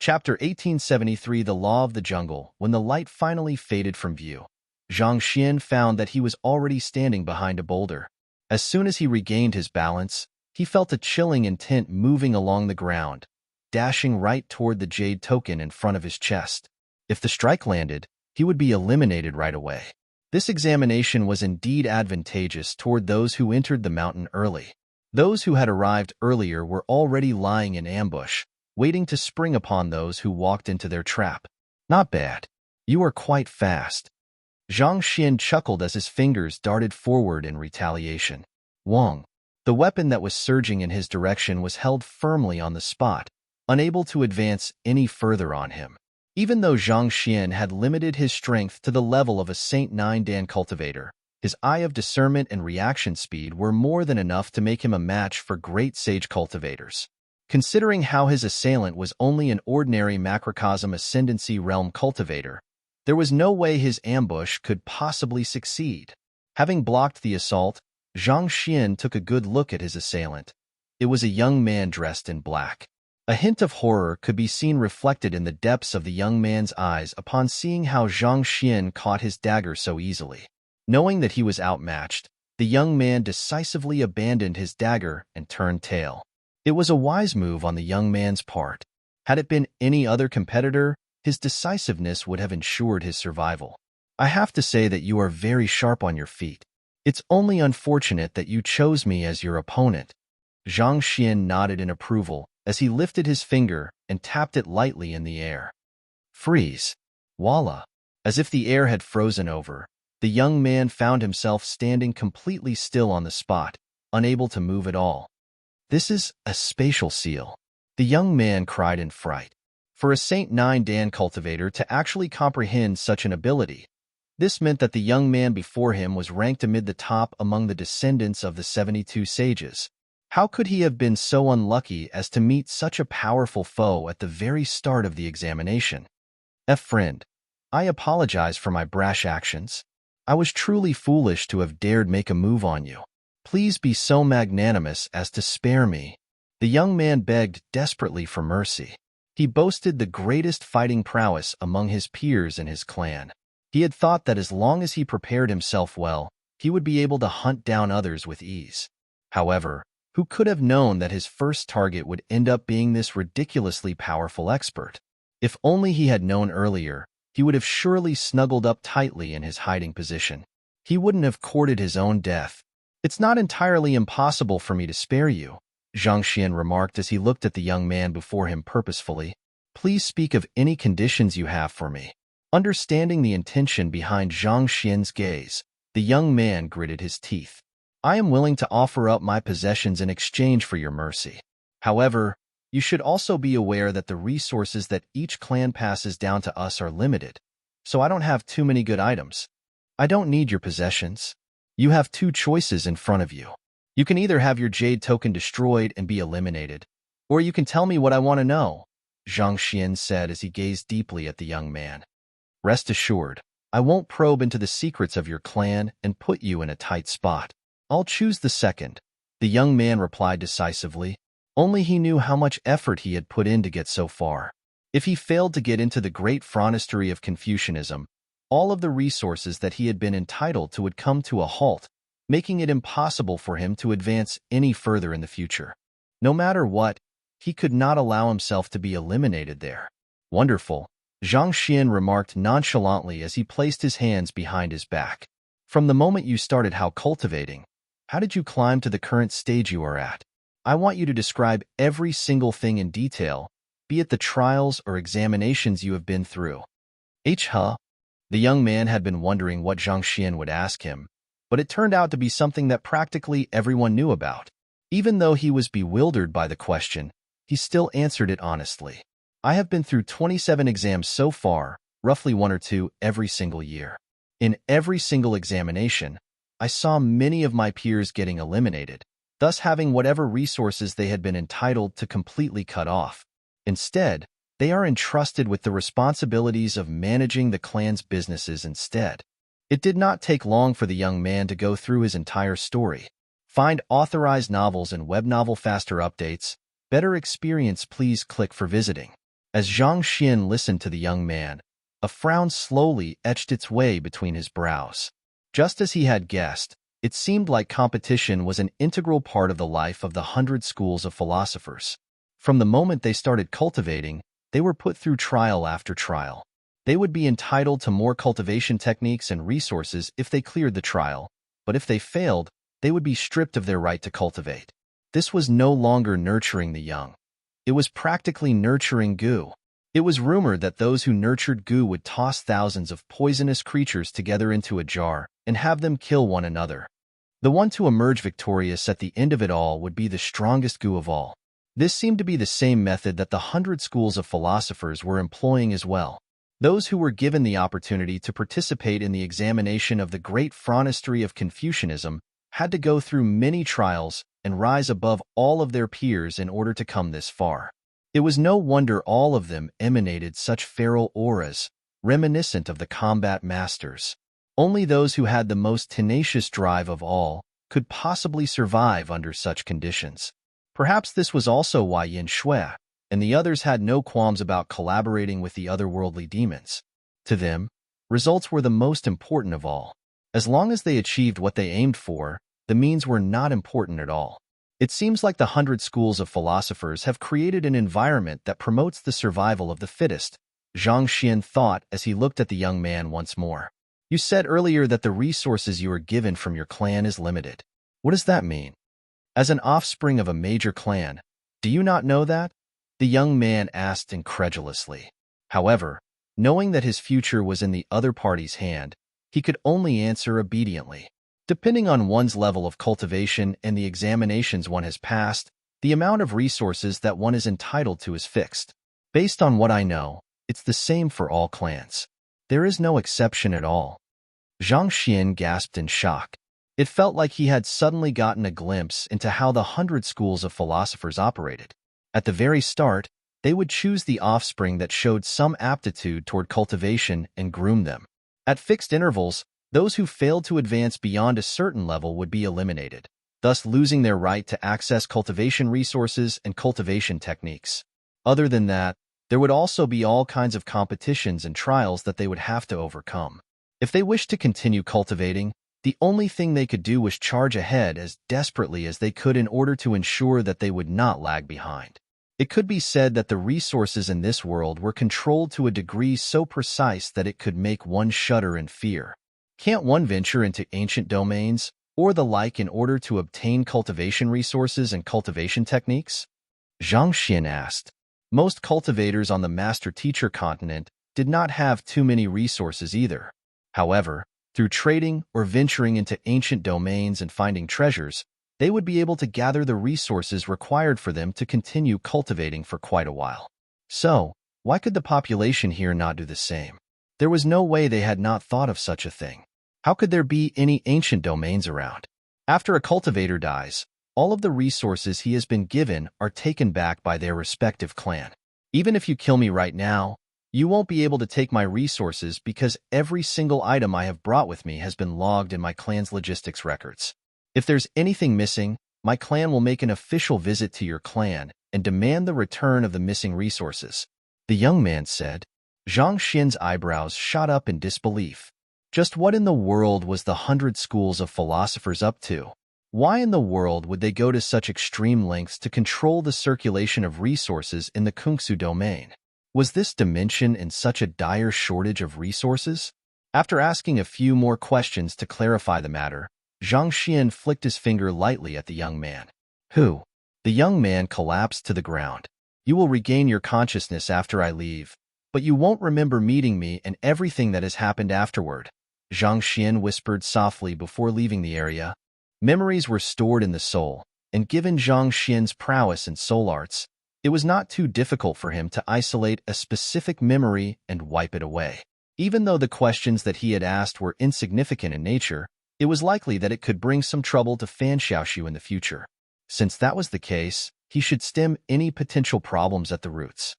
Chapter 1873 The Law of the Jungle. When the light finally faded from view, Zhang Xian found that he was already standing behind a boulder. As soon as he regained his balance, he felt a chilling intent moving along the ground, dashing right toward the jade token in front of his chest. If the strike landed, he would be eliminated right away. This examination was indeed advantageous toward those who entered the mountain early. Those who had arrived earlier were already lying in ambush, waiting to spring upon those who walked into their trap. Not bad. You are quite fast. Zhang Xian chuckled as his fingers darted forward in retaliation. Wong. The weapon that was surging in his direction was held firmly on the spot, unable to advance any further on him. Even though Zhang Xian had limited his strength to the level of a Saint 9 Dan cultivator, his eye of discernment and reaction speed were more than enough to make him a match for great sage cultivators. Considering how his assailant was only an ordinary macrocosm ascendancy realm cultivator, there was no way his ambush could possibly succeed. Having blocked the assault, Zhang Xian took a good look at his assailant. It was a young man dressed in black. A hint of horror could be seen reflected in the depths of the young man's eyes upon seeing how Zhang Xian caught his dagger so easily. Knowing that he was outmatched, the young man decisively abandoned his dagger and turned tail. It was a wise move on the young man's part. Had it been any other competitor, his decisiveness would have ensured his survival. I have to say that you are very sharp on your feet. It's only unfortunate that you chose me as your opponent. Zhang Xian nodded in approval as he lifted his finger and tapped it lightly in the air. Freeze. Voila. As if the air had frozen over, the young man found himself standing completely still on the spot, unable to move at all. This is a spatial seal. The young man cried in fright. For a Saint 9 Dan cultivator to actually comprehend such an ability, this meant that the young man before him was ranked amid the top among the descendants of the 72 sages. How could he have been so unlucky as to meet such a powerful foe at the very start of the examination? Friend, I apologize for my brash actions. I was truly foolish to have dared make a move on you. Please be so magnanimous as to spare me. The young man begged desperately for mercy. He boasted the greatest fighting prowess among his peers in his clan. He had thought that as long as he prepared himself well, he would be able to hunt down others with ease. However, who could have known that his first target would end up being this ridiculously powerful expert? If only he had known earlier, he would have surely snuggled up tightly in his hiding position. He wouldn't have courted his own death. It's not entirely impossible for me to spare you, Zhang Xian remarked as he looked at the young man before him purposefully. Please speak of any conditions you have for me. Understanding the intention behind Zhang Xian's gaze, the young man gritted his teeth. I am willing to offer up my possessions in exchange for your mercy. However, you should also be aware that the resources that each clan passes down to us are limited, so I don't have too many good items. I don't need your possessions. You have two choices in front of you. You can either have your jade token destroyed and be eliminated, or you can tell me what I want to know, Zhang Xian said as he gazed deeply at the young man. Rest assured, I won't probe into the secrets of your clan and put you in a tight spot. I'll choose the second, the young man replied decisively. Only he knew how much effort he had put in to get so far. If he failed to get into the great phronestory of Confucianism, all of the resources that he had been entitled to would come to a halt, making it impossible for him to advance any further in the future. No matter what, he could not allow himself to be eliminated there. Wonderful, Zhang Xian remarked nonchalantly as he placed his hands behind his back. From the moment you started cultivating, how did you climb to the current stage you are at? I want you to describe every single thing in detail, be it the trials or examinations you have been through. The young man had been wondering what Zhang Xian would ask him, but it turned out to be something that practically everyone knew about. Even though he was bewildered by the question, he still answered it honestly. I have been through 27 exams so far, roughly 1 or 2 every single year. In every single examination, I saw many of my peers getting eliminated, thus having whatever resources they had been entitled to completely cut off. Instead, they are entrusted with the responsibilities of managing the clan's businesses instead. It did not take long for the young man to go through his entire story. Find authorized novels and web novel faster updates. Better experience, please click for visiting. As Zhang Xian listened to the young man, a frown slowly etched its way between his brows. Just as he had guessed, it seemed like competition was an integral part of the life of the 100 schools of philosophers. From the moment they started cultivating, they were put through trial after trial. They would be entitled to more cultivation techniques and resources if they cleared the trial, but if they failed, they would be stripped of their right to cultivate. This was no longer nurturing the young. It was practically nurturing goo. It was rumored that those who nurtured goo would toss thousands of poisonous creatures together into a jar and have them kill one another. The one to emerge victorious at the end of it all would be the strongest goo of all. This seemed to be the same method that the 100 schools of philosophers were employing as well. Those who were given the opportunity to participate in the examination of the great phronestory of Confucianism had to go through many trials and rise above all of their peers in order to come this far. It was no wonder all of them emanated such feral auras, reminiscent of the combat masters. Only those who had the most tenacious drive of all could possibly survive under such conditions. Perhaps this was also why Yin Shui and the others had no qualms about collaborating with the otherworldly demons. To them, results were the most important of all. As long as they achieved what they aimed for, the means were not important at all. It seems like the 100 schools of philosophers have created an environment that promotes the survival of the fittest, Zhang Xian thought as he looked at the young man once more. You said earlier that the resources you are given from your clan is limited. What does that mean? As an offspring of a major clan, do you not know that? The young man asked incredulously. However, knowing that his future was in the other party's hand, he could only answer obediently. Depending on one's level of cultivation and the examinations one has passed, the amount of resources that one is entitled to is fixed. Based on what I know, it's the same for all clans. There is no exception at all. Zhang Xian gasped in shock. It felt like he had suddenly gotten a glimpse into how the 100 schools of philosophers operated. At the very start, they would choose the offspring that showed some aptitude toward cultivation and groom them. At fixed intervals, those who failed to advance beyond a certain level would be eliminated, thus losing their right to access cultivation resources and cultivation techniques. Other than that, there would also be all kinds of competitions and trials that they would have to overcome. If they wished to continue cultivating, the only thing they could do was charge ahead as desperately as they could in order to ensure that they would not lag behind. It could be said that the resources in this world were controlled to a degree so precise that it could make one shudder in fear. Can't one venture into ancient domains or the like in order to obtain cultivation resources and cultivation techniques? Zhang Xian asked. Most cultivators on the master-teacher continent did not have too many resources either. However, through trading or venturing into ancient domains and finding treasures, they would be able to gather the resources required for them to continue cultivating for quite a while. So, why could the population here not do the same? There was no way they had not thought of such a thing. How could there be any ancient domains around? After a cultivator dies, all of the resources he has been given are taken back by their respective clan. Even if you kill me right now, you won't be able to take my resources because every single item I have brought with me has been logged in my clan's logistics records. If there's anything missing, my clan will make an official visit to your clan and demand the return of the missing resources. The young man said. Zhang Xian's eyebrows shot up in disbelief. Just what in the world was the 100 schools of philosophers up to? Why in the world would they go to such extreme lengths to control the circulation of resources in the Kungsu domain? Was this dimension in such a dire shortage of resources? After asking a few more questions to clarify the matter, Zhang Xian flicked his finger lightly at the young man. Who? The young man collapsed to the ground. You will regain your consciousness after I leave, but you won't remember meeting me and everything that has happened afterward, Zhang Xian whispered softly before leaving the area. Memories were stored in the soul, and given Zhang Xian's prowess in soul arts, it was not too difficult for him to isolate a specific memory and wipe it away. Even though the questions that he had asked were insignificant in nature, it was likely that it could bring some trouble to Fan Xiaoxiu in the future. Since that was the case, he should stem any potential problems at the roots.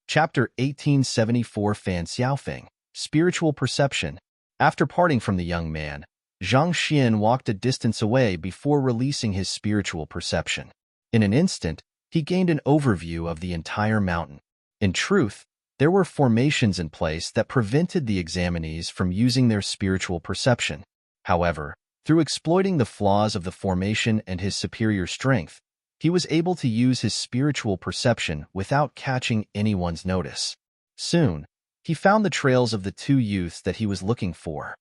Chapter 1874 Fan Xiaofeng, Spiritual Perception. After parting from the young man, Zhang Xian walked a distance away before releasing his spiritual perception. In an instant, he gained an overview of the entire mountain. In truth, there were formations in place that prevented the examinees from using their spiritual perception. However, through exploiting the flaws of the formation and his superior strength, he was able to use his spiritual perception without catching anyone's notice. Soon, he found the trails of the two youths that he was looking for.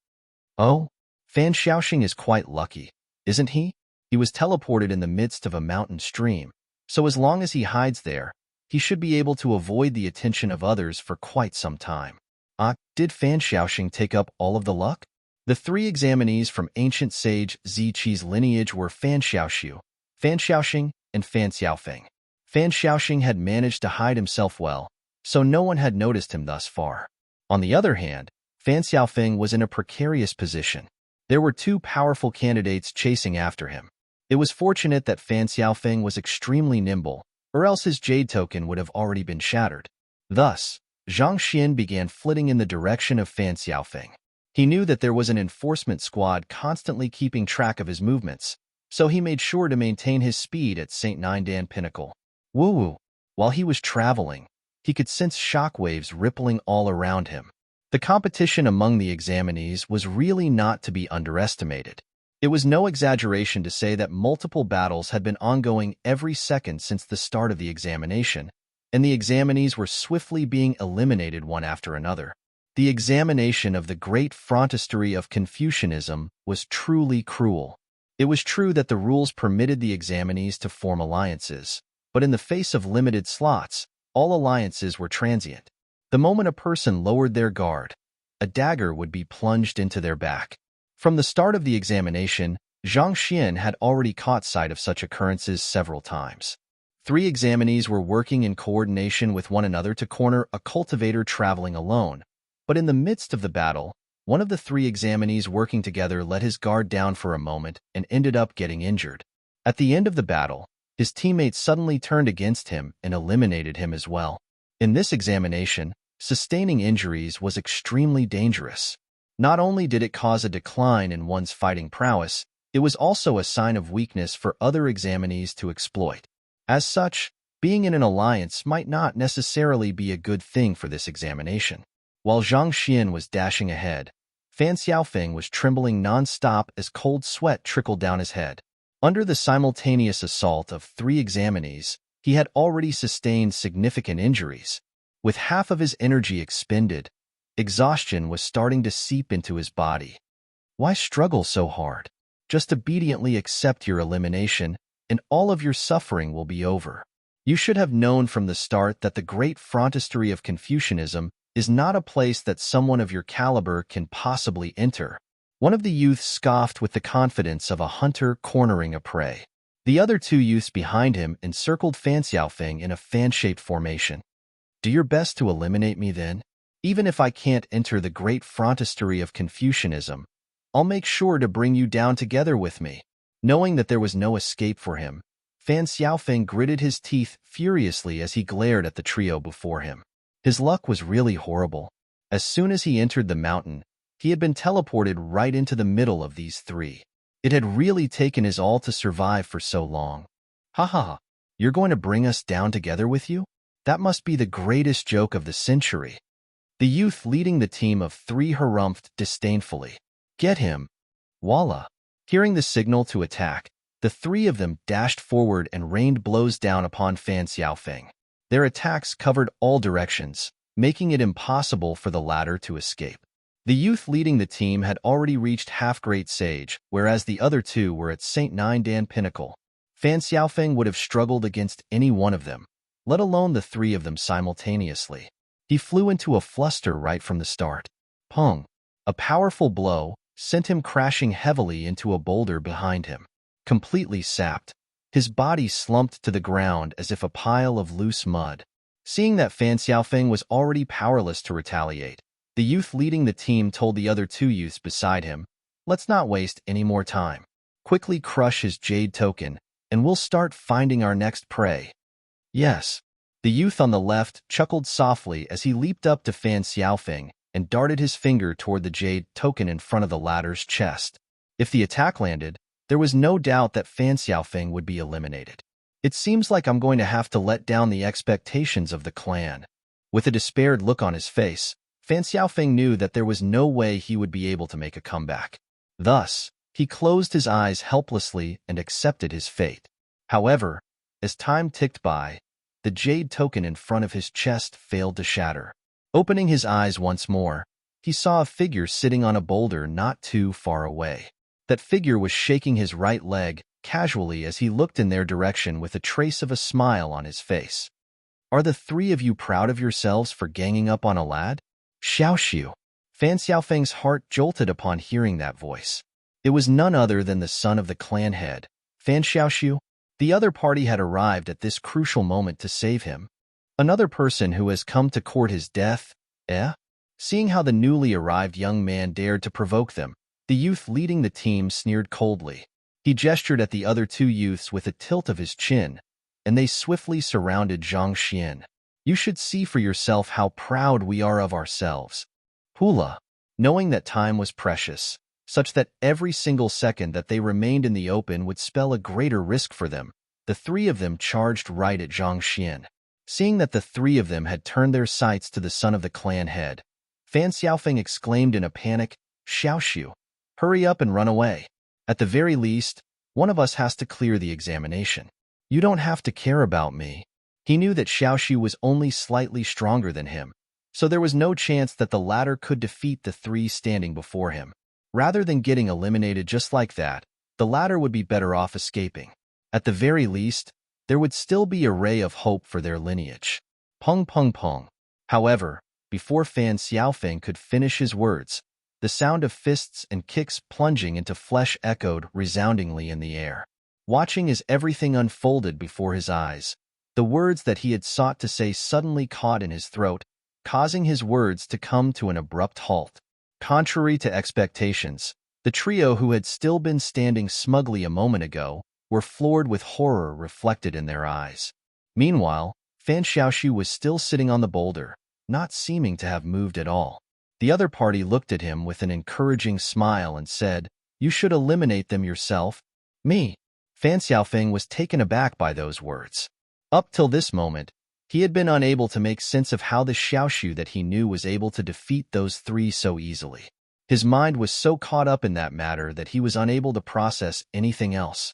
Oh, Fan Xiaoxing is quite lucky, isn't he? He was teleported in the midst of a mountain stream, so as long as he hides there, he should be able to avoid the attention of others for quite some time. Did Fan Xiaoxing take up all of the luck? The three examinees from ancient sage Ziqi's lineage were Fan Xiaoxiu, Fan Xiaoxing, and Fan Xiaofeng. Fan Xiaoxing had managed to hide himself well, so no one had noticed him thus far. On the other hand, Fan Xiaofeng was in a precarious position. There were two powerful candidates chasing after him. It was fortunate that Fan Xiaofeng was extremely nimble, or else his jade token would have already been shattered. Thus, Zhang Xian began flitting in the direction of Fan Xiaofeng. He knew that there was an enforcement squad constantly keeping track of his movements, so he made sure to maintain his speed at St. Nindan Pinnacle. Woo-woo! While he was traveling, he could sense shockwaves rippling all around him. The competition among the examinees was really not to be underestimated. It was no exaggeration to say that multiple battles had been ongoing every second since the start of the examination, and the examinees were swiftly being eliminated one after another. The examination of the great frontistery of Confucianism was truly cruel. It was true that the rules permitted the examinees to form alliances, but in the face of limited slots, all alliances were transient. The moment a person lowered their guard, a dagger would be plunged into their back. From the start of the examination, Zhang Xian had already caught sight of such occurrences several times. Three examinees were working in coordination with one another to corner a cultivator traveling alone, but in the midst of the battle, one of the three examinees working together let his guard down for a moment and ended up getting injured. At the end of the battle, his teammates suddenly turned against him and eliminated him as well. In this examination, sustaining injuries was extremely dangerous. Not only did it cause a decline in one's fighting prowess, it was also a sign of weakness for other examinees to exploit. As such, being in an alliance might not necessarily be a good thing for this examination. While Zhang Xian was dashing ahead, Fan Xiaofeng was trembling non-stop as cold sweat trickled down his head. Under the simultaneous assault of three examinees, he had already sustained significant injuries. With half of his energy expended, exhaustion was starting to seep into his body. Why struggle so hard? Just obediently accept your elimination, and all of your suffering will be over. You should have known from the start that the great frontistery of Confucianism is not a place that someone of your caliber can possibly enter. One of the youths scoffed with the confidence of a hunter cornering a prey. The other two youths behind him encircled Fan Xiaofeng in a fan-shaped formation. Do your best to eliminate me then. Even if I can't enter the great frontistery of Confucianism, I'll make sure to bring you down together with me. Knowing that there was no escape for him, Fan Xiaofeng gritted his teeth furiously as he glared at the trio before him. His luck was really horrible. As soon as he entered the mountain, he had been teleported right into the middle of these three. It had really taken his all to survive for so long. Ha ha ha, you're going to bring us down together with you? That must be the greatest joke of the century. The youth leading the team of three harumphed disdainfully. Get him! Voila! Hearing the signal to attack, the three of them dashed forward and rained blows down upon Fan Xiaofeng. Their attacks covered all directions, making it impossible for the latter to escape. The youth leading the team had already reached half-great sage, whereas the other two were at St. Nindan Pinnacle. Fan Xiaofeng would have struggled against any one of them, let alone the three of them simultaneously. He flew into a fluster right from the start. Pong! A powerful blow sent him crashing heavily into a boulder behind him. Completely sapped, his body slumped to the ground as if a pile of loose mud. Seeing that Fan Xiaofeng was already powerless to retaliate, the youth leading the team told the other two youths beside him, "Let's not waste any more time. Quickly crush his jade token, and we'll start finding our next prey." Yes. The youth on the left chuckled softly as he leaped up to Fan Xiaofeng and darted his finger toward the jade token in front of the latter's chest. If the attack landed, there was no doubt that Fan Xiaofeng would be eliminated. It seems like I'm going to have to let down the expectations of the clan. With a despaired look on his face, Fan Xiaofeng knew that there was no way he would be able to make a comeback. Thus, he closed his eyes helplessly and accepted his fate. However, as time ticked by, the jade token in front of his chest failed to shatter. Opening his eyes once more, he saw a figure sitting on a boulder not too far away. That figure was shaking his right leg casually as he looked in their direction with a trace of a smile on his face. Are the three of you proud of yourselves for ganging up on a lad? Xiaoxiu. Fan Xiaofeng's heart jolted upon hearing that voice. It was none other than the son of the clan head, Fan Xiaoxiu. The other party had arrived at this crucial moment to save him. Another person who has come to court his death, eh? Seeing how the newly arrived young man dared to provoke them, the youth leading the team sneered coldly. He gestured at the other two youths with a tilt of his chin, and they swiftly surrounded Zhang Xian. You should see for yourself how proud we are of ourselves. Hula, knowing that time was precious, such that every single second that they remained in the open would spell a greater risk for them, the three of them charged right at Zhang Xian. Seeing that the three of them had turned their sights to the son of the clan head, Fan Xiaofeng exclaimed in a panic, Xiaoxiu, hurry up and run away. At the very least, one of us has to clear the examination. You don't have to care about me. He knew that Xiaoxiu was only slightly stronger than him, so there was no chance that the latter could defeat the three standing before him. Rather than getting eliminated just like that, the latter would be better off escaping. At the very least, there would still be a ray of hope for their lineage. Pung pung pung. However, before Fan Xiaofeng could finish his words, the sound of fists and kicks plunging into flesh echoed resoundingly in the air. Watching as everything unfolded before his eyes, the words that he had sought to say suddenly caught in his throat, causing his words to come to an abrupt halt. Contrary to expectations, the trio who had still been standing smugly a moment ago were floored with horror reflected in their eyes. Meanwhile, Fan Xiaoxiu was still sitting on the boulder, not seeming to have moved at all. The other party looked at him with an encouraging smile and said, You should eliminate them yourself. Me. Fan Xiaofeng was taken aback by those words. Up till this moment, he had been unable to make sense of how the Xiaoxiu that he knew was able to defeat those three so easily. His mind was so caught up in that matter that he was unable to process anything else.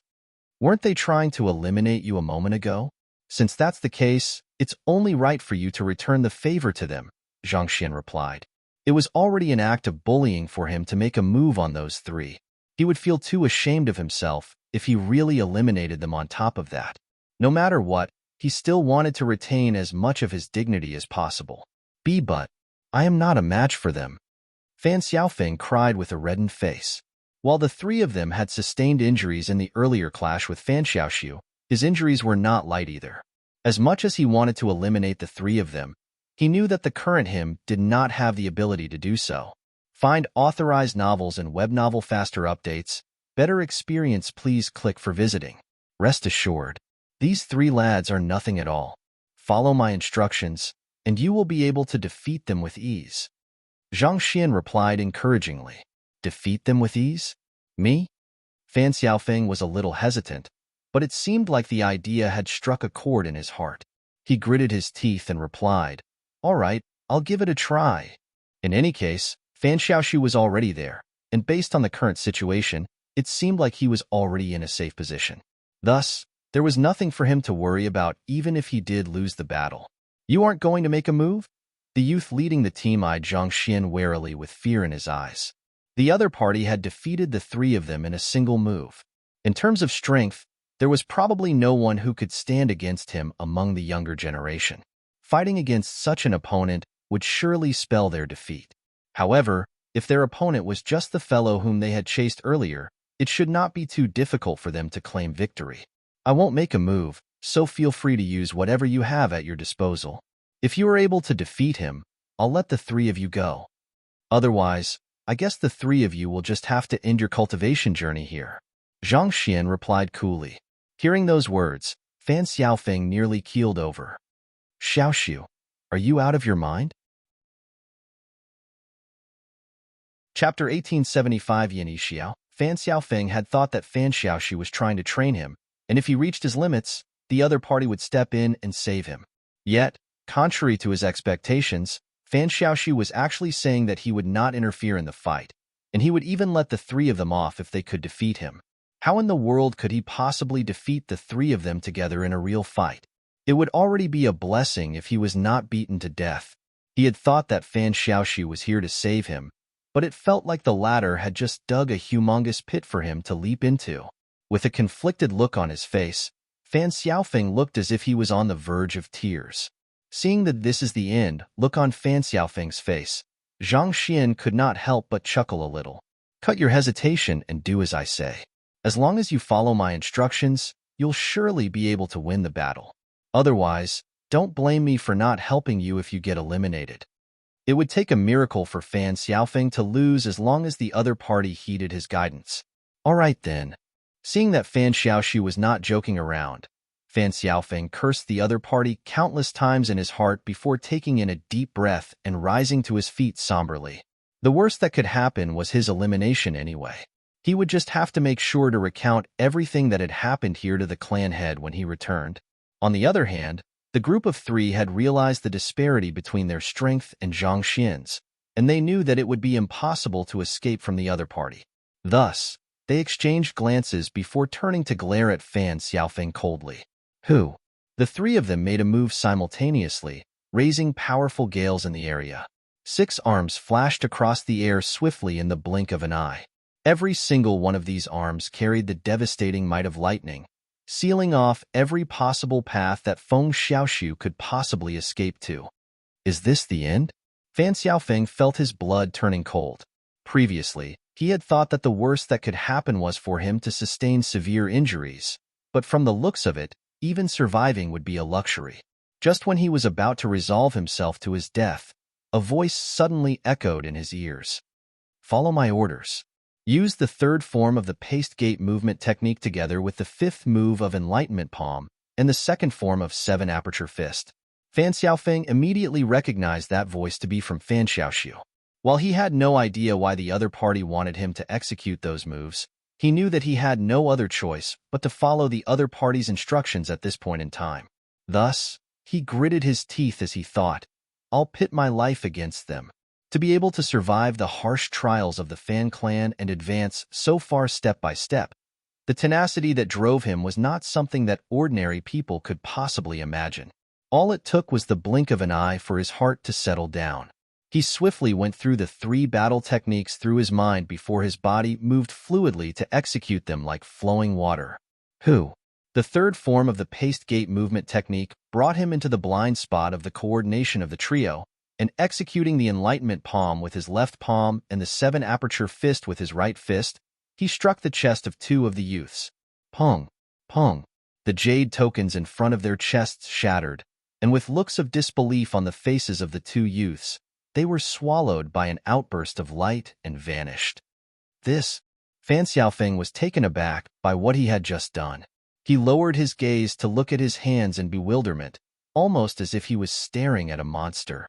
Weren't they trying to eliminate you a moment ago? Since that's the case, it's only right for you to return the favor to them, Zhang Xian replied. It was already an act of bullying for him to make a move on those three. He would feel too ashamed of himself if he really eliminated them on top of that. No matter what, he still wanted to retain as much of his dignity as possible. But I am not a match for them. Fan Xiaofeng cried with a reddened face. While the three of them had sustained injuries in the earlier clash with Fan Xiaoxiu, his injuries were not light either. As much as he wanted to eliminate the three of them, he knew that the current him did not have the ability to do so. Find authorized novels and web novel faster updates. Better experience, please click for visiting. Rest assured, these three lads are nothing at all. Follow my instructions, and you will be able to defeat them with ease. Zhang Xian replied encouragingly. Defeat them with ease? Me? Fan Xiaofeng was a little hesitant, but it seemed like the idea had struck a chord in his heart. He gritted his teeth and replied, All right, I'll give it a try. In any case, Fan Xiaoxiu was already there, and based on the current situation, it seemed like he was already in a safe position. Thus, there was nothing for him to worry about even if he did lose the battle. You aren't going to make a move? The youth leading the team eyed Zhang Xian warily with fear in his eyes. The other party had defeated the three of them in a single move. In terms of strength, there was probably no one who could stand against him among the younger generation. Fighting against such an opponent would surely spell their defeat. However, if their opponent was just the fellow whom they had chased earlier, it should not be too difficult for them to claim victory. I won't make a move, so feel free to use whatever you have at your disposal. If you are able to defeat him, I'll let the three of you go. Otherwise, I guess the three of you will just have to end your cultivation journey here. Zhang Xian replied coolly. Hearing those words, Fan Xiaofeng nearly keeled over. Xiaoxiu, are you out of your mind? Chapter 1875 Yin Xiao. Fan Xiaofeng had thought that Fan Xiaoxiu was trying to train him, and if he reached his limits, the other party would step in and save him. Yet, contrary to his expectations, Fan Xiaoxu was actually saying that he would not interfere in the fight, and he would even let the three of them off if they could defeat him. How in the world could he possibly defeat the three of them together in a real fight? It would already be a blessing if he was not beaten to death. He had thought that Fan Xiaoxu was here to save him, but it felt like the latter had just dug a humongous pit for him to leap into. With a conflicted look on his face, Fan Xiaofeng looked as if he was on the verge of tears. Seeing that this is the end, look on Fan Xiaofeng's face, Zhang Xian could not help but chuckle a little. Cut your hesitation and do as I say. As long as you follow my instructions, you'll surely be able to win the battle. Otherwise, don't blame me for not helping you if you get eliminated. It would take a miracle for Fan Xiaofeng to lose as long as the other party heeded his guidance. All right then. Seeing that Fan Xiaoxu was not joking around, Fan Xiaofeng cursed the other party countless times in his heart before taking in a deep breath and rising to his feet somberly. The worst that could happen was his elimination anyway. He would just have to make sure to recount everything that had happened here to the clan head when he returned. On the other hand, the group of three had realized the disparity between their strength and Zhang Xian's, and they knew that it would be impossible to escape from the other party. Thus, they exchanged glances before turning to glare at Fan Xiaofeng coldly. Who? The three of them made a move simultaneously, raising powerful gales in the area. 6 arms flashed across the air swiftly in the blink of an eye. Every single one of these arms carried the devastating might of lightning, sealing off every possible path that Feng Xiaoxu could possibly escape to. Is this the end? Fan Xiaofeng felt his blood turning cold. Previously, he had thought that the worst that could happen was for him to sustain severe injuries, but from the looks of it, even surviving would be a luxury. Just when he was about to resolve himself to his death, a voice suddenly echoed in his ears. Follow my orders. Use the third form of the paste gate movement technique together with the fifth move of enlightenment palm and the second form of 7 aperture fist. Fan Xiaofeng immediately recognized that voice to be from Fan Xiaoxu. While he had no idea why the other party wanted him to execute those moves, he knew that he had no other choice but to follow the other party's instructions at this point in time. Thus, he gritted his teeth as he thought, I'll pit my life against them. To be able to survive the harsh trials of the Fan clan and advance so far step by step, the tenacity that drove him was not something that ordinary people could possibly imagine. All it took was the blink of an eye for his heart to settle down. He swiftly went through the 3 battle techniques through his mind before his body moved fluidly to execute them like flowing water. The third form of the paste gate movement technique brought him into the blind spot of the coordination of the trio, and executing the enlightenment palm with his left palm and the 7 aperture fist with his right fist, he struck the chest of 2 of the youths. Pong, pong. The jade tokens in front of their chests shattered, and with looks of disbelief on the faces of the 2 youths, they were swallowed by an outburst of light and vanished. Fan Xiaofeng was taken aback by what he had just done. He lowered his gaze to look at his hands in bewilderment, almost as if he was staring at a monster.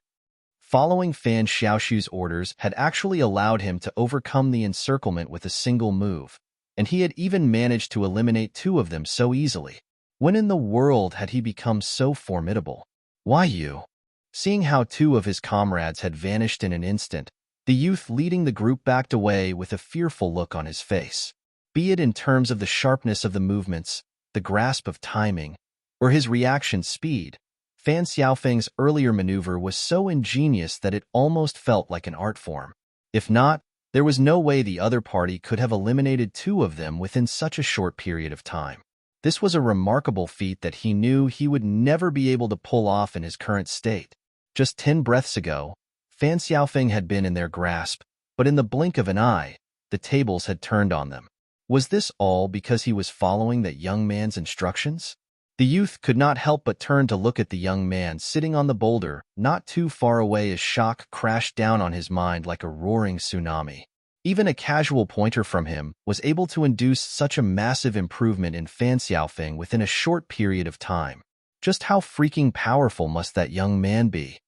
Following Fan Xiaoxu's orders had actually allowed him to overcome the encirclement with a single move, and he had even managed to eliminate 2 of them so easily. When in the world had he become so formidable? Why you? Seeing how 2 of his comrades had vanished in an instant, the youth leading the group backed away with a fearful look on his face. Be it in terms of the sharpness of the movements, the grasp of timing, or his reaction speed, Fan Xiaofeng's earlier maneuver was so ingenious that it almost felt like an art form. If not, there was no way the other party could have eliminated 2 of them within such a short period of time. This was a remarkable feat that he knew he would never be able to pull off in his current state. Just 10 breaths ago, Fan Xiaofeng had been in their grasp, but in the blink of an eye, the tables had turned on them. Was this all because he was following that young man's instructions? The youth could not help but turn to look at the young man sitting on the boulder not too far away as shock crashed down on his mind like a roaring tsunami. Even a casual pointer from him was able to induce such a massive improvement in Fan Xiaofeng within a short period of time. Just how freaking powerful must that young man be?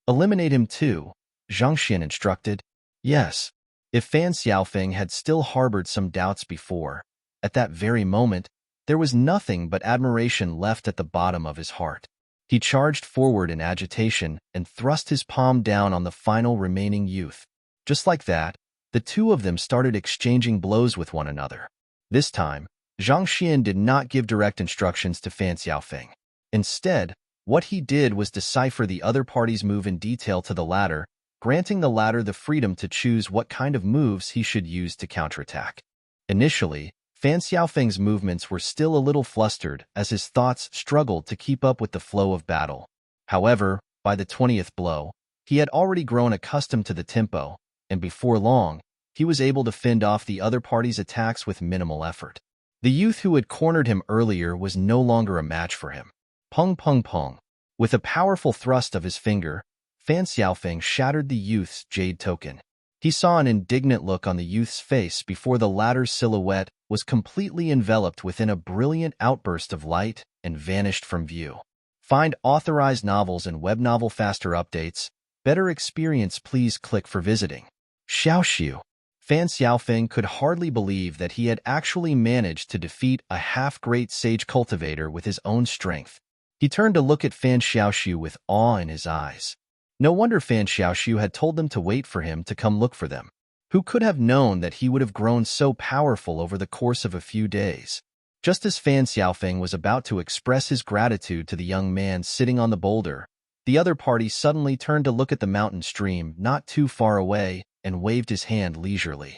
Eliminate him too, Zhang Xian instructed. Yes. If Fan Xiaofeng had still harbored some doubts before, at that very moment, There was nothing but admiration left at the bottom of his heart. He charged forward in agitation and thrust his palm down on the final remaining youth. Just like that, the two of them started exchanging blows with one another. This time, Zhang Xian did not give direct instructions to Fan Xiaofeng. Instead, what he did was decipher the other party's move in detail to the latter, granting the latter the freedom to choose what kind of moves he should use to counterattack. Initially, Fan Xiaofeng's movements were still a little flustered as his thoughts struggled to keep up with the flow of battle. However, by the 20th blow, he had already grown accustomed to the tempo, and before long, he was able to fend off the other party's attacks with minimal effort. The youth who had cornered him earlier was no longer a match for him. Pung pung pung. With a powerful thrust of his finger, Fan Xiaofeng shattered the youth's jade token. He saw an indignant look on the youth's face before the latter's silhouette was completely enveloped within a brilliant outburst of light and vanished from view. Find authorized novels and web novel faster updates. Better experience, please click for visiting. Xiaoxiu. Fan Xiaofeng could hardly believe that he had actually managed to defeat a half-great sage cultivator with his own strength. He turned to look at Fan Xiaoxiu with awe in his eyes. No wonder Fan Xiaoxiu had told them to wait for him to come look for them. Who could have known that he would have grown so powerful over the course of a few days? Just as Fan Xiaofeng was about to express his gratitude to the young man sitting on the boulder, the other party suddenly turned to look at the mountain stream not too far away and waved his hand leisurely.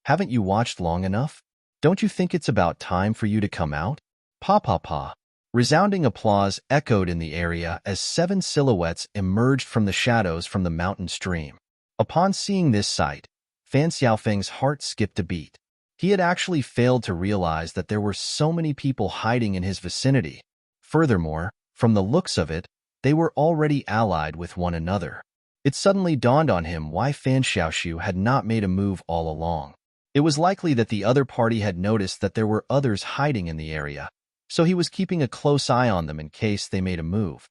Haven't you watched long enough? Don't you think it's about time for you to come out? Pa pa pa. Resounding applause echoed in the area as 7 silhouettes emerged from the shadows from the mountain stream. Upon seeing this sight, Fan Xiaofeng's heart skipped a beat. He had actually failed to realize that there were so many people hiding in his vicinity. Furthermore, from the looks of it, they were already allied with one another. It suddenly dawned on him why Fan Xiaoxiu had not made a move all along. It was likely that the other party had noticed that there were others hiding in the area, so he was keeping a close eye on them in case they made a move.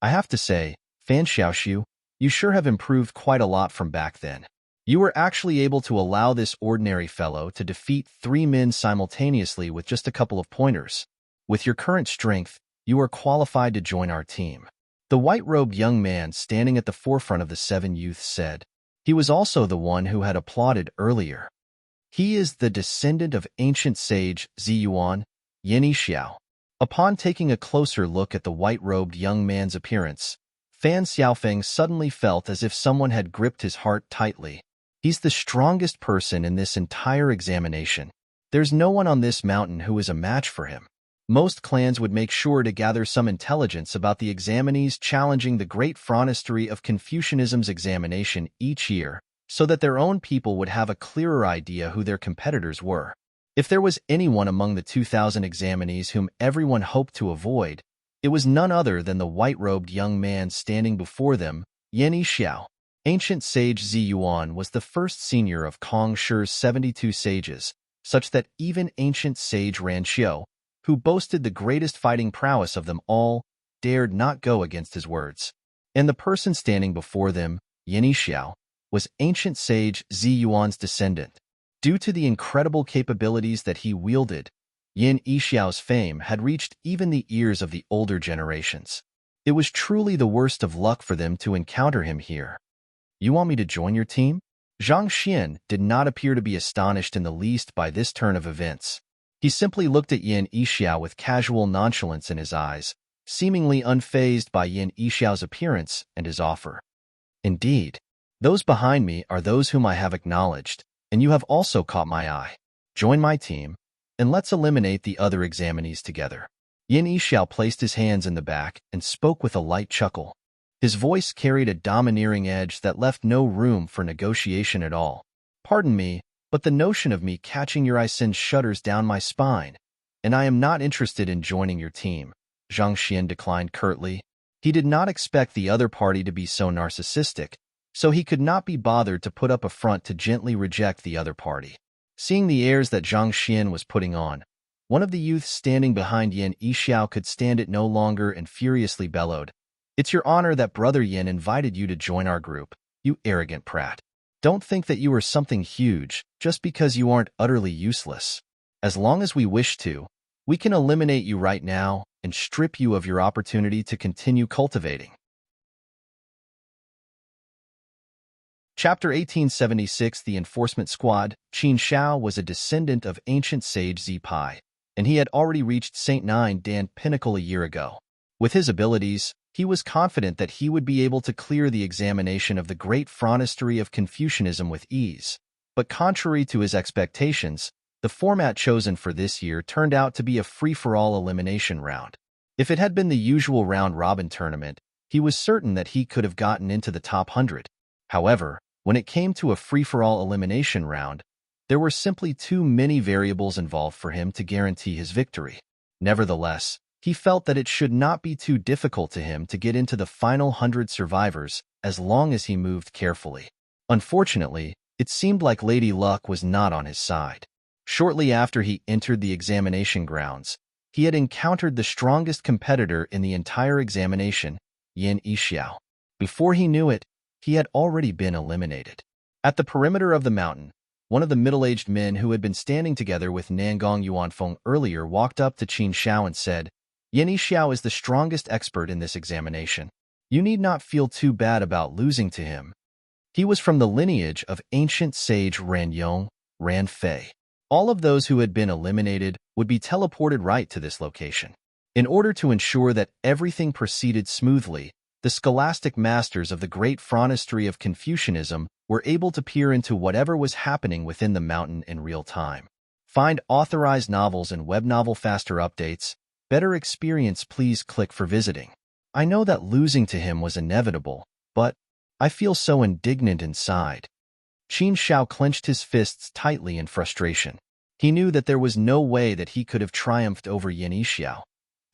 I have to say, Fan Xiaoxiu, you sure have improved quite a lot from back then. You were actually able to allow this ordinary fellow to defeat 3 men simultaneously with just a couple of pointers. With your current strength, you are qualified to join our team. The white-robed young man standing at the forefront of the 7 youths said. He was also the one who had applauded earlier. He is the descendant of ancient sage Ziyuan, Yin Xiao. Upon taking a closer look at the white-robed young man's appearance, Fan Xiaofeng suddenly felt as if someone had gripped his heart tightly. He's the strongest person in this entire examination. There's no one on this mountain who is a match for him. Most clans would make sure to gather some intelligence about the examinees challenging the great phronestory of Confucianism's examination each year, so that their own people would have a clearer idea who their competitors were. If there was anyone among the 2,000 examinees whom everyone hoped to avoid, it was none other than the white-robed young man standing before them, Yin Xiao. Ancient sage Ziyuan was the first senior of Kong Shi's 72 sages, such that even ancient sage Ranqiu, who boasted the greatest fighting prowess of them all, dared not go against his words. And the person standing before them, Yin Xiao, was ancient sage Ziyuan's descendant. Due to the incredible capabilities that he wielded, Yin Xiao's fame had reached even the ears of the older generations. It was truly the worst of luck for them to encounter him here. You want me to join your team? Zhang Xian did not appear to be astonished in the least by this turn of events. He simply looked at Yin Xiao with casual nonchalance in his eyes, seemingly unfazed by Yin Xiao's appearance and his offer. Indeed, those behind me are those whom I have acknowledged, and you have also caught my eye. Join my team, and let's eliminate the other examinees together. Yin Xiao placed his hands in the back and spoke with a light chuckle. His voice carried a domineering edge that left no room for negotiation at all. Pardon me, but the notion of me catching your eye sends shudders down my spine, and I am not interested in joining your team, Zhang Xian declined curtly. He did not expect the other party to be so narcissistic, so he could not be bothered to put up a front to gently reject the other party. Seeing the airs that Zhang Xian was putting on, one of the youths standing behind Yin Xiao could stand it no longer and furiously bellowed, "It's your honor that Brother Yin invited you to join our group, you arrogant prat. Don't think that you are something huge just because you aren't utterly useless. As long as we wish to, We can eliminate you right now and strip you of your opportunity to continue cultivating. Chapter 1876. The Enforcement Squad. Qin Shao was a descendant of ancient sage Zipai, and he had already reached St. Nine Dan Pinnacle a year ago. With his abilities, he was confident that he would be able to clear the examination of the great frontistery of Confucianism with ease. But contrary to his expectations, the format chosen for this year turned out to be a free-for-all elimination round. If it had been the usual round-robin tournament, he was certain that he could have gotten into the top 100. However, when it came to a free-for-all elimination round, there were simply too many variables involved for him to guarantee his victory. Nevertheless, he felt that it should not be too difficult to him to get into the final 100 survivors as long as he moved carefully. Unfortunately, it seemed like Lady Luck was not on his side. Shortly after he entered the examination grounds, he had encountered the strongest competitor in the entire examination, Yin Yixiao. Before he knew it, he had already been eliminated. At the perimeter of the mountain, one of the middle-aged men who had been standing together with Nangong Yuanfeng earlier walked up to Qin Shao and said, "Yin Yixiao is the strongest expert in this examination. You need not feel too bad about losing to him." He was from the lineage of ancient sage Ran Yong, Ran Fei. All of those who had been eliminated would be teleported right to this location. In order to ensure that everything proceeded smoothly, the scholastic masters of the great frontistery of Confucianism were able to peer into whatever was happening within the mountain in real time. Find authorized novels and web novel faster updates. Better experience, please click for visiting. I know that losing to him was inevitable, but I feel so indignant inside. Qin Shao clenched his fists tightly in frustration. He knew that there was no way that he could have triumphed over Yin Yixiao.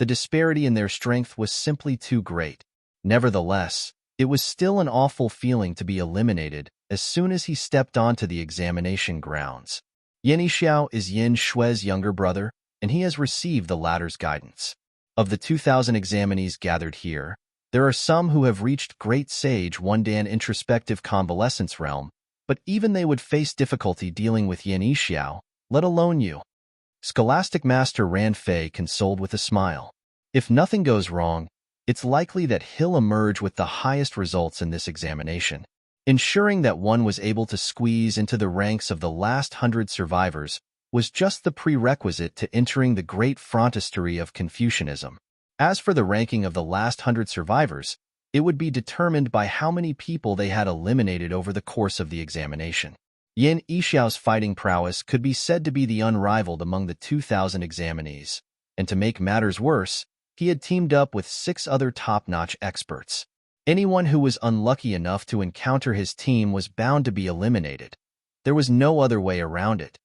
The disparity in their strength was simply too great. Nevertheless, it was still an awful feeling to be eliminated as soon as he stepped onto the examination grounds. Yin Yixiao is Yin Shui's younger brother, and he has received the latter's guidance. Of the 2,000 examinees gathered here, there are some who have reached Great Sage One Dan introspective convalescence realm, but even they would face difficulty dealing with Yin Yixiao, let alone you. Scholastic Master Ran Fei consoled with a smile. If nothing goes wrong, it's likely that he'll emerge with the highest results in this examination. Ensuring that one was able to squeeze into the ranks of the last 100 survivors was just the prerequisite to entering the great frontistery of Confucianism. As for the ranking of the last 100 survivors, it would be determined by how many people they had eliminated over the course of the examination. Yin Yixiao's fighting prowess could be said to be the unrivaled among the 2,000 examinees, and to make matters worse, he had teamed up with 6 other top-notch experts. Anyone who was unlucky enough to encounter his team was bound to be eliminated. There was no other way around it.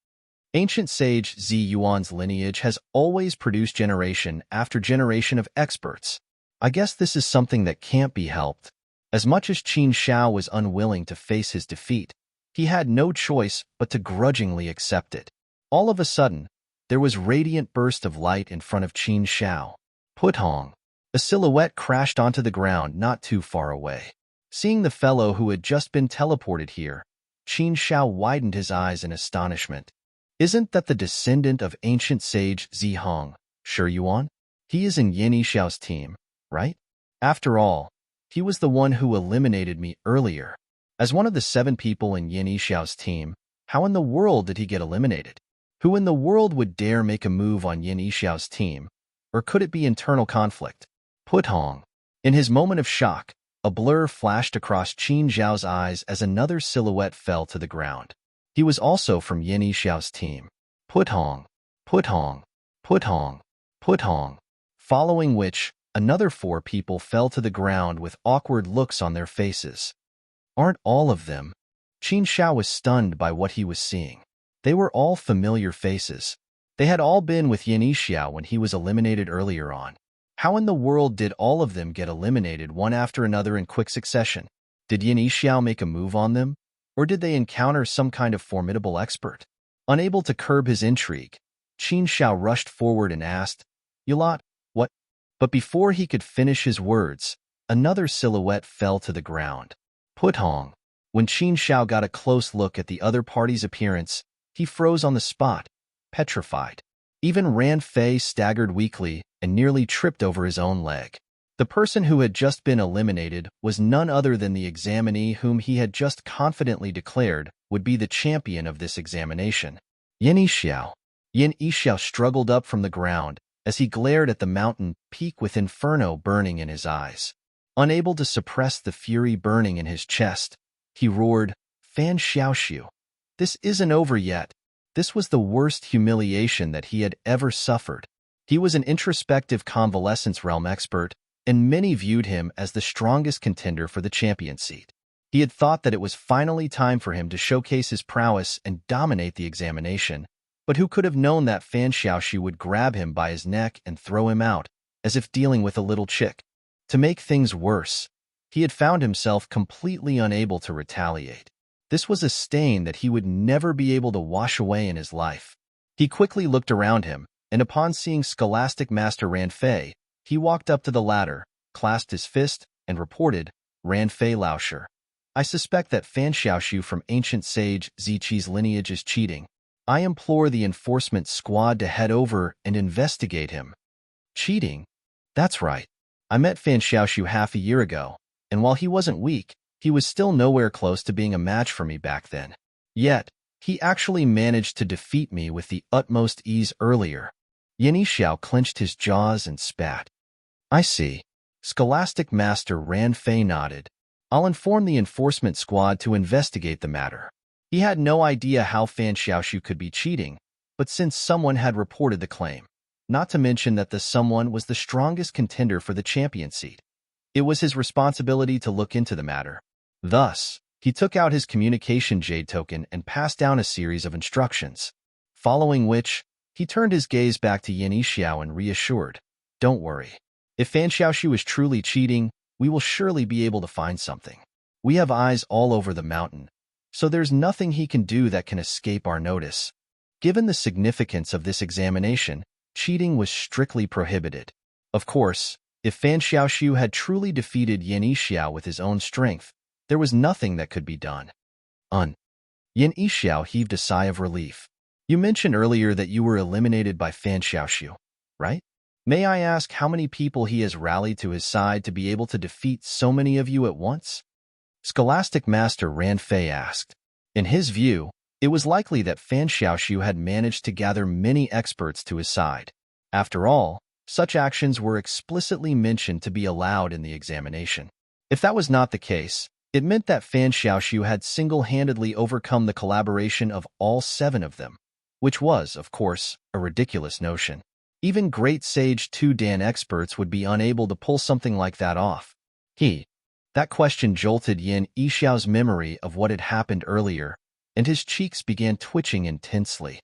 Ancient sage Zi Yuan's lineage has always produced generation after generation of experts. I guess this is something that can't be helped. As much as Qin Shao was unwilling to face his defeat, he had no choice but to grudgingly accept it. All of a sudden, there was a radiant burst of light in front of Qin Shao. Putong. A silhouette crashed onto the ground not too far away. Seeing the fellow who had just been teleported here, Qin Shao widened his eyes in astonishment. Isn't that the descendant of ancient sage Zi Hong, Shi Yuan? He is in Yin Yixiao's team, right? After all, he was the one who eliminated me earlier. As one of the 7 people in Yin Yixiao's team, how in the world did he get eliminated? Who in the world would dare make a move on Yin Yixiao's team? Or could it be internal conflict? Putong. In his moment of shock, a blur flashed across Qin Zhao's eyes as another silhouette fell to the ground. He was also from Yin Yixiao's team. Putong, Putong, Putong, Putong. Following which, another 4 people fell to the ground with awkward looks on their faces. Aren't all of them? Qin Shao was stunned by what he was seeing. They were all familiar faces. They had all been with Yin Yixiao when he was eliminated earlier on. How in the world did all of them get eliminated one after another in quick succession? Did Yin Yixiao make a move on them? Or did they encounter some kind of formidable expert? Unable to curb his intrigue, Qin Shao rushed forward and asked, "You lot, what?" But before he could finish his words, another silhouette fell to the ground. Putong. When Qin Shao got a close look at the other party's appearance, he froze on the spot, petrified. Even Ran Fei staggered weakly and nearly tripped over his own leg. The person who had just been eliminated was none other than the examinee whom he had just confidently declared would be the champion of this examination. Yin Yixiao. Yin Yixiao struggled up from the ground as he glared at the mountain peak with inferno burning in his eyes. Unable to suppress the fury burning in his chest, he roared, "Fan Xiaoxiu, this isn't over yet." This was the worst humiliation that he had ever suffered. He was an introspective convalescence realm expert, and many viewed him as the strongest contender for the champion seat. He had thought that it was finally time for him to showcase his prowess and dominate the examination, but who could have known that Fan Xiaoxu would grab him by his neck and throw him out, as if dealing with a little chick. To make things worse, he had found himself completely unable to retaliate. This was a stain that he would never be able to wash away in his life. He quickly looked around him, and upon seeing Scholastic Master Ran Fei, he walked up to the ladder, clasped his fist, and reported, "Ran Fei Laosher, I suspect that Fan Xiaoxiu from ancient sage Ziqi's lineage is cheating. I implore the enforcement squad to head over and investigate him." Cheating? That's right. I met Fan Xiaoxiu half a year ago, and while he wasn't weak, he was still nowhere close to being a match for me back then. Yet, he actually managed to defeat me with the utmost ease earlier. Yin Yixiao clenched his jaws and spat. I see. Scholastic Master Ran Fei nodded. I'll inform the enforcement squad to investigate the matter. He had no idea how Fan Xiaoxiu could be cheating, but since someone had reported the claim, not to mention that the someone was the strongest contender for the champion seat, it was his responsibility to look into the matter. Thus, he took out his communication jade token and passed down a series of instructions, following which, he turned his gaze back to Yin Yixiao and reassured, "Don't worry. If Fan Xiaoxiu is truly cheating, we will surely be able to find something. We have eyes all over the mountain, so there's nothing he can do that can escape our notice." Given the significance of this examination, cheating was strictly prohibited. Of course, if Fan Xiaoxiu had truly defeated Yin Yixiao with his own strength, there was nothing that could be done. Yin Yixiao heaved a sigh of relief. You mentioned earlier that you were eliminated by Fan Xiaoxiu, right? May I ask how many people he has rallied to his side to be able to defeat so many of you at once? Scholastic Master Ran Fei asked. In his view, it was likely that Fan Xiaoxiu had managed to gather many experts to his side. After all, such actions were explicitly mentioned to be allowed in the examination. If that was not the case, it meant that Fan Xiaoxiu had single-handedly overcome the collaboration of all 7 of them, which was, of course, a ridiculous notion. Even great Sage 2 Dan experts would be unable to pull something like that off. That question jolted Yin Yixiao's memory of what had happened earlier, and his cheeks began twitching intensely.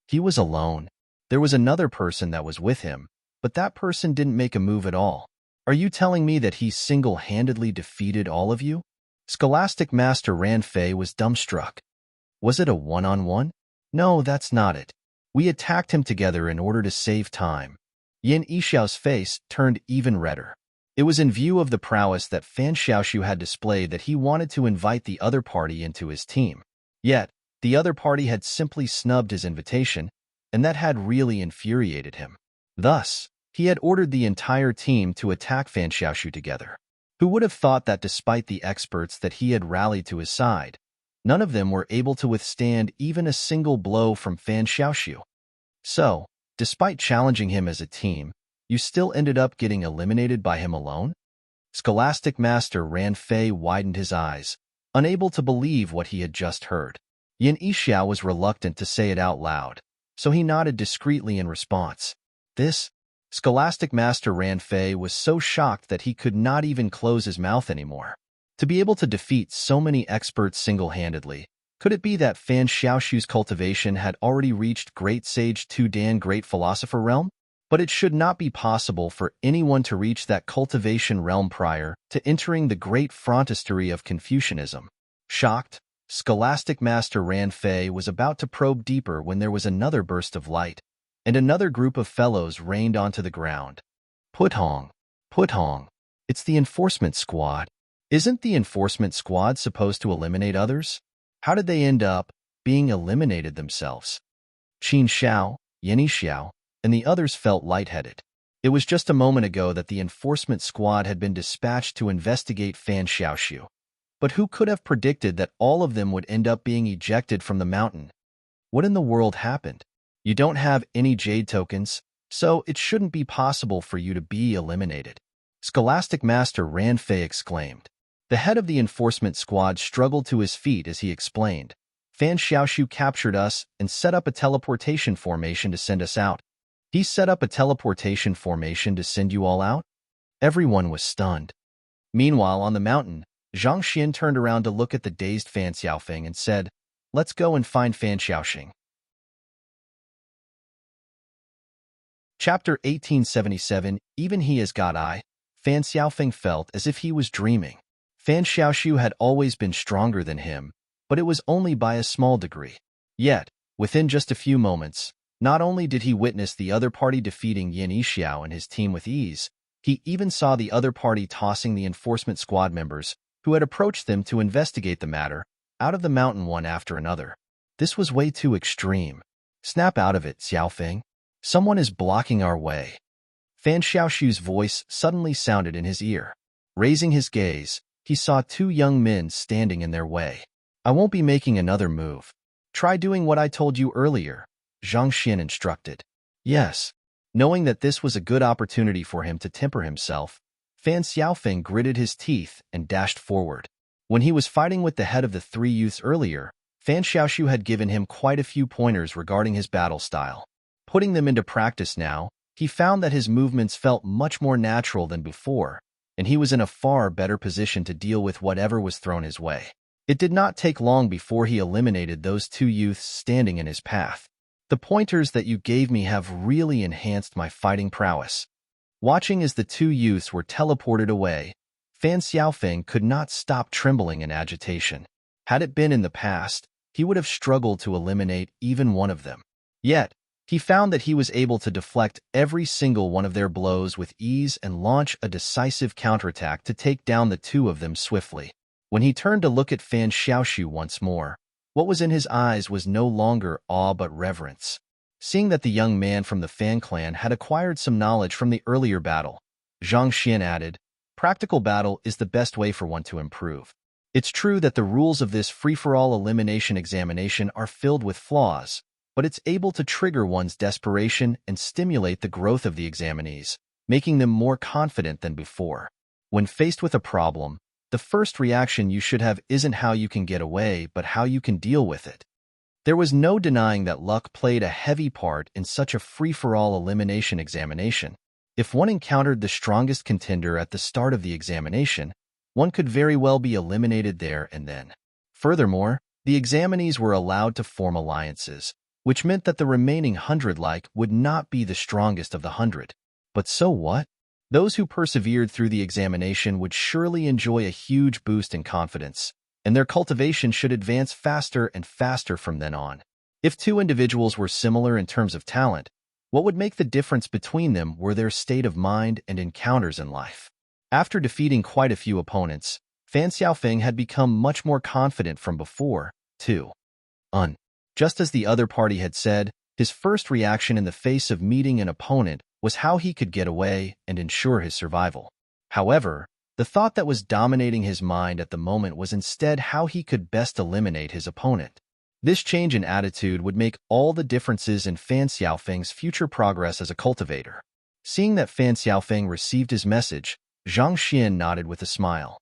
He was alone. There was another person that was with him, but that person didn't make a move at all. Are you telling me that he single-handedly defeated all of you? Scholastic Master Ran Fei was dumbstruck. Was it a one-on-one? No, that's not it. We attacked him together in order to save time. Yin Yixiao's face turned even redder. It was in view of the prowess that Fan Xiaoxiu had displayed that he wanted to invite the other party into his team. Yet, the other party had simply snubbed his invitation, and that had really infuriated him. Thus, he had ordered the entire team to attack Fan Xiaoxiu together. Who would have thought that despite the experts that he had rallied to his side, none of them were able to withstand even a single blow from Fan Xiaoxiu? So, despite challenging him as a team, you still ended up getting eliminated by him alone? Scholastic Master Ran Fei widened his eyes, unable to believe what he had just heard. Yin Yixiao was reluctant to say it out loud, so he nodded discreetly in response. Scholastic Master Ran Fei was so shocked that he could not even close his mouth anymore. To be able to defeat so many experts single-handedly, could it be that Fan Xiaoxiu's cultivation had already reached Great Sage 2 Dan Great Philosopher realm? But it should not be possible for anyone to reach that cultivation realm prior to entering the great frontistery of Confucianism. Shocked, Scholastic Master Ran Fei was about to probe deeper when there was another burst of light, and another group of fellows rained onto the ground. Put Hong. It's the enforcement squad. Isn't the enforcement squad supposed to eliminate others? How did they end up being eliminated themselves? Qin Xiao, Yin Yixiao, and the others felt lightheaded. It was just a moment ago that the enforcement squad had been dispatched to investigate Fan Xiaoxiu. But who could have predicted that all of them would end up being ejected from the mountain? What in the world happened? You don't have any jade tokens, so it shouldn't be possible for you to be eliminated. Scholastic Master Ranfei exclaimed. The head of the enforcement squad struggled to his feet as he explained. Fan Xiaoxiu captured us and set up a teleportation formation to send us out. He set up a teleportation formation to send you all out? Everyone was stunned. Meanwhile, on the mountain, Zhang Xian turned around to look at the dazed Fan Xiaofeng and said, "Let's go and find Fan Xiaoxing." Chapter 1877. Even he has got eye. Fan Xiaofeng felt as if he was dreaming. Fan Xiaoxiu had always been stronger than him, but it was only by a small degree. Yet, within just a few moments, not only did he witness the other party defeating Yin Yixiao and his team with ease, he even saw the other party tossing the enforcement squad members, who had approached them to investigate the matter, out of the mountain one after another. This was way too extreme. Snap out of it, Xiaofeng. Someone is blocking our way. Fan Xiaoxiu's voice suddenly sounded in his ear. Raising his gaze, he saw two young men standing in their way. I won't be making another move. Try doing what I told you earlier, Zhang Xian instructed. Yes. Knowing that this was a good opportunity for him to temper himself, Fan Xiaofeng gritted his teeth and dashed forward. When he was fighting with the head of the three youths earlier, Fan Xiaoxiu had given him quite a few pointers regarding his battle style. Putting them into practice now, he found that his movements felt much more natural than before, and he was in a far better position to deal with whatever was thrown his way. It did not take long before he eliminated those two youths standing in his path. The pointers that you gave me have really enhanced my fighting prowess. Watching as the two youths were teleported away, Fan Xiaofeng could not stop trembling in agitation. Had it been in the past, he would have struggled to eliminate even one of them. Yet, he found that he was able to deflect every single one of their blows with ease and launch a decisive counterattack to take down the two of them swiftly. When he turned to look at Fan Xiaoxiu once more, what was in his eyes was no longer awe but reverence. Seeing that the young man from the Fan clan had acquired some knowledge from the earlier battle, Zhang Xian added, "Practical battle is the best way for one to improve. It's true that the rules of this free-for-all elimination examination are filled with flaws, but it's able to trigger one's desperation and stimulate the growth of the examinees, making them more confident than before. When faced with a problem, the first reaction you should have isn't how you can get away, but how you can deal with it." There was no denying that luck played a heavy part in such a free-for-all elimination examination. If one encountered the strongest contender at the start of the examination, one could very well be eliminated there and then. Furthermore, the examinees were allowed to form alliances, which meant that the remaining 100 would not be the strongest of the 100. But so what? Those who persevered through the examination would surely enjoy a huge boost in confidence, and their cultivation should advance faster and faster from then on. If two individuals were similar in terms of talent, what would make the difference between them were their state of mind and encounters in life. After defeating quite a few opponents, Fan Xiaofeng had become much more confident from before, too. Just as the other party had said, his first reaction in the face of meeting an opponent was how he could get away and ensure his survival. However, the thought that was dominating his mind at the moment was instead how he could best eliminate his opponent. This change in attitude would make all the differences in Fan Xiaofeng's future progress as a cultivator. Seeing that Fan Xiaofeng received his message, Zhang Xian nodded with a smile.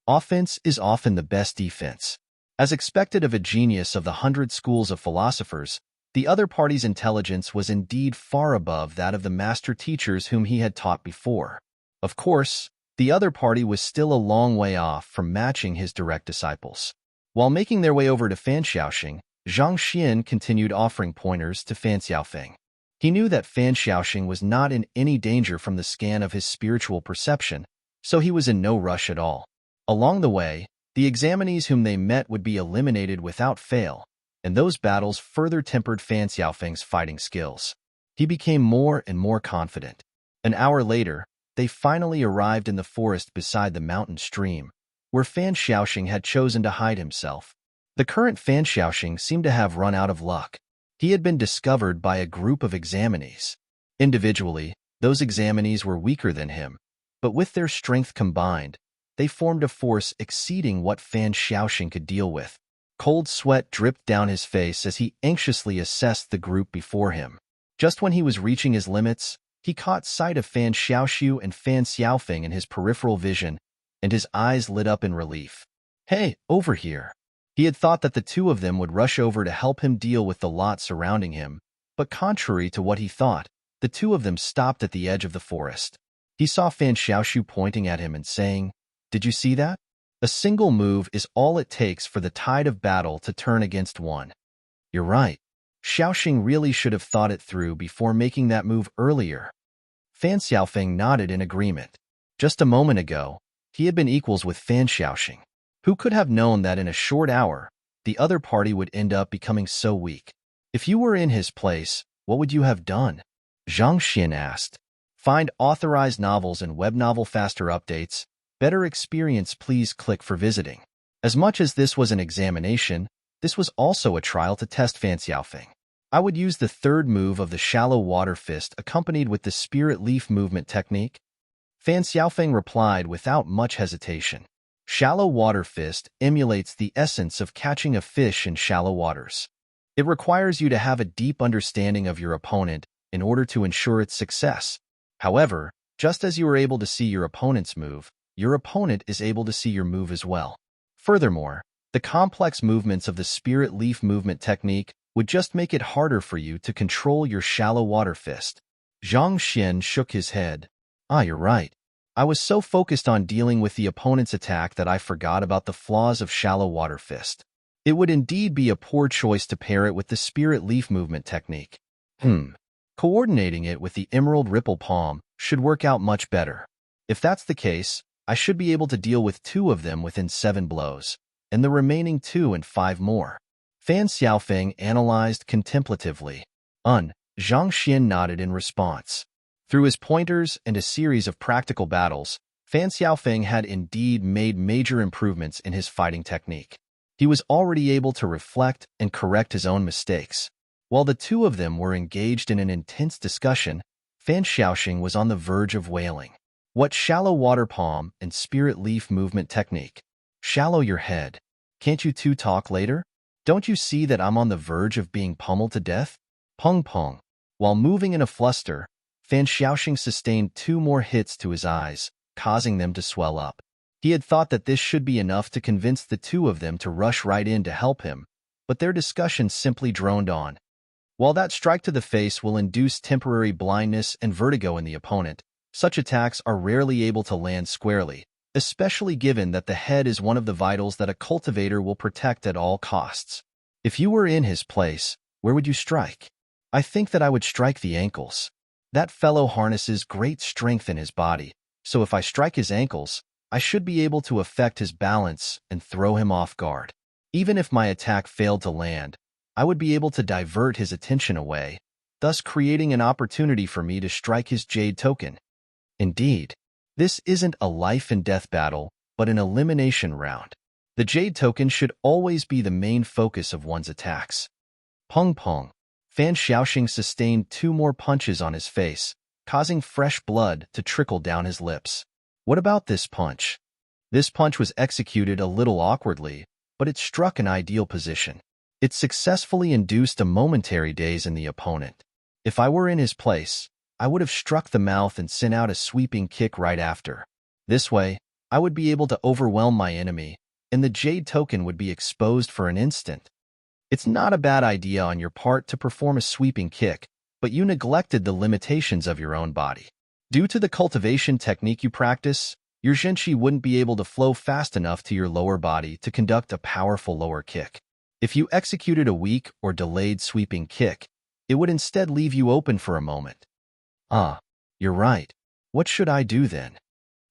Offense is often the best defense. As expected of a genius of the 100 schools of philosophers, the other party's intelligence was indeed far above that of the master teachers whom he had taught before. Of course, the other party was still a long way off from matching his direct disciples. While making their way over to Fan Xiaoxing, Zhang Xian continued offering pointers to Fan Xiaofeng. He knew that Fan Xiaoxing was not in any danger from the scan of his spiritual perception, so he was in no rush at all. Along the way, the examinees whom they met would be eliminated without fail, and those battles further tempered Fan Xiaofeng's fighting skills. He became more and more confident. An hour later, they finally arrived in the forest beside the mountain stream, where Fan Xiaoxing had chosen to hide himself. The current Fan Xiaoxing seemed to have run out of luck. He had been discovered by a group of examinees. Individually, those examinees were weaker than him, but with their strength combined, they formed a force exceeding what Fan Xiaoxing could deal with. Cold sweat dripped down his face as he anxiously assessed the group before him. Just when he was reaching his limits, he caught sight of Fan Xiaoxiu and Fan Xiaofeng in his peripheral vision, and his eyes lit up in relief. "Hey, over here." He had thought that the two of them would rush over to help him deal with the lot surrounding him, but contrary to what he thought, the two of them stopped at the edge of the forest. He saw Fan Xiaoxiu pointing at him and saying, "Did you see that? A single move is all it takes for the tide of battle to turn against one." "You're right. Xiaoxing really should have thought it through before making that move earlier." Fan Xiaofeng nodded in agreement. Just a moment ago, he had been equals with Fan Xiaoxing. Who could have known that in a short hour, the other party would end up becoming so weak? "If you were in his place, what would you have done?" Zhang Xin asked. Find authorized novels and web novel faster updates. Better experience, please click for visiting. As much as this was an examination, this was also a trial to test Fan Xiaofeng. I would use the third move of the shallow water fist accompanied with the spirit leaf movement technique. Fan Xiaofeng replied without much hesitation. Shallow water fist emulates the essence of catching a fish in shallow waters. It requires you to have a deep understanding of your opponent in order to ensure its success. However, just as you are able to see your opponent's move, your opponent is able to see your move as well. Furthermore, the complex movements of the spirit leaf movement technique would just make it harder for you to control your shallow water fist. Zhang Xin shook his head. You're right. I was so focused on dealing with the opponent's attack that I forgot about the flaws of shallow water fist. It would indeed be a poor choice to pair it with the spirit leaf movement technique. Coordinating it with the emerald ripple palm should work out much better. If that's the case, I should be able to deal with 2 of them within 7 blows, and the remaining 2 in 5 more. Fan Xiaofeng analyzed contemplatively. Zhang Xin nodded in response. Through his pointers and a series of practical battles, Fan Xiaofeng had indeed made major improvements in his fighting technique. He was already able to reflect and correct his own mistakes. While the two of them were engaged in an intense discussion, Fan Xiaoxing was on the verge of wailing. What shallow water palm and spirit leaf movement technique? Shallow your head. Can't you two talk later? Don't you see that I'm on the verge of being pummeled to death? Pung pung. While moving in a fluster, Fan Xiaoxing sustained 2 more hits to his eyes, causing them to swell up. He had thought that this should be enough to convince the two of them to rush right in to help him, but their discussion simply droned on. While that strike to the face will induce temporary blindness and vertigo in the opponent, such attacks are rarely able to land squarely, especially given that the head is one of the vitals that a cultivator will protect at all costs. If you were in his place, where would you strike? I think that I would strike the ankles. That fellow harnesses great strength in his body, so if I strike his ankles, I should be able to affect his balance and throw him off guard. Even if my attack failed to land, I would be able to divert his attention away, thus creating an opportunity for me to strike his jade token. Indeed, this isn't a life-and-death battle, but an elimination round. The jade token should always be the main focus of one's attacks. Pung pung. Fan Xiaoxing sustained 2 more punches on his face, causing fresh blood to trickle down his lips. What about this punch? This punch was executed a little awkwardly, but it struck an ideal position. It successfully induced a momentary daze in the opponent. If I were in his place, I would have struck the mouth and sent out a sweeping kick right after. This way, I would be able to overwhelm my enemy, and the jade token would be exposed for an instant. It's not a bad idea on your part to perform a sweeping kick, but you neglected the limitations of your own body. Due to the cultivation technique you practice, your zhenqi wouldn't be able to flow fast enough to your lower body to conduct a powerful lower kick. If you executed a weak or delayed sweeping kick, it would instead leave you open for a moment. You're right. What should I do then?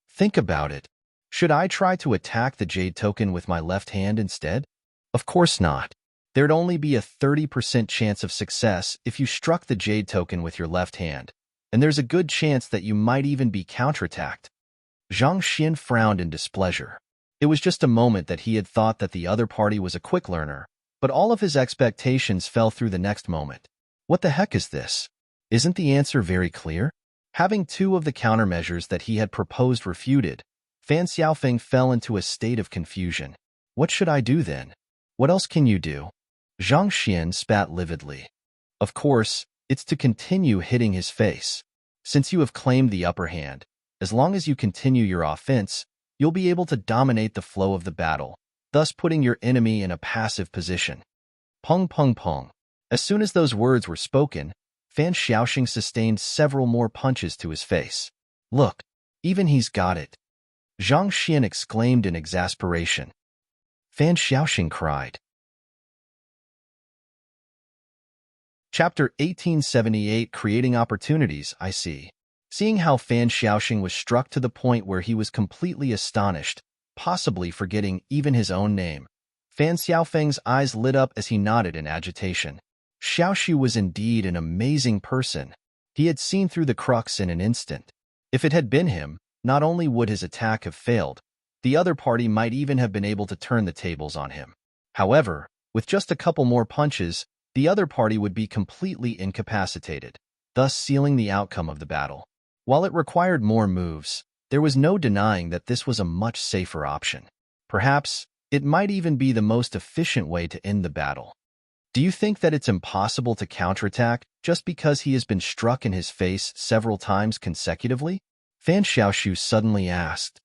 Think about it. Should I try to attack the jade token with my left hand instead? Of course not. There'd only be a 30% chance of success if you struck the jade token with your left hand, and there's a good chance that you might even be counterattacked. Zhang Xin frowned in displeasure. It was just a moment that he had thought that the other party was a quick learner, but all of his expectations fell through the next moment. What the heck is this? Isn't the answer very clear? Having two of the countermeasures that he had proposed refuted, Fan Xiaofeng fell into a state of confusion. What should I do then? What else can you do? Zhang Xian spat lividly. Of course, it's to continue hitting his face. Since you have claimed the upper hand, as long as you continue your offense, you'll be able to dominate the flow of the battle, thus putting your enemy in a passive position. Peng peng peng. As soon as those words were spoken, Fan Xiaoxing sustained several more punches to his face. Look, even he's got it. Zhang Xian exclaimed in exasperation. Fan Xiaoxing cried. Chapter 1878 Creating Opportunities, I see. Seeing how Fan Xiaoxing was struck to the point where he was completely astonished, possibly forgetting even his own name, Fan Xiaofeng's eyes lit up as he nodded in agitation. Xiaoxu was indeed an amazing person. He had seen through the crux in an instant. If it had been him, not only would his attack have failed, the other party might even have been able to turn the tables on him. However, with just a couple more punches, the other party would be completely incapacitated, thus sealing the outcome of the battle. While it required more moves, there was no denying that this was a much safer option. Perhaps, it might even be the most efficient way to end the battle. Do you think that it's impossible to counterattack just because he has been struck in his face several times consecutively? Fan Xiaoxu suddenly asked.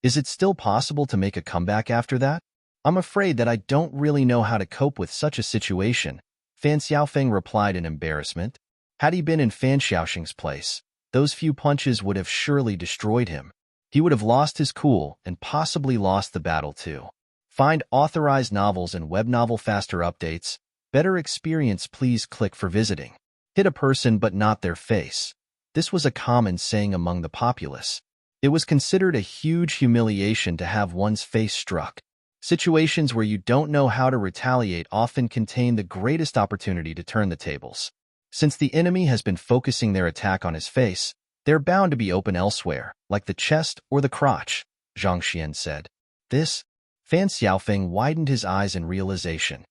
Is it still possible to make a comeback after that? I'm afraid that I don't really know how to cope with such a situation, Fan Xiaofeng replied in embarrassment. Had he been in Fan Xiaoxing's place, those few punches would have surely destroyed him. He would have lost his cool and possibly lost the battle too. Find authorized novels and web novel faster updates. Better experience, please click for visiting. Hit a person but not their face. This was a common saying among the populace. It was considered a huge humiliation to have one's face struck. Situations where you don't know how to retaliate often contain the greatest opportunity to turn the tables. Since the enemy has been focusing their attack on his face, they're bound to be open elsewhere, like the chest or the crotch, Zhang Xian said. Fan Xiaofeng widened his eyes in realization.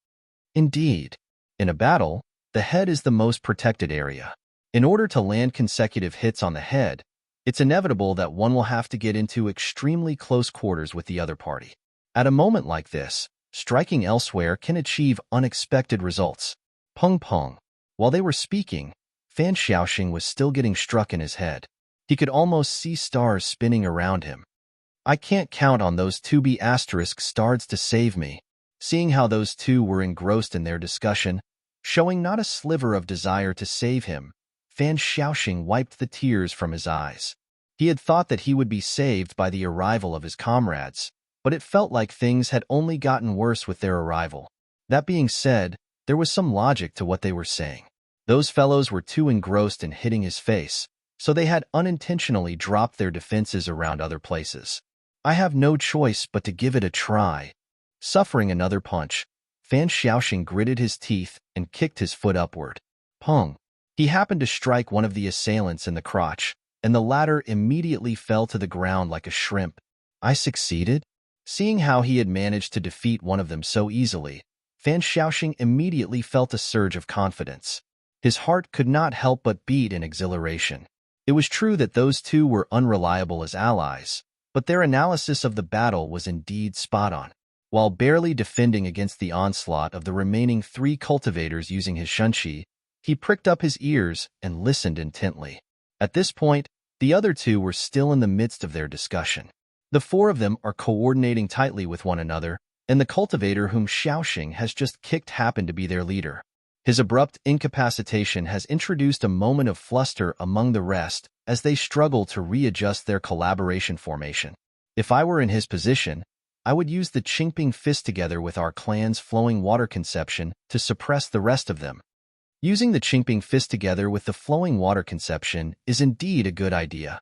Indeed, in a battle, the head is the most protected area. In order to land consecutive hits on the head, it's inevitable that one will have to get into extremely close quarters with the other party. At a moment like this, striking elsewhere can achieve unexpected results. Peng peng. While they were speaking, Fan Xiaoxing was still getting struck in his head. He could almost see stars spinning around him. I can't count on those 2B asterisk stars to save me. Seeing how those two were engrossed in their discussion, showing not a sliver of desire to save him, Fan Xiaoxing wiped the tears from his eyes. He had thought that he would be saved by the arrival of his comrades, but it felt like things had only gotten worse with their arrival. That being said, there was some logic to what they were saying. Those fellows were too engrossed in hitting his face, so they had unintentionally dropped their defenses around other places. I have no choice but to give it a try. Suffering another punch, Fan Xiaoxing gritted his teeth and kicked his foot upward. Peng. He happened to strike one of the assailants in the crotch, and the latter immediately fell to the ground like a shrimp. I succeeded? Seeing how he had managed to defeat one of them so easily, Fan Xiaoxing immediately felt a surge of confidence. His heart could not help but beat in exhilaration. It was true that those two were unreliable as allies, but their analysis of the battle was indeed spot on. While barely defending against the onslaught of the remaining 3 cultivators using his shunqi, he pricked up his ears and listened intently. At this point, the other 2 were still in the midst of their discussion. The 4 of them are coordinating tightly with one another, and the cultivator whom Xiaoxing has just kicked happened to be their leader. His abrupt incapacitation has introduced a moment of fluster among the rest as they struggle to readjust their collaboration formation. If I were in his position, I would use the Qingping fist together with our clan's flowing water conception to suppress the rest of them. Using the Qingping fist together with the flowing water conception is indeed a good idea.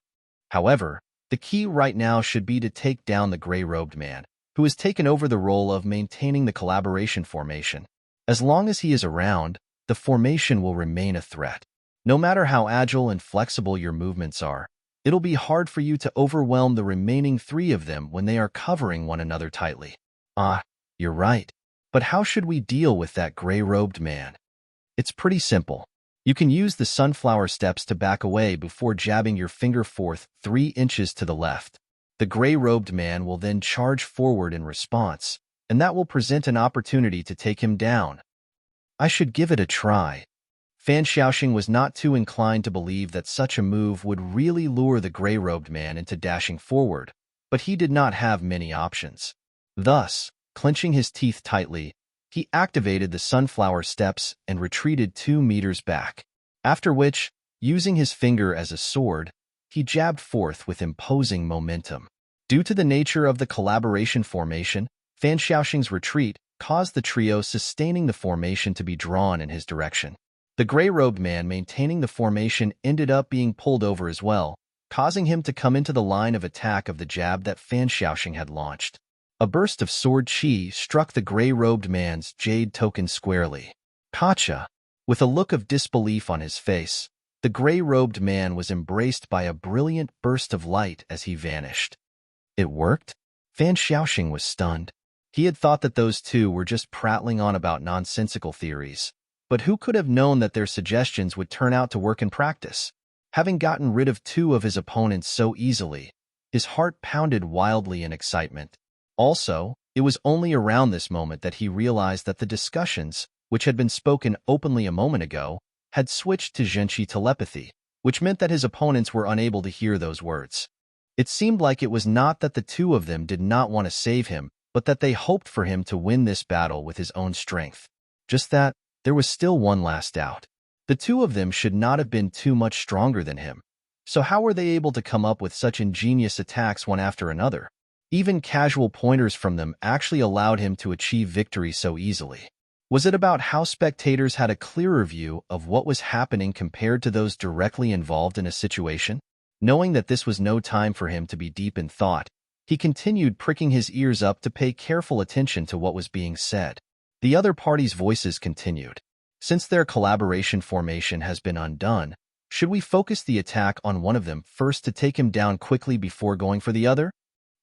However, the key right now should be to take down the gray-robed man, who has taken over the role of maintaining the collaboration formation. As long as he is around, the formation will remain a threat. No matter how agile and flexible your movements are, it'll be hard for you to overwhelm the remaining 3 of them when they are covering one another tightly. You're right. But how should we deal with that gray-robed man? It's pretty simple. You can use the sunflower steps to back away before jabbing your finger forth 3 inches to the left. The gray-robed man will then charge forward in response, and that will present an opportunity to take him down. I should give it a try. Fan Xiaoxing was not too inclined to believe that such a move would really lure the gray-robed man into dashing forward, but he did not have many options. Thus, clenching his teeth tightly, he activated the sunflower steps and retreated 2 meters back. After which, using his finger as a sword, he jabbed forth with imposing momentum. Due to the nature of the collaboration formation, Fan Xiaoxing's retreat caused the trio sustaining the formation to be drawn in his direction. The gray-robed man maintaining the formation ended up being pulled over as well, causing him to come into the line of attack of the jab that Fan Xiaoxing had launched. A burst of sword chi struck the gray-robed man's jade token squarely. Gotcha! With a look of disbelief on his face, the gray-robed man was embraced by a brilliant burst of light as he vanished. It worked? Fan Xiaoxing was stunned. He had thought that those two were just prattling on about nonsensical theories, but who could have known that their suggestions would turn out to work in practice? Having gotten rid of 2 of his opponents so easily, his heart pounded wildly in excitement. Also, it was only around this moment that he realized that the discussions, which had been spoken openly a moment ago, had switched to Zhenqi telepathy, which meant that his opponents were unable to hear those words. It seemed like it was not that the 2 of them did not want to save him, but that they hoped for him to win this battle with his own strength. Just that, there was still one last doubt. The 2 of them should not have been too much stronger than him. So how were they able to come up with such ingenious attacks one after another? Even casual pointers from them actually allowed him to achieve victory so easily. Was it about how spectators had a clearer view of what was happening compared to those directly involved in a situation? Knowing that this was no time for him to be deep in thought, he continued pricking his ears up to pay careful attention to what was being said. The other party's voices continued. Since their collaboration formation has been undone, should we focus the attack on one of them first to take him down quickly before going for the other?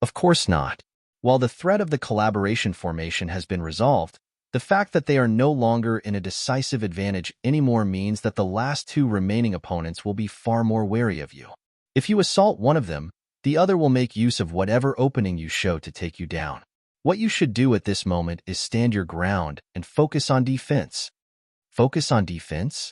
Of course not. While the threat of the collaboration formation has been resolved, the fact that they are no longer in a decisive advantage anymore means that the last 2 remaining opponents will be far more wary of you. If you assault one of them, the other will make use of whatever opening you show to take you down. What you should do at this moment is stand your ground and focus on defense. Focus on defense?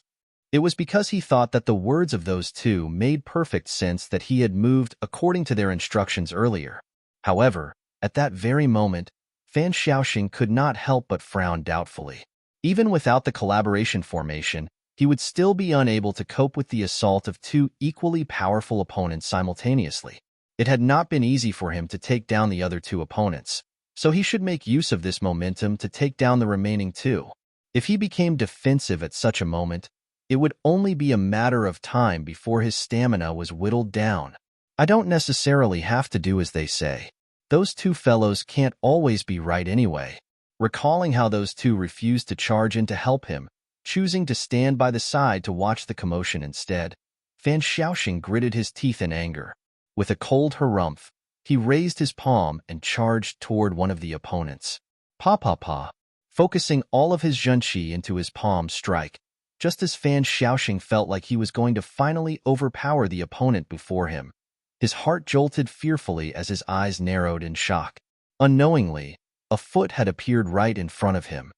It was because he thought that the words of those 2 made perfect sense that he had moved according to their instructions earlier. However, at that very moment, Fan Xiaoxing could not help but frown doubtfully. Even without the collaboration formation, he would still be unable to cope with the assault of 2 equally powerful opponents simultaneously. It had not been easy for him to take down the other 2 opponents, so he should make use of this momentum to take down the remaining 2. If he became defensive at such a moment, it would only be a matter of time before his stamina was whittled down. I don't necessarily have to do as they say. Those 2 fellows can't always be right anyway. Recalling how those 2 refused to charge in to help him, choosing to stand by the side to watch the commotion instead, Fan Xiaoxing gritted his teeth in anger. With a cold harumph, he raised his palm and charged toward one of the opponents. Pa, focusing all of his zhenqi into his palm strike, just as Fan Xiaoxing felt like he was going to finally overpower the opponent before him. His heart jolted fearfully as his eyes narrowed in shock. Unknowingly, a foot had appeared right in front of him.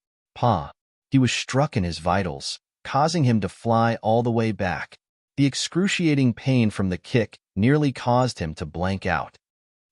He was struck in his vitals, causing him to fly all the way back. The excruciating pain from the kick nearly caused him to blank out.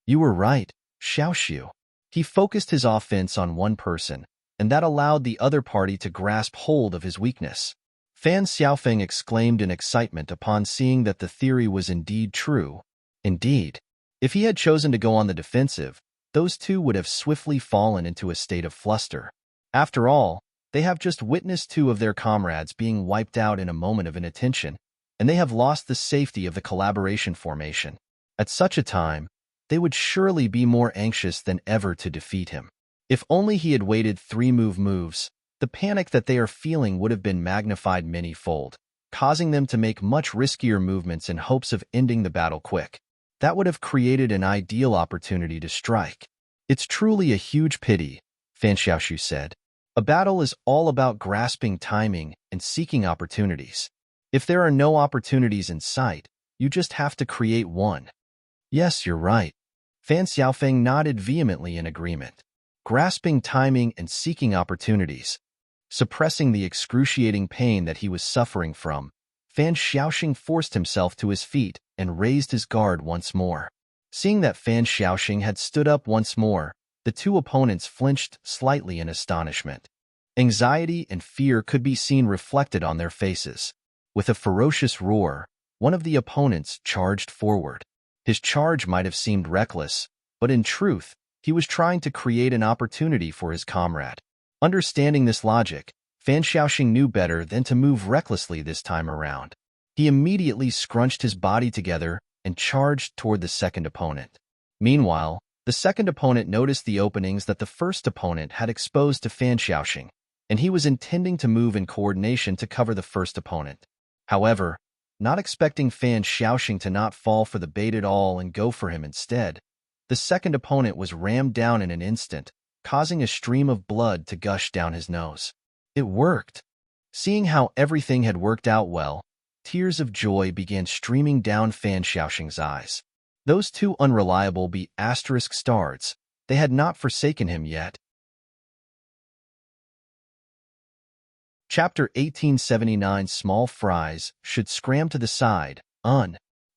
You were right, Xiaoxiu. He focused his offense on one person, and that allowed the other party to grasp hold of his weakness. Fan Xiaofeng exclaimed in excitement upon seeing that the theory was indeed true. Indeed, if he had chosen to go on the defensive, those 2 would have swiftly fallen into a state of fluster. After all, they have just witnessed 2 of their comrades being wiped out in a moment of inattention, and they have lost the safety of the collaboration formation. At such a time, they would surely be more anxious than ever to defeat him. If only he had waited 3 moves, the panic that they are feeling would have been magnified many-fold, causing them to make much riskier movements in hopes of ending the battle quick. That would have created an ideal opportunity to strike. It's truly a huge pity, Fan Xiaoxiu said. A battle is all about grasping timing and seeking opportunities. If there are no opportunities in sight, you just have to create one. Yes, you're right. Fan Xiaofeng nodded vehemently in agreement, grasping timing and seeking opportunities. Suppressing the excruciating pain that he was suffering from, Fan Xiaoxing forced himself to his feet and raised his guard once more. Seeing that Fan Xiaoxing had stood up once more, the two opponents flinched slightly in astonishment. Anxiety and fear could be seen reflected on their faces. With a ferocious roar, one of the opponents charged forward. His charge might have seemed reckless, but in truth, he was trying to create an opportunity for his comrade. Understanding this logic, Fan Xiaoxing knew better than to move recklessly this time around. He immediately scrunched his body together and charged toward the second opponent. Meanwhile, the second opponent noticed the openings that the first opponent had exposed to Fan Xiaoxing, and he was intending to move in coordination to cover the first opponent. However, not expecting Fan Xiaoxing to not fall for the bait at all and go for him instead, the second opponent was rammed down in an instant, causing a stream of blood to gush down his nose. It worked. Seeing how everything had worked out well, tears of joy began streaming down Fan Xiaoxing's eyes. Those two unreliable stars, they had not forsaken him yet. Chapter 1879 Small Fries Should Scram to the Side,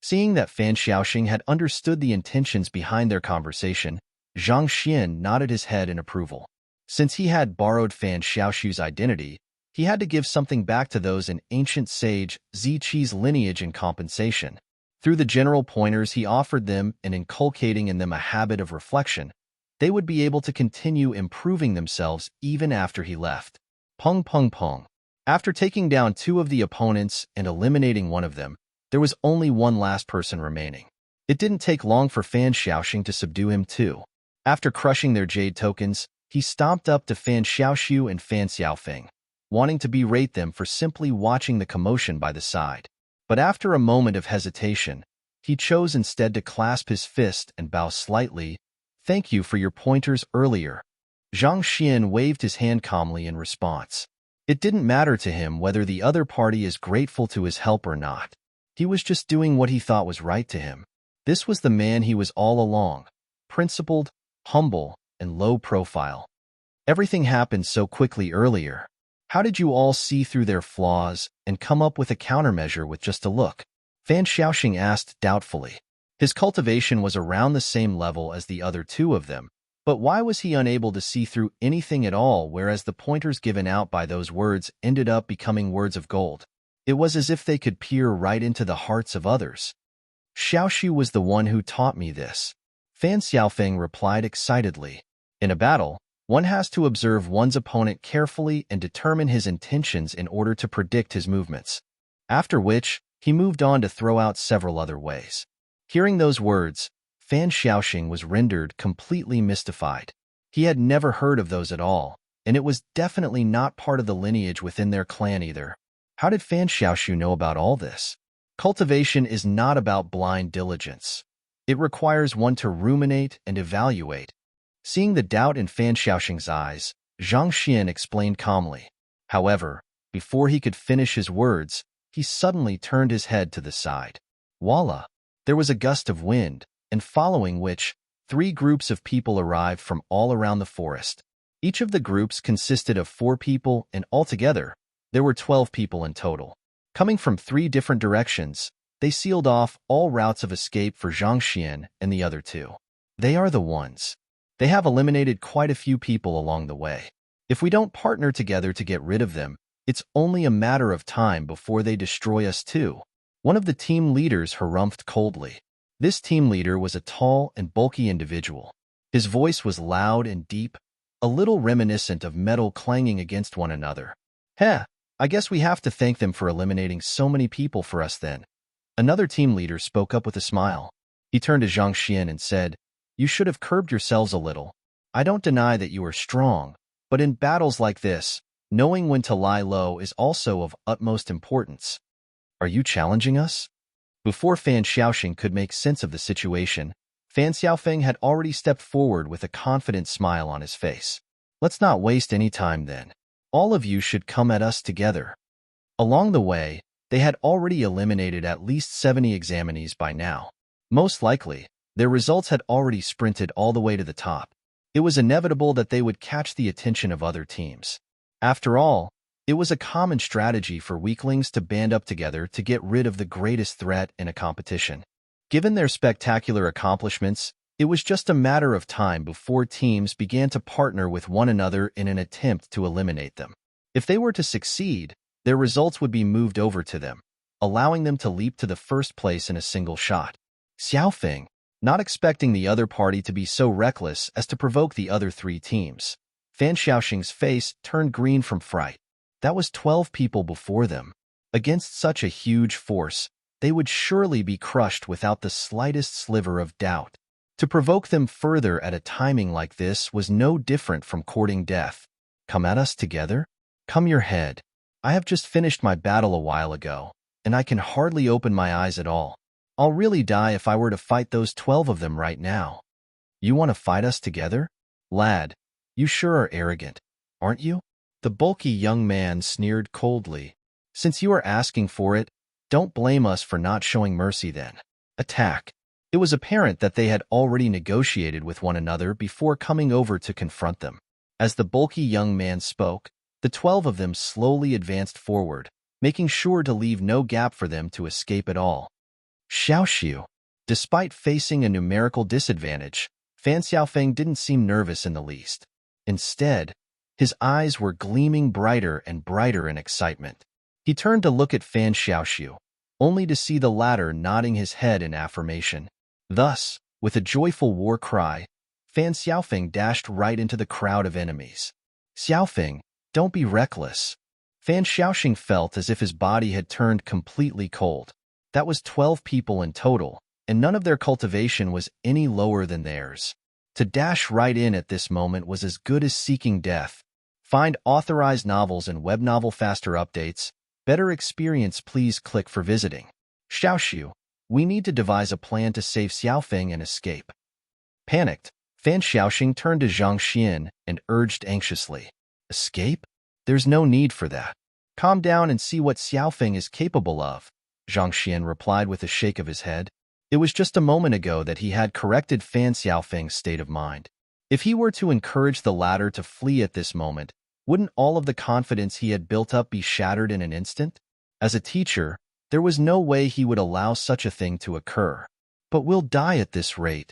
Seeing that Fan Xiaoxing had understood the intentions behind their conversation, Zhang Xian nodded his head in approval. Since he had borrowed Fan Xiaoxu's identity, he had to give something back to those in ancient sage Ziqi's lineage in compensation. Through the general pointers he offered them and inculcating in them a habit of reflection, they would be able to continue improving themselves even after he left. Pung pung pung. After taking down two of the opponents and eliminating one of them, there was only one last person remaining. It didn't take long for Fan Xiaoxing to subdue him too. After crushing their jade tokens, he stomped up to Fan Xiaoxiu and Fan Xiaofeng, wanting to berate them for simply watching the commotion by the side. But after a moment of hesitation, he chose instead to clasp his fist and bow slightly. Thank you for your pointers earlier. Zhang Xian waved his hand calmly in response. It didn't matter to him whether the other party is grateful to his help or not. He was just doing what he thought was right to him. This was the man he was all along, principled, humble, and low profile. Everything happened so quickly earlier. How did you all see through their flaws and come up with a countermeasure with just a look? Fan Xiaoxing asked doubtfully. His cultivation was around the same level as the other two of them, but why was he unable to see through anything at all, whereas the pointers given out by those words ended up becoming words of gold? It was as if they could peer right into the hearts of others. Xiaoxu was the one who taught me this. Fan Xiaofeng replied excitedly. In a battle, one has to observe one's opponent carefully and determine his intentions in order to predict his movements. After which, he moved on to throw out several other ways. Hearing those words, Fan Xiaoxing was rendered completely mystified. He had never heard of those at all, and it was definitely not part of the lineage within their clan either. How did Fan Xiaoxiu know about all this? Cultivation is not about blind diligence. It requires one to ruminate and evaluate. Seeing the doubt in Fan Xiaoxing's eyes, Zhang Xian explained calmly. However, before he could finish his words, he suddenly turned his head to the side. Voila! There was a gust of wind, and following which, 3 groups of people arrived from all around the forest. Each of the groups consisted of 4 people, and altogether, there were 12 people in total. Coming from 3 different directions, they sealed off all routes of escape for Zhang Xian and the other 2. They are the ones. They have eliminated quite a few people along the way. If we don't partner together to get rid of them, it's only a matter of time before they destroy us too. One of the team leaders harumphed coldly. This team leader was a tall and bulky individual. His voice was loud and deep, a little reminiscent of metal clanging against one another. Heh, I guess we have to thank them for eliminating so many people for us then. Another team leader spoke up with a smile. He turned to Zhang Xian and said, "You should have curbed yourselves a little. I don't deny that you are strong, but in battles like this, knowing when to lie low is also of utmost importance. Are you challenging us?" Before Fan Xiaoxing could make sense of the situation, Fan Xiaofeng had already stepped forward with a confident smile on his face. "Let's not waste any time then. All of you should come at us together." Along the way, They had already eliminated at least 70 examinees by now. Most likely, their results had already sprinted all the way to the top. It was inevitable that they would catch the attention of other teams. After all, it was a common strategy for weaklings to band up together to get rid of the greatest threat in a competition. Given their spectacular accomplishments, it was just a matter of time before teams began to partner with one another in an attempt to eliminate them. If they were to succeed, their results would be moved over to them, allowing them to leap to the first place in a single shot. Xiaofeng, not expecting the other party to be so reckless as to provoke the other three teams, Fan Xiaoxing's face turned green from fright. That was 12 people before them. Against such a huge force, they would surely be crushed without the slightest sliver of doubt. To provoke them further at a timing like this was no different from courting death. Come at us together? Come your head. I have just finished my battle a while ago, and I can hardly open my eyes at all. I'll really die if I were to fight those 12 of them right now. You want to fight us together? Lad, you sure are arrogant, aren't you? The bulky young man sneered coldly. Since you are asking for it, don't blame us for not showing mercy then. Attack. It was apparent that they had already negotiated with one another before coming over to confront them. As the bulky young man spoke, the 12 of them slowly advanced forward, making sure to leave no gap for them to escape at all. Xiaoxiu. Despite facing a numerical disadvantage, Fan Xiaofeng didn't seem nervous in the least. Instead, his eyes were gleaming brighter and brighter in excitement. He turned to look at Fan Xiaoxiu, only to see the latter nodding his head in affirmation. Thus, with a joyful war cry, Fan Xiaofeng dashed right into the crowd of enemies. Xiaofeng, don't be reckless. Fan Xiaoxing felt as if his body had turned completely cold. That was 12 people in total, and none of their cultivation was any lower than theirs. To dash right in at this moment was as good as seeking death. Find authorized novels and web novel faster updates. Better experience, please click for visiting. Xiaoxiu, we need to devise a plan to save Xiaofeng and escape. Panicked, Fan Xiaoxing turned to Zhang Xian and urged anxiously. Escape? There's no need for that. Calm down and see what Xiaofeng is capable of, Zhang Xian replied with a shake of his head. It was just a moment ago that he had corrected Fan Xiaofeng's state of mind. If he were to encourage the latter to flee at this moment, wouldn't all of the confidence he had built up be shattered in an instant? As a teacher, there was no way he would allow such a thing to occur. But we'll die at this rate.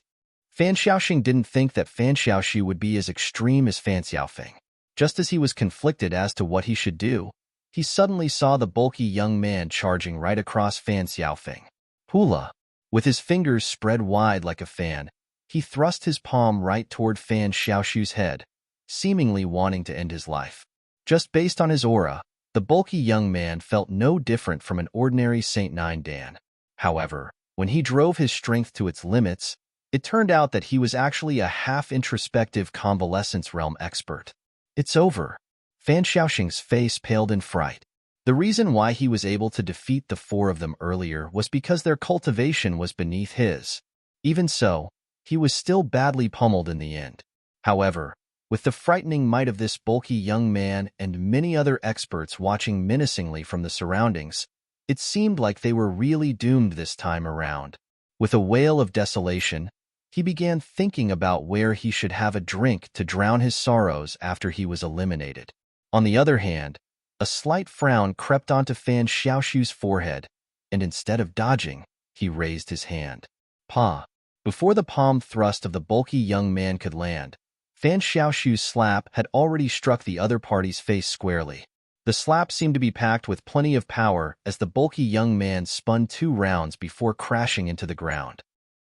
Fan Xiaoxing didn't think that Fan Xiaoxiu would be as extreme as Fan Xiaofeng. Just as he was conflicted as to what he should do, he suddenly saw the bulky young man charging right across Fan Xiaofeng. Hula! With his fingers spread wide like a fan, he thrust his palm right toward Fan Xiaoxiu's head, seemingly wanting to end his life. Just based on his aura, the bulky young man felt no different from an ordinary Saint Nine Dan. However, when he drove his strength to its limits, it turned out that he was actually a half-introspective convalescence realm expert. It's over. Fan Xiaoxing's face paled in fright. The reason why he was able to defeat the 4 of them earlier was because their cultivation was beneath his. Even so, he was still badly pummeled in the end. However, with the frightening might of this bulky young man and many other experts watching menacingly from the surroundings, it seemed like they were really doomed this time around. With a wail of desolation, he began thinking about where he should have a drink to drown his sorrows after he was eliminated. On the other hand, a slight frown crept onto Fan Xiaoxiu's forehead, and instead of dodging, he raised his hand. Pa! Before the palm thrust of the bulky young man could land, Fan Xiaoxiu's slap had already struck the other party's face squarely. The slap seemed to be packed with plenty of power as the bulky young man spun 2 rounds before crashing into the ground.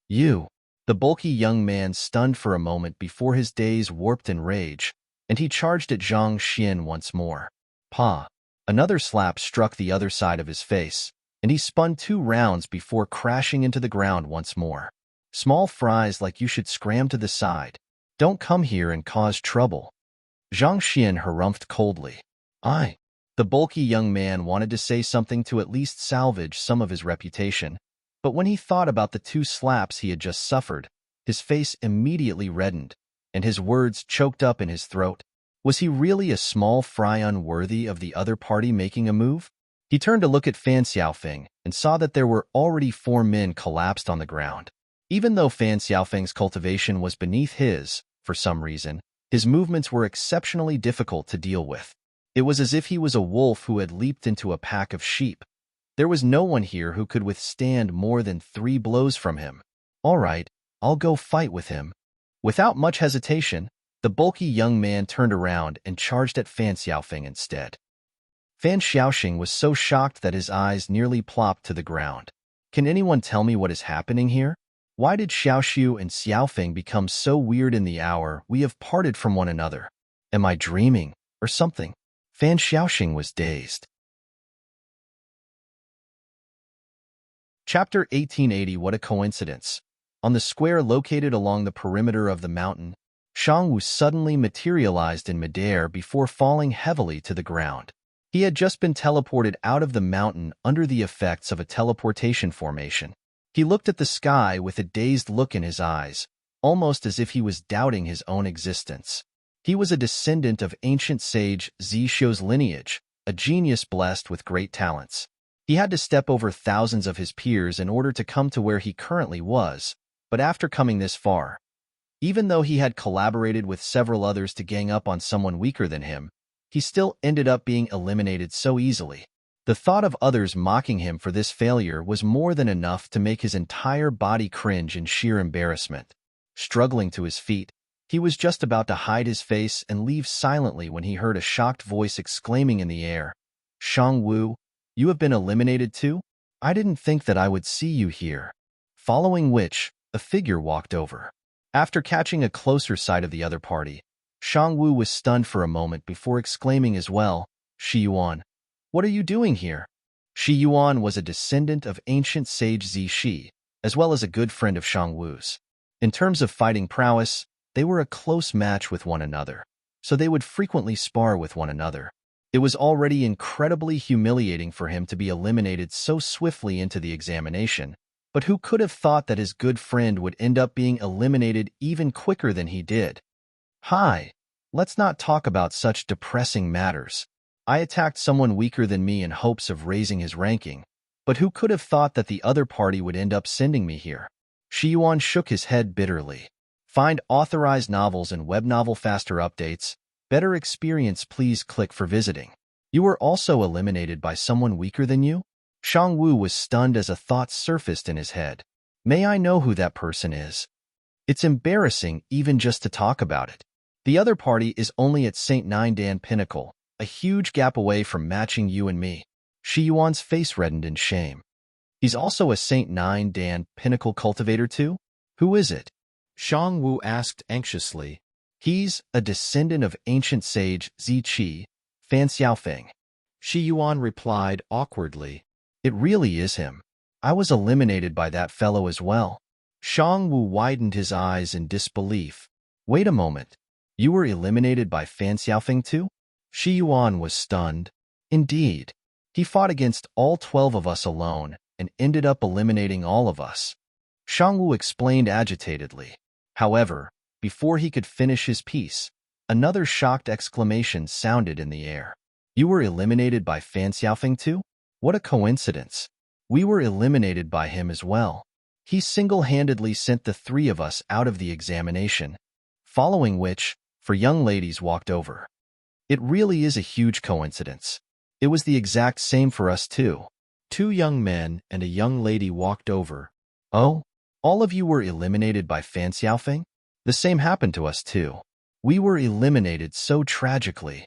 You! The bulky young man stunned for a moment before his days warped in rage, and he charged at Zhang Xian once more. Pa! Another slap struck the other side of his face, and he spun 2 rounds before crashing into the ground once more. Small fries like you should scram to the side. Don't come here and cause trouble. Zhang Xian harumphed coldly. The bulky young man wanted to say something to at least salvage some of his reputation, but when he thought about the 2 slaps he had just suffered, his face immediately reddened, and his words choked up in his throat. Was he really a small fry unworthy of the other party making a move? He turned to look at Fan Xiaofeng and saw that there were already 4 men collapsed on the ground. Even though Fan Xiaofeng's cultivation was beneath his, for some reason, his movements were exceptionally difficult to deal with. It was as if he was a wolf who had leaped into a pack of sheep. There was no one here who could withstand more than 3 blows from him. All right, I'll go fight with him. Without much hesitation, the bulky young man turned around and charged at Fan Xiaofeng instead. Fan Xiaoxing was so shocked that his eyes nearly plopped to the ground. Can anyone tell me what is happening here? Why did Xiaoxiu and Xiaofeng become so weird in the hour we have parted from one another? Am I dreaming, or something? Fan Xiaoxing was dazed. Chapter 1880. What a coincidence. On the square located along the perimeter of the mountain, Shangwu suddenly materialized in midair before falling heavily to the ground. He had just been teleported out of the mountain under the effects of a teleportation formation. He looked at the sky with a dazed look in his eyes, almost as if he was doubting his own existence. He was a descendant of ancient sage Zishou's lineage, a genius blessed with great talents. He had to step over thousands of his peers in order to come to where he currently was, but after coming this far, even though he had collaborated with several others to gang up on someone weaker than him, he still ended up being eliminated so easily. The thought of others mocking him for this failure was more than enough to make his entire body cringe in sheer embarrassment. Struggling to his feet, he was just about to hide his face and leave silently when he heard a shocked voice exclaiming in the air, "Shangwu, you have been eliminated too? I didn't think that I would see you here." Following which, a figure walked over. After catching a closer sight of the other party, Shangwu was stunned for a moment before exclaiming as well, "Shi Yuan, what are you doing here?" Shi Yuan was a descendant of ancient sage Zishi, as well as a good friend of Shangwu's. In terms of fighting prowess, they were a close match with one another, so they would frequently spar with one another. It was already incredibly humiliating for him to be eliminated so swiftly into the examination, but who could have thought that his good friend would end up being eliminated even quicker than he did? Hi, let's not talk about such depressing matters. I attacked someone weaker than me in hopes of raising his ranking, but who could have thought that the other party would end up sending me here? Shi Yuan shook his head bitterly. Find authorized novels and web novel faster updates. Better experience, please click for visiting. You were also eliminated by someone weaker than you? Shangwu was stunned as a thought surfaced in his head. May I know who that person is? It's embarrassing even just to talk about it. The other party is only at St. Nine Dan Pinnacle, a huge gap away from matching you and me. Shi Yuan's face reddened in shame. He's also a St. Nine Dan Pinnacle cultivator too? Who is it? Shangwu asked anxiously. He's a descendant of ancient sage Ziqi, Fan Xiaofeng. Shi Yuan replied awkwardly. It really is him. I was eliminated by that fellow as well. Shangwu widened his eyes in disbelief. Wait a moment. You were eliminated by Fan Xiaofeng too? Shi Yuan was stunned. Indeed. He fought against all 12 of us alone and ended up eliminating all of us. Shangwu explained agitatedly. However, before he could finish his piece, another shocked exclamation sounded in the air. You were eliminated by Fan Xiaofeng too? What a coincidence. We were eliminated by him as well. He single-handedly sent the 3 of us out of the examination, following which, 4 young ladies walked over. It really is a huge coincidence. It was the exact same for us too. 2 young men and a young lady walked over. Oh, all of you were eliminated by Fan Xiaofeng? The same happened to us too. We were eliminated so tragically.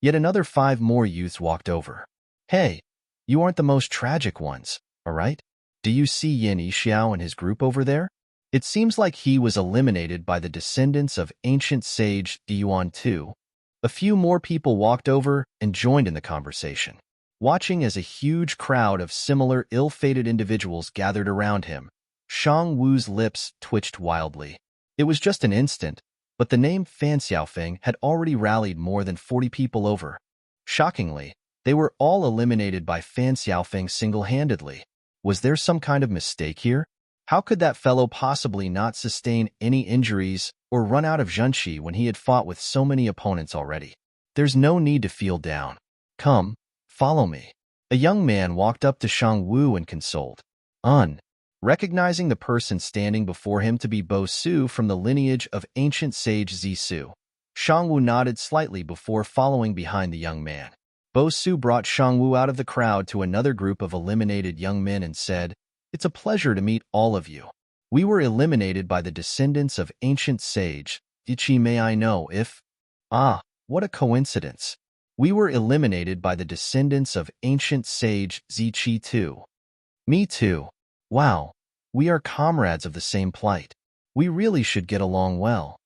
Yet another 5 more youths walked over. Hey, you aren't the most tragic ones, alright? Do you see Yin Yixiao and his group over there? It seems like he was eliminated by the descendants of ancient sage Yuan too. A few more people walked over and joined in the conversation. Watching as a huge crowd of similar ill-fated individuals gathered around him, Shangwu's lips twitched wildly. It was just an instant, but the name Fan Xiaofeng had already rallied more than 40 people over. Shockingly, they were all eliminated by Fan Xiaofeng single-handedly. Was there some kind of mistake here? How could that fellow possibly not sustain any injuries or run out of zhenqi when he had fought with so many opponents already? There's no need to feel down. Come, follow me. A young man walked up to Shang Wu and consoled. Recognizing the person standing before him to be Bo Su from the lineage of ancient sage Zisu, Shang Wu nodded slightly before following behind the young man. Bo Su brought Shang Wu out of the crowd to another group of eliminated young men and said, "It's a pleasure to meet all of you. We were eliminated by the descendants of ancient sage. Ichi, may I know if—" "Ah, what a coincidence. We were eliminated by the descendants of ancient sage Zichi too." "Me too. Wow, we are comrades of the same plight. We really should get along well."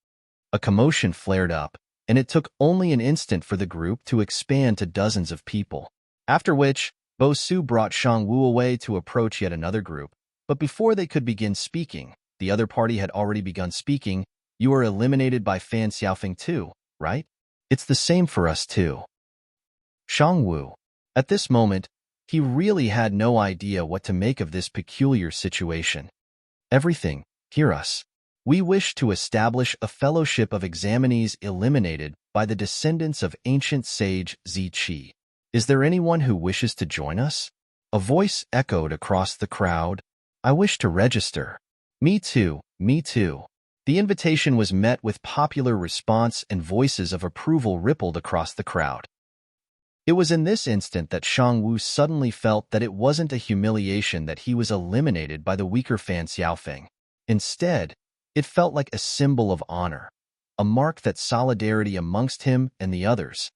A commotion flared up, and it took only an instant for the group to expand to dozens of people. After which, Bo Su brought Shang Wu away to approach yet another group. But before they could begin speaking, the other party had already begun speaking. "You are eliminated by Fan Xiaofeng too, right? It's the same for us too." Shang Wu. At this moment, he really had no idea what to make of this peculiar situation. "Everything, hear us. We wish to establish a fellowship of examinees eliminated by the descendants of ancient sage Ziqi. Is there anyone who wishes to join us?" A voice echoed across the crowd. "I wish to register." "Me too, me too." The invitation was met with popular response and voices of approval rippled across the crowd. It was in this instant that Shang Wu suddenly felt that it wasn't a humiliation that he was eliminated by the weaker Fan Xiaofeng. Instead, it felt like a symbol of honor, a mark that solidarity amongst him and the others.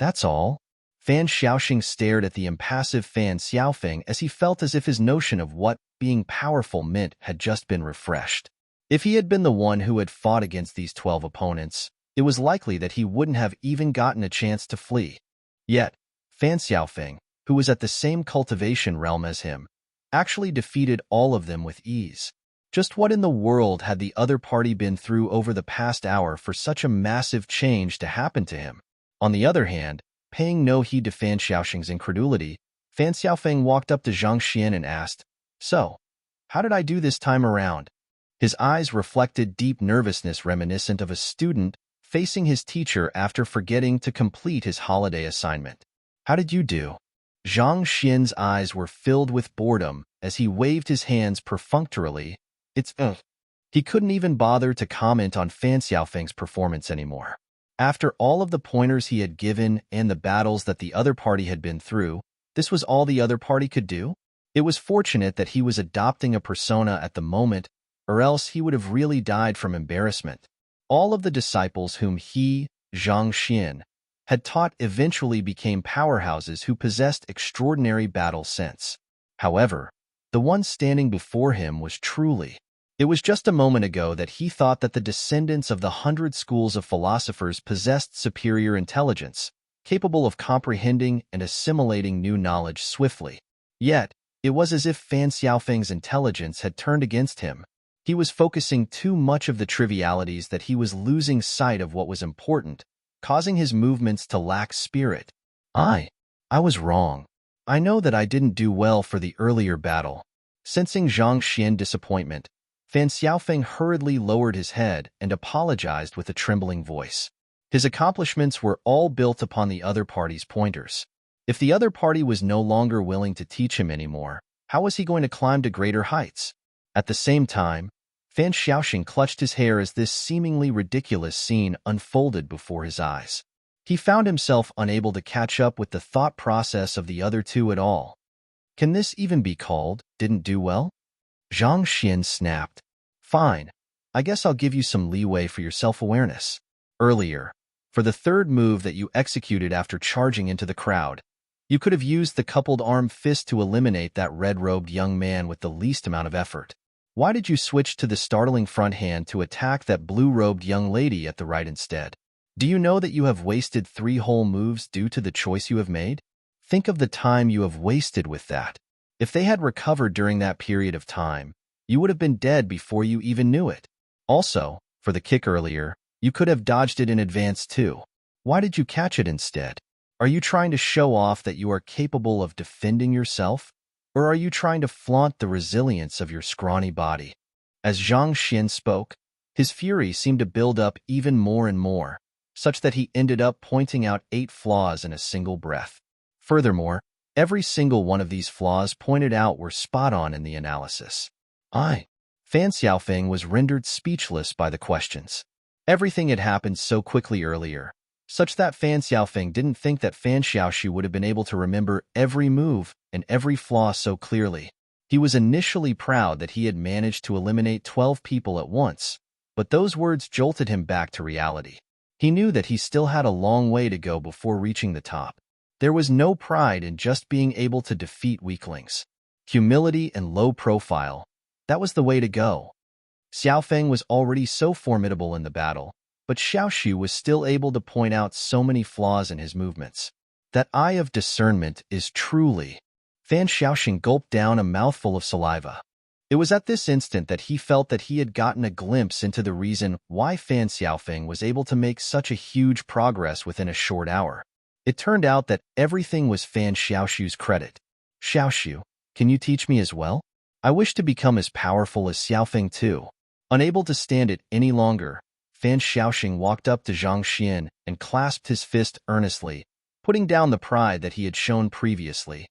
"That's all." Fan Xiaoxing stared at the impassive Fan Xiaofeng as he felt as if his notion of what being powerful meant had just been refreshed. If he had been the one who had fought against these 12 opponents, it was likely that he wouldn't have even gotten a chance to flee. Yet, Fan Xiaofeng, who was at the same cultivation realm as him, actually defeated all of them with ease. Just what in the world had the other party been through over the past hour for such a massive change to happen to him? On the other hand, paying no heed to Fan Xiaoxing's incredulity, Fan Xiaofeng walked up to Zhang Xian and asked, "So, how did I do this time around?" His eyes reflected deep nervousness reminiscent of a student facing his teacher after forgetting to complete his holiday assignment. "How did you do?" Zhang Xian's eyes were filled with boredom as he waved his hands perfunctorily. He couldn't even bother to comment on Fan Xiaofeng's performance anymore. After all of the pointers he had given and the battles that the other party had been through, this was all the other party could do? It was fortunate that he was adopting a persona at the moment, or else he would have really died from embarrassment. All of the disciples whom he, Zhang Xian, had taught eventually became powerhouses who possessed extraordinary battle sense. However, the one standing before him was truly— It was just a moment ago that he thought that the descendants of the 100 schools of philosophers possessed superior intelligence, capable of comprehending and assimilating new knowledge swiftly. Yet, it was as if Fan Xiaofeng's intelligence had turned against him. He was focusing too much of the trivialities that he was losing sight of what was important, causing his movements to lack spirit. I was wrong. I know that I didn't do well for the earlier battle." Sensing Zhang Xian's disappointment, Fan Xiaofeng hurriedly lowered his head and apologized with a trembling voice. His accomplishments were all built upon the other party's pointers. If the other party was no longer willing to teach him anymore, how was he going to climb to greater heights? At the same time, Fan Xiaoxing clutched his hair as this seemingly ridiculous scene unfolded before his eyes. He found himself unable to catch up with the thought process of the other two at all. Can this even be called "didn't do well"? Zhang Xian snapped. "Fine, I guess I'll give you some leeway for your self-awareness. Earlier, for the third move that you executed after charging into the crowd, you could have used the coupled arm fist to eliminate that red-robed young man with the least amount of effort. Why did you switch to the startling front hand to attack that blue-robed young lady at the right instead? Do you know that you have wasted 3 whole moves due to the choice you have made? Think of the time you have wasted with that. If they had recovered during that period of time, you would have been dead before you even knew it. Also, for the kick earlier, you could have dodged it in advance too. Why did you catch it instead? Are you trying to show off that you are capable of defending yourself? Or are you trying to flaunt the resilience of your scrawny body?" As Zhang Xian spoke, his fury seemed to build up even more and more, such that he ended up pointing out 8 flaws in a single breath. Furthermore, Every single one of these flaws pointed out were spot on in the analysis. Fan Xiaofeng was rendered speechless by the questions. Everything had happened so quickly earlier, such that Fan Xiaofeng didn't think that Fan Xiaoxu would have been able to remember every move and every flaw so clearly. He was initially proud that he had managed to eliminate 12 people at once, but those words jolted him back to reality. He knew that he still had a long way to go before reaching the top. There was no pride in just being able to defeat weaklings. Humility and low profile, that was the way to go. Xiaofeng was already so formidable in the battle, but Xiaoxu was still able to point out so many flaws in his movements. That eye of discernment is truly... Fan Xiaoxing gulped down a mouthful of saliva. It was at this instant that he felt that he had gotten a glimpse into the reason why Fan Xiaofeng was able to make such a huge progress within a short hour. It turned out that everything was Fan Xiaoxu's credit. Xiaoxu, can you teach me as well? I wish to become as powerful as Xiaofeng too. Unable to stand it any longer, Fan Xiaoxing walked up to Zhang Xian and clasped his fist earnestly, putting down the pride that he had shown previously.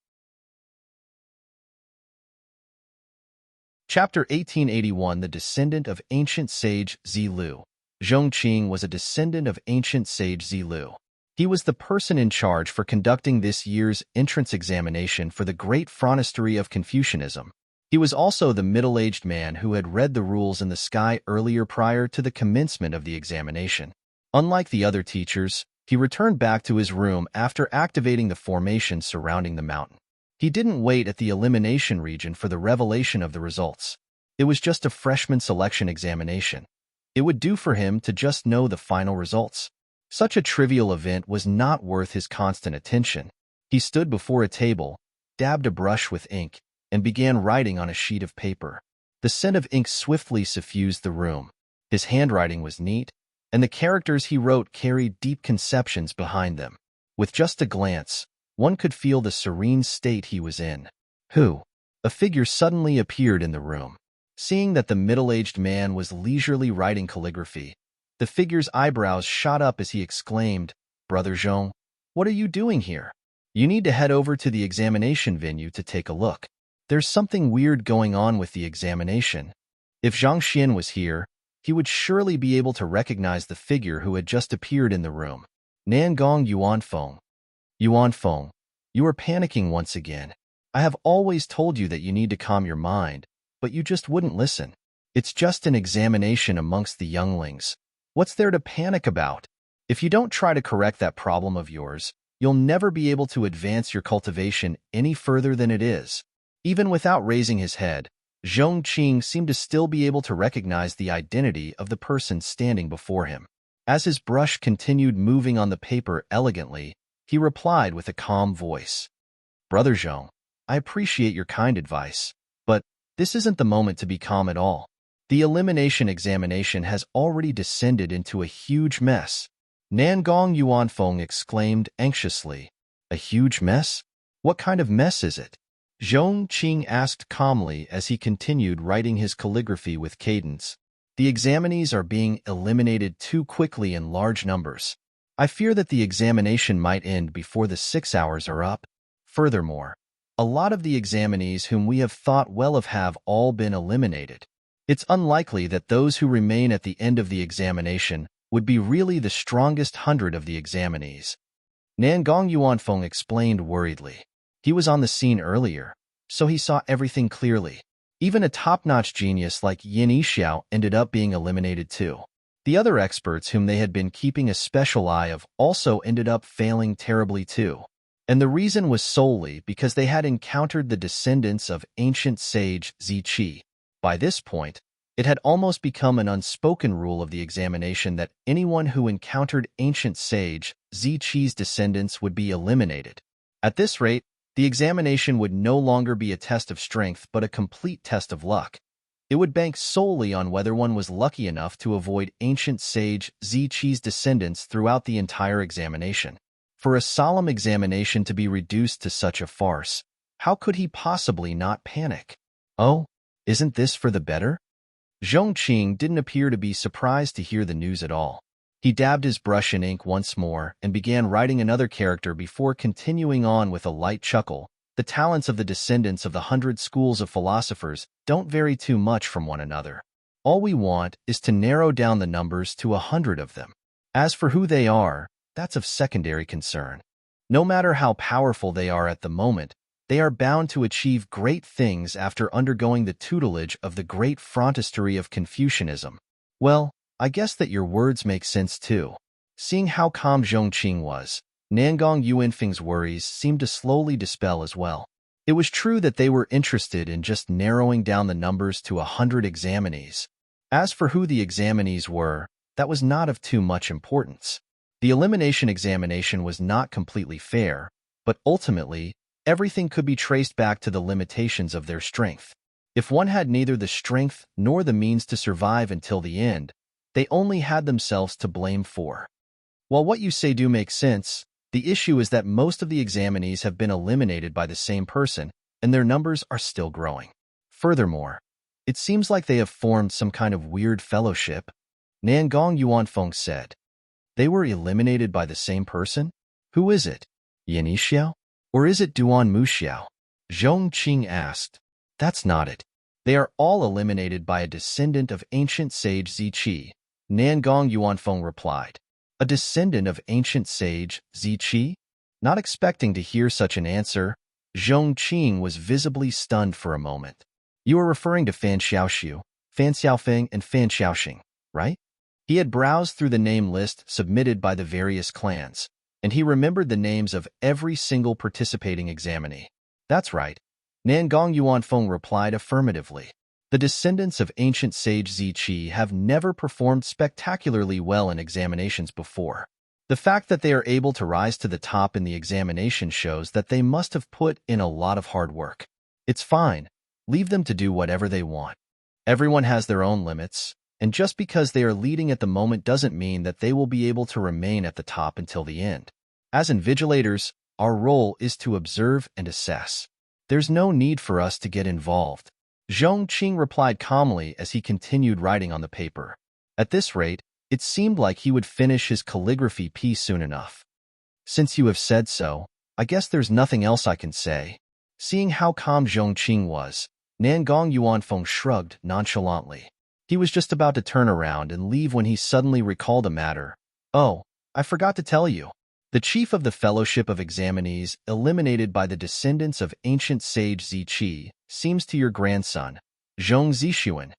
Chapter 1881. The descendant of ancient sage Zilu. Zhong Qing was a descendant of ancient sage Zilu. He was the person in charge for conducting this year's entrance examination for the great phronestery of Confucianism. He was also the middle-aged man who had read the rules in the sky earlier prior to the commencement of the examination. Unlike the other teachers, he returned back to his room after activating the formation surrounding the mountain. He didn't wait at the elimination region for the revelation of the results. It was just a freshman selection examination. It would do for him to just know the final results. Such a trivial event was not worth his constant attention. He stood before a table, dabbed a brush with ink, and began writing on a sheet of paper. The scent of ink swiftly suffused the room. His handwriting was neat, and the characters he wrote carried deep conceptions behind them. With just a glance, one could feel the serene state he was in. Who? A figure suddenly appeared in the room. Seeing that the middle-aged man was leisurely writing calligraphy, the figure's eyebrows shot up as he exclaimed, "Brother Zhong, what are you doing here? You need to head over to the examination venue to take a look. There's something weird going on with the examination." If Zhang Xian was here, he would surely be able to recognize the figure who had just appeared in the room. Nangong Yuanfeng. Yuanfeng, you are panicking once again. I have always told you that you need to calm your mind, but you just wouldn't listen. It's just an examination amongst the younglings. What's there to panic about? If you don't try to correct that problem of yours, you'll never be able to advance your cultivation any further than it is. Even without raising his head, Zhong Qing seemed to still be able to recognize the identity of the person standing before him. As his brush continued moving on the paper elegantly, he replied with a calm voice. "Brother Zhong, I appreciate your kind advice, but this isn't the moment to be calm at all. The elimination examination has already descended into a huge mess." Nangong Yuanfeng exclaimed anxiously. "A huge mess? What kind of mess is it?" Zhong Qing asked calmly as he continued writing his calligraphy with cadence. "The examinees are being eliminated too quickly in large numbers. I fear that the examination might end before the 6 hours are up. Furthermore, a lot of the examinees whom we have thought well of have all been eliminated. It's unlikely that those who remain at the end of the examination would be really the strongest 100 of the examinees." Nangong Yuanfeng explained worriedly. He was on the scene earlier, so he saw everything clearly. Even a top-notch genius like Yin Yixiao ended up being eliminated too. The other experts whom they had been keeping a special eye of also ended up failing terribly too. And the reason was solely because they had encountered the descendants of ancient sage Ziqi. By this point, it had almost become an unspoken rule of the examination that anyone who encountered ancient sage Ziqi's descendants would be eliminated. At this rate, the examination would no longer be a test of strength but a complete test of luck. It would bank solely on whether one was lucky enough to avoid ancient sage Ziqi's descendants throughout the entire examination. For a solemn examination to be reduced to such a farce, how could he possibly not panic? Oh, isn't this for the better? Zhong Qing didn't appear to be surprised to hear the news at all. He dabbed his brush in ink once more and began writing another character before continuing on with a light chuckle, The talents of the descendants of the 100 schools of philosophers don't vary too much from one another. All we want is to narrow down the numbers to 100 of them. As for who they are, that's of secondary concern. No matter how powerful they are at the moment, they are bound to achieve great things after undergoing the tutelage of the great frontistery of Confucianism. Well, I guess that your words make sense too. Seeing how calm Zhongqing was, Nangong Yuanfeng's worries seemed to slowly dispel as well. It was true that they were interested in just narrowing down the numbers to 100 examinees. As for who the examinees were, that was not of too much importance. The elimination examination was not completely fair, but ultimately, everything could be traced back to the limitations of their strength. If one had neither the strength nor the means to survive until the end, they only had themselves to blame for. While what you say do make sense, the issue is that most of the examinees have been eliminated by the same person, and their numbers are still growing. Furthermore, it seems like they have formed some kind of weird fellowship, Nangong Yuanfeng said. They were eliminated by the same person? Who is it? Yan Xiao? Or is it Duan Muxiao? Zhongqing asked. That's not it. They are all eliminated by a descendant of ancient sage Ziqi, Nangong Yuanfeng replied. A descendant of ancient sage Ziqi? Not expecting to hear such an answer, Zhongqing was visibly stunned for a moment. You are referring to Fan Xiaoxiu, Fan Xiaofeng, and Fan Xiaoxing, right? He had browsed through the name list submitted by the various clans, and he remembered the names of every single participating examinee. That's right. Nangong Yuanfeng replied affirmatively. The descendants of ancient sage Ziqi have never performed spectacularly well in examinations before. The fact that they are able to rise to the top in the examination shows that they must have put in a lot of hard work. It's fine. Leave them to do whatever they want. Everyone has their own limits, and just because they are leading at the moment doesn't mean that they will be able to remain at the top until the end. As invigilators, our role is to observe and assess. There's no need for us to get involved. Zhongqing replied calmly as he continued writing on the paper. At this rate, it seemed like he would finish his calligraphy piece soon enough. Since you have said so, I guess there's nothing else I can say. Seeing how calm Zhongqing was, Nangong Yuanfeng shrugged nonchalantly. He was just about to turn around and leave when he suddenly recalled a matter. Oh, I forgot to tell you. The chief of the Fellowship of Examinees, eliminated by the descendants of ancient sage Ziqi, seems to your grandson, Zhong Zixuan.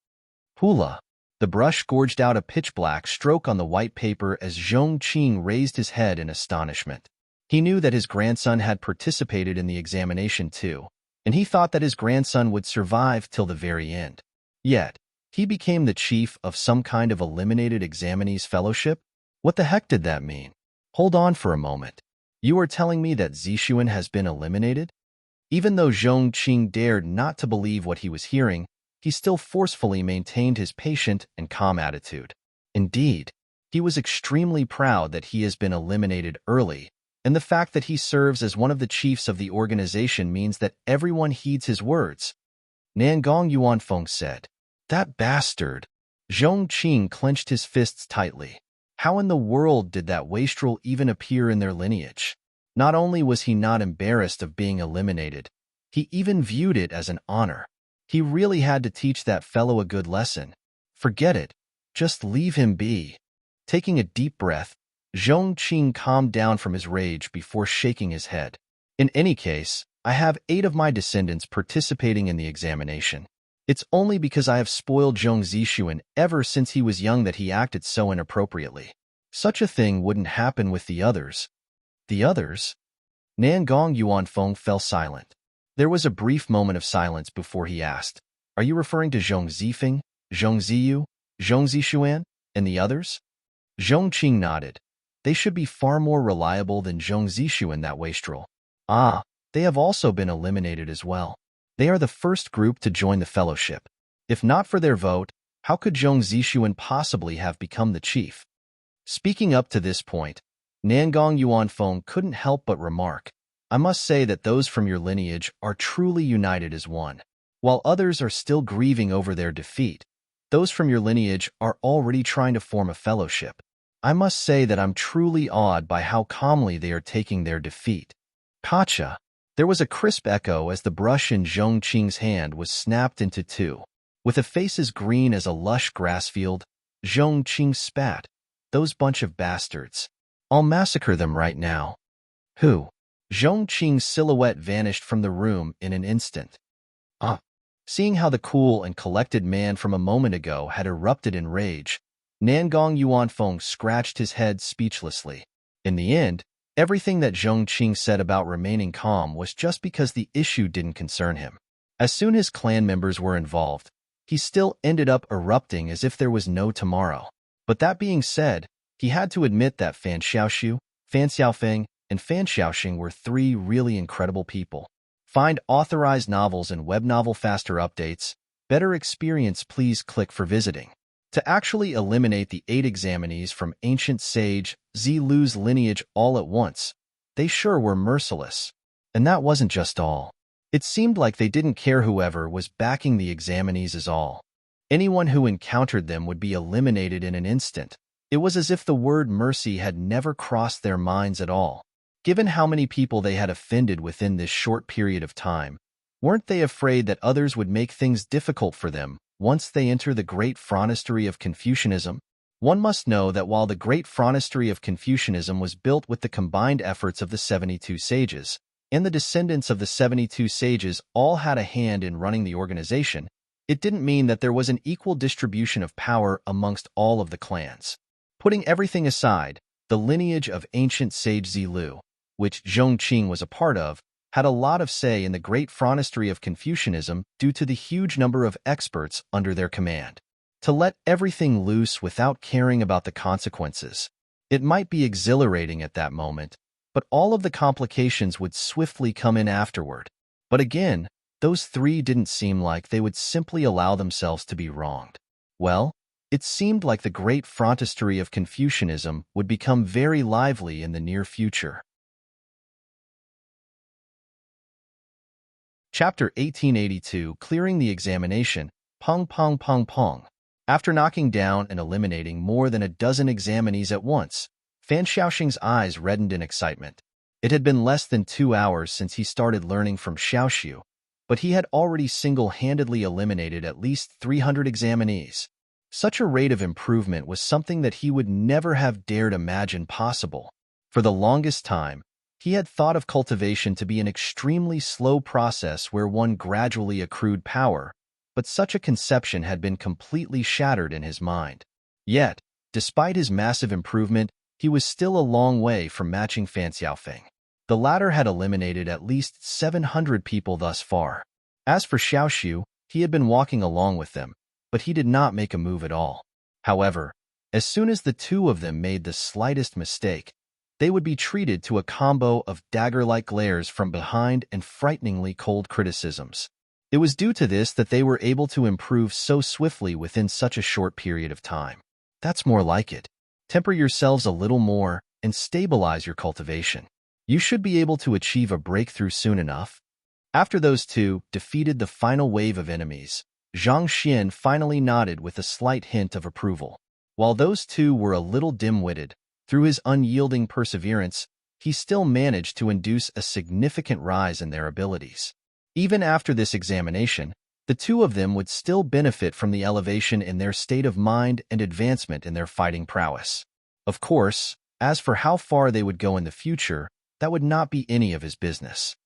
Hula. The brush gorged out a pitch-black stroke on the white paper as Zhongqing raised his head in astonishment. He knew that his grandson had participated in the examination too, and he thought that his grandson would survive till the very end. Yet, he became the chief of some kind of eliminated examinees fellowship? What the heck did that mean? Hold on for a moment. You are telling me that Zixuan has been eliminated? Even though Zhongqing dared not to believe what he was hearing, he still forcefully maintained his patient and calm attitude. Indeed, he was extremely proud that he has been eliminated early, and the fact that he serves as one of the chiefs of the organization means that everyone heeds his words. Nangong Yuanfeng said. That bastard! Zhongqing clenched his fists tightly. How in the world did that wastrel even appear in their lineage? Not only was he not embarrassed of being eliminated, he even viewed it as an honor. He really had to teach that fellow a good lesson. Forget it. Just leave him be. Taking a deep breath, Zhongqing calmed down from his rage before shaking his head. In any case, I have 8 of my descendants participating in the examination. It's only because I have spoiled Zhong Zixuan ever since he was young that he acted so inappropriately. Such a thing wouldn't happen with the others. The others? Nangong Yuanfeng fell silent. There was a brief moment of silence before he asked, Are you referring to Zhong Zifeng, Zhong Ziyu, Zhong Zixuan, and the others? Zhongqing nodded. They should be far more reliable than Zhong Zixuan, that wastrel. Ah, they have also been eliminated as well. They are the first group to join the fellowship. If not for their vote, how could Zhong Zixuan possibly have become the chief? Speaking up to this point, Nangong Yuanfeng couldn't help but remark, I must say that those from your lineage are truly united as one. While others are still grieving over their defeat, those from your lineage are already trying to form a fellowship. I must say that I'm truly awed by how calmly they are taking their defeat. Gotcha. There was a crisp echo as the brush in Zhong Qing's hand was snapped into two. With a face as green as a lush grass field, Zhong Qing spat. Those bunch of bastards. I'll massacre them right now. Who? Zhong Qing's silhouette vanished from the room in an instant. Ah. Seeing how the cool and collected man from a moment ago had erupted in rage, Nangong Yuanfeng scratched his head speechlessly. In the end, everything that Zhong Qing said about remaining calm was just because the issue didn't concern him. As soon as clan members were involved, he still ended up erupting as if there was no tomorrow. But that being said, he had to admit that Fan Xiaoxiu, Fan Xiaofeng, and Fan Xiaoxing were three really incredible people. Find authorized novels and web novel faster updates. Better experience, please click for visiting. To actually eliminate the 8 examinees from ancient sage Zilu's lineage all at once, they sure were merciless. And that wasn't just all. It seemed like they didn't care whoever was backing the examinees is all. Anyone who encountered them would be eliminated in an instant. It was as if the word mercy had never crossed their minds at all. Given how many people they had offended within this short period of time, weren't they afraid that others would make things difficult for them once they enter the great phronestery of Confucianism? One must know that while the great phronestery of Confucianism was built with the combined efforts of the 72 sages, and the descendants of the 72 sages all had a hand in running the organization, it didn't mean that there was an equal distribution of power amongst all of the clans. Putting everything aside, the lineage of ancient sage Zilu, which Zhong Qing was a part of, had a lot of say in the great phronestery of Confucianism due to the huge number of experts under their command. To let everything loose without caring about the consequences. It might be exhilarating at that moment, but all of the complications would swiftly come in afterward. But again, those three didn't seem like they would simply allow themselves to be wronged. Well, it seemed like the great phronestery of Confucianism would become very lively in the near future. Chapter 1882, Clearing the Examination, Pong Pong Pong Pong. After knocking down and eliminating more than a dozen examinees at once, Fan Xiaoxing's eyes reddened in excitement. It had been less than 2 hours since he started learning from Xiaoxiu, but he had already single-handedly eliminated at least 300 examinees. Such a rate of improvement was something that he would never have dared imagine possible. For the longest time, he had thought of cultivation to be an extremely slow process where one gradually accrued power, but such a conception had been completely shattered in his mind. Yet, despite his massive improvement, he was still a long way from matching Fan Xiaofeng. The latter had eliminated at least 700 people thus far. As for Xiaoxiu, he had been walking along with them, but he did not make a move at all. However, as soon as the two of them made the slightest mistake, they would be treated to a combo of dagger-like glares from behind and frighteningly cold criticisms. It was due to this that they were able to improve so swiftly within such a short period of time. That's more like it. Temper yourselves a little more and stabilize your cultivation. You should be able to achieve a breakthrough soon enough. After those two defeated the final wave of enemies, Zhang Xian finally nodded with a slight hint of approval. While those two were a little dim-witted, through his unyielding perseverance, he still managed to induce a significant rise in their abilities. Even after this examination, the two of them would still benefit from the elevation in their state of mind and advancement in their fighting prowess. Of course, as for how far they would go in the future, that would not be any of his business.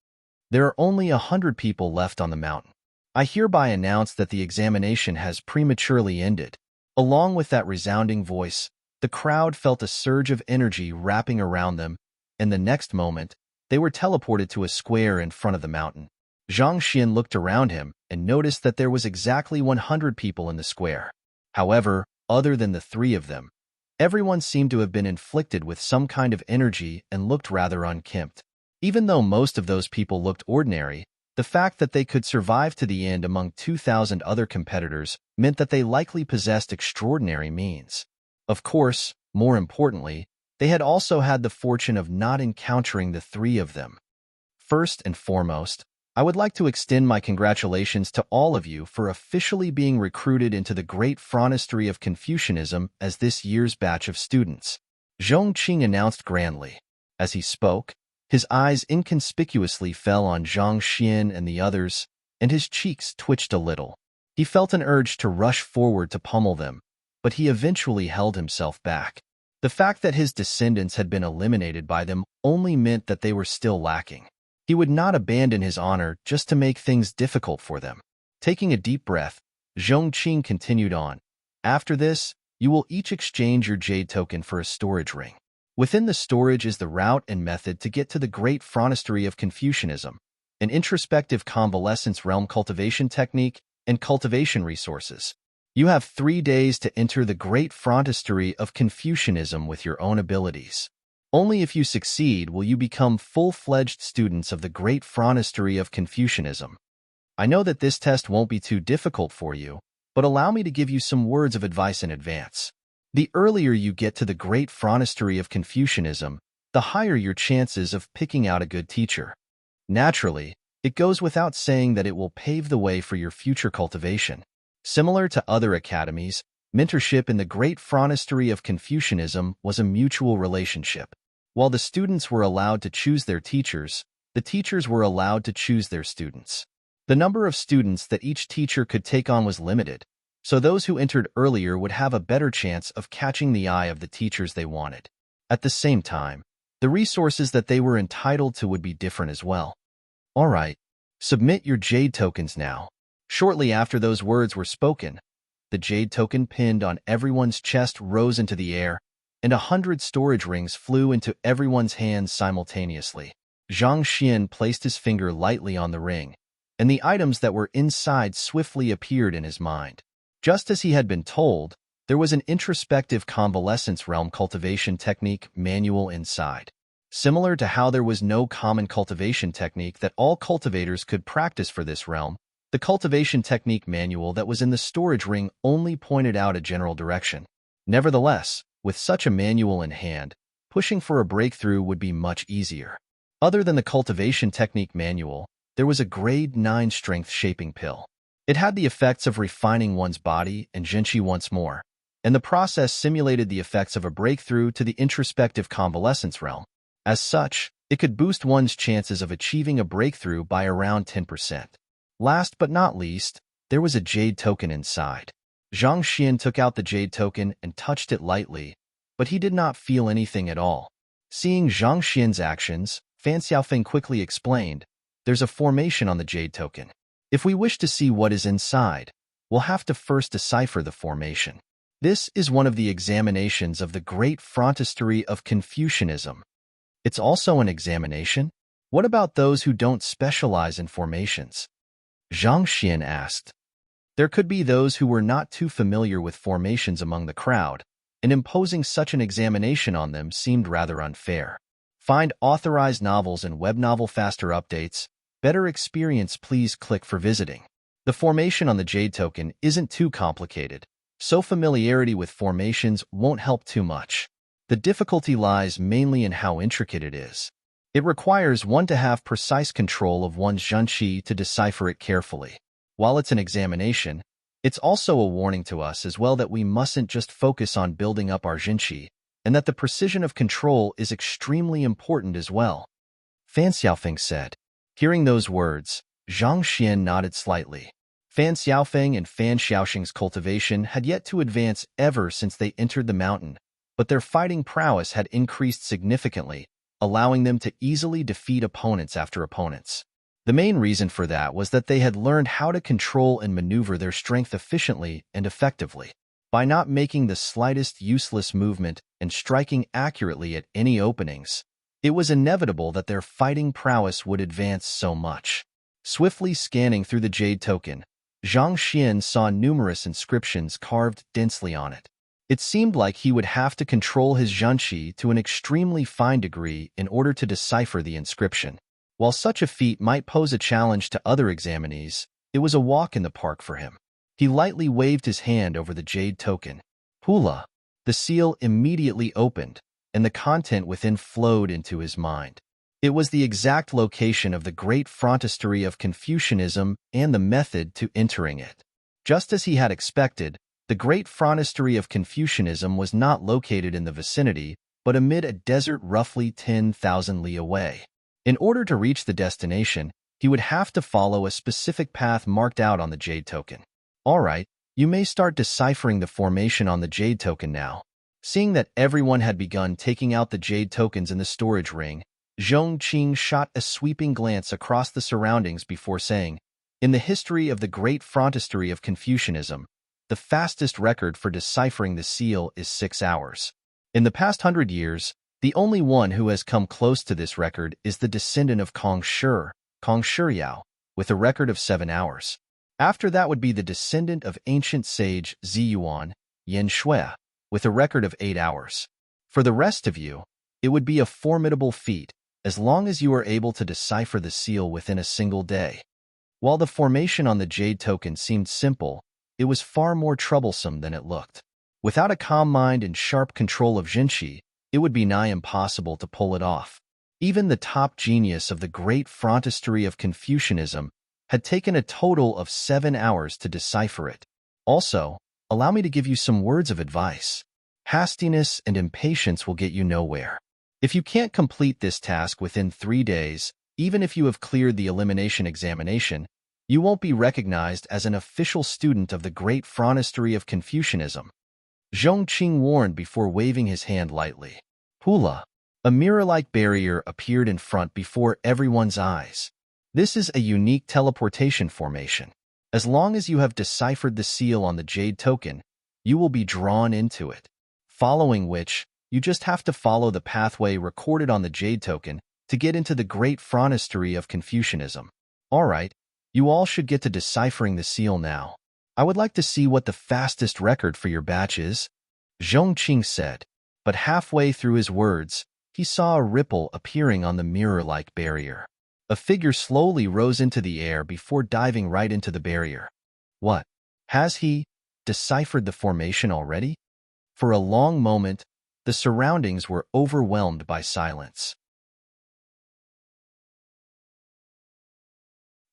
There are only 100 people left on the mountain. I hereby announce that the examination has prematurely ended. Along with that resounding voice, the crowd felt a surge of energy wrapping around them, and the next moment, they were teleported to a square in front of the mountain. Zhang Xian looked around him and noticed that there was exactly 100 people in the square. However, other than the three of them, everyone seemed to have been inflicted with some kind of energy and looked rather unkempt. Even though most of those people looked ordinary, the fact that they could survive to the end among 2,000 other competitors meant that they likely possessed extraordinary means. Of course, more importantly, they had also had the fortune of not encountering the three of them. First and foremost, I would like to extend my congratulations to all of you for officially being recruited into the great phronestery of Confucianism as this year's batch of students. Zhong Qing announced grandly. As he spoke, His eyes inconspicuously fell on Zhang Xian and the others, and his cheeks twitched a little. He felt an urge to rush forward to pummel them, but he eventually held himself back. The fact that his descendants had been eliminated by them only meant that they were still lacking. He would not abandon his honor just to make things difficult for them. Taking a deep breath, Zhongqing continued on. After this, you will each exchange your jade token for a storage ring. Within the storage is the route and method to get to the great frontistery of Confucianism, an introspective convalescence realm cultivation technique, and cultivation resources. You have 3 days to enter the great frontistery of Confucianism with your own abilities. Only if you succeed will you become full-fledged students of the great frontistery of Confucianism. I know that this test won't be too difficult for you, but allow me to give you some words of advice in advance. The earlier you get to the great frontistery of Confucianism, the higher your chances of picking out a good teacher. Naturally, it goes without saying that it will pave the way for your future cultivation. Similar to other academies, mentorship in the great frontistery of Confucianism was a mutual relationship. While the students were allowed to choose their teachers, the teachers were allowed to choose their students. The number of students that each teacher could take on was limited, so those who entered earlier would have a better chance of catching the eye of the teachers they wanted. At the same time, the resources that they were entitled to would be different as well. All right, submit your jade tokens now. Shortly after those words were spoken, the jade token pinned on everyone's chest rose into the air, and 100 storage rings flew into everyone's hands simultaneously. Zhang Xian placed his finger lightly on the ring, and the items that were inside swiftly appeared in his mind. Just as he had been told, there was an introspective convalescence realm cultivation technique manual inside. Similar to how there was no common cultivation technique that all cultivators could practice for this realm, the cultivation technique manual that was in the storage ring only pointed out a general direction. Nevertheless, with such a manual in hand, pushing for a breakthrough would be much easier. Other than the cultivation technique manual, there was a grade 9 strength shaping pill. It had the effects of refining one's body and zhenqi once more, and the process simulated the effects of a breakthrough to the introspective convalescence realm. As such, it could boost one's chances of achieving a breakthrough by around 10%. Last but not least, there was a jade token inside. Zhang Xian took out the jade token and touched it lightly, but he did not feel anything at all. Seeing Zhang Xian's actions, Fan Xiaofeng quickly explained, "There's a formation on the jade token. If we wish to see what is inside, we'll have to first decipher the formation. This is one of the examinations of the great frontistery of Confucianism." It's also an examination? What about those who don't specialize in formations? Zhang Xian asked. There could be those who were not too familiar with formations among the crowd, and imposing such an examination on them seemed rather unfair. Find authorized novels and web novel faster updates. Better experience, please click for visiting. The formation on the jade token isn't too complicated, so familiarity with formations won't help too much. The difficulty lies mainly in how intricate it is. It requires one to have precise control of one's zhenqi to decipher it carefully. While it's an examination, it's also a warning to us as well that we mustn't just focus on building up our zhenqi, and that the precision of control is extremely important as well. Fan Xiaofeng said. Hearing those words, Zhang Xian nodded slightly. Fan Xiaofeng and Fan Xiaoxing's cultivation had yet to advance ever since they entered the mountain, but their fighting prowess had increased significantly, allowing them to easily defeat opponents after opponents. The main reason for that was that they had learned how to control and maneuver their strength efficiently and effectively. By not making the slightest useless movement and striking accurately at any openings, it was inevitable that their fighting prowess would advance so much. Swiftly scanning through the jade token, Zhang Xian saw numerous inscriptions carved densely on it. It seemed like he would have to control his zhenqi to an extremely fine degree in order to decipher the inscription. While such a feat might pose a challenge to other examinees, it was a walk in the park for him. He lightly waved his hand over the jade token. Hula! The seal immediately opened, and the content within flowed into his mind. It was the exact location of the great frontistery of Confucianism and the method to entering it. Just as he had expected, the great frontistery of Confucianism was not located in the vicinity, but amid a desert roughly 10,000 li away. In order to reach the destination, he would have to follow a specific path marked out on the jade token. Alright, you may start deciphering the formation on the jade token now. Seeing that everyone had begun taking out the jade tokens in the storage ring, Zhong Qing shot a sweeping glance across the surroundings before saying, "In the history of the great frontistery of Confucianism, the fastest record for deciphering the seal is 6 hours. In the past 100 years, the only one who has come close to this record is the descendant of Kong Shiyao, with a record of 7 hours. After that would be the descendant of ancient sage Ziyuan, Yan Shui, with a record of 8 hours. For the rest of you, it would be a formidable feat, as long as you are able to decipher the seal within a single day." While the formation on the jade token seemed simple, it was far more troublesome than it looked. Without a calm mind and sharp control of Jinshi, it would be nigh impossible to pull it off. Even the top genius of the great frontistery of Confucianism had taken a total of 7 hours to decipher it. Also, allow me to give you some words of advice. Hastiness and impatience will get you nowhere. If you can't complete this task within 3 days, even if you have cleared the elimination examination, you won't be recognized as an official student of the great frontistery of Confucianism. Zhong Qing warned before waving his hand lightly. Hula. A mirror-like barrier appeared in front before everyone's eyes. This is a unique teleportation formation. As long as you have deciphered the seal on the jade token, you will be drawn into it. Following which, you just have to follow the pathway recorded on the jade token to get into the great frontistery of Confucianism. Alright, you all should get to deciphering the seal now. I would like to see what the fastest record for your batch is, Zhong Qing said, but halfway through his words, he saw a ripple appearing on the mirror-like barrier. A figure slowly rose into the air before diving right into the barrier. What? Has he deciphered the formation already? For a long moment, the surroundings were overwhelmed by silence.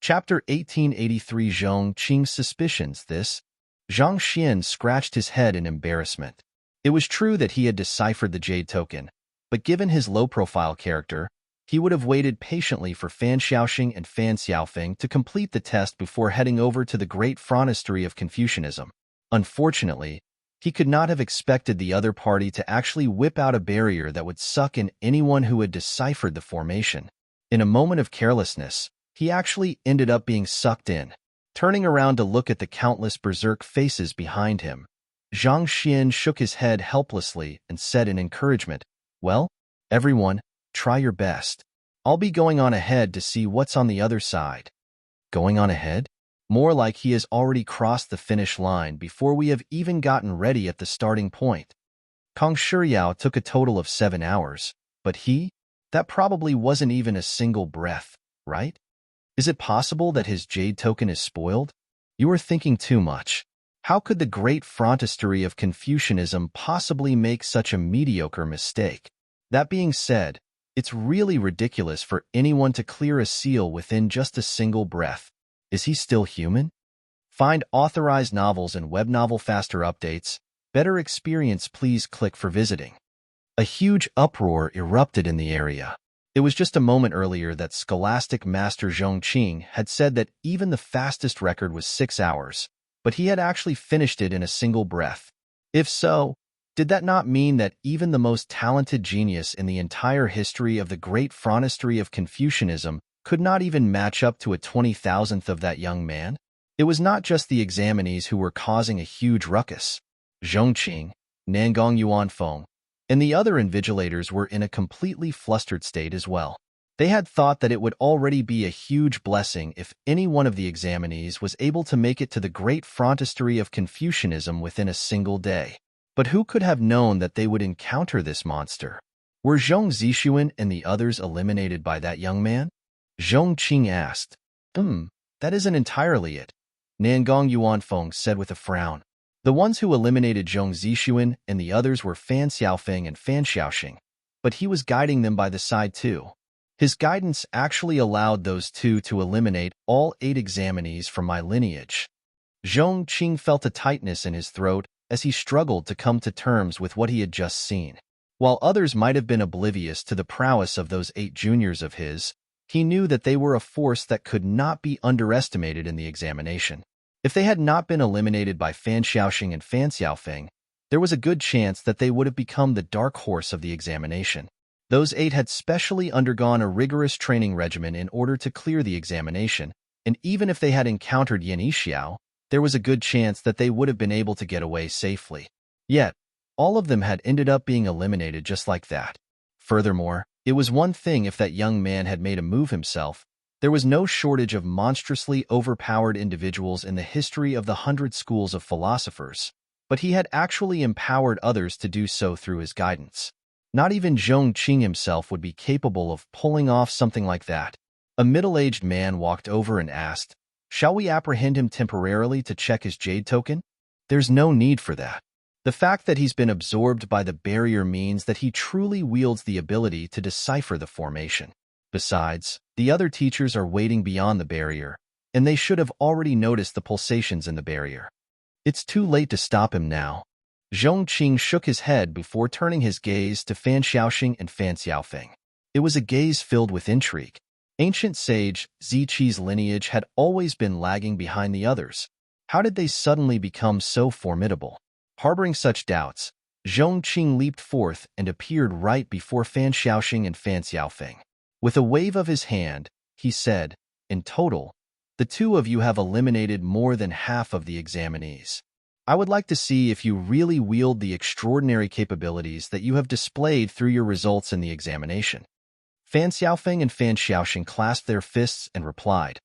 Chapter 1883. Zhong Qing's suspicions. Zhang Xian scratched his head in embarrassment. It was true that he had deciphered the jade token, but given his low-profile character, he would have waited patiently for Fan Xiaoxing and Fan Xiaofeng to complete the test before heading over to the great frontistery of Confucianism. Unfortunately, he could not have expected the other party to actually whip out a barrier that would suck in anyone who had deciphered the formation. In a moment of carelessness, he actually ended up being sucked in. Turning around to look at the countless berserk faces behind him, Zhang Xian shook his head helplessly and said in encouragement, "Well, everyone, try your best. I'll be going on ahead to see what's on the other side." Going on ahead? More like he has already crossed the finish line before we have even gotten ready at the starting point. Kong Shiyao took a total of 7 hours, but that probably wasn't even a single breath, right? Is it possible that his jade token is spoiled? You are thinking too much. How could the great frontistery of Confucianism possibly make such a mediocre mistake? That being said, it's really ridiculous for anyone to clear a seal within just a single breath. Is he still human? Find authorized novels and web novel faster updates. Better experience, please click for visiting. A huge uproar erupted in the area. It was just a moment earlier that scholastic master Zhong Qing had said that even the fastest record was 6 hours, but he had actually finished it in a single breath. If so, did that not mean that even the most talented genius in the entire history of the great frontistery of Confucianism could not even match up to a 20,000th of that young man? It was not just the examinees who were causing a huge ruckus. Zhong Qing, Nangong Yuanfeng, and the other invigilators were in a completely flustered state as well. They had thought that it would already be a huge blessing if any one of the examinees was able to make it to the great frontistery of Confucianism within a single day. But who could have known that they would encounter this monster? Were Zhong Zixuan and the others eliminated by that young man? Zhong Qing asked. That isn't entirely it, Nangong Yuanfeng said with a frown. The ones who eliminated Zhong Zixuan and the others were Fan Xiaofeng and Fan Xiaoxing, but he was guiding them by the side too. His guidance actually allowed those two to eliminate all 8 examinees from my lineage. Zhong Qing felt a tightness in his throat as he struggled to come to terms with what he had just seen. While others might have been oblivious to the prowess of those 8 juniors of his, He knew that they were a force that could not be underestimated in the examination. If they had not been eliminated by Fan Xiaoxing and Fan Xiaofeng, there was a good chance that they would have become the dark horse of the examination. Those 8 had specially undergone a rigorous training regimen in order to clear the examination, and even if they had encountered Yan Yixiao, there was a good chance that they would have been able to get away safely. Yet, all of them had ended up being eliminated just like that. Furthermore, it was one thing if that young man had made a move himself. There was no shortage of monstrously overpowered individuals in the history of the 100 schools of philosophers, but he had actually empowered others to do so through his guidance. Not even Zhong Qing himself would be capable of pulling off something like that. A middle-aged man walked over and asked, "Shall we apprehend him temporarily to check his jade token?" "There's no need for that. The fact that he's been absorbed by the barrier means that he truly wields the ability to decipher the formation. Besides, the other teachers are waiting beyond the barrier, and they should have already noticed the pulsations in the barrier. It's too late to stop him now." Zhong Qing shook his head before turning his gaze to Fan Xiaoxing and Fan Xiaofeng. It was a gaze filled with intrigue. Ancient sage Ziqi's lineage had always been lagging behind the others. How did they suddenly become so formidable? Harboring such doubts, Zhong Qing leaped forth and appeared right before Fan Xiaoxing and Fan Xiaofeng. With a wave of his hand, he said, "In total, the 2 of you have eliminated more than half of the examinees. I would like to see if you really wield the extraordinary capabilities that you have displayed through your results in the examination." Fan Xiaofeng and Fan Xiaoxing clasped their fists and replied,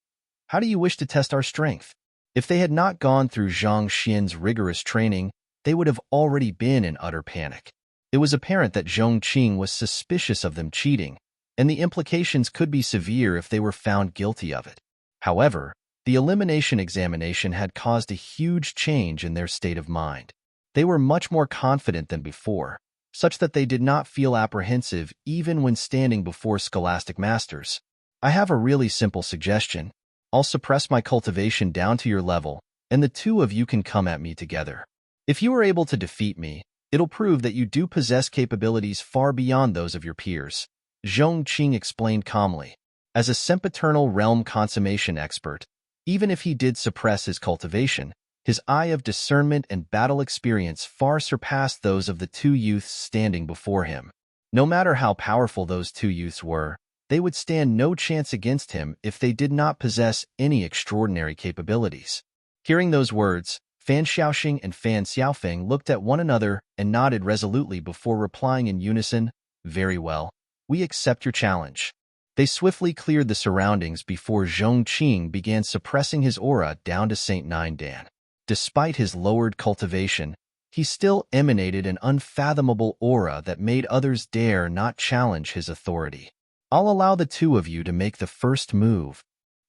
"How do you wish to test our strength?" If they had not gone through Zhang Xian's rigorous training, they would have already been in utter panic. It was apparent that Zhong Qing was suspicious of them cheating, and the implications could be severe if they were found guilty of it. However, the elimination examination had caused a huge change in their state of mind. They were much more confident than before, such that they did not feel apprehensive even when standing before scholastic masters. "I have a really simple suggestion. I'll suppress my cultivation down to your level, and the 2 of you can come at me together. If you are able to defeat me, it'll prove that you do possess capabilities far beyond those of your peers," Zhong Qing explained calmly. As a sempiternal realm consummation expert, even if he did suppress his cultivation, his eye of discernment and battle experience far surpassed those of the 2 youths standing before him. No matter how powerful those 2 youths were, they would stand no chance against him if they did not possess any extraordinary capabilities. Hearing those words, Fan Xiaoxing and Fan Xiaofeng looked at one another and nodded resolutely before replying in unison, "Very well, we accept your challenge." They swiftly cleared the surroundings before Zhong Qing began suppressing his aura down to Saint Nine Dan. Despite his lowered cultivation, he still emanated an unfathomable aura that made others dare not challenge his authority. "I'll allow the 2 of you to make the first move."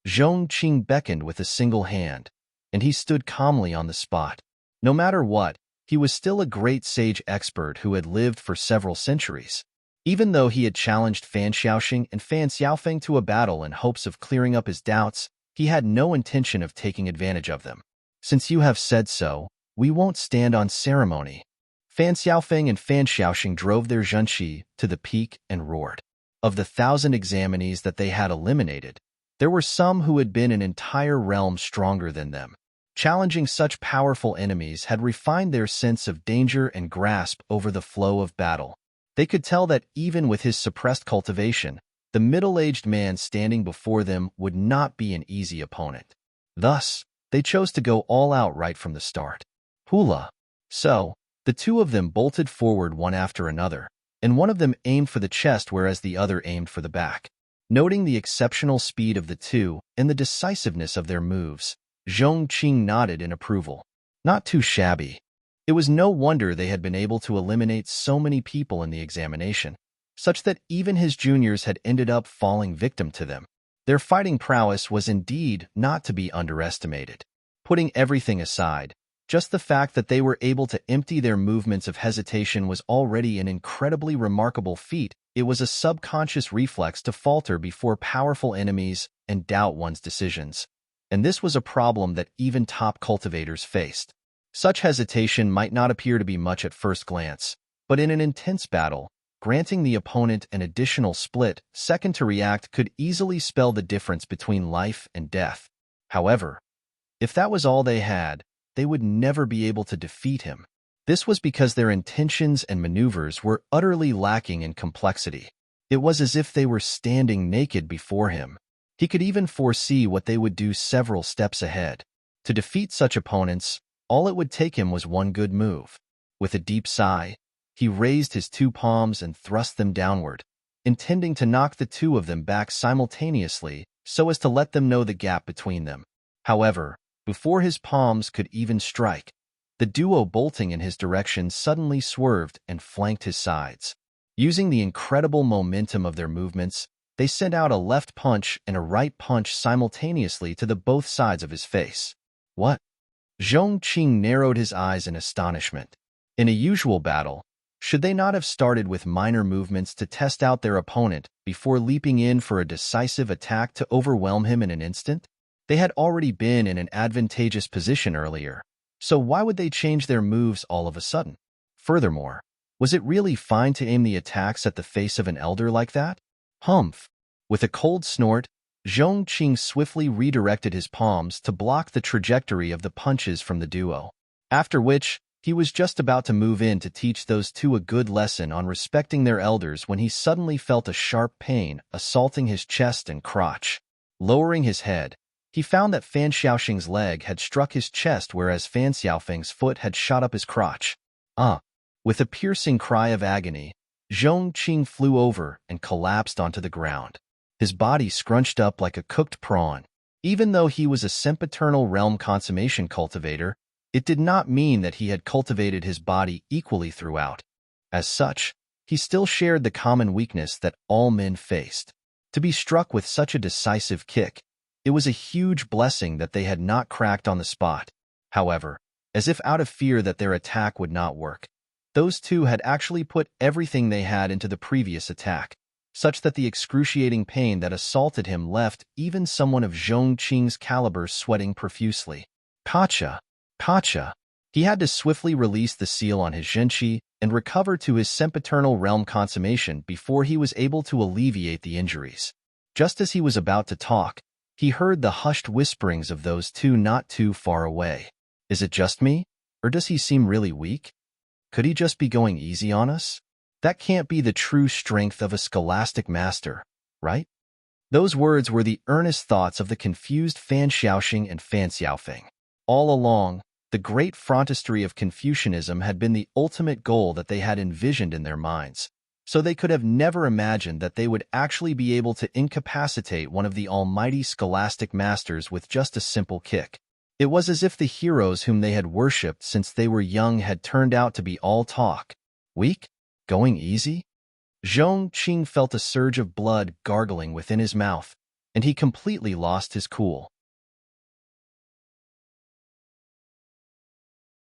Zhong Qing beckoned with a single hand, and he stood calmly on the spot. No matter what, he was still a great sage expert who had lived for several centuries. Even though he had challenged Fan Xiaoxing and Fan Xiaofeng to a battle in hopes of clearing up his doubts, he had no intention of taking advantage of them. "Since you have said so, we won't stand on ceremony." Fan Xiaofeng and Fan Xiaoxing drove their zhenqi to the peak and roared. Of the 1,000 examinees that they had eliminated, there were some who had been an entire realm stronger than them. Challenging such powerful enemies had refined their sense of danger and grasp over the flow of battle. They could tell that even with his suppressed cultivation, the middle-aged man standing before them would not be an easy opponent. Thus, they chose to go all out right from the start. Hula. So, the 2 of them bolted forward one after another, and one of them aimed for the chest whereas the other aimed for the back. Noting the exceptional speed of the 2 and the decisiveness of their moves, Zhong Qing nodded in approval. Not too shabby. It was no wonder they had been able to eliminate so many people in the examination, such that even his juniors had ended up falling victim to them. Their fighting prowess was indeed not to be underestimated. Putting everything aside, just the fact that they were able to empty their movements of hesitation was already an incredibly remarkable feat. It was a subconscious reflex to falter before powerful enemies and doubt one's decisions. And this was a problem that even top cultivators faced. Such hesitation might not appear to be much at first glance, but in an intense battle, granting the opponent an additional split second to react could easily spell the difference between life and death. However, if that was all they had, they would never be able to defeat him. This was because their intentions and maneuvers were utterly lacking in complexity. It was as if they were standing naked before him. He could even foresee what they would do several steps ahead. To defeat such opponents, all it would take him was one good move. With a deep sigh, he raised his two palms and thrust them downward, intending to knock the two of them back simultaneously so as to let them know the gap between them. However, before his palms could even strike, the duo bolting in his direction suddenly swerved and flanked his sides. Using the incredible momentum of their movements, they sent out a left punch and a right punch simultaneously to the both sides of his face. What? Zhong Qing narrowed his eyes in astonishment. In a usual battle, should they not have started with minor movements to test out their opponent before leaping in for a decisive attack to overwhelm him in an instant? They had already been in an advantageous position earlier, so why would they change their moves all of a sudden? Furthermore, was it really fine to aim the attacks at the face of an elder like that? Humph! With a cold snort, Zhong Qing swiftly redirected his palms to block the trajectory of the punches from the duo, after which he was just about to move in to teach those two a good lesson on respecting their elders when he suddenly felt a sharp pain assaulting his chest and crotch. Lowering his head, he found that Fan Xiaoxing's leg had struck his chest whereas Fan Xiaofeng's foot had shot up his crotch. With a piercing cry of agony, Zhong Qing flew over and collapsed onto the ground. His body scrunched up like a cooked prawn. Even though he was a sempiternal realm consummation cultivator, it did not mean that he had cultivated his body equally throughout. As such, he still shared the common weakness that all men faced. To be struck with such a decisive kick, it was a huge blessing that they had not cracked on the spot. However, as if out of fear that their attack would not work, those two had actually put everything they had into the previous attack, such that the excruciating pain that assaulted him left even someone of Zhong Qing's caliber sweating profusely. Kacha! Kacha! He had to swiftly release the seal on his Zhenqi and recover to his sempiternal realm consummation before he was able to alleviate the injuries. Just as he was about to talk, he heard the hushed whisperings of those two not too far away. Is it just me? Or does he seem really weak? Could he just be going easy on us? That can't be the true strength of a scholastic master, right? Those words were the earnest thoughts of the confused Fan Xiaoxing and Fan Xiaofeng. All along, the great frontistery of Confucianism had been the ultimate goal that they had envisioned in their minds, so they could have never imagined that they would actually be able to incapacitate one of the almighty scholastic masters with just a simple kick. It was as if the heroes whom they had worshipped since they were young had turned out to be all talk. Weak? Going easy? Zhong Qing felt a surge of blood gargling within his mouth, and he completely lost his cool.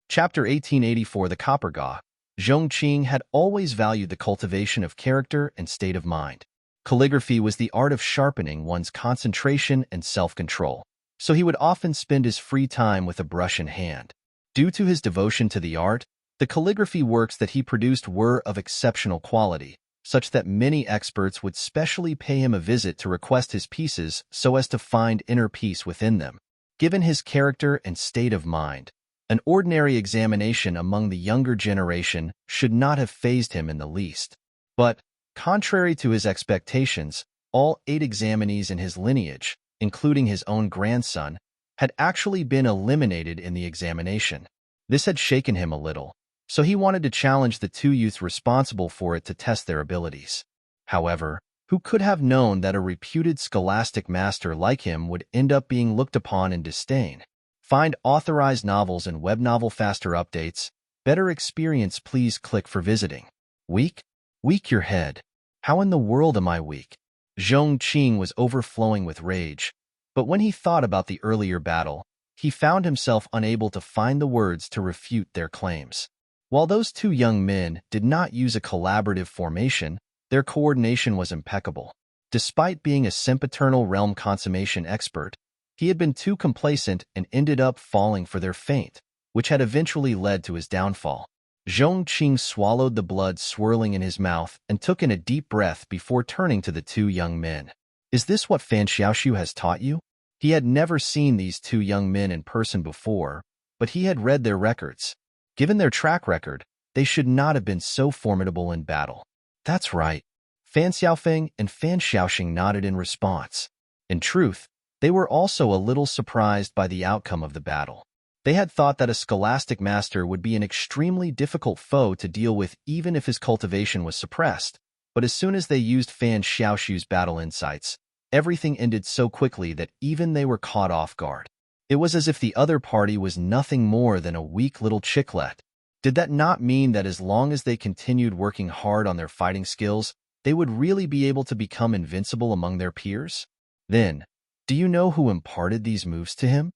Chapter 1884 The Copper Ga. Zhong Qing had always valued the cultivation of character and state of mind. Calligraphy was the art of sharpening one's concentration and self-control, so he would often spend his free time with a brush in hand. Due to his devotion to the art, the calligraphy works that he produced were of exceptional quality, such that many experts would specially pay him a visit to request his pieces so as to find inner peace within them. Given his character and state of mind, an ordinary examination among the younger generation should not have fazed him in the least. But, contrary to his expectations, all 8 examinees in his lineage, including his own grandson, had actually been eliminated in the examination. This had shaken him a little, so he wanted to challenge the 2 youths responsible for it to test their abilities. However, who could have known that a reputed scholastic master like him would end up being looked upon in disdain? Find authorized novels and web novel faster updates. Better experience, please click for visiting. Weak? Weak your head. How in the world am I weak? Zhong Qing was overflowing with rage, but when he thought about the earlier battle, he found himself unable to find the words to refute their claims. While those 2 young men did not use a collaborative formation, their coordination was impeccable. Despite being a sempiternal realm consummation expert, he had been too complacent and ended up falling for their feint, which had eventually led to his downfall. Zhong Qing swallowed the blood swirling in his mouth and took in a deep breath before turning to the two young men. Is this what Fan Xiaoxiu has taught you? He had never seen these two young men in person before, but he had read their records. Given their track record, they should not have been so formidable in battle. That's right. Fan Xiaofeng and Fan Xiaoxing nodded in response. In truth, they were also a little surprised by the outcome of the battle. They had thought that a scholastic master would be an extremely difficult foe to deal with even if his cultivation was suppressed, but as soon as they used Fan Xiaoxiu's battle insights, everything ended so quickly that even they were caught off guard. It was as if the other party was nothing more than a weak little chicklet. Did that not mean that as long as they continued working hard on their fighting skills, they would really be able to become invincible among their peers? Then, do you know who imparted these moves to him?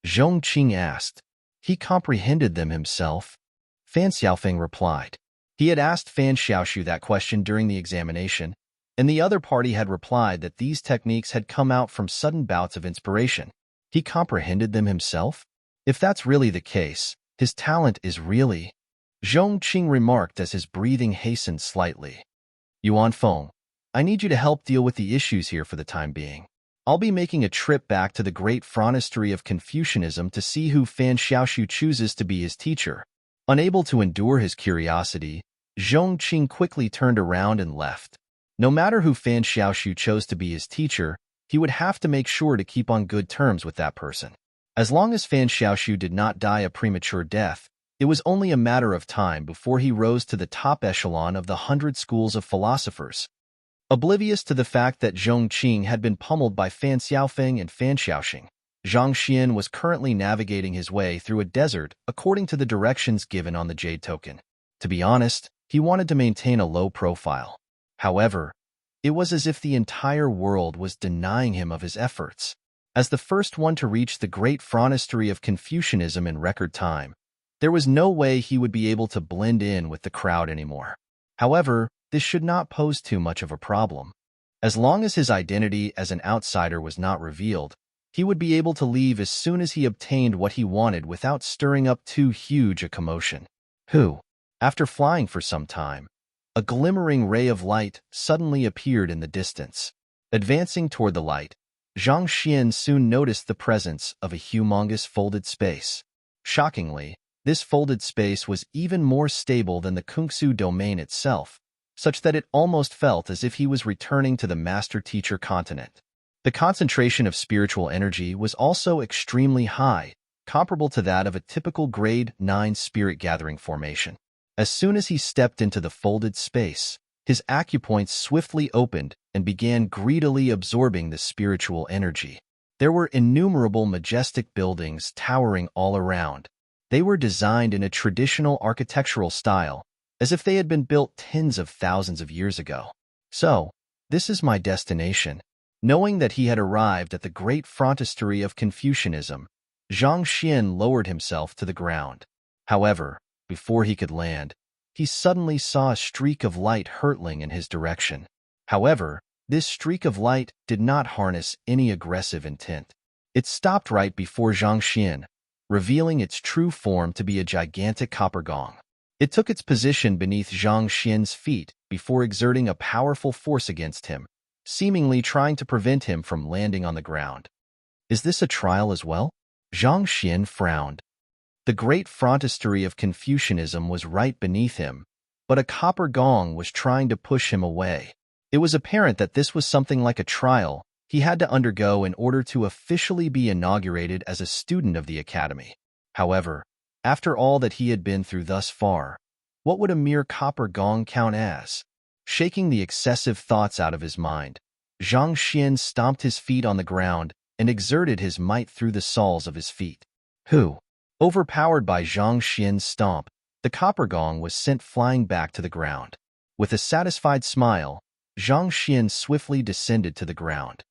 Zhong Qing asked. He comprehended them himself. Fan Xiaofeng replied. He had asked Fan Xiaoxiu that question during the examination, and the other party had replied that these techniques had come out from sudden bouts of inspiration. He comprehended them himself? If that's really the case, his talent is really... Zhong Qing remarked as his breathing hastened slightly. Yuan Feng, I need you to help deal with the issues here for the time being. I'll be making a trip back to the great frontistry of Confucianism to see who Fan Xiaoxiu chooses to be his teacher. Unable to endure his curiosity, Zhong Qing quickly turned around and left. No matter who Fan Xiaoxiu chose to be his teacher, he would have to make sure to keep on good terms with that person. As long as Fan Xiaoxiu did not die a premature death, it was only a matter of time before he rose to the top echelon of the 100 schools of philosophers. Oblivious to the fact that Zhong Qing had been pummeled by Fan Xiaofeng and Fan Xiaoxing, Zhang Xian was currently navigating his way through a desert according to the directions given on the Jade Token. To be honest, he wanted to maintain a low profile. However, it was as if the entire world was denying him of his efforts. As the first one to reach the great frontistry of Confucianism in record time, there was no way he would be able to blend in with the crowd anymore. However, this should not pose too much of a problem. As long as his identity as an outsider was not revealed, he would be able to leave as soon as he obtained what he wanted without stirring up too huge a commotion. After flying for some time, a glimmering ray of light suddenly appeared in the distance. Advancing toward the light, Zhang Xian soon noticed the presence of a humongous folded space. Shockingly, this folded space was even more stable than the Kungsu domain itself, such that it almost felt as if he was returning to the master-teacher continent. The concentration of spiritual energy was also extremely high, comparable to that of a typical grade 9 spirit-gathering formation. As soon as he stepped into the folded space, his acupoints swiftly opened and began greedily absorbing the spiritual energy. There were innumerable majestic buildings towering all around. They were designed in a traditional architectural style, as if they had been built tens of thousands of years ago. So, this is my destination. Knowing that he had arrived at the great frontistry of Confucianism, Zhang Xian lowered himself to the ground. However, before he could land, he suddenly saw a streak of light hurtling in his direction. However, this streak of light did not harness any aggressive intent. It stopped right before Zhang Xian, revealing its true form to be a gigantic copper gong. It took its position beneath Zhang Xian's feet before exerting a powerful force against him, seemingly trying to prevent him from landing on the ground. Is this a trial as well? Zhang Xian frowned. The great frontistry of Confucianism was right beneath him, but a copper gong was trying to push him away. It was apparent that this was something like a trial he had to undergo in order to officially be inaugurated as a student of the academy. However, after all that he had been through thus far, what would a mere copper gong count as? Shaking the excessive thoughts out of his mind, Zhang Xian stomped his feet on the ground and exerted his might through the soles of his feet. Overpowered by Zhang Xian's stomp, the copper gong was sent flying back to the ground. With a satisfied smile, Zhang Xian swiftly descended to the ground.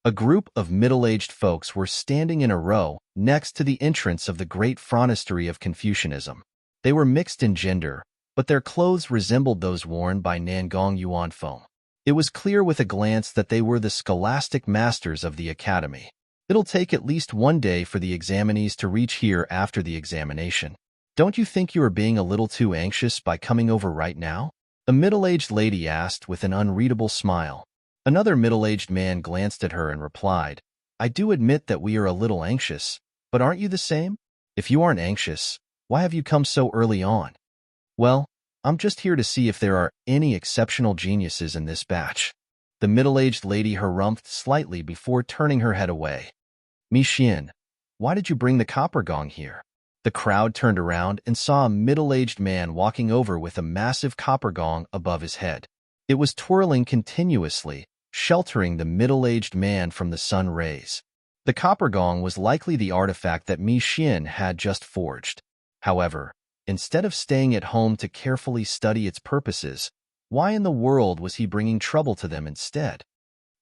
A group of middle-aged folks were standing in a row next to the entrance of the great frontistry of Confucianism. They were mixed in gender, but their clothes resembled those worn by Nangong Yuanfeng. It was clear with a glance that they were the scholastic masters of the academy. It'll take at least one day for the examinees to reach here after the examination. Don't you think you are being a little too anxious by coming over right now? A middle-aged lady asked with an unreadable smile. Another middle-aged man glanced at her and replied, I do admit that we are a little anxious, but aren't you the same? If you aren't anxious, why have you come so early on? Well, I'm just here to see if there are any exceptional geniuses in this batch. The middle-aged lady harumphed slightly before turning her head away. Xian, why did you bring the copper gong here? The crowd turned around and saw a middle-aged man walking over with a massive copper gong above his head. It was twirling continuously, sheltering the middle-aged man from the sun rays. The copper gong was likely the artifact that Xian had just forged. However, instead of staying at home to carefully study its purposes, why in the world was he bringing trouble to them instead?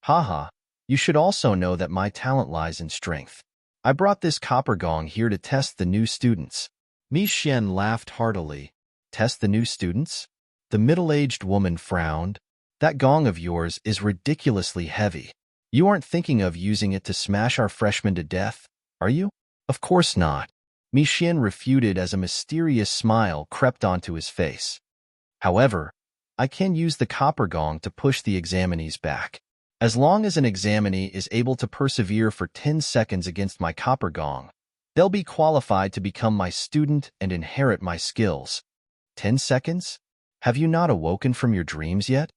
Haha, you should also know that my talent lies in strength. I brought this copper gong here to test the new students. Xian laughed heartily. Test the new students? The middle-aged woman frowned. That gong of yours is ridiculously heavy. You aren't thinking of using it to smash our freshmen to death, are you? Of course not. Xian refuted as a mysterious smile crept onto his face. However, I can use the copper gong to push the examinees back. As long as an examinee is able to persevere for 10 seconds against my copper gong, they'll be qualified to become my student and inherit my skills. 10 seconds? Have you not awoken from your dreams yet?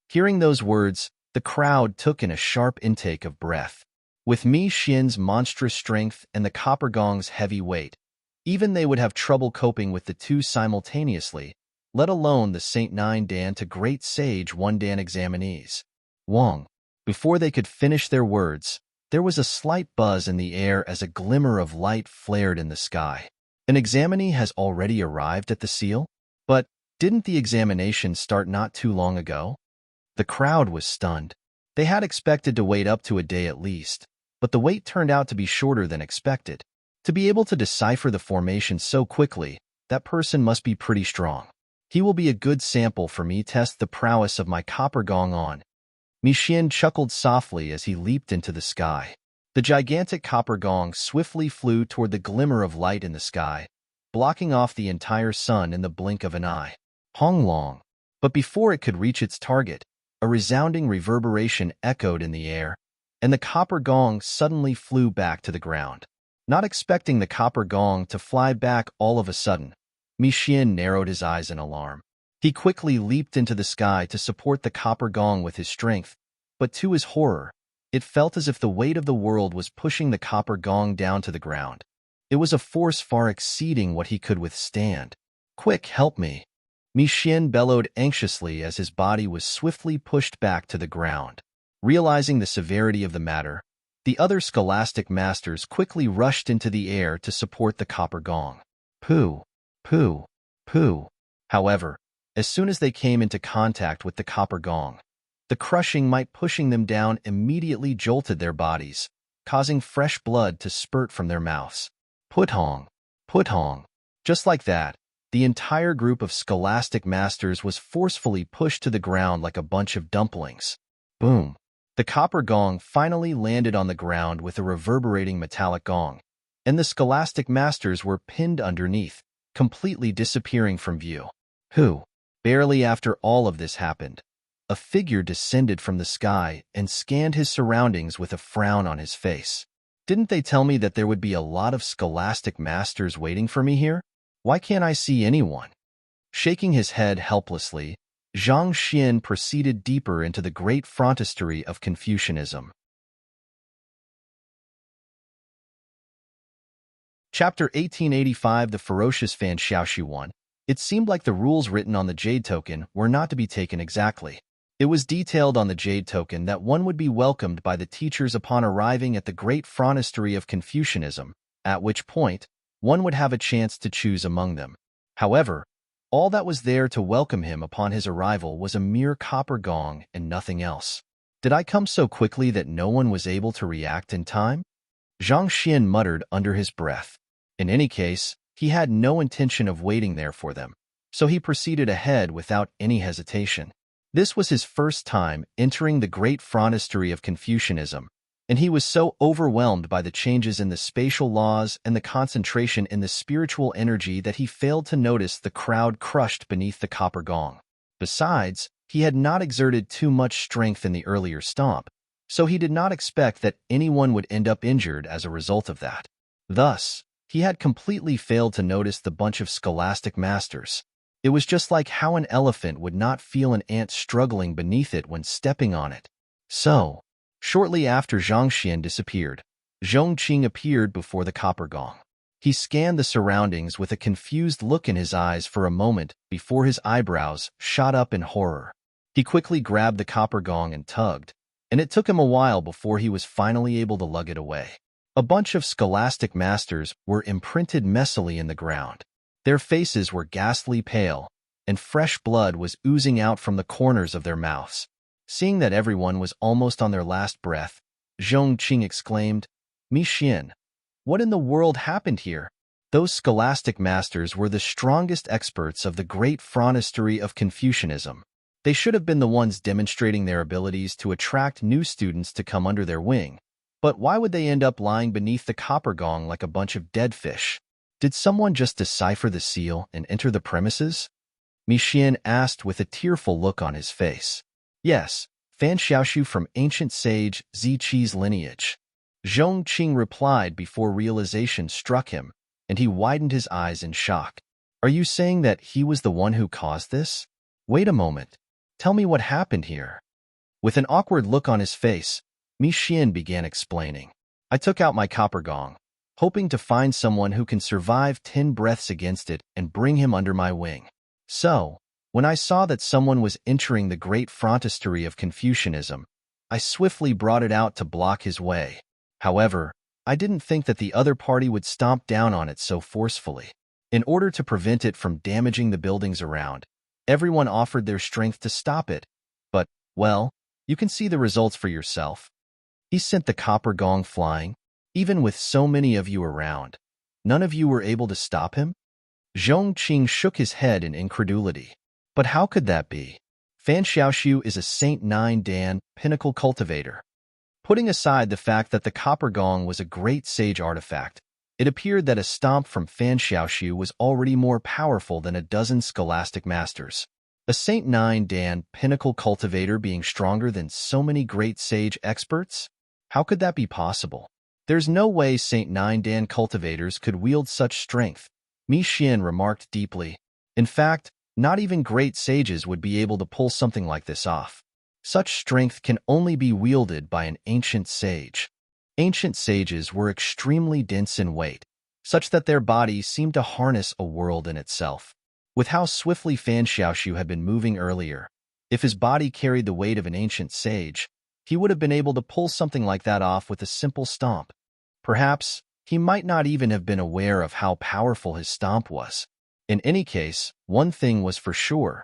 Hearing those words, the crowd took in a sharp intake of breath. With Xian's monstrous strength and the copper gong's heavy weight, even they would have trouble coping with the two simultaneously, let alone the Saint 9 Dan to Great Sage 1 Dan examinees. Wong. Before they could finish their words, there was a slight buzz in the air as a glimmer of light flared in the sky. An examinee has already arrived at the seal? But didn't the examination start not too long ago? The crowd was stunned. They had expected to wait up to a day at least, but the wait turned out to be shorter than expected. To be able to decipher the formation so quickly, that person must be pretty strong. He will be a good sample for me to test the prowess of my copper gong on. Xian chuckled softly as he leaped into the sky. The gigantic copper gong swiftly flew toward the glimmer of light in the sky, blocking off the entire sun in the blink of an eye. Hong long. But before it could reach its target, a resounding reverberation echoed in the air, and the copper gong suddenly flew back to the ground. Not expecting the copper gong to fly back all of a sudden, Xian narrowed his eyes in alarm. He quickly leaped into the sky to support the copper gong with his strength, but to his horror, it felt as if the weight of the world was pushing the copper gong down to the ground. It was a force far exceeding what he could withstand. Quick, help me! Xian bellowed anxiously as his body was swiftly pushed back to the ground. Realizing the severity of the matter, the other scholastic masters quickly rushed into the air to support the copper gong. Pooh, pooh, pooh. However, as soon as they came into contact with the copper gong, the crushing might pushing them down immediately jolted their bodies, causing fresh blood to spurt from their mouths. Put-hong, put-hong. Just like that, the entire group of scholastic masters was forcefully pushed to the ground like a bunch of dumplings. Boom. The copper gong finally landed on the ground with a reverberating metallic gong, and the scholastic masters were pinned underneath, completely disappearing from view. Who? Barely after all of this happened, a figure descended from the sky and scanned his surroundings with a frown on his face. Didn't they tell me that there would be a lot of scholastic masters waiting for me here? Why can't I see anyone? Shaking his head helplessly, Zhang Xin proceeded deeper into the great frontistery of Confucianism. Chapter 1885 The Ferocious Fan Xiaoxi 1. It seemed like the rules written on the Jade Token were not to be taken exactly. It was detailed on the Jade Token that one would be welcomed by the teachers upon arriving at the great frontistery of Confucianism, at which point, one would have a chance to choose among them. However, all that was there to welcome him upon his arrival was a mere copper gong and nothing else. Did I come so quickly that no one was able to react in time? Zhang Xin muttered under his breath. In any case, he had no intention of waiting there for them, so he proceeded ahead without any hesitation. This was his first time entering the great frontistery of Confucianism, and he was so overwhelmed by the changes in the spatial laws and the concentration in the spiritual energy that he failed to notice the crowd crushed beneath the copper gong. Besides, he had not exerted too much strength in the earlier stomp, so he did not expect that anyone would end up injured as a result of that. Thus, he had completely failed to notice the bunch of scholastic masters. It was just like how an elephant would not feel an ant struggling beneath it when stepping on it. So, shortly after Zhang Xian disappeared, Zhong Qing appeared before the copper gong. He scanned the surroundings with a confused look in his eyes for a moment before his eyebrows shot up in horror. He quickly grabbed the copper gong and tugged, and it took him a while before he was finally able to lug it away. A bunch of scholastic masters were imprinted messily in the ground. Their faces were ghastly pale, and fresh blood was oozing out from the corners of their mouths. Seeing that everyone was almost on their last breath, Zhong Qing exclaimed, "Mi Xian, what in the world happened here?" Those scholastic masters were the strongest experts of the great phronestery of Confucianism. They should have been the ones demonstrating their abilities to attract new students to come under their wing. But why would they end up lying beneath the copper gong like a bunch of dead fish? Did someone just decipher the seal and enter the premises? Mi Xian asked with a tearful look on his face. Yes, Fan Xiaoshu from ancient sage Zi Qi's lineage. Zhong Qing replied before realization struck him, and he widened his eyes in shock. Are you saying that he was the one who caused this? Wait a moment. Tell me what happened here. With an awkward look on his face, Mi Xian began explaining. I took out my copper gong, hoping to find someone who can survive 10 breaths against it and bring him under my wing. So, when I saw that someone was entering the great phronestery of Confucianism, I swiftly brought it out to block his way. However, I didn't think that the other party would stomp down on it so forcefully. In order to prevent it from damaging the buildings around, everyone offered their strength to stop it. But, well, you can see the results for yourself. He sent the copper gong flying. Even with so many of you around, none of you were able to stop him? Zhong Qing shook his head in incredulity. But how could that be? Fan Xiaoshu is a Saint Nine Dan pinnacle cultivator. Putting aside the fact that the copper gong was a great sage artifact, it appeared that a stomp from Fan Xiaoshu was already more powerful than a dozen scholastic masters. A Saint Nine Dan pinnacle cultivator being stronger than so many great sage experts? How could that be possible? There's no way Saint Nine Dan cultivators could wield such strength, Mi Xian remarked deeply. In fact, not even great sages would be able to pull something like this off. Such strength can only be wielded by an ancient sage. Ancient sages were extremely dense in weight, such that their bodies seemed to harness a world in itself. With how swiftly Fan Xiaoshu had been moving earlier, if his body carried the weight of an ancient sage, he would have been able to pull something like that off with a simple stomp. Perhaps, he might not even have been aware of how powerful his stomp was. In any case, one thing was for sure.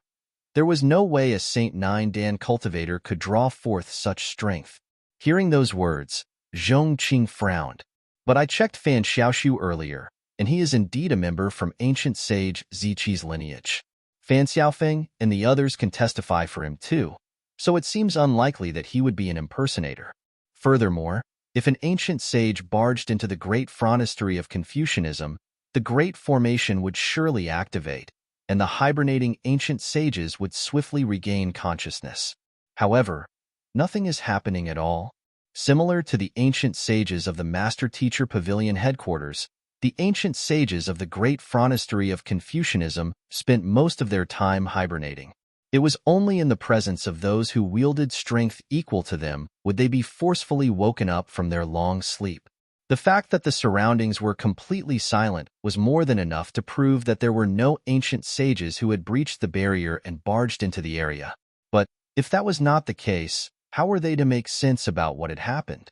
There was no way a Saint Nine Dan cultivator could draw forth such strength. Hearing those words, Zhong Qing frowned. But I checked Fan Xiaoshu earlier, and he is indeed a member from ancient sage Zi Qi's lineage. Fan Xiaofeng and the others can testify for him too, so it seems unlikely that he would be an impersonator. Furthermore, if an ancient sage barged into the great phronestery of Confucianism, the great formation would surely activate, and the hibernating ancient sages would swiftly regain consciousness. However, nothing is happening at all. Similar to the ancient sages of the Master-Teacher Pavilion headquarters, the ancient sages of the great phronestery of Confucianism spent most of their time hibernating. It was only in the presence of those who wielded strength equal to them would they be forcefully woken up from their long sleep. The fact that the surroundings were completely silent was more than enough to prove that there were no ancient sages who had breached the barrier and barged into the area. But if that was not the case, how were they to make sense about what had happened?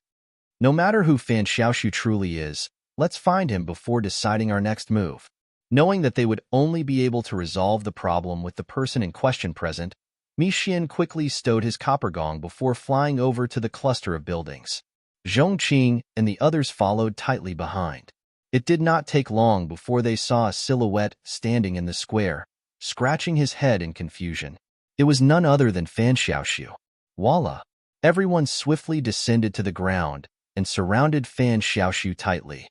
No matter who Fan Xiaoshu truly is, let's find him before deciding our next move. Knowing that they would only be able to resolve the problem with the person in question present, Mi Xian quickly stowed his copper gong before flying over to the cluster of buildings. Zhong Qing and the others followed tightly behind. It did not take long before they saw a silhouette standing in the square, scratching his head in confusion. It was none other than Fan Xiaoshu. Voila! Everyone swiftly descended to the ground, and surrounded Fan Xiaoshu tightly.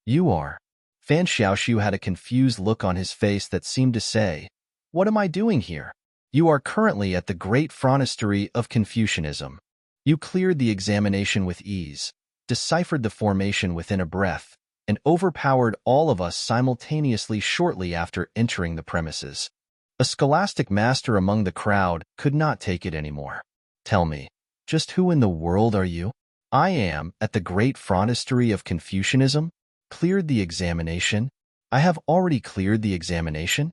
"You are." Fan Xiaoshu had a confused look on his face that seemed to say, "What am I doing here?" "You are currently at the great frontistery of Confucianism. You cleared the examination with ease, deciphered the formation within a breath, and overpowered all of us simultaneously shortly after entering the premises." A scholastic master among the crowd could not take it anymore. "Tell me, just who in the world are you?" "I am at the great frontistery of Confucianism. Cleared the examination? I have already cleared the examination?"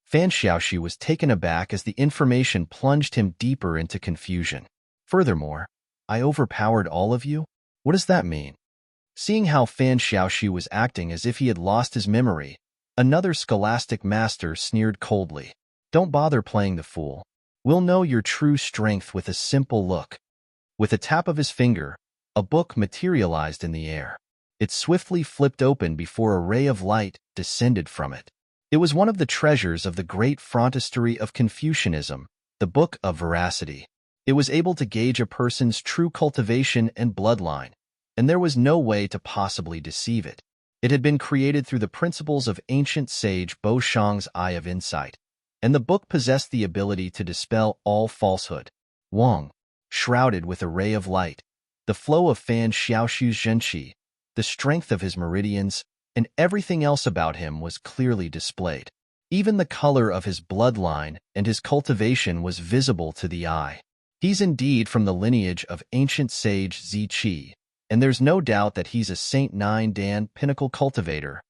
Fan Xiaoxu was taken aback as the information plunged him deeper into confusion. "Furthermore, I overpowered all of you? What does that mean?" Seeing how Fan Xiaoxu was acting as if he had lost his memory, another scholastic master sneered coldly. "Don't bother playing the fool. We'll know your true strength with a simple look." With a tap of his finger, a book materialized in the air. It swiftly flipped open before a ray of light descended from it. It was one of the treasures of the great frontistery of Confucianism, the Book of Veracity. It was able to gauge a person's true cultivation and bloodline, and there was no way to possibly deceive it. It had been created through the principles of ancient sage Bo Shang's Eye of Insight, and the book possessed the ability to dispel all falsehood. Wang, shrouded with a ray of light, the flow of Fan Xiaoshu's zhenqi, the strength of his meridians, and everything else about him was clearly displayed. Even the color of his bloodline and his cultivation was visible to the eye. He's indeed from the lineage of ancient sage Ziqi, and there's no doubt that he's a Saint Nine Dan pinnacle cultivator.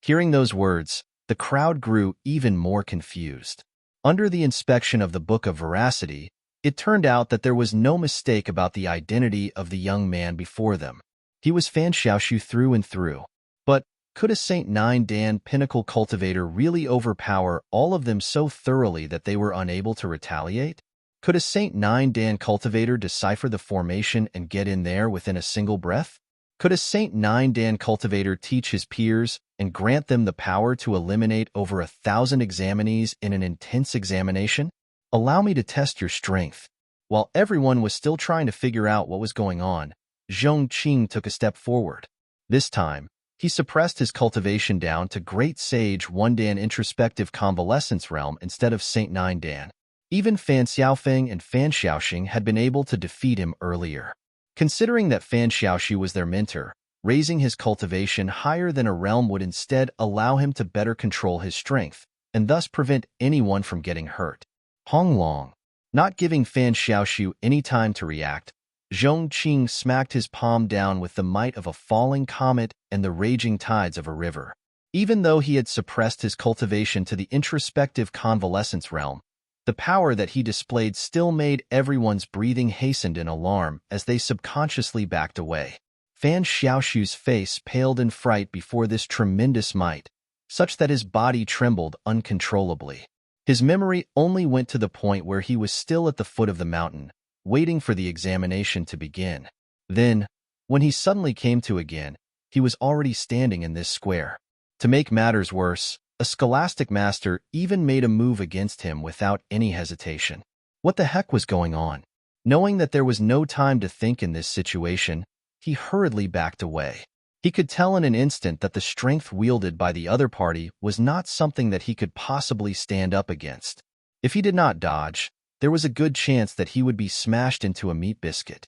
Hearing those words, the crowd grew even more confused. Under the inspection of the Book of Veracity, it turned out that there was no mistake about the identity of the young man before them. He was Fan Xiaoshu through and through. But could a Saint Nine Dan pinnacle cultivator really overpower all of them so thoroughly that they were unable to retaliate? Could a Saint Nine Dan cultivator decipher the formation and get in there within a single breath? Could a Saint Nine Dan cultivator teach his peers and grant them the power to eliminate over 1,000 examinees in an intense examination? "Allow me to test your strength." While everyone was still trying to figure out what was going on, Zhong Qing took a step forward. This time, he suppressed his cultivation down to Great Sage One Dan introspective convalescence realm instead of Saint Nine Dan. Even Fan Xiaofeng and Fan Xiaoxing had been able to defeat him earlier. Considering that Fan Xiaoxu was their mentor, raising his cultivation higher than a realm would instead allow him to better control his strength, and thus prevent anyone from getting hurt. Hong Long. Not giving Fan Xiaoxu any time to react, Zhong Qing smacked his palm down with the might of a falling comet and the raging tides of a river. Even though he had suppressed his cultivation to the introspective convalescence realm, the power that he displayed still made everyone's breathing hastened in alarm as they subconsciously backed away. Fan Xiaoshu's face paled in fright before this tremendous might, such that his body trembled uncontrollably. His memory only went to the point where he was still at the foot of the mountain, waiting for the examination to begin. Then, when he suddenly came to again, he was already standing in this square. To make matters worse, a scholastic master even made a move against him without any hesitation. What the heck was going on? Knowing that there was no time to think in this situation, he hurriedly backed away. He could tell in an instant that the strength wielded by the other party was not something that he could possibly stand up against. If he did not dodge, there was a good chance that he would be smashed into a meat biscuit.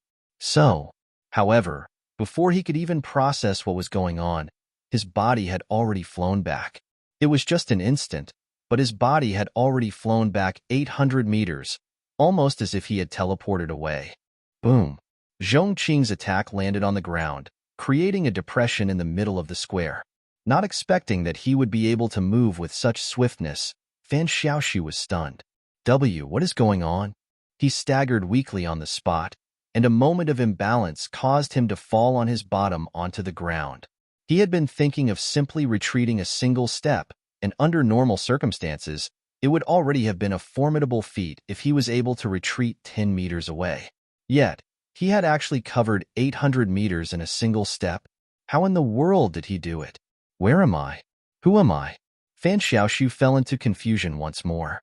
However, before he could even process what was going on, his body had already flown back. It was just an instant, but his body had already flown back 800 meters, almost as if he had teleported away. Boom! Zhong Qing's attack landed on the ground, creating a depression in the middle of the square. Not expecting that he would be able to move with such swiftness, Fan Xiaoxu was stunned. What is going on? He staggered weakly on the spot, and a moment of imbalance caused him to fall on his bottom onto the ground. He had been thinking of simply retreating a single step, and under normal circumstances, it would already have been a formidable feat if he was able to retreat 10 meters away. Yet, he had actually covered 800 meters in a single step. How in the world did he do it? Where am I? Who am I? Fan Xiaoxu fell into confusion once more.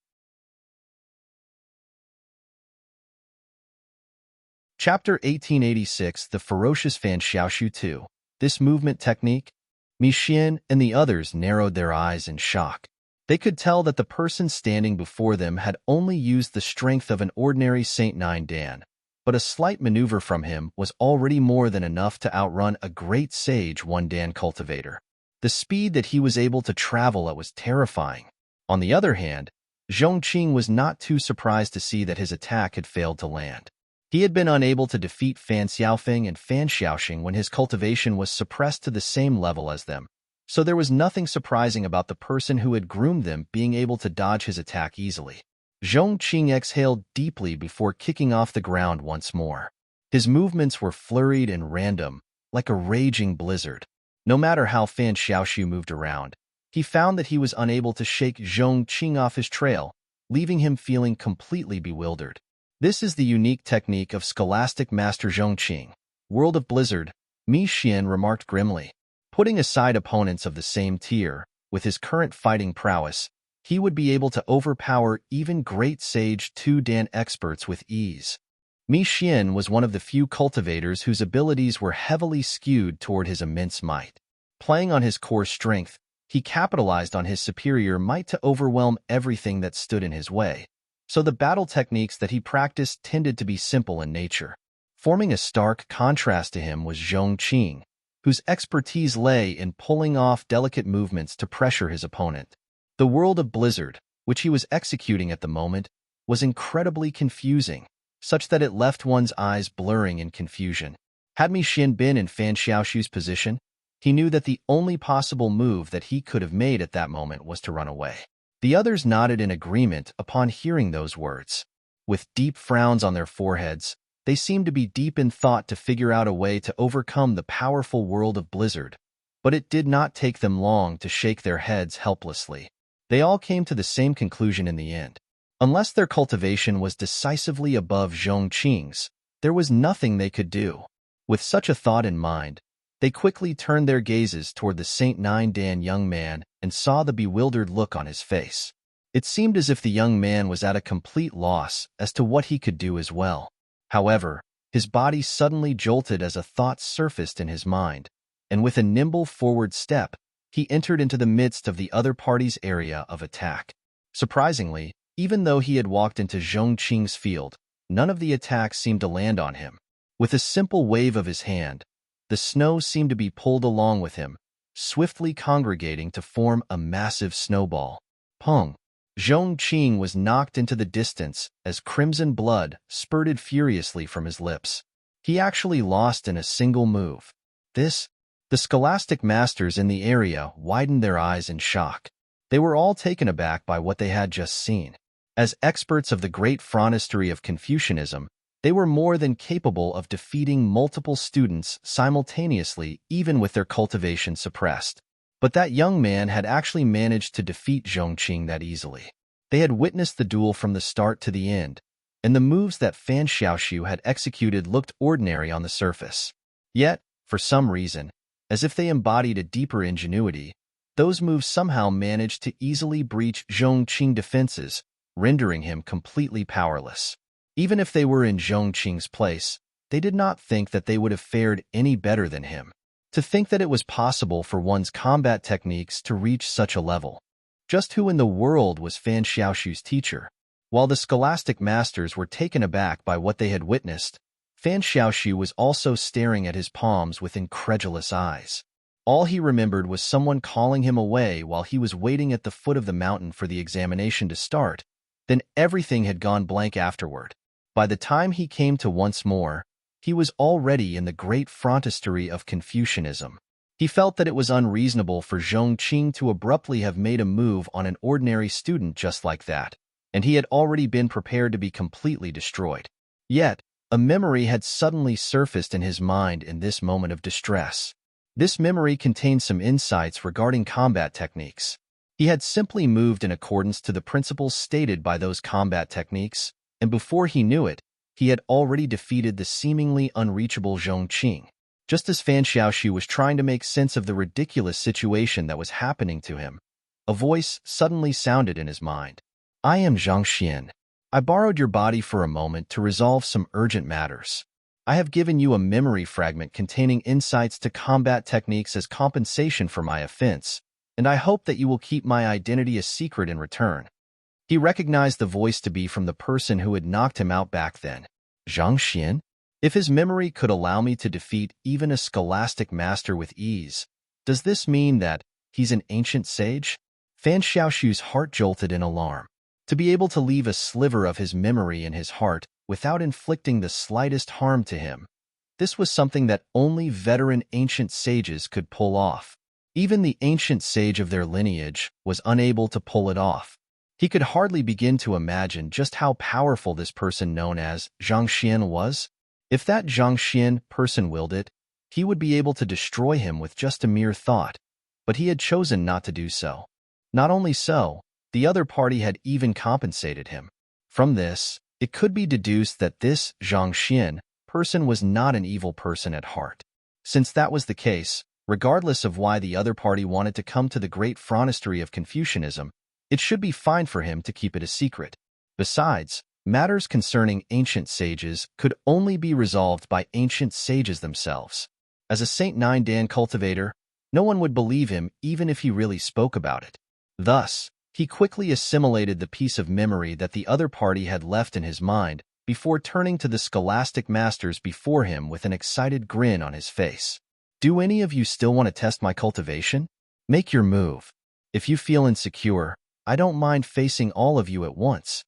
Chapter 1886, The Ferocious Fan Xiaoshu 2. This movement technique? Mi Xian and the others narrowed their eyes in shock. They could tell that the person standing before them had only used the strength of an ordinary Saint Nine Dan, but a slight maneuver from him was already more than enough to outrun a great sage One Dan cultivator. The speed that he was able to travel at was terrifying. On the other hand, Zhongqing was not too surprised to see that his attack had failed to land. He had been unable to defeat Fan Xiaofeng and Fan Xiaoxing when his cultivation was suppressed to the same level as them, so there was nothing surprising about the person who had groomed them being able to dodge his attack easily. Zhongqing exhaled deeply before kicking off the ground once more. His movements were flurried and random, like a raging blizzard. No matter how Fan Xiaoshu moved around, he found that he was unable to shake Zhongqing off his trail, leaving him feeling completely bewildered. This is the unique technique of scholastic master Zhongqing. World of Blizzard, Mi Xian remarked grimly. Putting aside opponents of the same tier, with his current fighting prowess, he would be able to overpower even great Sage 2 Dan experts with ease. Mi Xian was one of the few cultivators whose abilities were heavily skewed toward his immense might. Playing on his core strength, he capitalized on his superior might to overwhelm everything that stood in his way, so the battle techniques that he practiced tended to be simple in nature. Forming a stark contrast to him was Zhongqing, whose expertise lay in pulling off delicate movements to pressure his opponent. The world of Blizzard, which he was executing at the moment, was incredibly confusing, such that it left one's eyes blurring in confusion. Had Mi Xian been in Fan Xiaoshu's position, he knew that the only possible move that he could have made at that moment was to run away. The others nodded in agreement upon hearing those words. With deep frowns on their foreheads, they seemed to be deep in thought to figure out a way to overcome the powerful world of Blizzard, but it did not take them long to shake their heads helplessly. They all came to the same conclusion in the end. Unless their cultivation was decisively above Zhongqing's, there was nothing they could do. With such a thought in mind, they quickly turned their gazes toward the Saint Nine Dan young man and saw the bewildered look on his face. It seemed as if the young man was at a complete loss as to what he could do as well. However, his body suddenly jolted as a thought surfaced in his mind, and with a nimble forward step, he entered into the midst of the other party's area of attack. Surprisingly, even though he had walked into Zhongqing's field, none of the attacks seemed to land on him. With a simple wave of his hand, the snow seemed to be pulled along with him, swiftly congregating to form a massive snowball. Pong! Zhongqing was knocked into the distance as crimson blood spurted furiously from his lips. He actually lost in a single move. The scholastic masters in the area widened their eyes in shock. They were all taken aback by what they had just seen. As experts of the great frontistery of Confucianism, they were more than capable of defeating multiple students simultaneously, even with their cultivation suppressed. But that young man had actually managed to defeat Zhongqing that easily. They had witnessed the duel from the start to the end, and the moves that Fan Xiaoshu had executed looked ordinary on the surface. Yet, for some reason, as if they embodied a deeper ingenuity, those moves somehow managed to easily breach Zhongqing's defenses, rendering him completely powerless. Even if they were in Zhongqing's place, they did not think that they would have fared any better than him. To think that it was possible for one's combat techniques to reach such a level. Just who in the world was Fan Xiaoshu's teacher? While the scholastic masters were taken aback by what they had witnessed, Fan Xiaoshu was also staring at his palms with incredulous eyes. All he remembered was someone calling him away while he was waiting at the foot of the mountain for the examination to start. Then everything had gone blank afterward. By the time he came to once more, he was already in the great frontistery of Confucianism. He felt that it was unreasonable for Zhongqing to abruptly have made a move on an ordinary student just like that, and he had already been prepared to be completely destroyed. Yet, a memory had suddenly surfaced in his mind in this moment of distress. This memory contained some insights regarding combat techniques. He had simply moved in accordance to the principles stated by those combat techniques, and before he knew it, he had already defeated the seemingly unreachable Zhongqing. Just as Fan Xiaoshu was trying to make sense of the ridiculous situation that was happening to him, a voice suddenly sounded in his mind. "I am Zhang Xian. I borrowed your body for a moment to resolve some urgent matters." I have given you a memory fragment containing insights to combat techniques as compensation for my offense, and I hope that you will keep my identity a secret in return." He recognized the voice to be from the person who had knocked him out back then. Zhang Xian? If his memory could allow me to defeat even a scholastic master with ease, does this mean that he's an ancient sage? Fan Xiaoshu's heart jolted in alarm. To be able to leave a sliver of his memory in his heart without inflicting the slightest harm to him, this was something that only veteran ancient sages could pull off. Even the ancient sage of their lineage was unable to pull it off. He could hardly begin to imagine just how powerful this person known as Zhang Xian was. If that Zhang Xian person willed it, he would be able to destroy him with just a mere thought, but he had chosen not to do so. Not only so, the other party had even compensated him. From this, it could be deduced that this Zhang Xian person was not an evil person at heart. Since that was the case, regardless of why the other party wanted to come to the great phronestory of Confucianism, it should be fine for him to keep it a secret. Besides, matters concerning ancient sages could only be resolved by ancient sages themselves. As a Saint Nine Dan cultivator, no one would believe him even if he really spoke about it. Thus, he quickly assimilated the piece of memory that the other party had left in his mind before turning to the scholastic masters before him with an excited grin on his face. "Do any of you still want to test my cultivation? Make your move. If you feel insecure, I don't mind facing all of you at once."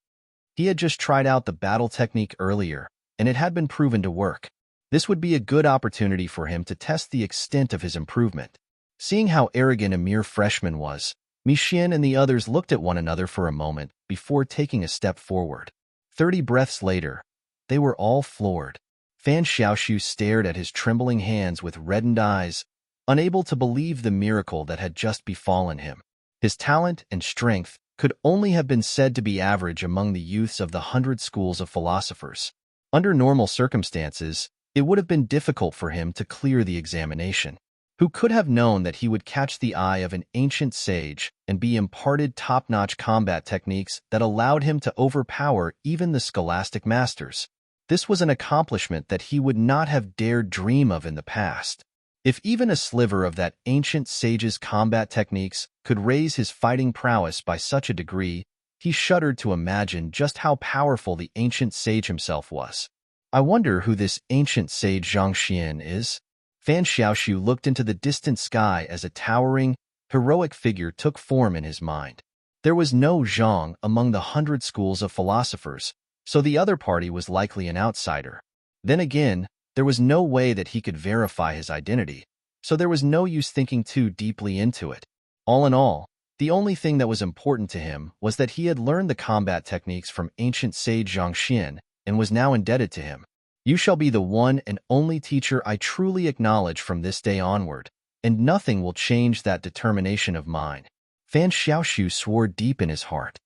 He had just tried out the battle technique earlier, and it had been proven to work. This would be a good opportunity for him to test the extent of his improvement. Seeing how arrogant a mere freshman was, Mixian and the others looked at one another for a moment before taking a step forward. 30 breaths later, they were all floored. Fan Xiaoshu stared at his trembling hands with reddened eyes, unable to believe the miracle that had just befallen him. His talent and strength could only have been said to be average among the youths of the 100 schools of philosophers. Under normal circumstances, it would have been difficult for him to clear the examination. Who could have known that he would catch the eye of an ancient sage and be imparted top-notch combat techniques that allowed him to overpower even the scholastic masters? This was an accomplishment that he would not have dared dream of in the past. If even a sliver of that ancient sage's combat techniques could raise his fighting prowess by such a degree, he shuddered to imagine just how powerful the ancient sage himself was. I wonder who this ancient sage Zhang Xian is? Fan Xiaoshu looked into the distant sky as a towering, heroic figure took form in his mind. There was no Zhang among the 100 schools of philosophers, so the other party was likely an outsider. Then again, there was no way that he could verify his identity, so there was no use thinking too deeply into it. All in all, the only thing that was important to him was that he had learned the combat techniques from ancient sage Zhang Xian and was now indebted to him. "You shall be the one and only teacher I truly acknowledge from this day onward, and nothing will change that determination of mine." Fan Xiaoshu swore deep in his heart.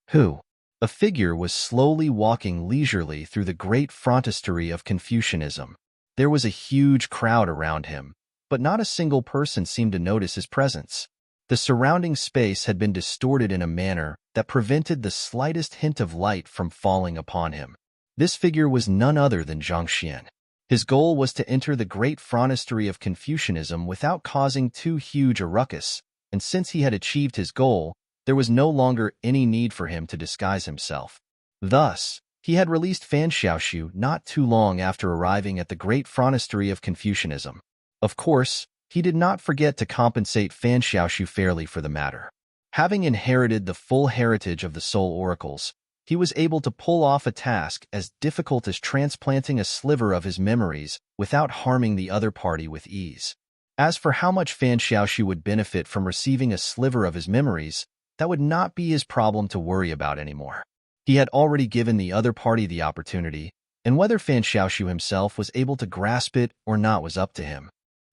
Who? A figure was slowly walking leisurely through the great frontispiece of Confucianism. There was a huge crowd around him, but not a single person seemed to notice his presence. The surrounding space had been distorted in a manner that prevented the slightest hint of light from falling upon him. This figure was none other than Zhang Xian. His goal was to enter the great frontispiece of Confucianism without causing too huge a ruckus, and since he had achieved his goal, there was no longer any need for him to disguise himself. Thus, he had released Fan Xiaoshu not too long after arriving at the great frontispiece of Confucianism. Of course, he did not forget to compensate Fan Xiaoshu fairly for the matter. Having inherited the full heritage of the Soul Oracles, he was able to pull off a task as difficult as transplanting a sliver of his memories without harming the other party with ease. As for how much Fan Xiaoshu would benefit from receiving a sliver of his memories, that would not be his problem to worry about anymore. He had already given the other party the opportunity, and whether Fan Xiaoshu himself was able to grasp it or not was up to him.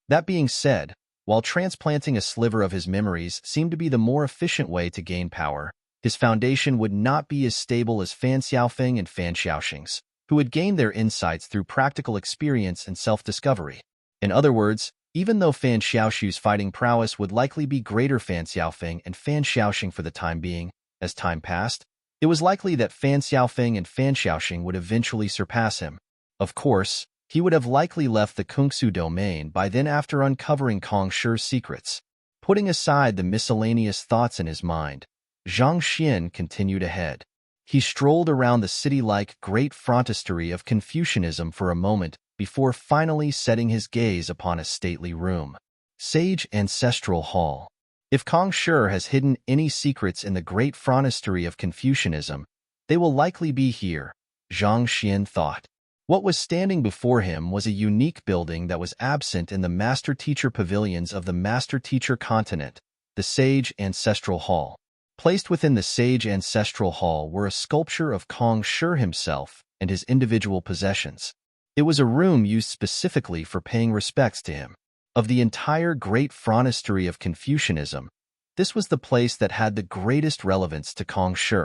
That being said, while transplanting a sliver of his memories seemed to be the more efficient way to gain power, his foundation would not be as stable as Fan Xiaofeng and Fan Xiaoxing's, who had gained their insights through practical experience and self-discovery. In other words, even though Fan Xiaoshu's fighting prowess would likely be greater Fan Xiaofeng and Fan Xiaoxing for the time being, as time passed, it was likely that Fan Xiaofeng and Fan Xiaoxing would eventually surpass him. Of course, he would have likely left the Kungsu domain by then after uncovering Kong Shi's secrets. Putting aside the miscellaneous thoughts in his mind, Zhang Xian continued ahead. He strolled around the city-like great frontistery of Confucianism for a moment before finally setting his gaze upon a stately room. Sage Ancestral Hall. If Kong Shi has hidden any secrets in the great frontistery of Confucianism, they will likely be here, Zhang Xian thought. What was standing before him was a unique building that was absent in the master-teacher pavilions of the master-teacher continent, the Sage Ancestral Hall. Placed within the Sage Ancestral Hall were a sculpture of Kong Shi himself and his individual possessions. It was a room used specifically for paying respects to him. Of the entire great frontistery of Confucianism, this was the place that had the greatest relevance to Kong Shi.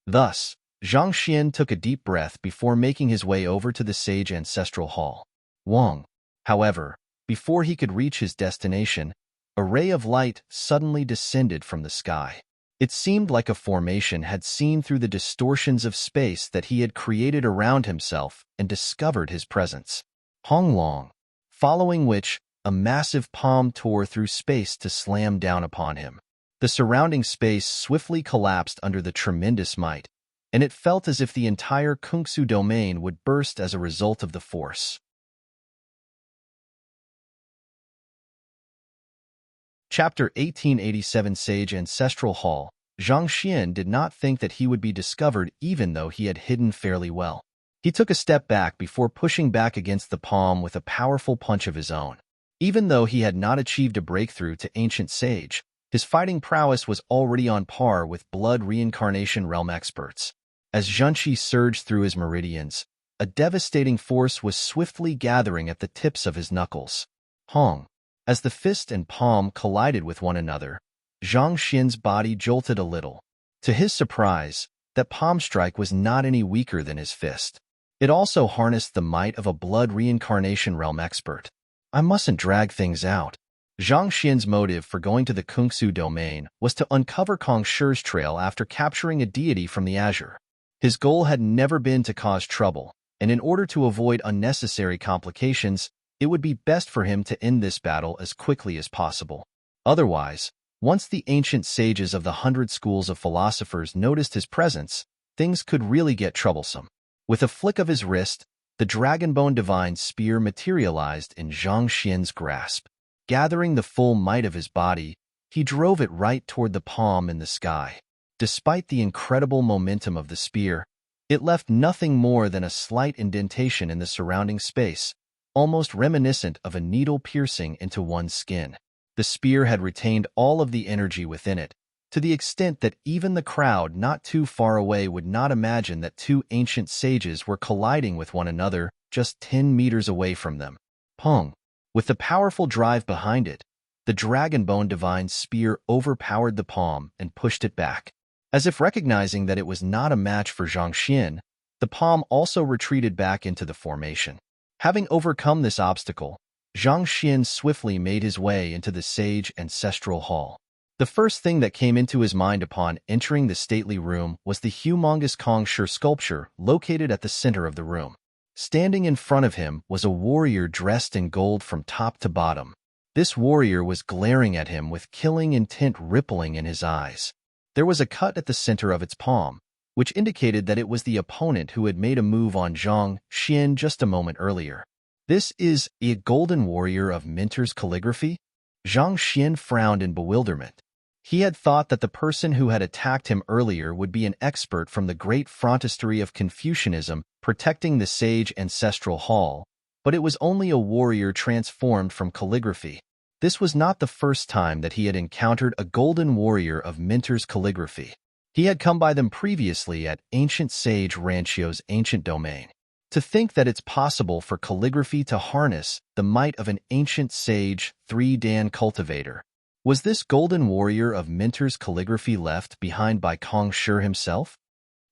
Thus, Zhang Xian took a deep breath before making his way over to the Sage Ancestral Hall. Wang, however, before he could reach his destination, a ray of light suddenly descended from the sky. It seemed like a formation had seen through the distortions of space that he had created around himself and discovered his presence. Hong Long, following which, a massive palm tore through space to slam down upon him. The surrounding space swiftly collapsed under the tremendous might, and it felt as if the entire Kungsu domain would burst as a result of the force. Chapter 1887 Sage Ancestral Hall. Zhang Xian did not think that he would be discovered even though he had hidden fairly well. He took a step back before pushing back against the palm with a powerful punch of his own. Even though he had not achieved a breakthrough to Ancient Sage, his fighting prowess was already on par with Blood Reincarnation Realm experts. As Zhenqi surged through his meridians, a devastating force was swiftly gathering at the tips of his knuckles. Hong. As the fist and palm collided with one another, Zhang Xian's body jolted a little. To his surprise, that palm strike was not any weaker than his fist. It also harnessed the might of a Blood Reincarnation Realm expert. I mustn't drag things out. Zhang Xian's motive for going to the Kungsu domain was to uncover Kong Shi's trail after capturing a deity from the Azure. His goal had never been to cause trouble, and in order to avoid unnecessary complications, it would be best for him to end this battle as quickly as possible. Otherwise, once the ancient sages of the 100 schools of philosophers noticed his presence, things could really get troublesome. With a flick of his wrist, the Dragonbone Divine Spear materialized in Zhang Xian's grasp. Gathering the full might of his body, he drove it right toward the palm in the sky. Despite the incredible momentum of the spear, it left nothing more than a slight indentation in the surrounding space, almost reminiscent of a needle piercing into one's skin. The spear had retained all of the energy within it, to the extent that even the crowd not too far away would not imagine that two ancient sages were colliding with one another just 10 meters away from them. Pong. With the powerful drive behind it, the Dragonbone Divine Spear overpowered the palm and pushed it back. As if recognizing that it was not a match for Zhang Xian, the palm also retreated back into the formation. Having overcome this obstacle, Zhang Xian swiftly made his way into the Sage Ancestral Hall. The first thing that came into his mind upon entering the stately room was the humongous Kong Shi sculpture located at the center of the room. Standing in front of him was a warrior dressed in gold from top to bottom. This warrior was glaring at him with killing intent rippling in his eyes. There was a cut at the center of its palm, which indicated that it was the opponent who had made a move on Zhang Xian just a moment earlier. This is a golden warrior of Minter's calligraphy? Zhang Xian frowned in bewilderment. He had thought that the person who had attacked him earlier would be an expert from the great frontistery of Confucianism protecting the Sage Ancestral Hall, but it was only a warrior transformed from calligraphy. This was not the first time that he had encountered a golden warrior of Minter's calligraphy. He had come by them previously at Ancient Sage Ranchio's ancient domain. To think that it's possible for calligraphy to harness the might of an ancient sage 3-dan cultivator. Was this golden warrior of Minter's calligraphy left behind by Kong Shi himself?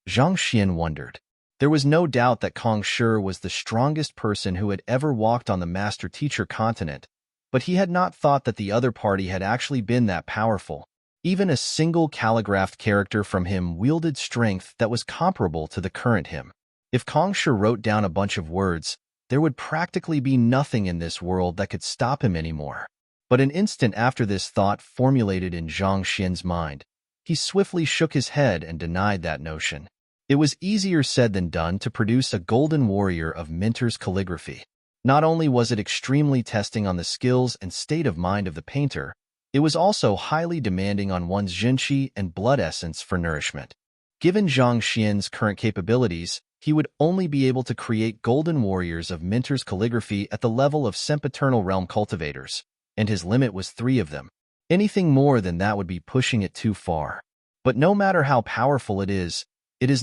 Zhang Xian wondered. There was no doubt that Kong Shi was the strongest person who had ever walked on the master-teacher continent, but he had not thought that the other party had actually been that powerful. Even a single calligraphed character from him wielded strength that was comparable to the current him. If Kong Shi wrote down a bunch of words, there would practically be nothing in this world that could stop him anymore. But an instant after this thought formulated in Zhang Xian's mind, he swiftly shook his head and denied that notion. It was easier said than done to produce a golden warrior of Minter's calligraphy. Not only was it extremely testing on the skills and state of mind of the painter, it was also highly demanding on one's zhenqi and blood essence for nourishment. Given Zhang Xian's current capabilities, he would only be able to create golden warriors of Minter's calligraphy at the level of sempiternal realm cultivators, and his limit was 3 of them. Anything more than that would be pushing it too far. But no matter how powerful it is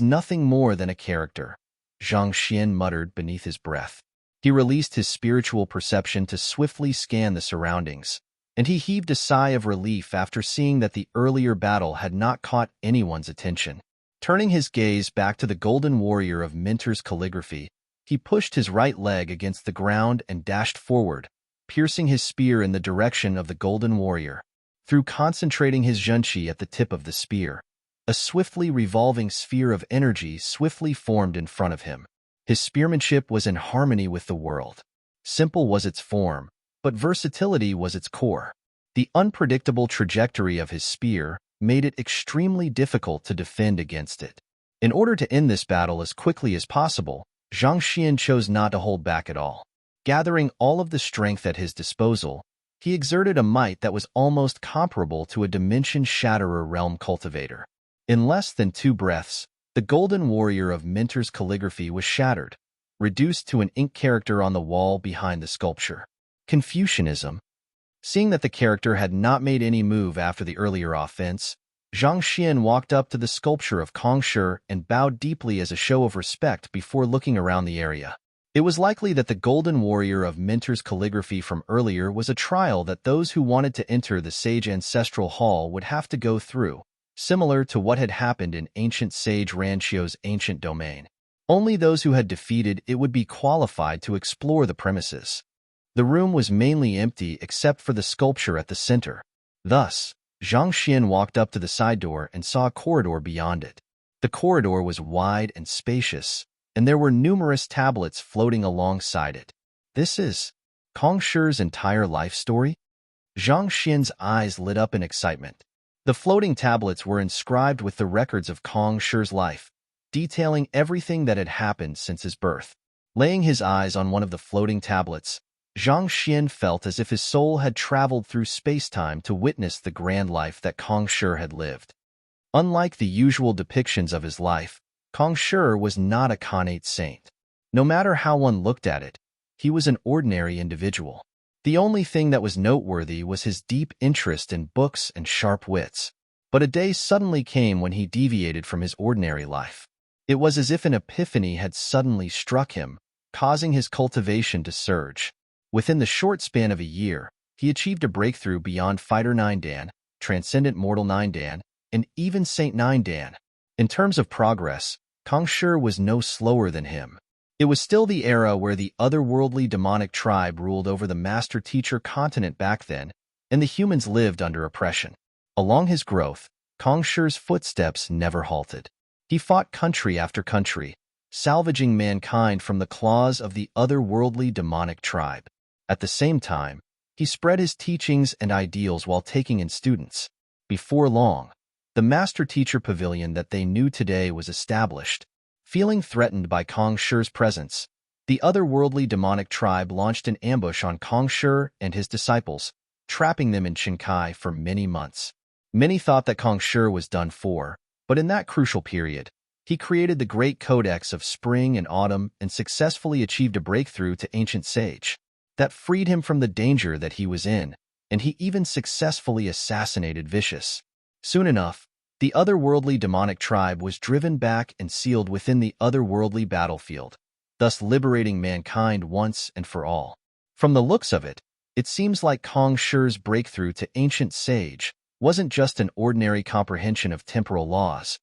nothing more than a character, Zhang Xian muttered beneath his breath. He released his spiritual perception to swiftly scan the surroundings, and he heaved a sigh of relief after seeing that the earlier battle had not caught anyone's attention. Turning his gaze back to the golden warrior of Minter's calligraphy, he pushed his right leg against the ground and dashed forward, piercing his spear in the direction of the golden warrior. Through concentrating his zhenqi at the tip of the spear, a swiftly revolving sphere of energy swiftly formed in front of him. His spearmanship was in harmony with the world. Simple was its form, but versatility was its core. The unpredictable trajectory of his spear made it extremely difficult to defend against it. In order to end this battle as quickly as possible, Zhang Xian chose not to hold back at all. Gathering all of the strength at his disposal, he exerted a might that was almost comparable to a Dimension Shatterer realm cultivator. In less than 2 breaths, the golden warrior of Minter's calligraphy was shattered, reduced to an ink character on the wall behind the sculpture. Confucianism. Seeing that the character had not made any move after the earlier offense, Zhang Xian walked up to the sculpture of Kong Shi and bowed deeply as a show of respect before looking around the area. It was likely that the golden warrior of Minter's calligraphy from earlier was a trial that those who wanted to enter the Sage Ancestral Hall would have to go through, similar to what had happened in ancient Sage Ranchio's ancient domain. Only those who had defeated it would be qualified to explore the premises. The room was mainly empty except for the sculpture at the center. Thus, Zhang Xian walked up to the side door and saw a corridor beyond it. The corridor was wide and spacious, and there were numerous tablets floating alongside it. This is Kong Shi's entire life story? Zhang Xian's eyes lit up in excitement. The floating tablets were inscribed with the records of Kong Shi's life, detailing everything that had happened since his birth. Laying his eyes on one of the floating tablets, Zhang Xian felt as if his soul had traveled through space-time to witness the grand life that Kong Shi had lived. Unlike the usual depictions of his life, Kong Shi was not a connate saint. No matter how one looked at it, he was an ordinary individual. The only thing that was noteworthy was his deep interest in books and sharp wits. But a day suddenly came when he deviated from his ordinary life. It was as if an epiphany had suddenly struck him, causing his cultivation to surge. Within the short span of a year, he achieved a breakthrough beyond Fighter 9 Dan, Transcendent Mortal 9 Dan, and even Saint 9 Dan. In terms of progress, Kong Shi was no slower than him. It was still the era where the otherworldly demonic tribe ruled over the master-teacher continent back then, and the humans lived under oppression. Along his growth, Kong Shi's footsteps never halted. He fought country after country, salvaging mankind from the claws of the otherworldly demonic tribe. At the same time, he spread his teachings and ideals while taking in students. Before long, the master-teacher pavilion that they knew today was established. Feeling threatened by Kong Shi's presence, the otherworldly demonic tribe launched an ambush on Kong Shi and his disciples, trapping them in Qinkai for many months. Many thought that Kong Shi was done for, but in that crucial period, he created the Great Codex of Spring and Autumn and successfully achieved a breakthrough to Ancient Sage. That freed him from the danger that he was in, and he even successfully assassinated Vicious. Soon enough, the otherworldly demonic tribe was driven back and sealed within the otherworldly battlefield, thus liberating mankind once and for all. From the looks of it, it seems like Kong Shi's breakthrough to Ancient Sage wasn't just an ordinary comprehension of temporal laws.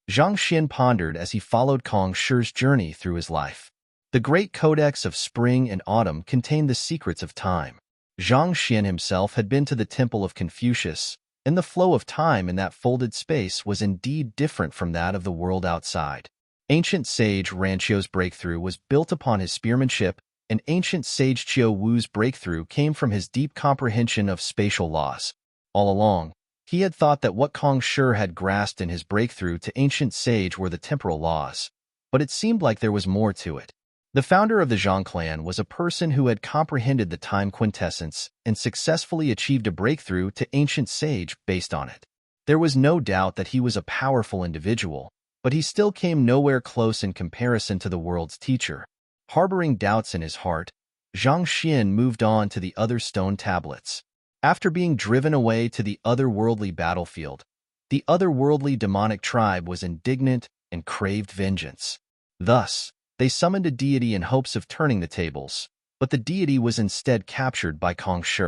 Zhang Xian pondered as he followed Kong Shi's journey through his life. The Great Codex of Spring and Autumn contained the secrets of time. Zhang Xian himself had been to the Temple of Confucius, and the flow of time in that folded space was indeed different from that of the world outside. Ancient Sage Ranchio's breakthrough was built upon his spearmanship, and ancient sage Qiu Wu's breakthrough came from his deep comprehension of spatial laws. All along, he had thought that what Kong Shi had grasped in his breakthrough to ancient sage were the temporal laws, but it seemed like there was more to it. The founder of the Zhang clan was a person who had comprehended the time quintessence and successfully achieved a breakthrough to ancient sage based on it. There was no doubt that he was a powerful individual, but he still came nowhere close in comparison to the world's teacher. Harboring doubts in his heart, Zhang Xian moved on to the other stone tablets. After being driven away to the otherworldly battlefield, the otherworldly demonic tribe was indignant and craved vengeance. Thus, they summoned a deity in hopes of turning the tables, but the deity was instead captured by Kong Shi.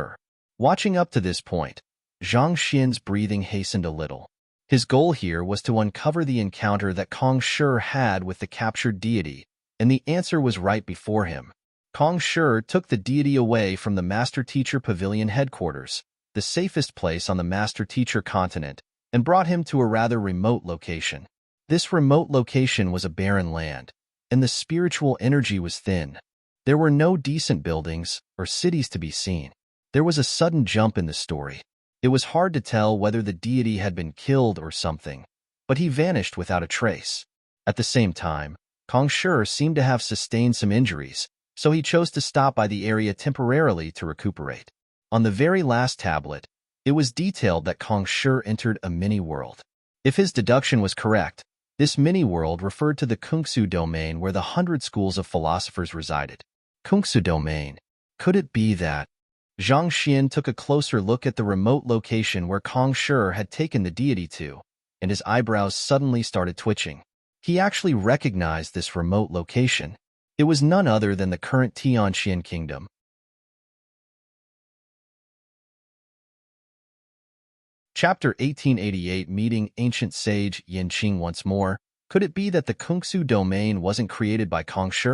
Watching up to this point, Zhang Xian's breathing hastened a little. His goal here was to uncover the encounter that Kong Shi had with the captured deity, and the answer was right before him. Kong Shi took the deity away from the Master Teacher Pavilion headquarters, the safest place on the Master Teacher continent, and brought him to a rather remote location. This remote location was a barren land, and the spiritual energy was thin. There were no decent buildings or cities to be seen. There was a sudden jump in the story. It was hard to tell whether the deity had been killed or something, but he vanished without a trace. At the same time, Kong Shi seemed to have sustained some injuries, so he chose to stop by the area temporarily to recuperate. On the very last tablet, it was detailed that Kong Shi entered a mini-world. If his deduction was correct, this mini-world referred to the Kungsu domain where the 100 schools of philosophers resided. Kungsu domain. Could it be that? Zhang Xian took a closer look at the remote location where Kong Shi had taken the deity to, and his eyebrows suddenly started twitching. He actually recognized this remote location. It was none other than the current Tianqian kingdom. Chapter 1888 Meeting Ancient Sage Yanqing once more. Could it be that the Kungsu domain wasn't created by Kong Shi?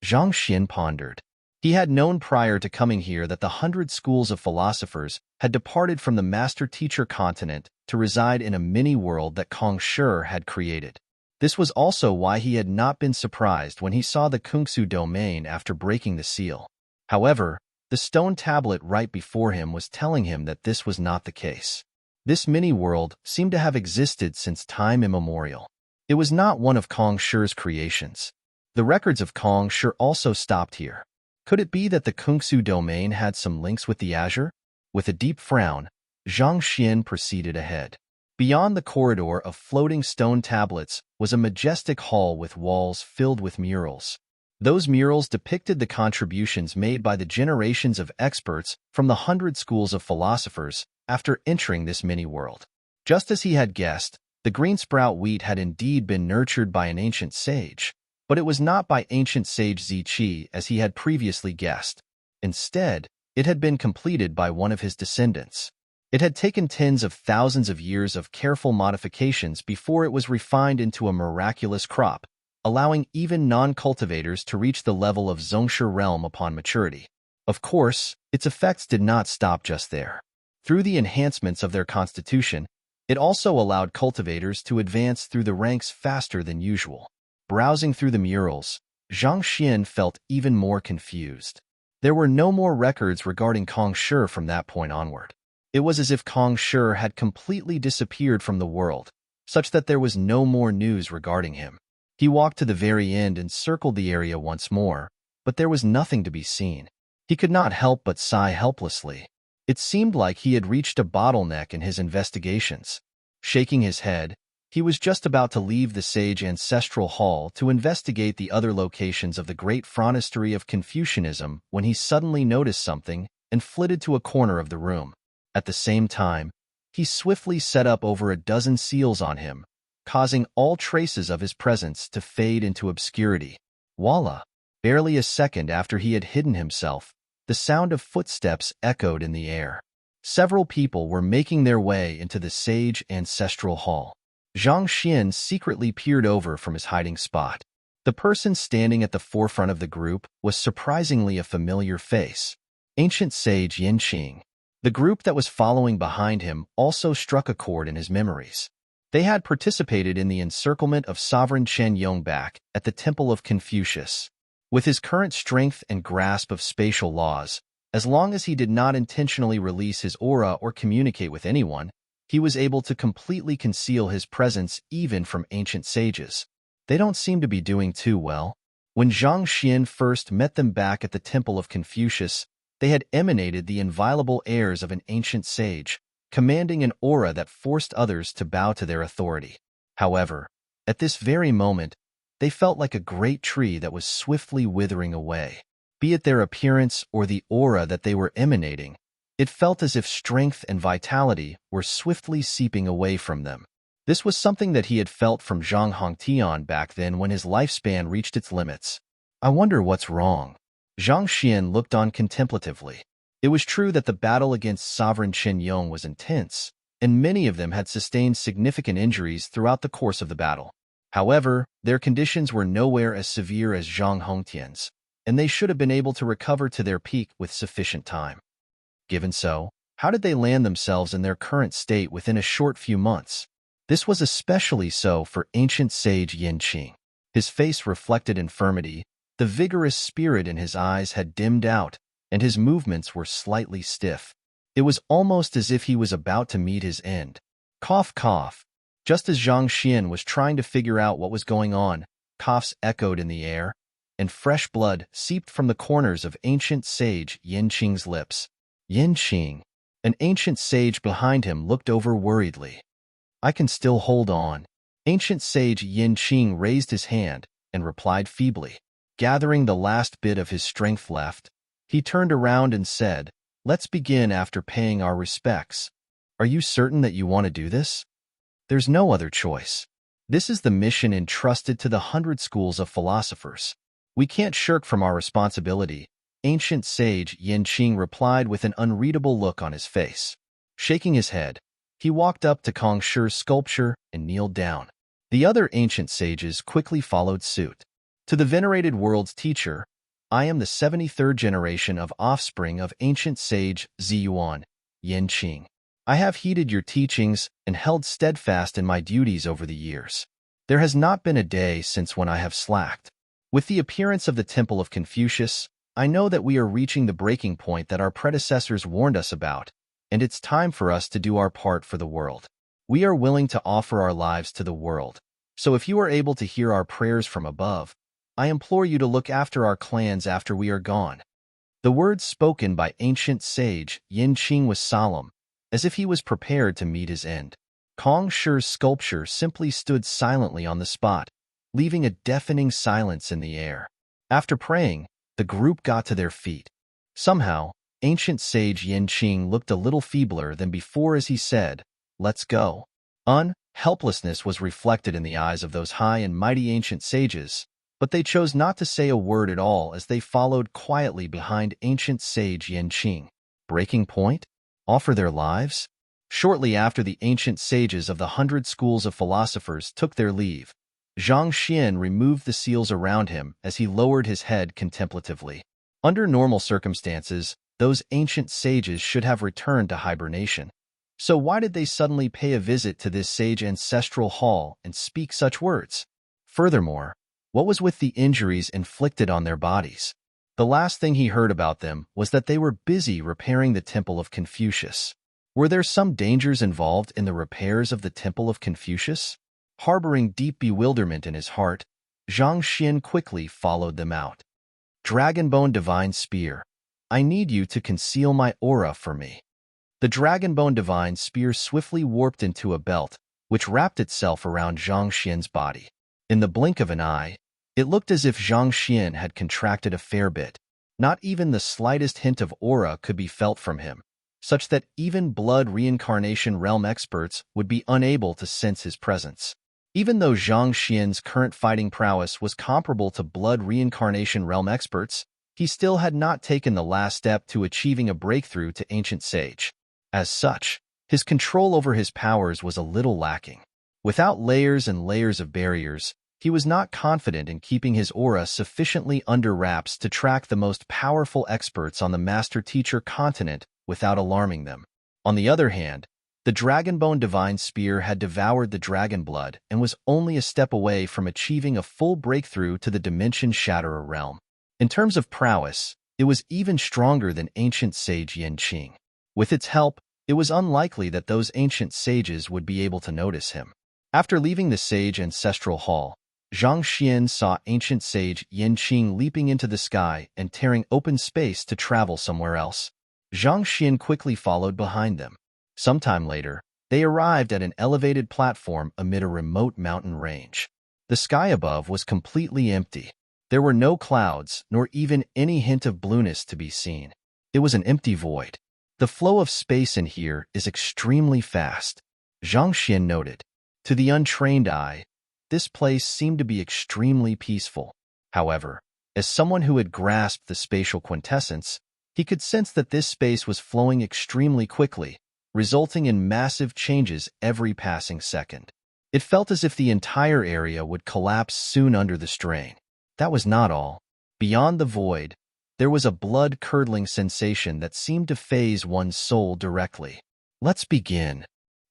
Zhang Xian pondered. He had known prior to coming here that the 100 schools of philosophers had departed from the Master Teacher continent to reside in a mini-world that Kong Shi had created. This was also why he had not been surprised when he saw the Kungsu domain after breaking the seal. However, the stone tablet right before him was telling him that this was not the case. This mini-world seemed to have existed since time immemorial. It was not one of Kong Shi's creations. The records of Kong Shi also stopped here. Could it be that the Kungsu domain had some links with the Azure? With a deep frown, Zhang Xian proceeded ahead. Beyond the corridor of floating stone tablets was a majestic hall with walls filled with murals. Those murals depicted the contributions made by the generations of experts from the 100 schools of philosophers after entering this mini-world. Just as he had guessed, the green sprout wheat had indeed been nurtured by an ancient sage, but it was not by ancient sage Ziqi as he had previously guessed. Instead, it had been completed by one of his descendants. It had taken tens of thousands of years of careful modifications before it was refined into a miraculous crop, allowing even non-cultivators to reach the level of Zongshi realm upon maturity. Of course, its effects did not stop just there. Through the enhancements of their constitution, it also allowed cultivators to advance through the ranks faster than usual. Browsing through the murals, Zhang Xian felt even more confused. There were no more records regarding Kong Shi from that point onward. It was as if Kong Shi had completely disappeared from the world, such that there was no more news regarding him. He walked to the very end and circled the area once more, but there was nothing to be seen. He could not help but sigh helplessly. It seemed like he had reached a bottleneck in his investigations. Shaking his head, he was just about to leave the sage ancestral hall to investigate the other locations of the great phronestery of Confucianism when he suddenly noticed something and flitted to a corner of the room. At the same time, he swiftly set up over a dozen seals on him, causing all traces of his presence to fade into obscurity. Voila! Barely a second after he had hidden himself, the sound of footsteps echoed in the air. Several people were making their way into the sage ancestral hall. Zhang Xian secretly peered over from his hiding spot. The person standing at the forefront of the group was surprisingly a familiar face. Ancient sage Yanqing. The group that was following behind him also struck a chord in his memories. They had participated in the encirclement of sovereign Chen Yongbak at the Temple of Confucius. With his current strength and grasp of spatial laws, as long as he did not intentionally release his aura or communicate with anyone, he was able to completely conceal his presence even from ancient sages. They don't seem to be doing too well. When Zhang Xian first met them back at the Temple of Confucius, they had emanated the inviolable airs of an ancient sage, commanding an aura that forced others to bow to their authority. However, at this very moment, they felt like a great tree that was swiftly withering away. Be it their appearance or the aura that they were emanating, it felt as if strength and vitality were swiftly seeping away from them. This was something that he had felt from Zhang Hongtian back then when his lifespan reached its limits. I wonder what's wrong. Zhang Xian looked on contemplatively. It was true that the battle against Sovereign Chen Yong was intense, and many of them had sustained significant injuries throughout the course of the battle. However, their conditions were nowhere as severe as Zhang Hongtian's, and they should have been able to recover to their peak with sufficient time. Given so, how did they land themselves in their current state within a short few months? This was especially so for ancient sage Yin Qing. His face reflected infirmity, the vigorous spirit in his eyes had dimmed out, and his movements were slightly stiff. It was almost as if he was about to meet his end. Cough, cough. Just as Zhang Xian was trying to figure out what was going on, coughs echoed in the air, and fresh blood seeped from the corners of ancient sage Yin Qing's lips. Yin Qing, an ancient sage behind him, looked over worriedly. I can still hold on. Ancient sage Yin Qing raised his hand and replied feebly. Gathering the last bit of his strength left, he turned around and said, Let's begin after paying our respects. Are you certain that you want to do this? There's no other choice. This is the mission entrusted to the 100 schools of philosophers. We can't shirk from our responsibility, ancient sage Yin Qing replied with an unreadable look on his face. Shaking his head, he walked up to Kong Shi's sculpture and kneeled down. The other ancient sages quickly followed suit. To the venerated world's teacher, I am the 73rd generation of offspring of ancient sage Ziyuan, Yin Qing. I have heeded your teachings and held steadfast in my duties over the years. There has not been a day since when I have slacked. With the appearance of the Temple of Confucius, I know that we are reaching the breaking point that our predecessors warned us about, and it's time for us to do our part for the world. We are willing to offer our lives to the world, so if you are able to hear our prayers from above, I implore you to look after our clans after we are gone. The words spoken by ancient sage Yin Qing was solemn, as if he was prepared to meet his end. Kong Shi's sculpture simply stood silently on the spot, leaving a deafening silence in the air. After praying, the group got to their feet. Somehow, ancient sage Yin Qing looked a little feebler than before as he said, Let's go. Helplessness was reflected in the eyes of those high and mighty ancient sages, but they chose not to say a word at all as they followed quietly behind ancient sage Yin Qing. Breaking point? Offer their lives? Shortly after the ancient sages of the 100 schools of philosophers took their leave, Zhang Xian removed the seals around him as he lowered his head contemplatively. Under normal circumstances, those ancient sages should have returned to hibernation. So why did they suddenly pay a visit to this sage ancestral hall and speak such words? Furthermore, what was with the injuries inflicted on their bodies? The last thing he heard about them was that they were busy repairing the Temple of Confucius. Were there some dangers involved in the repairs of the Temple of Confucius? Harboring deep bewilderment in his heart, Zhang Xian quickly followed them out. Dragonbone Divine Spear. I need you to conceal my aura for me. The Dragonbone Divine Spear swiftly warped into a belt, which wrapped itself around Zhang Xian's body. In the blink of an eye, it looked as if Zhang Xian had contracted a fair bit. Not even the slightest hint of aura could be felt from him, such that even blood reincarnation realm experts would be unable to sense his presence. Even though Zhang Xian's current fighting prowess was comparable to blood reincarnation realm experts, he still had not taken the last step to achieving a breakthrough to ancient sage. As such, his control over his powers was a little lacking. Without layers and layers of barriers, he was not confident in keeping his aura sufficiently under wraps to track the most powerful experts on the master-teacher continent without alarming them. On the other hand, the Dragonbone Divine Spear had devoured the dragon blood and was only a step away from achieving a full breakthrough to the Dimension Shatterer realm. In terms of prowess, it was even stronger than ancient sage Yin Qing. With its help, it was unlikely that those ancient sages would be able to notice him. After leaving the sage ancestral hall, Zhang Xian saw ancient sage Yin Qing leaping into the sky and tearing open space to travel somewhere else. Zhang Xian quickly followed behind them. Sometime later, they arrived at an elevated platform amid a remote mountain range. The sky above was completely empty. There were no clouds, nor even any hint of blueness to be seen. It was an empty void. The flow of space in here is extremely fast, Zhang Xian noted. To the untrained eye, this place seemed to be extremely peaceful. However, as someone who had grasped the spatial quintessence, he could sense that this space was flowing extremely quickly, resulting in massive changes every passing second. It felt as if the entire area would collapse soon under the strain. That was not all. Beyond the void, there was a blood-curdling sensation that seemed to phase one's soul directly. Let's begin,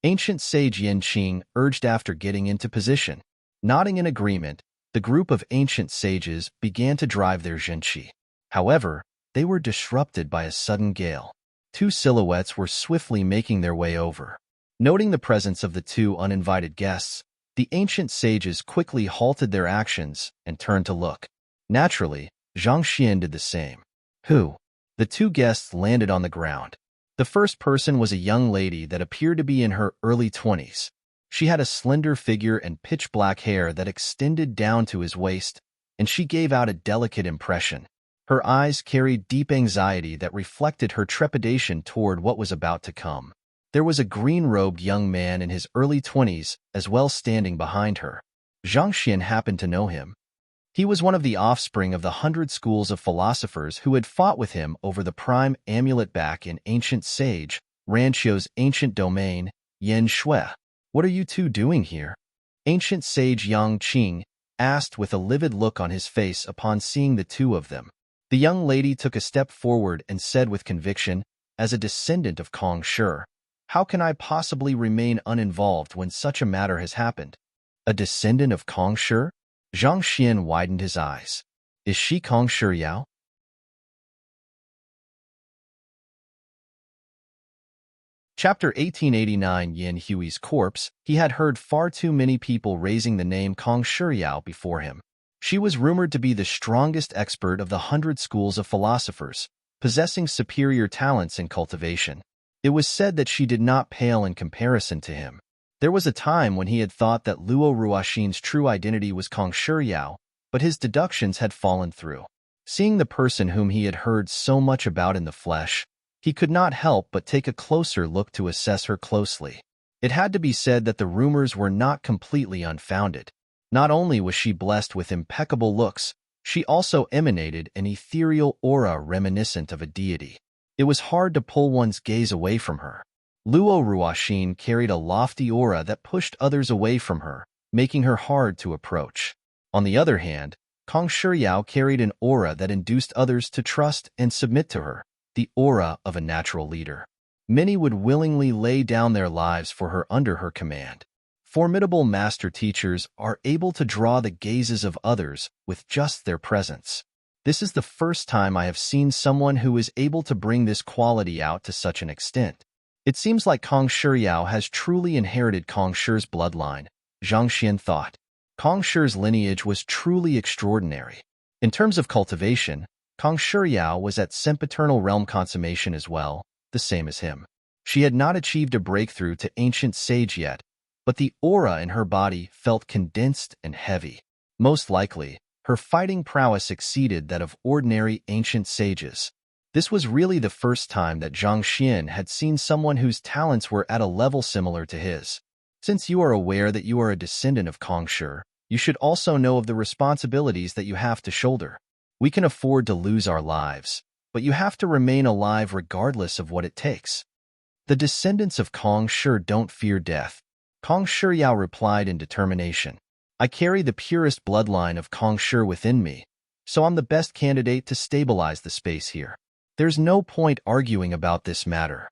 ancient sage Yin Qing urged after getting into position. Nodding in agreement, the group of ancient sages began to drive their zhenqi. However, they were disrupted by a sudden gale. Two silhouettes were swiftly making their way over. Noting the presence of the two uninvited guests, the ancient sages quickly halted their actions and turned to look. Naturally, Zhang Xian did the same. Who? The two guests landed on the ground. The first person was a young lady that appeared to be in her early 20s. She had a slender figure and pitch-black hair that extended down to his waist, and she gave out a delicate impression. Her eyes carried deep anxiety that reflected her trepidation toward what was about to come. There was a green-robed young man in his early 20s as well standing behind her. Zhang Xian happened to know him. He was one of the offspring of the 100 schools of philosophers who had fought with him over the prime amulet back in ancient sage Ranchio's ancient domain, Yen Shui. What are you two doing here? Ancient sage Yang Qing asked with a livid look on his face upon seeing the two of them. The young lady took a step forward and said with conviction, as a descendant of Kong Shi, how can I possibly remain uninvolved when such a matter has happened? A descendant of Kong Shi? Zhang Xian widened his eyes. Is she Kong Shi Yao? Chapter 1889 Yin Hui's corpse. He had heard far too many people raising the name Kong Shi Yao before him. She was rumored to be the strongest expert of the 100 schools of philosophers, possessing superior talents in cultivation. It was said that she did not pale in comparison to him. There was a time when he had thought that Luo Ruoxin's true identity was Kong Shi Yao, but his deductions had fallen through. Seeing the person whom he had heard so much about in the flesh, he could not help but take a closer look to assess her closely. It had to be said that the rumors were not completely unfounded. Not only was she blessed with impeccable looks, she also emanated an ethereal aura reminiscent of a deity. It was hard to pull one's gaze away from her. Luo Ruoxin carried a lofty aura that pushed others away from her, making her hard to approach. On the other hand, Kong Shi Yao carried an aura that induced others to trust and submit to her, the aura of a natural leader. Many would willingly lay down their lives for her under her command. Formidable master teachers are able to draw the gazes of others with just their presence. This is the first time I have seen someone who is able to bring this quality out to such an extent. It seems like Kong Shi Yao has truly inherited Kong Shi's bloodline, Zhang Xian thought. Kong Shi's lineage was truly extraordinary. In terms of cultivation, Kong Shi Yao was at sempiternal realm consummation as well, the same as him. She had not achieved a breakthrough to ancient sage yet, but the aura in her body felt condensed and heavy. Most likely, her fighting prowess exceeded that of ordinary ancient sages. This was really the first time that Zhang Xian had seen someone whose talents were at a level similar to his. Since you are aware that you are a descendant of Kong Shi, you should also know of the responsibilities that you have to shoulder. We can afford to lose our lives, but you have to remain alive regardless of what it takes. The descendants of Kong Shi don't fear death, Kong Shi Yao replied in determination. I carry the purest bloodline of Kong Shi within me, so I'm the best candidate to stabilize the space here. There's no point arguing about this matter.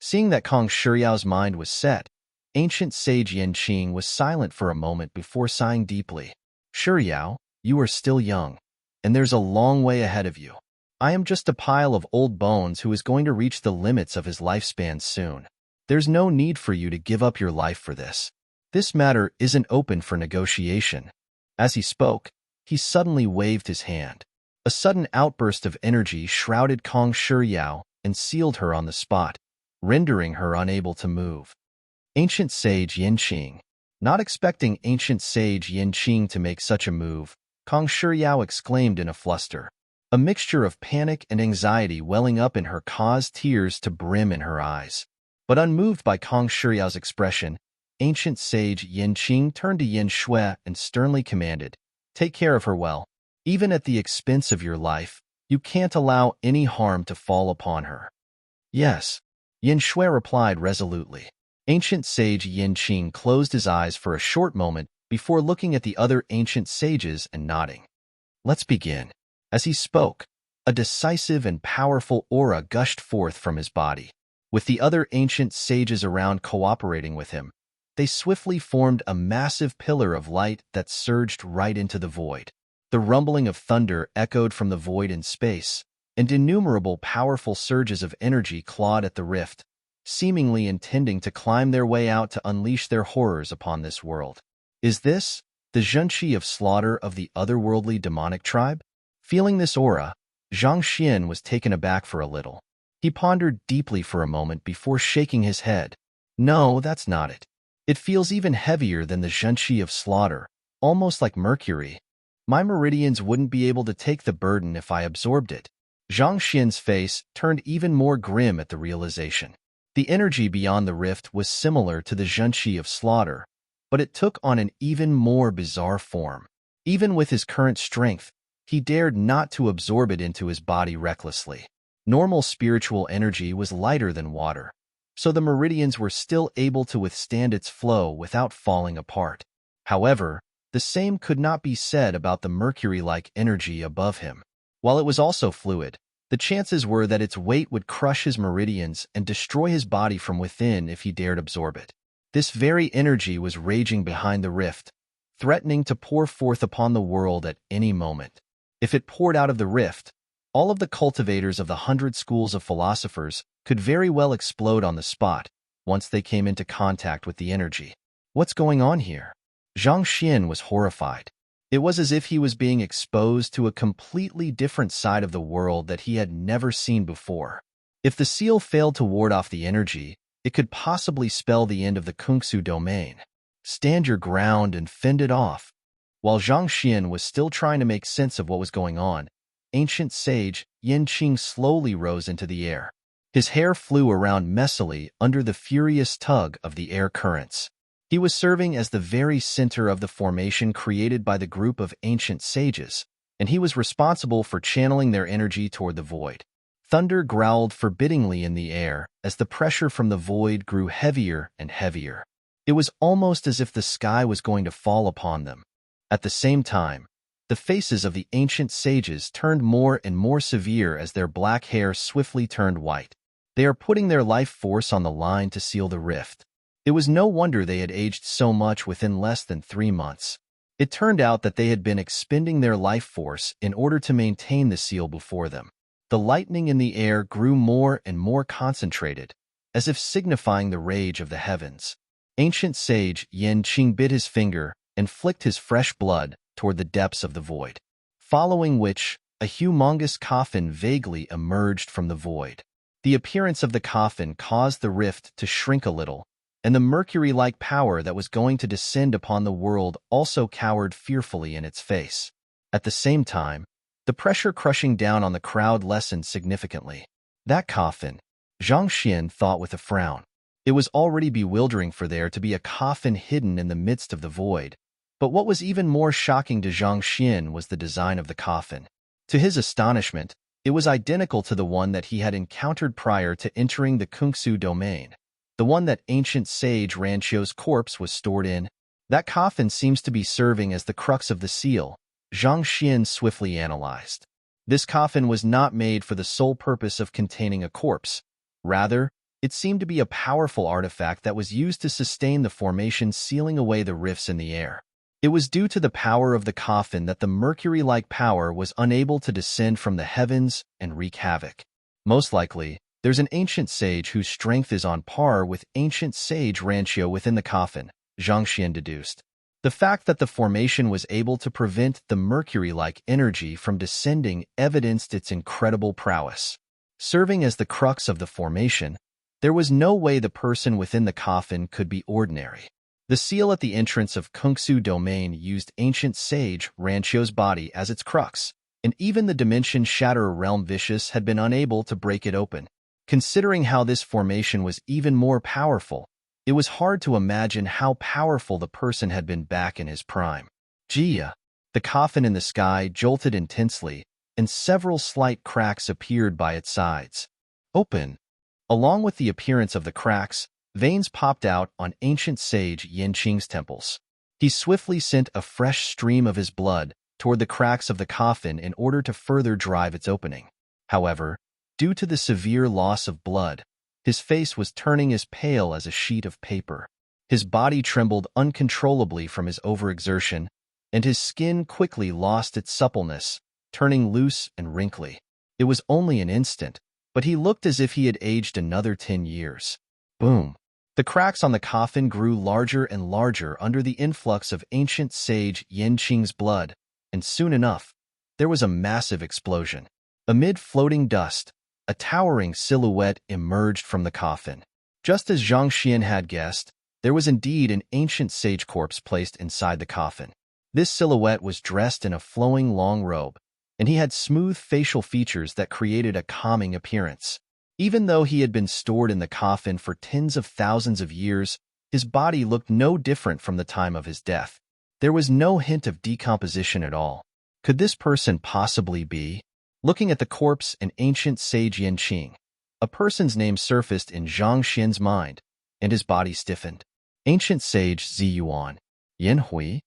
Seeing that Kong Shi Yao's mind was set, ancient sage Yin Qing was silent for a moment before sighing deeply. Shi Yao, you are still young. and there's a long way ahead of you. I am just a pile of old bones who is going to reach the limits of his lifespan soon. There's no need for you to give up your life for this. This matter isn't open for negotiation." As he spoke, he suddenly waved his hand. A sudden outburst of energy shrouded Kong Shiyao and sealed her on the spot, rendering her unable to move. Ancient Sage Yanqing. Not expecting Ancient Sage Yanqing to make such a move, Kong Shiyao exclaimed in a fluster. A mixture of panic and anxiety welling up in her caused tears to brim in her eyes. But unmoved by Kong Shiyao's expression, Ancient Sage Yanqing turned to Yin Shui and sternly commanded, "Take care of her well. Even at the expense of your life, you can't allow any harm to fall upon her." "Yes," Yin Shui replied resolutely. Ancient Sage Yanqing closed his eyes for a short moment before looking at the other ancient sages and nodding. "Let's begin." As he spoke, a decisive and powerful aura gushed forth from his body. With the other ancient sages around cooperating with him, they swiftly formed a massive pillar of light that surged right into the void. The rumbling of thunder echoed from the void in space, and innumerable powerful surges of energy clawed at the rift, seemingly intending to climb their way out to unleash their horrors upon this world. Is this the Zhenqi of slaughter of the otherworldly demonic tribe? Feeling this aura, Zhang Xian was taken aback for a little. He pondered deeply for a moment before shaking his head. "No, that's not it. It feels even heavier than the Zhenqi of slaughter, almost like mercury. My meridians wouldn't be able to take the burden if I absorbed it." Zhang Xian's face turned even more grim at the realization. The energy beyond the rift was similar to the Zhenqi of slaughter, but it took on an even more bizarre form. Even with his current strength, he dared not to absorb it into his body recklessly. Normal spiritual energy was lighter than water, so the meridians were still able to withstand its flow without falling apart. However, the same could not be said about the mercury-like energy above him. While it was also fluid, the chances were that its weight would crush his meridians and destroy his body from within if he dared absorb it. This very energy was raging behind the rift, threatening to pour forth upon the world at any moment. If it poured out of the rift, all of the cultivators of the 100 schools of philosophers could very well explode on the spot once they came into contact with the energy. What's going on here? Zhang Xian was horrified. It was as if he was being exposed to a completely different side of the world that he had never seen before. If the seal failed to ward off the energy, it could possibly spell the end of the Kungsu domain. Stand your ground and fend it off. While Zhang Xian was still trying to make sense of what was going on, Ancient Sage Yanqing slowly rose into the air. His hair flew around messily under the furious tug of the air currents. He was serving as the very center of the formation created by the group of ancient sages, and he was responsible for channeling their energy toward the void. Thunder growled forbiddingly in the air as the pressure from the void grew heavier and heavier. It was almost as if the sky was going to fall upon them. At the same time, the faces of the ancient sages turned more and more severe as their black hair swiftly turned white. They are putting their life force on the line to seal the rift. It was no wonder they had aged so much within less than 3 months. It turned out that they had been expending their life force in order to maintain the seal before them. The lightning in the air grew more and more concentrated, as if signifying the rage of the heavens. Ancient Sage Yanqing bit his finger and flicked his fresh blood toward the depths of the void, following which a humongous coffin vaguely emerged from the void. The appearance of the coffin caused the rift to shrink a little, and the mercury-like power that was going to descend upon the world also cowered fearfully in its face. At the same time, the pressure crushing down on the crowd lessened significantly. That coffin, Zhang Xian thought with a frown. It was already bewildering for there to be a coffin hidden in the midst of the void, but what was even more shocking to Zhang Xian was the design of the coffin. To his astonishment, it was identical to the one that he had encountered prior to entering the Kungsu domain, the one that ancient sage Ranqiu's corpse was stored in. That coffin seems to be serving as the crux of the seal, Zhang Xian swiftly analyzed. This coffin was not made for the sole purpose of containing a corpse. Rather, it seemed to be a powerful artifact that was used to sustain the formation, sealing away the rifts in the air. It was due to the power of the coffin that the mercury-like power was unable to descend from the heavens and wreak havoc. Most likely, there's an ancient sage whose strength is on par with ancient sage Rancio within the coffin, Zhang Xian deduced. The fact that the formation was able to prevent the mercury-like energy from descending evidenced its incredible prowess. Serving as the crux of the formation, there was no way the person within the coffin could be ordinary. The seal at the entrance of Kungsu domain used ancient sage Rancio's body as its crux, and even the Dimension Shatterer realm Vicious had been unable to break it open. Considering how this formation was even more powerful, it was hard to imagine how powerful the person had been back in his prime. Jia, the coffin in the sky jolted intensely, and several slight cracks appeared by its sides. Open. Along with the appearance of the cracks, veins popped out on ancient sage Yanqing's temples. He swiftly sent a fresh stream of his blood toward the cracks of the coffin in order to further drive its opening. However, due to the severe loss of blood, his face was turning as pale as a sheet of paper. His body trembled uncontrollably from his overexertion, and his skin quickly lost its suppleness, turning loose and wrinkly. It was only an instant, but he looked as if he had aged another 10 years. Boom! The cracks on the coffin grew larger and larger under the influx of ancient sage Yanqing's blood, and soon enough, there was a massive explosion. Amid floating dust, a towering silhouette emerged from the coffin. Just as Zhang Xian had guessed, there was indeed an ancient sage corpse placed inside the coffin. This silhouette was dressed in a flowing long robe, and he had smooth facial features that created a calming appearance. Even though he had been stored in the coffin for tens of thousands of years, his body looked no different from the time of his death. There was no hint of decomposition at all. Could this person possibly be? Looking at the corpse and ancient sage Yanqing, a person's name surfaced in Zhang Xian's mind, and his body stiffened. Ancient sage Ziyuan. Yan Hui?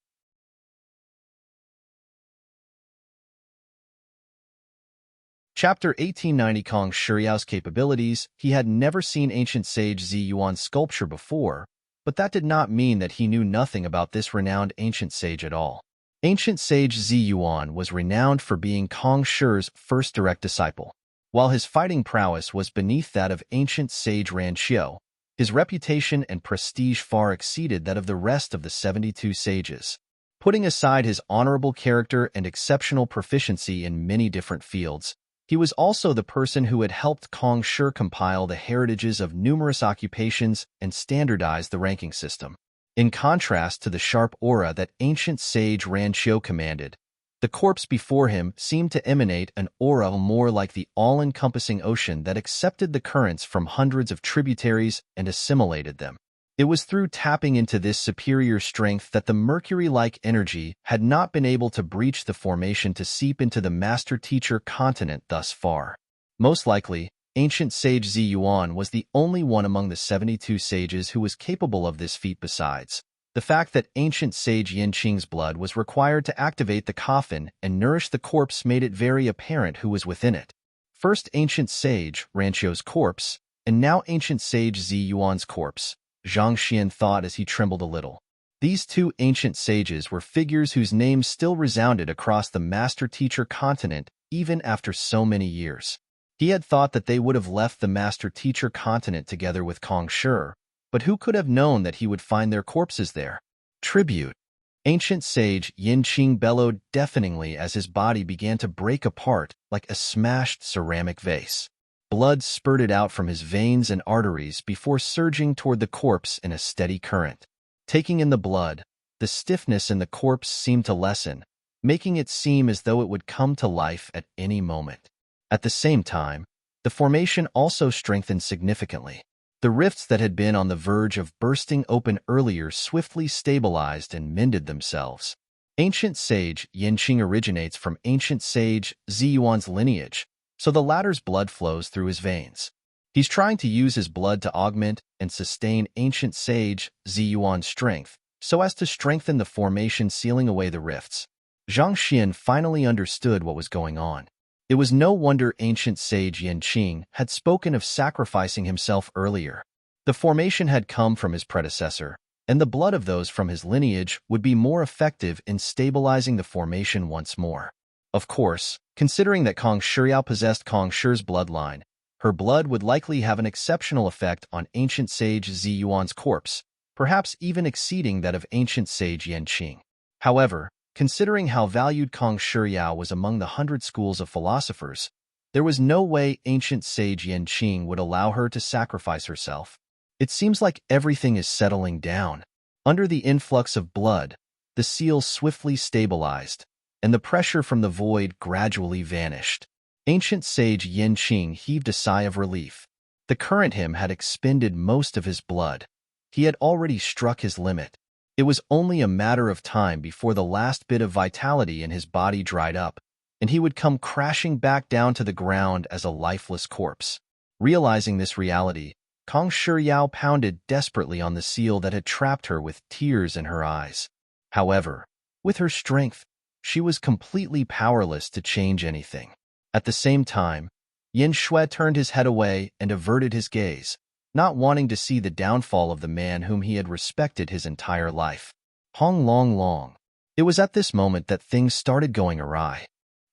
Chapter 1890 Kong Shuriao's capabilities. He had never seen ancient sage Ziyuan's sculpture before, but that did not mean that he knew nothing about this renowned ancient sage at all. Ancient sage Ziyuan was renowned for being Kong Shi's first direct disciple. While his fighting prowess was beneath that of ancient sage Rancio, his reputation and prestige far exceeded that of the rest of the 72 sages. Putting aside his honorable character and exceptional proficiency in many different fields, he was also the person who had helped Kong Shi compile the heritages of numerous occupations and standardize the ranking system. In contrast to the sharp aura that ancient sage Rancio commanded, the corpse before him seemed to emanate an aura more like the all-encompassing ocean that accepted the currents from hundreds of tributaries and assimilated them. It was through tapping into this superior strength that the mercury-like energy had not been able to breach the formation to seep into the master-teacher continent thus far. Most likely, ancient sage Ziyuan was the only one among the 72 sages who was capable of this feat. Besides, the fact that ancient sage Yanqing's blood was required to activate the coffin and nourish the corpse made it very apparent who was within it. First ancient sage Rancio's corpse, and now ancient sage Ziyuan's corpse, Zhang Xian thought as he trembled a little. These two ancient sages were figures whose names still resounded across the master-teacher continent even after so many years. He had thought that they would have left the master-teacher continent together with Kong Shi, but who could have known that he would find their corpses there? Tribute. Ancient sage Yanqing bellowed deafeningly as his body began to break apart like a smashed ceramic vase. Blood spurted out from his veins and arteries before surging toward the corpse in a steady current. Taking in the blood, the stiffness in the corpse seemed to lessen, making it seem as though it would come to life at any moment. At the same time, the formation also strengthened significantly. The rifts that had been on the verge of bursting open earlier swiftly stabilized and mended themselves. Ancient sage Yanqing originates from ancient sage Ziyuan's lineage, so the latter's blood flows through his veins. He's trying to use his blood to augment and sustain ancient sage Ziyuan's strength, so as to strengthen the formation sealing away the rifts. Zhang Xian finally understood what was going on. It was no wonder ancient sage Yanqing had spoken of sacrificing himself earlier. The formation had come from his predecessor, and the blood of those from his lineage would be more effective in stabilizing the formation once more. Of course, considering that Kong Shuyao possessed Kong Shi's bloodline, her blood would likely have an exceptional effect on ancient sage Zi Yuan's corpse, perhaps even exceeding that of ancient sage Yanqing. However, considering how valued Kong Shuyao was among the 100 schools of philosophers, there was no way ancient sage Yanqing would allow her to sacrifice herself. It seems like everything is settling down. Under the influx of blood, the seal swiftly stabilized, and the pressure from the void gradually vanished. Ancient sage Yanqing heaved a sigh of relief. The current him had expended most of his blood. He had already struck his limit. It was only a matter of time before the last bit of vitality in his body dried up, and he would come crashing back down to the ground as a lifeless corpse. Realizing this reality, Kong Shuyao pounded desperately on the seal that had trapped her with tears in her eyes. However, with her strength, she was completely powerless to change anything. At the same time, Yin Shui turned his head away and averted his gaze, not wanting to see the downfall of the man whom he had respected his entire life. Hong Long Long. It was at this moment that things started going awry.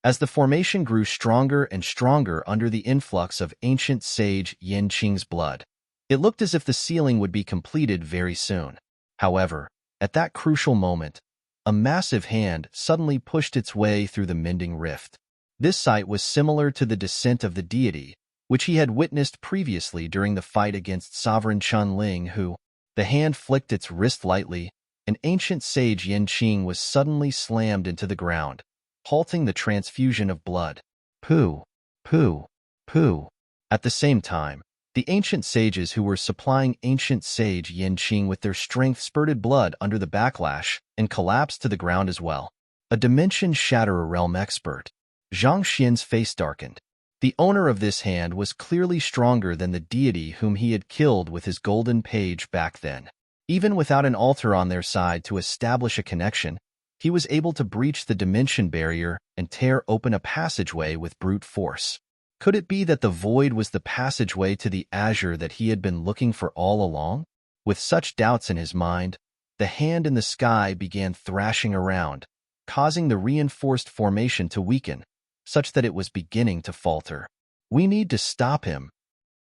As the formation grew stronger and stronger under the influx of ancient sage Yanqing's blood, it looked as if the sealing would be completed very soon. However, at that crucial moment, a massive hand suddenly pushed its way through the mending rift. This sight was similar to the descent of the deity, which he had witnessed previously during the fight against Sovereign Chun Ling who, the hand flicked its wrist lightly, and ancient sage Yanqing was suddenly slammed into the ground, halting the transfusion of blood. Pooh, pooh, pooh. At the same time, the ancient sages who were supplying ancient sage Yanqing with their strength spurted blood under the backlash and collapsed to the ground as well. A dimension shatter a realm expert. Zhang Xian's face darkened. The owner of this hand was clearly stronger than the deity whom he had killed with his golden page back then. Even without an altar on their side to establish a connection, he was able to breach the dimension barrier and tear open a passageway with brute force. Could it be that the void was the passageway to the azure that he had been looking for all along? With such doubts in his mind, the hand in the sky began thrashing around, causing the reinforced formation to weaken, such that it was beginning to falter. We need to stop him.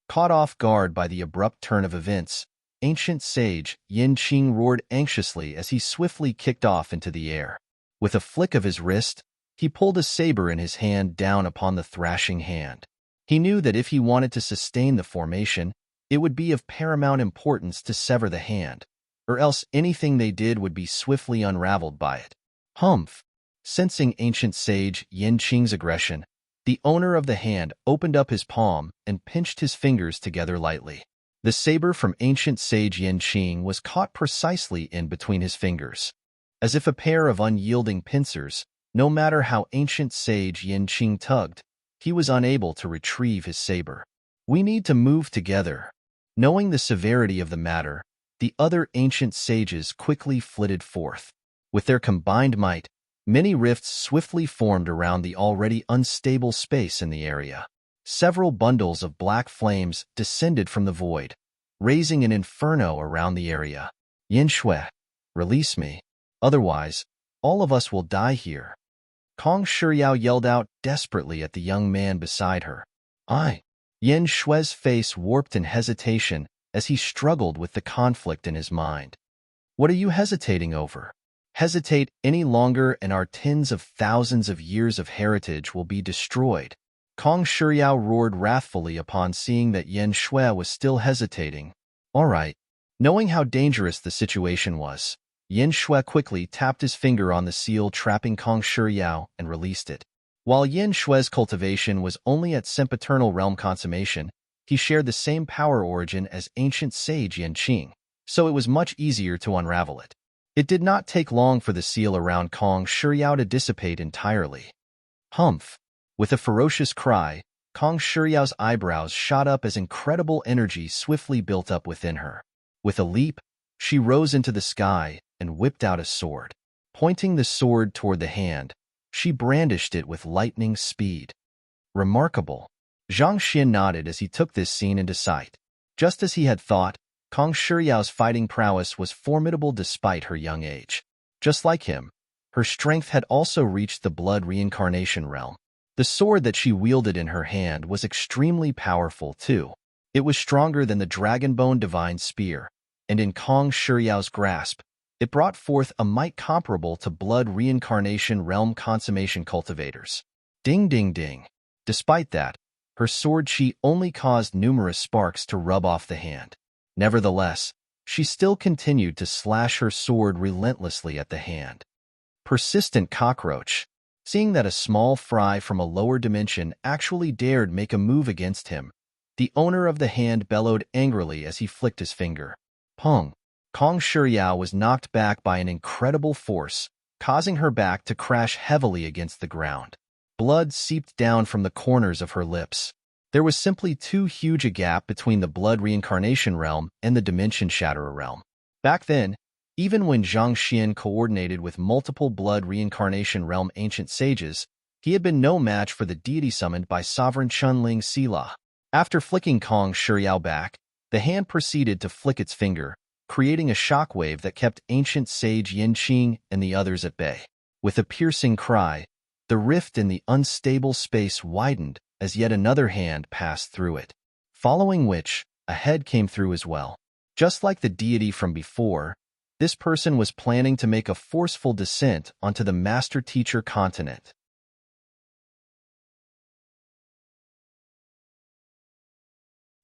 Caught off guard by the abrupt turn of events, ancient sage Yanqing roared anxiously as he swiftly kicked off into the air. With a flick of his wrist, he pulled a saber in his hand down upon the thrashing hand. He knew that if he wanted to sustain the formation, it would be of paramount importance to sever the hand, or else anything they did would be swiftly unraveled by it. Humph! Sensing ancient sage Yanqing's aggression, the owner of the hand opened up his palm and pinched his fingers together lightly. The saber from ancient sage Yanqing was caught precisely in between his fingers. As if a pair of unyielding pincers, no matter how ancient sage Yanqing tugged, he was unable to retrieve his saber. We need to move together. Knowing the severity of the matter, the other ancient sages quickly flitted forth. With their combined might, many rifts swiftly formed around the already unstable space in the area. Several bundles of black flames descended from the void, raising an inferno around the area. Yin Shui, release me. Otherwise, all of us will die here. Kong Shuyao yelled out desperately at the young man beside her. Yin Shui's face warped in hesitation as he struggled with the conflict in his mind. What are you hesitating over? Hesitate any longer and our tens of thousands of years of heritage will be destroyed. Kong Shuyao roared wrathfully upon seeing that Yin Shui was still hesitating. All right. Knowing how dangerous the situation was, Yin Shui quickly tapped his finger on the seal trapping Kong Shuyao and released it. While Yin Shui's cultivation was only at sempiternal realm consummation, he shared the same power origin as ancient sage Yanqing, so it was much easier to unravel it. It did not take long for the seal around Kong Shuyao to dissipate entirely. Humph! With a ferocious cry, Kong Shuriao's eyebrows shot up as incredible energy swiftly built up within her. With a leap, she rose into the sky and whipped out a sword. Pointing the sword toward the hand, she brandished it with lightning speed. Remarkable. Zhang Xian nodded as he took this scene into sight. Just as he had thought, Kong Shiyao's fighting prowess was formidable despite her young age. Just like him, her strength had also reached the blood reincarnation realm. The sword that she wielded in her hand was extremely powerful too. It was stronger than the Dragonbone Divine Spear, and in Kong Shiyao's grasp, it brought forth a might comparable to blood reincarnation realm consummation cultivators. Ding ding ding. Despite that, her sword chi only caused numerous sparks to rub off the hand. Nevertheless, she still continued to slash her sword relentlessly at the hand. Persistent cockroach. Seeing that a small fry from a lower dimension actually dared make a move against him, the owner of the hand bellowed angrily as he flicked his finger. Pong! Kong Shiyao was knocked back by an incredible force, causing her back to crash heavily against the ground. Blood seeped down from the corners of her lips. There was simply too huge a gap between the blood reincarnation realm and the dimension shatterer realm. Back then, even when Zhang Xian coordinated with multiple blood reincarnation realm ancient sages, he had been no match for the deity summoned by sovereign Chunling Sila. After flicking Kong Shiyao back, the hand proceeded to flick its finger, creating a shockwave that kept ancient sage Yin Qing and the others at bay. With a piercing cry, the rift in the unstable space widened as yet another hand passed through it, following which, a head came through as well. Just like the deity from before, this person was planning to make a forceful descent onto the master-teacher continent.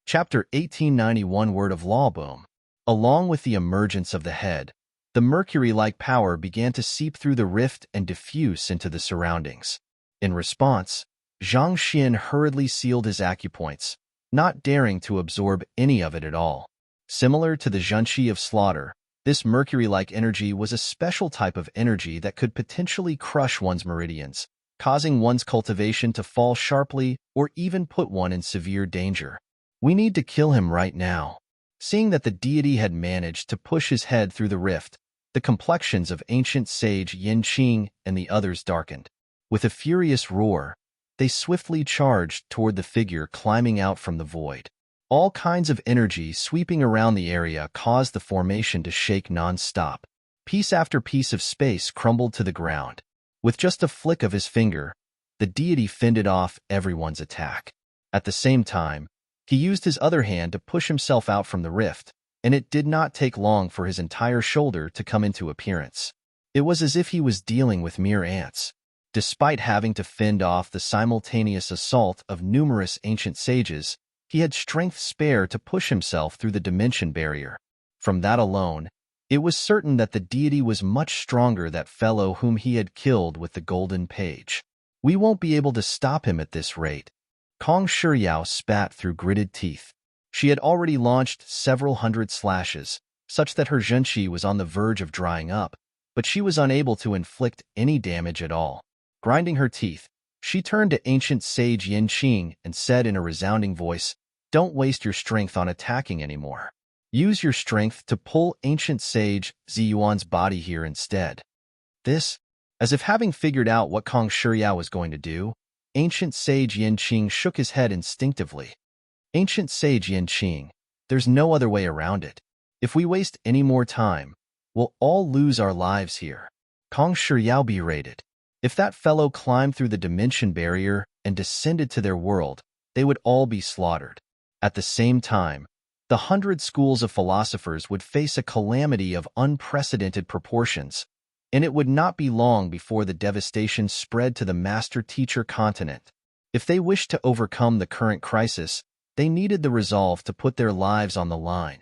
Chapter 1891 Word of Law Boom. Along with the emergence of the head, the mercury-like power began to seep through the rift and diffuse into the surroundings. In response, Zhang Xian hurriedly sealed his acupoints, not daring to absorb any of it at all. Similar to the Zhenqi of slaughter, this mercury-like energy was a special type of energy that could potentially crush one's meridians, causing one's cultivation to fall sharply or even put one in severe danger. We need to kill him right now. Seeing that the deity had managed to push his head through the rift, the complexions of ancient sage Yin Qing and the others darkened. With a furious roar, they swiftly charged toward the figure climbing out from the void. All kinds of energy sweeping around the area caused the formation to shake non-stop. Piece after piece of space crumbled to the ground. With just a flick of his finger, the deity fended off everyone's attack. At the same time, he used his other hand to push himself out from the rift, and it did not take long for his entire shoulder to come into appearance. It was as if he was dealing with mere ants. Despite having to fend off the simultaneous assault of numerous ancient sages, he had strength spare to push himself through the dimension barrier. From that alone, it was certain that the deity was much stronger than that fellow whom he had killed with the golden page. We won't be able to stop him at this rate. Kong Shiyao spat through gritted teeth. She had already launched several hundred slashes, such that her zhenqi was on the verge of drying up, but she was unable to inflict any damage at all. Grinding her teeth, she turned to ancient sage Yin Qing and said in a resounding voice, "Don't waste your strength on attacking anymore. Use your strength to pull ancient sage Ziyuan's body here instead." This, as if having figured out what Kong Shiyao was going to do, ancient sage Yin Qing shook his head instinctively. Ancient sage Yin Qing, there's no other way around it. If we waste any more time, we'll all lose our lives here. Kong Shiyao berated. If that fellow climbed through the dimension barrier and descended to their world, they would all be slaughtered. At the same time, the 100 schools of philosophers would face a calamity of unprecedented proportions, and it would not be long before the devastation spread to the master-teacher continent. If they wished to overcome the current crisis, they needed the resolve to put their lives on the line.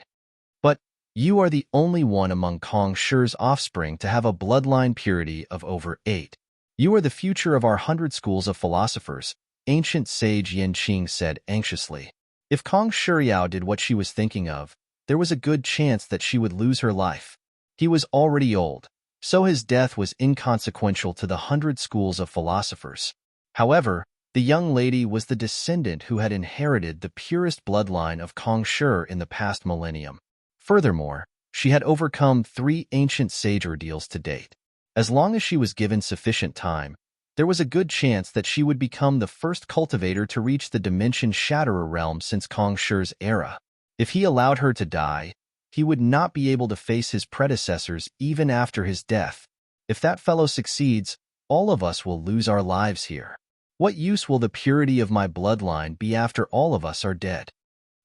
But you are the only one among Kong Shi's offspring to have a bloodline purity of over 8. You are the future of our 100 schools of philosophers, ancient sage Yin Qing said anxiously. If Kong Shiyao did what she was thinking of, there was a good chance that she would lose her life. He was already old, so his death was inconsequential to the 100 schools of philosophers. However, the young lady was the descendant who had inherited the purest bloodline of Kong Shi in the past millennium. Furthermore, she had overcome 3 ancient sage ordeals to date. As long as she was given sufficient time, there was a good chance that she would become the first cultivator to reach the dimension shatterer realm since Kong Shi's era. If he allowed her to die, he would not be able to face his predecessors even after his death. If that fellow succeeds, all of us will lose our lives here. What use will the purity of my bloodline be after all of us are dead?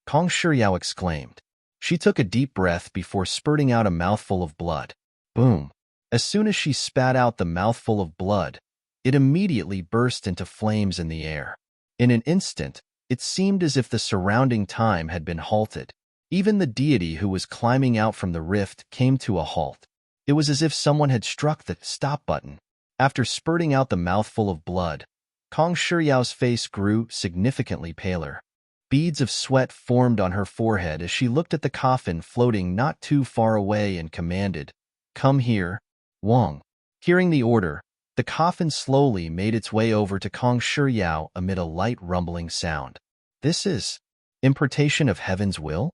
Kong Shiyao exclaimed. She took a deep breath before spurting out a mouthful of blood. Boom! As soon as she spat out the mouthful of blood, it immediately burst into flames in the air. In an instant, it seemed as if the surrounding time had been halted. Even the deity who was climbing out from the rift came to a halt. It was as if someone had struck the stop button. After spurting out the mouthful of blood, Kong Shiyao's face grew significantly paler. Beads of sweat formed on her forehead as she looked at the coffin floating not too far away and commanded, "Come here, Wang." Hearing the order, the coffin slowly made its way over to Kong Shiyao amid a light rumbling sound. This is impartation of heaven's will?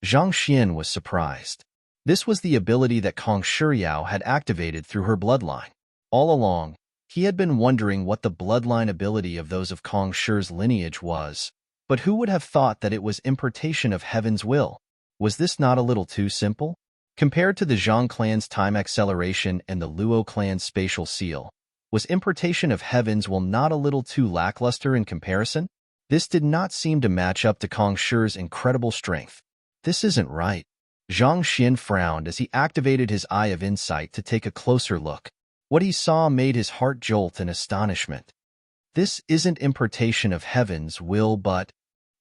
Zhang Xian was surprised. This was the ability that Kong Shiyao had activated through her bloodline. All along, he had been wondering what the bloodline ability of those of Kong Shi's lineage was, but who would have thought that it was impartation of heaven's will? Was this not a little too simple? Compared to the Zhang clan's time acceleration and the Luo clan's spatial seal, was impartation of heaven's will not a little too lackluster in comparison? This did not seem to match up to Kong Shi's incredible strength. This isn't right. Zhang Xian frowned as he activated his Eye of Insight to take a closer look. What he saw made his heart jolt in astonishment. This isn't impartation of heaven's will, but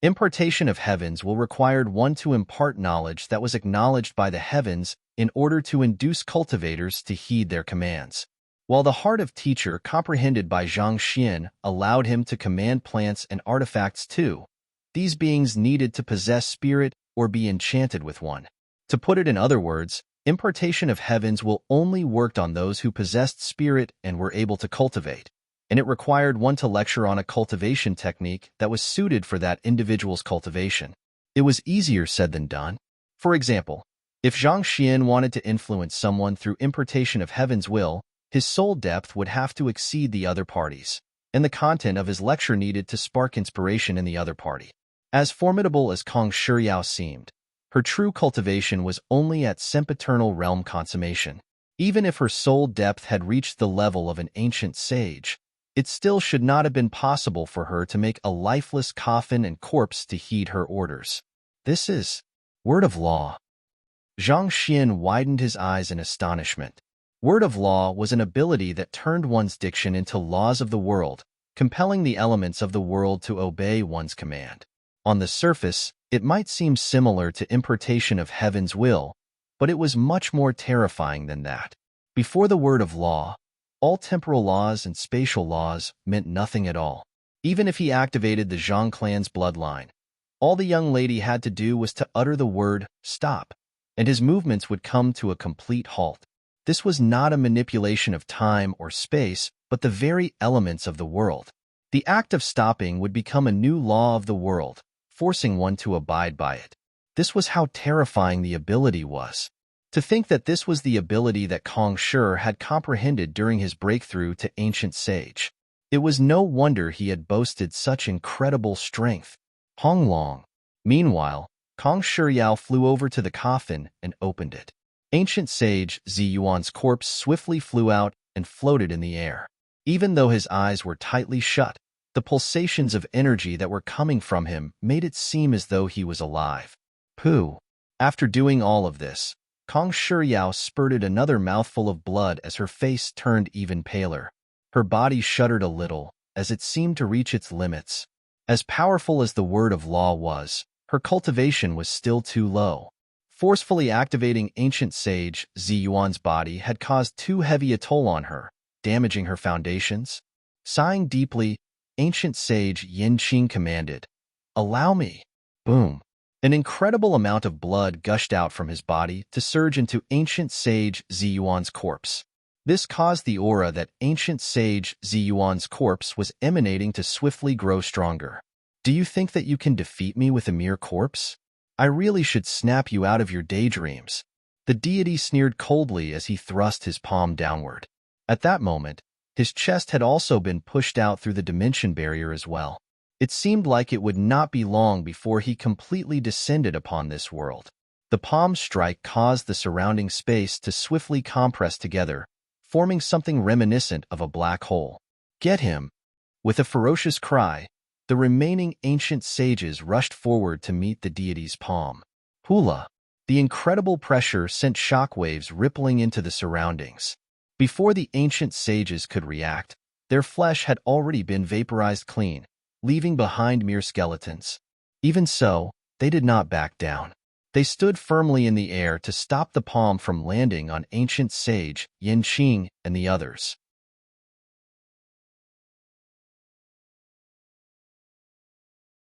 impartation of heaven's will required one to impart knowledge that was acknowledged by the heavens in order to induce cultivators to heed their commands. While the heart of teacher comprehended by Zhang Xian allowed him to command plants and artifacts too, these beings needed to possess spirit or be enchanted with one. To put it in other words, impartation of heaven's will only worked on those who possessed spirit and were able to cultivate, and it required one to lecture on a cultivation technique that was suited for that individual's cultivation. It was easier said than done. For example, if Zhang Xian wanted to influence someone through impartation of heaven's will, his soul depth would have to exceed the other party's, and the content of his lecture needed to spark inspiration in the other party. As formidable as Kong Shiyao seemed, her true cultivation was only at sempiternal realm consummation. Even if her soul depth had reached the level of an ancient sage, it still should not have been possible for her to make a lifeless coffin and corpse to heed her orders. This is word of law. Zhang Xian widened his eyes in astonishment. Word of law was an ability that turned one's diction into laws of the world, compelling the elements of the world to obey one's command. On the surface, it might seem similar to impartation of heaven's will, but it was much more terrifying than that. Before the word of law, all temporal laws and spatial laws meant nothing at all. Even if he activated the Zhang clan's bloodline, all the young lady had to do was to utter the word stop, and his movements would come to a complete halt. This was not a manipulation of time or space, but the very elements of the world. The act of stopping would become a new law of the world, forcing one to abide by it. This was how terrifying the ability was. To think that this was the ability that Kong Shi had comprehended during his breakthrough to ancient sage. It was no wonder he had boasted such incredible strength. Hong Long. Meanwhile, Kong Shiyao flew over to the coffin and opened it. Ancient sage Zi Yuan's corpse swiftly flew out and floated in the air. Even though his eyes were tightly shut, the pulsations of energy that were coming from him made it seem as though he was alive. Pooh! After doing all of this, Kong Shiyao spurted another mouthful of blood as her face turned even paler. Her body shuddered a little, as it seemed to reach its limits. As powerful as the word of law was, her cultivation was still too low. Forcefully activating ancient sage Zi Yuan's body had caused too heavy a toll on her, damaging her foundations. Sighing deeply, ancient sage Yin Qing commanded, "Allow me." Boom! An incredible amount of blood gushed out from his body to surge into ancient sage Zi Yuan's corpse. This caused the aura that ancient sage Zi Yuan's corpse was emanating to swiftly grow stronger. Do you think that you can defeat me with a mere corpse? I really should snap you out of your daydreams. The deity sneered coldly as he thrust his palm downward. At that moment, his chest had also been pushed out through the dimension barrier as well. It seemed like it would not be long before he completely descended upon this world. The palm strike caused the surrounding space to swiftly compress together, forming something reminiscent of a black hole. Get him! With a ferocious cry, the remaining ancient sages rushed forward to meet the deity's palm. Hula! The incredible pressure sent shockwaves rippling into the surroundings. Before the ancient sages could react, their flesh had already been vaporized clean, leaving behind mere skeletons. Even so, they did not back down. They stood firmly in the air to stop the palm from landing on ancient sage Yanqing and the others.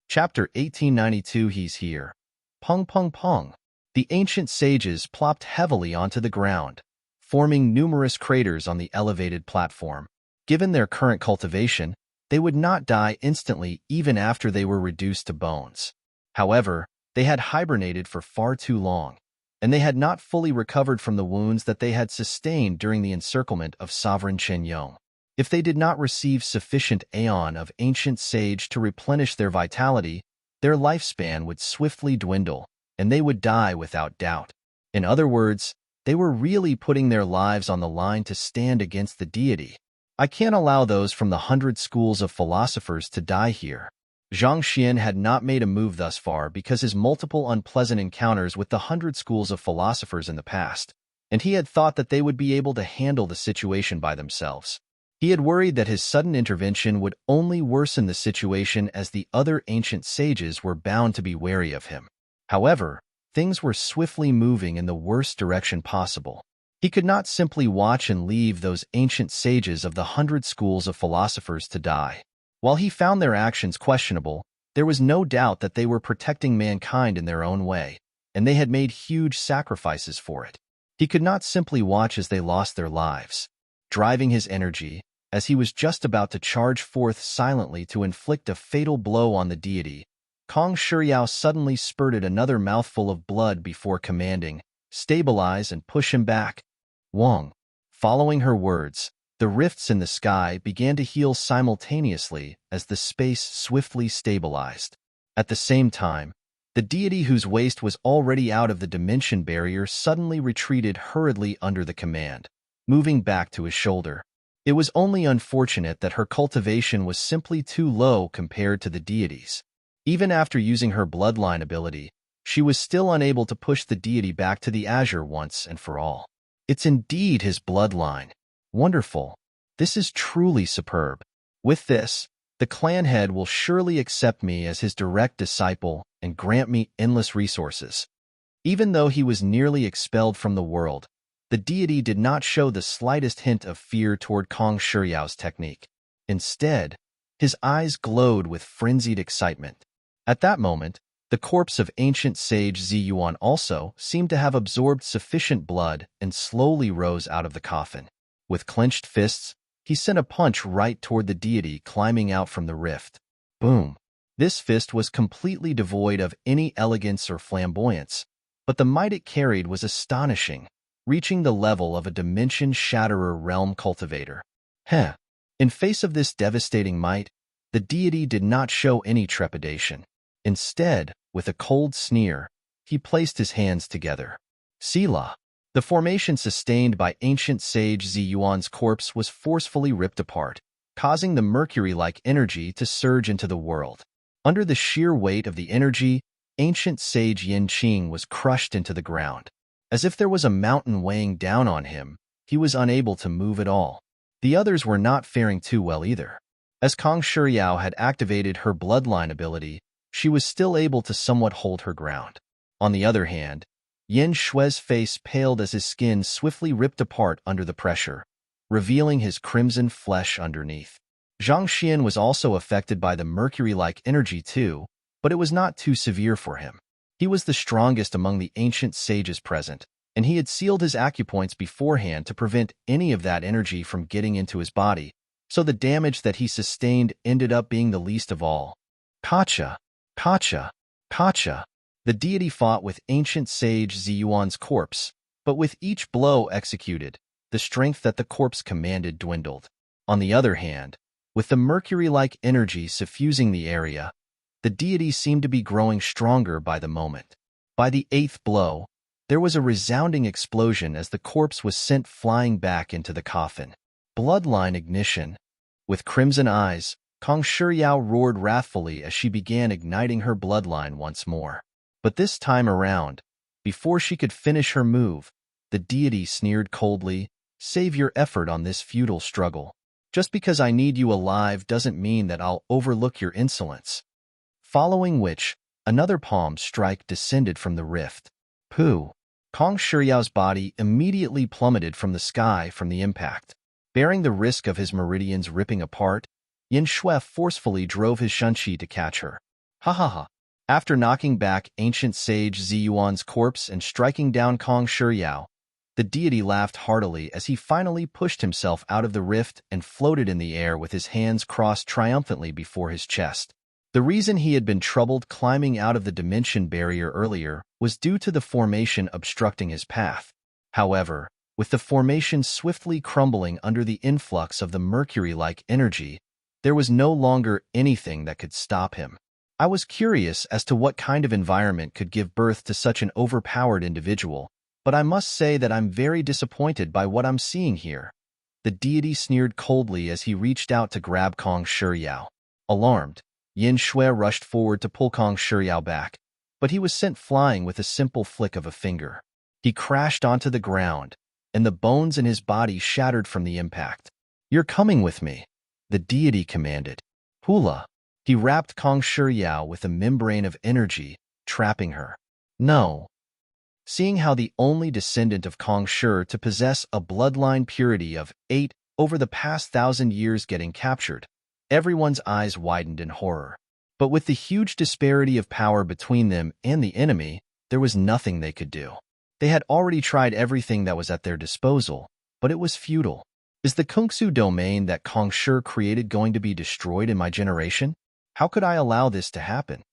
Chapter 1892. He's here. Pung pung pung. The ancient sages plopped heavily onto the ground, forming numerous craters on the elevated platform. Given their current cultivation, they would not die instantly even after they were reduced to bones. However, they had hibernated for far too long, and they had not fully recovered from the wounds that they had sustained during the encirclement of Sovereign Shenyong. If they did not receive sufficient aeon of ancient sage to replenish their vitality, their lifespan would swiftly dwindle, and they would die without doubt. In other words, they were really putting their lives on the line to stand against the deity. I can't allow those from the 100 schools of philosophers to die here. Zhang Xian had not made a move thus far because his multiple unpleasant encounters with the 100 schools of philosophers in the past, and he had thought that they would be able to handle the situation by themselves. He had worried that his sudden intervention would only worsen the situation as the other ancient sages were bound to be wary of him. However, things were swiftly moving in the worst direction possible. He could not simply watch and leave those ancient sages of the 100 schools of philosophers to die. While he found their actions questionable, there was no doubt that they were protecting mankind in their own way, and they had made huge sacrifices for it. He could not simply watch as they lost their lives. Driving his energy, as he was just about to charge forth silently to inflict a fatal blow on the deity, Kong Shiyao suddenly spurted another mouthful of blood before commanding, "Stabilize and push him back." Wong. Following her words, the rifts in the sky began to heal simultaneously as the space swiftly stabilized. At the same time, the deity whose waist was already out of the dimension barrier suddenly retreated hurriedly under the command, moving back to his shoulder. It was only unfortunate that her cultivation was simply too low compared to the deity's. Even after using her bloodline ability, she was still unable to push the deity back to the azure once and for all. It's indeed his bloodline. Wonderful. This is truly superb. With this, the clan head will surely accept me as his direct disciple and grant me endless resources. Even though he was nearly expelled from the world, the deity did not show the slightest hint of fear toward Kong Shiyao's technique. Instead, his eyes glowed with frenzied excitement. At that moment, the corpse of ancient sage Ziyuan also seemed to have absorbed sufficient blood and slowly rose out of the coffin. With clenched fists, he sent a punch right toward the deity climbing out from the rift. Boom! This fist was completely devoid of any elegance or flamboyance, but the might it carried was astonishing, reaching the level of a dimension-shatterer realm cultivator. Heh! In face of this devastating might, the deity did not show any trepidation. Instead, with a cold sneer, he placed his hands together. Selah! The formation sustained by ancient sage Ziyuan's corpse was forcefully ripped apart, causing the mercury-like energy to surge into the world. Under the sheer weight of the energy, ancient sage Yanqing was crushed into the ground. As if there was a mountain weighing down on him, he was unable to move at all. The others were not faring too well either. As Kong Shiyao had activated her bloodline ability, she was still able to somewhat hold her ground. On the other hand, Yin Shui's face paled as his skin swiftly ripped apart under the pressure, revealing his crimson flesh underneath. Zhang Xian was also affected by the mercury-like energy too, but it was not too severe for him. He was the strongest among the ancient sages present, and he had sealed his acupoints beforehand to prevent any of that energy from getting into his body, so the damage that he sustained ended up being the least of all. Kacha! Kacha! Kacha! The deity fought with ancient sage Ziyuan's corpse, but with each blow executed, the strength that the corpse commanded dwindled. On the other hand, with the mercury-like energy suffusing the area, the deity seemed to be growing stronger by the moment. By the 8th blow, there was a resounding explosion as the corpse was sent flying back into the coffin. Bloodline ignition. With crimson eyes, Kong Shiyao roared wrathfully as she began igniting her bloodline once more. But this time around, before she could finish her move, the deity sneered coldly, "Save your effort on this futile struggle. Just because I need you alive doesn't mean that I'll overlook your insolence." Following which, another palm strike descended from the rift. Pooh! Kong Shiyao's body immediately plummeted from the sky from the impact. Bearing the risk of his meridians ripping apart, Yin Shui forcefully drove his shunqi to catch her. Ha ha ha! After knocking back ancient sage Ziyuan's corpse and striking down Kong Shiyao, the deity laughed heartily as he finally pushed himself out of the rift and floated in the air with his hands crossed triumphantly before his chest. The reason he had been troubled climbing out of the dimension barrier earlier was due to the formation obstructing his path. However, with the formation swiftly crumbling under the influx of the mercury-like energy, there was no longer anything that could stop him. I was curious as to what kind of environment could give birth to such an overpowered individual, but I must say that I'm very disappointed by what I'm seeing here. The deity sneered coldly as he reached out to grab Kong Shiyao. Alarmed, Yin Shui rushed forward to pull Kong Shiyao back, but he was sent flying with a simple flick of a finger. He crashed onto the ground, and the bones in his body shattered from the impact. "You're coming with me," the deity commanded. Hula! He wrapped Kong Shiyao with a membrane of energy, trapping her. No. Seeing how the only descendant of Kong Shi to possess a bloodline purity of 8 over the past 1,000 years getting captured, everyone's eyes widened in horror. But with the huge disparity of power between them and the enemy, there was nothing they could do. They had already tried everything that was at their disposal, but it was futile. Is the Kungsu domain that Kong Shi created going to be destroyed in my generation? How could I allow this to happen?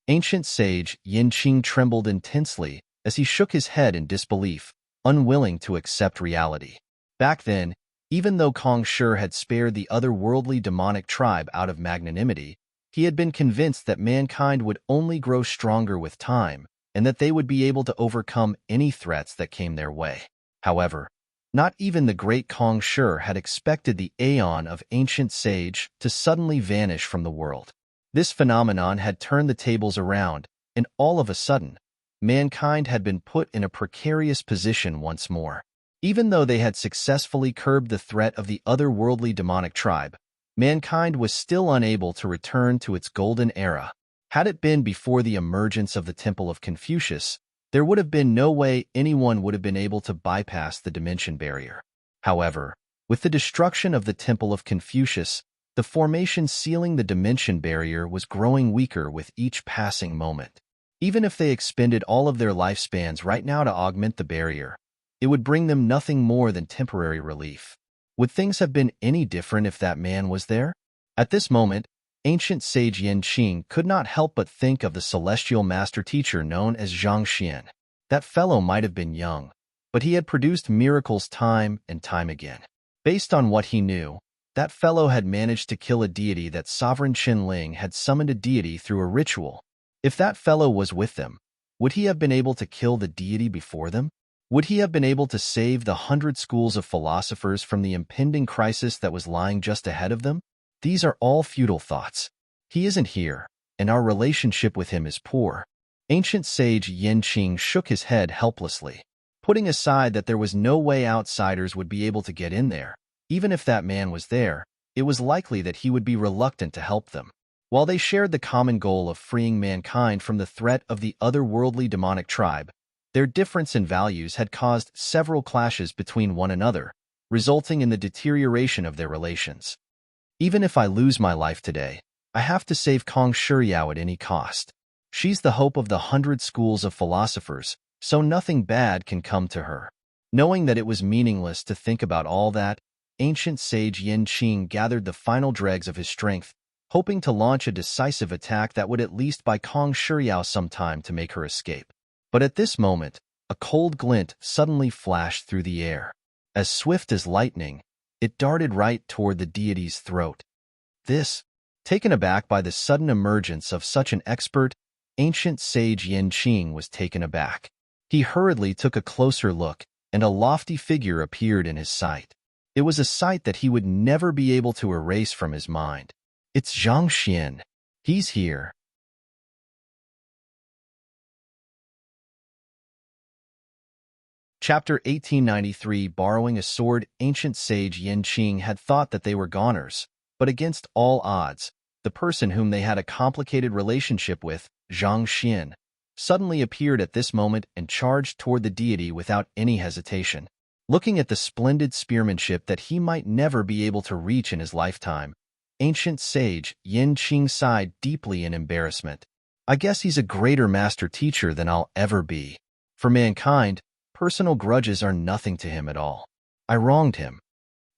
Ancient sage Yin Qing trembled intensely as he shook his head in disbelief, unwilling to accept reality. Back then, even though Kong Shi had spared the otherworldly demonic tribe out of magnanimity, he had been convinced that mankind would only grow stronger with time and that they would be able to overcome any threats that came their way. However, not even the great Kong Shi had expected the aeon of ancient sage to suddenly vanish from the world. This phenomenon had turned the tables around, and all of a sudden, mankind had been put in a precarious position once more. Even though they had successfully curbed the threat of the otherworldly demonic tribe, mankind was still unable to return to its golden era. Had it been before the emergence of the Temple of Confucius, there would have been no way anyone would have been able to bypass the dimension barrier. However, with the destruction of the Temple of Confucius, the formation sealing the dimension barrier was growing weaker with each passing moment. Even if they expended all of their lifespans right now to augment the barrier, it would bring them nothing more than temporary relief. Would things have been any different if that man was there? At this moment, ancient sage Yin Qing could not help but think of the celestial master teacher known as Zhang Xian. That fellow might have been young, but he had produced miracles time and time again. Based on what he knew, that fellow had managed to kill a deity that Sovereign Qin Ling had summoned a deity through a ritual. If that fellow was with them, would he have been able to kill the deity before them? Would he have been able to save the 100 schools of philosophers from the impending crisis that was lying just ahead of them? These are all futile thoughts. He isn't here, and our relationship with him is poor. Ancient sage Yin Qing shook his head helplessly. Putting aside that there was no way outsiders would be able to get in there, even if that man was there, it was likely that he would be reluctant to help them. While they shared the common goal of freeing mankind from the threat of the otherworldly demonic tribe, their difference in values had caused several clashes between one another, resulting in the deterioration of their relations. Even if I lose my life today, I have to save Kong Shiyao at any cost. She's the hope of the 100 schools of philosophers, so nothing bad can come to her. Knowing that it was meaningless to think about all that, ancient sage Yin Qing gathered the final dregs of his strength, hoping to launch a decisive attack that would at least buy Kong Shiyao some time to make her escape. But at this moment, a cold glint suddenly flashed through the air. As swift as lightning, it darted right toward the deity's throat. Taken aback by the sudden emergence of such an expert, ancient sage Yin Qing was taken aback. He hurriedly took a closer look, and a lofty figure appeared in his sight. It was a sight that he would never be able to erase from his mind. It's Zhang Xian. He's here. Chapter 1893. Borrowing a sword. Ancient sage Yin Qing had thought that they were goners, but against all odds, the person whom they had a complicated relationship with, Zhang Xian, suddenly appeared at this moment and charged toward the deity without any hesitation. Looking at the splendid spearmanship that he might never be able to reach in his lifetime, ancient sage Yin Qing sighed deeply in embarrassment. I guess he's a greater master teacher than I'll ever be. For mankind, personal grudges are nothing to him at all. I wronged him.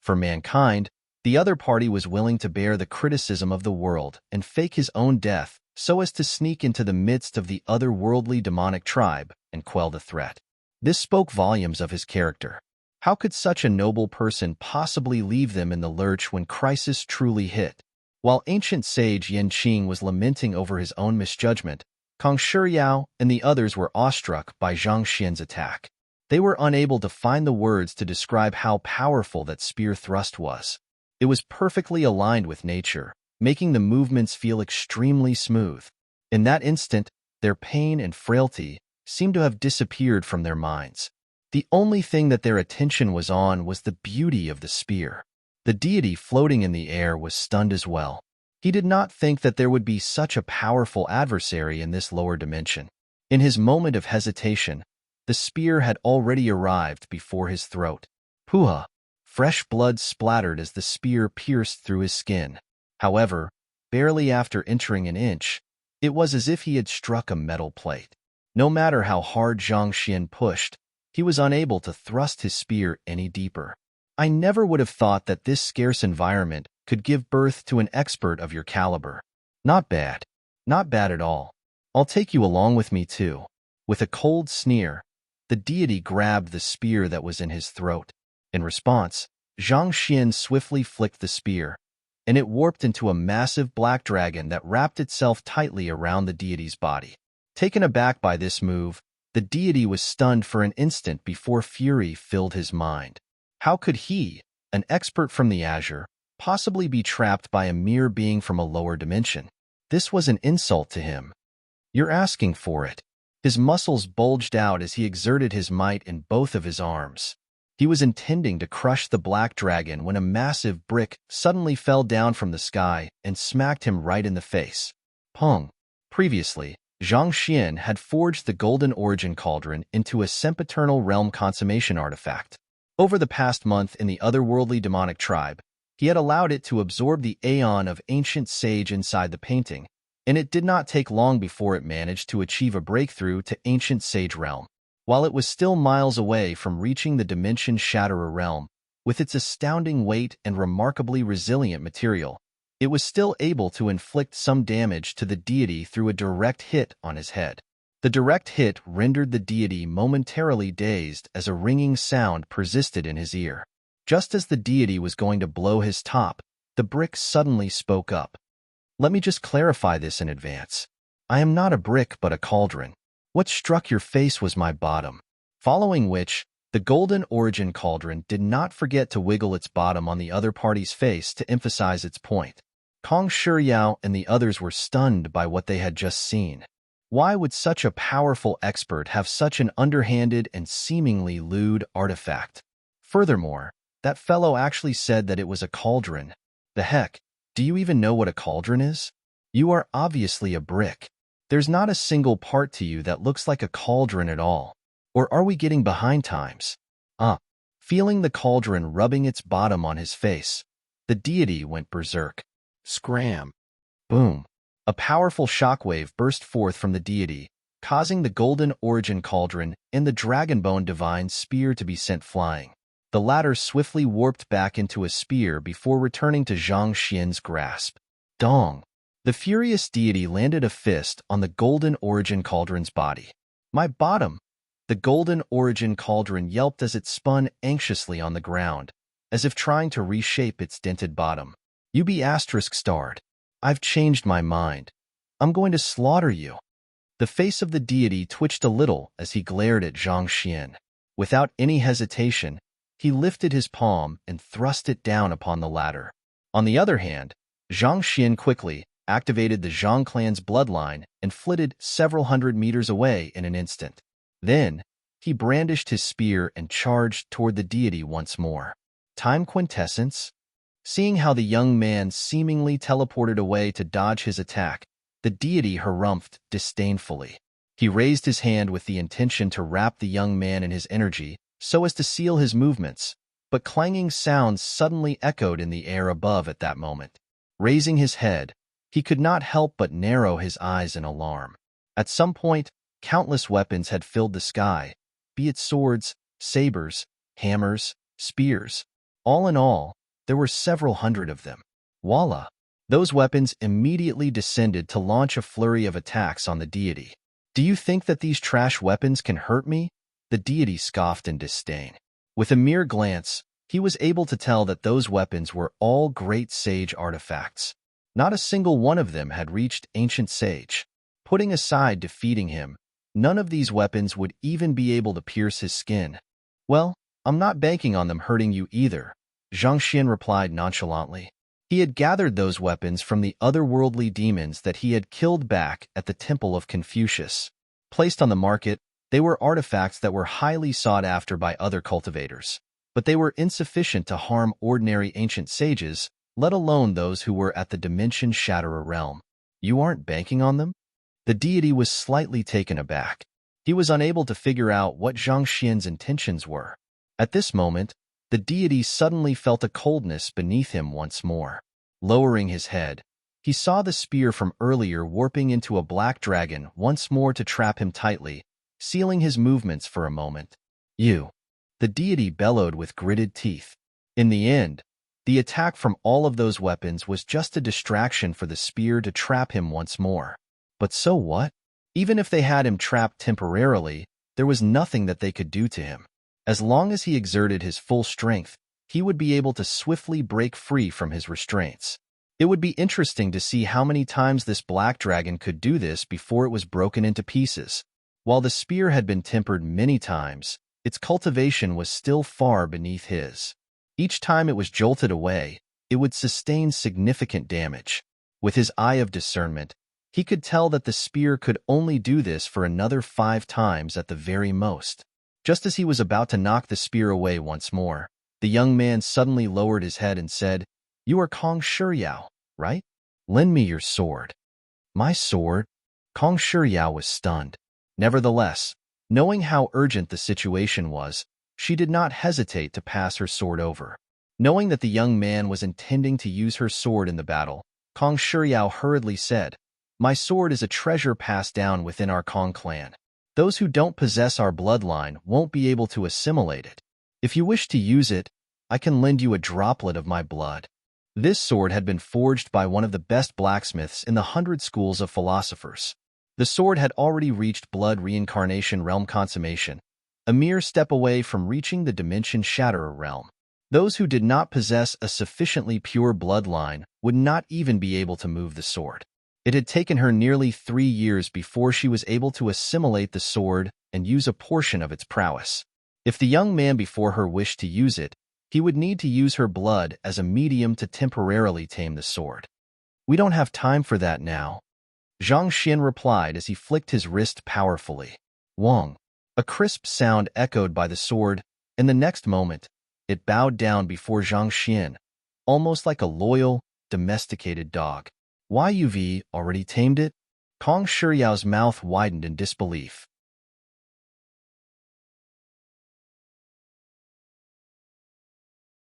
For mankind, the other party was willing to bear the criticism of the world and fake his own death so as to sneak into the midst of the otherworldly demonic tribe and quell the threat. This spoke volumes of his character. How could such a noble person possibly leave them in the lurch when crisis truly hit? While ancient sage Yin Qing was lamenting over his own misjudgment, Kong Shiyao and the others were awestruck by Zhang Xian's attack. They were unable to find the words to describe how powerful that spear thrust was. It was perfectly aligned with nature, making the movements feel extremely smooth. In that instant, their pain and frailty seemed to have disappeared from their minds. The only thing that their attention was on was the beauty of the spear. The deity floating in the air was stunned as well. He did not think that there would be such a powerful adversary in this lower dimension. In his moment of hesitation, the spear had already arrived before his throat. Puha! Fresh blood splattered as the spear pierced through his skin. However, barely after entering an inch, it was as if he had struck a metal plate. No matter how hard Zhang Xian pushed, he was unable to thrust his spear any deeper. I never would have thought that this scarce environment could give birth to an expert of your caliber. Not bad. Not bad at all. I'll take you along with me too. With a cold sneer, the deity grabbed the spear that was in his throat. In response, Zhang Xian swiftly flicked the spear, and it warped into a massive black dragon that wrapped itself tightly around the deity's body. Taken aback by this move, the deity was stunned for an instant before fury filled his mind. How could he, an expert from the Azure, possibly be trapped by a mere being from a lower dimension? This was an insult to him. You're asking for it. His muscles bulged out as he exerted his might in both of his arms. He was intending to crush the black dragon when a massive brick suddenly fell down from the sky and smacked him right in the face. Pong. Previously, Zhang Xian had forged the Golden Origin Cauldron into a sempiternal realm consummation artifact. Over the past month in the otherworldly demonic tribe, he had allowed it to absorb the aeon of ancient sage inside the painting, and it did not take long before it managed to achieve a breakthrough to ancient sage realm. While it was still miles away from reaching the Dimension Shatterer realm, with its astounding weight and remarkably resilient material, it was still able to inflict some damage to the deity through a direct hit on his head. The direct hit rendered the deity momentarily dazed as a ringing sound persisted in his ear. Just as the deity was going to blow his top, the brick suddenly spoke up. Let me just clarify this in advance. I am not a brick but a cauldron. What struck your face was my bottom. Following which, the Golden Origin Cauldron did not forget to wiggle its bottom on the other party's face to emphasize its point. Kong Shiyao and the others were stunned by what they had just seen. Why would such a powerful expert have such an underhanded and seemingly lewd artifact? Furthermore, that fellow actually said that it was a cauldron. The heck, do you even know what a cauldron is? You are obviously a brick. There's not a single part to you that looks like a cauldron at all. Or are we getting behind times? Feeling the cauldron rubbing its bottom on his face, the deity went berserk. Scram! Boom! A powerful shockwave burst forth from the deity, causing the Golden Origin Cauldron and the Dragonbone Divine Spear to be sent flying. The latter swiftly warped back into a spear before returning to Zhang Xian's grasp. Dong! The furious deity landed a fist on the Golden Origin Cauldron's body. My bottom! The Golden Origin Cauldron yelped as it spun anxiously on the ground, as if trying to reshape its dented bottom. You be **starred. I've changed my mind. I'm going to slaughter you. The face of the deity twitched a little as he glared at Zhang Xian. Without any hesitation, he lifted his palm and thrust it down upon the latter. On the other hand, Zhang Xian quickly activated the Zhang clan's bloodline and flitted several hundred meters away in an instant. Then, he brandished his spear and charged toward the deity once more. Time quintessence? Seeing how the young man seemingly teleported away to dodge his attack, the deity harumphed disdainfully. He raised his hand with the intention to wrap the young man in his energy so as to seal his movements, but clanging sounds suddenly echoed in the air above at that moment. Raising his head, he could not help but narrow his eyes in alarm. At some point, countless weapons had filled the sky, be it swords, sabers, hammers, spears. All in all, there were several hundred of them. Voila! Those weapons immediately descended to launch a flurry of attacks on the deity. Do you think that these trash weapons can hurt me? The deity scoffed in disdain. With a mere glance, he was able to tell that those weapons were all great sage artifacts. Not a single one of them had reached ancient sage. Putting aside defeating him, none of these weapons would even be able to pierce his skin. Well, I'm not banking on them hurting you either, Zhang Xian replied nonchalantly. He had gathered those weapons from the otherworldly demons that he had killed back at the Temple of Confucius. Placed on the market, they were artifacts that were highly sought after by other cultivators, but they were insufficient to harm ordinary ancient sages, let alone those who were at the Dimension Shatterer realm. You aren't banking on them? The deity was slightly taken aback. He was unable to figure out what Zhang Xian's intentions were. At this moment, the deity suddenly felt a coldness beneath him once more. Lowering his head, he saw the spear from earlier warping into a black dragon once more to trap him tightly, sealing his movements for a moment. You! The deity bellowed with gritted teeth. In the end, the attack from all of those weapons was just a distraction for the spear to trap him once more. But so what? Even if they had him trapped temporarily, there was nothing that they could do to him. As long as he exerted his full strength, he would be able to swiftly break free from his restraints. It would be interesting to see how many times this black dragon could do this before it was broken into pieces. While the spear had been tempered many times, its cultivation was still far beneath his. Each time it was jolted away, it would sustain significant damage. With his eye of discernment, he could tell that the spear could only do this for another 5 times at the very most. Just as he was about to knock the spear away once more, the young man suddenly lowered his head and said, "You are Kong Shiyao, right? Lend me your sword." "My sword?" Kong Shiyao was stunned. Nevertheless, knowing how urgent the situation was, she did not hesitate to pass her sword over. Knowing that the young man was intending to use her sword in the battle, Kong Shiyao hurriedly said, "My sword is a treasure passed down within our Kong clan. Those who don't possess our bloodline won't be able to assimilate it. If you wish to use it, I can lend you a droplet of my blood." This sword had been forged by one of the best blacksmiths in the 100 schools of philosophers. The sword had already reached blood reincarnation realm consummation, a mere step away from reaching the Dimension Shatterer realm. Those who did not possess a sufficiently pure bloodline would not even be able to move the sword. It had taken her nearly 3 years before she was able to assimilate the sword and use a portion of its prowess. If the young man before her wished to use it, he would need to use her blood as a medium to temporarily tame the sword. "We don't have time for that now," Zhang Xian replied as he flicked his wrist powerfully. Wong! A crisp sound echoed by the sword, and the next moment, it bowed down before Zhang Xian, almost like a loyal, domesticated dog. "Why you've already tamed it?" Kong Shiyao's mouth widened in disbelief.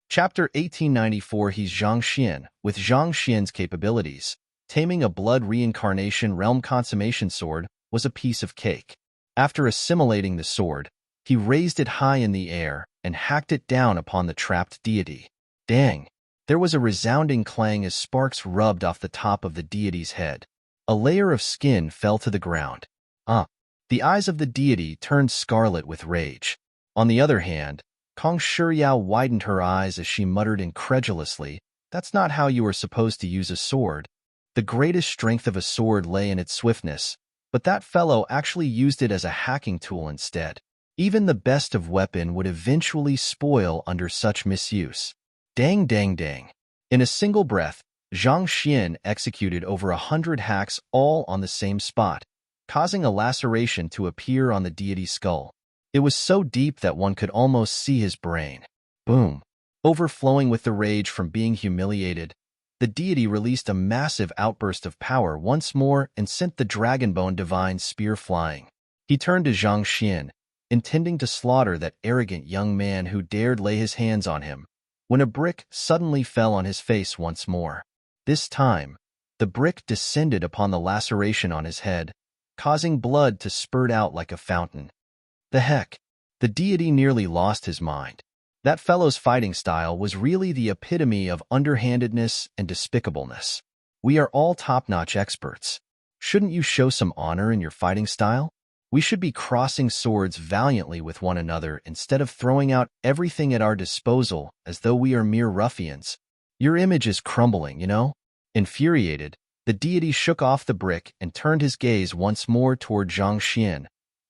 Chapter 1894. He's Zhang Xian. With Zhang Xian's capabilities, taming a blood reincarnation realm consummation sword was a piece of cake. After assimilating the sword, he raised it high in the air and hacked it down upon the trapped deity. Dang! There was a resounding clang as sparks rubbed off the top of the deity's head. A layer of skin fell to the ground. The eyes of the deity turned scarlet with rage. On the other hand, Kong Shiyao widened her eyes as she muttered incredulously, "That's not how you are supposed to use a sword. The greatest strength of a sword lay in its swiftness, but that fellow actually used it as a hacking tool instead. Even the best of weapon would eventually spoil under such misuse. Dang dang dang. In a single breath, Zhang Xian executed over 100 hacks all on the same spot, causing a laceration to appear on the deity's skull. It was so deep that one could almost see his brain. Boom. Overflowing with the rage from being humiliated, the deity released a massive outburst of power once more and sent the Dragonbone Divine spear flying. He turned to Zhang Xian, intending to slaughter that arrogant young man who dared lay his hands on him, when a brick suddenly fell on his face once more. This time, the brick descended upon the laceration on his head, causing blood to spurt out like a fountain. The heck? The deity nearly lost his mind. That fellow's fighting style was really the epitome of underhandedness and despicableness. We are all top-notch experts. Shouldn't you show some honor in your fighting style? We should be crossing swords valiantly with one another instead of throwing out everything at our disposal as though we are mere ruffians. Your image is crumbling, you know? Infuriated, the deity shook off the brick and turned his gaze once more toward Zhang Xian,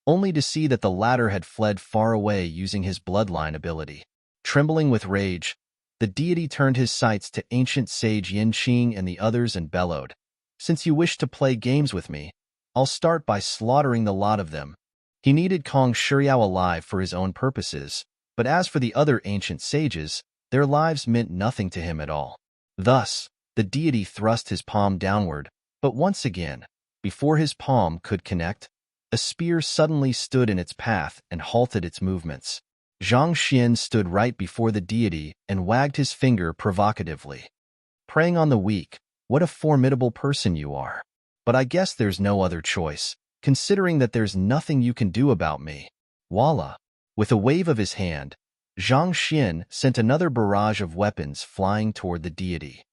only to see that the latter had fled far away using his bloodline ability. Trembling with rage, the deity turned his sights to ancient sage Yanqing and the others and bellowed, "Since you wish to play games with me, I'll start by slaughtering the lot of them." He needed Kong Shuyao alive for his own purposes, but as for the other ancient sages, their lives meant nothing to him at all. Thus, the deity thrust his palm downward, but once again, before his palm could connect, a spear suddenly stood in its path and halted its movements. Zhang Xian stood right before the deity and wagged his finger provocatively. "Preying on the weak, what a formidable person you are. But I guess there's no other choice, considering that there's nothing you can do about me." Voila! With a wave of his hand, Zhang Xian sent another barrage of weapons flying toward the deity.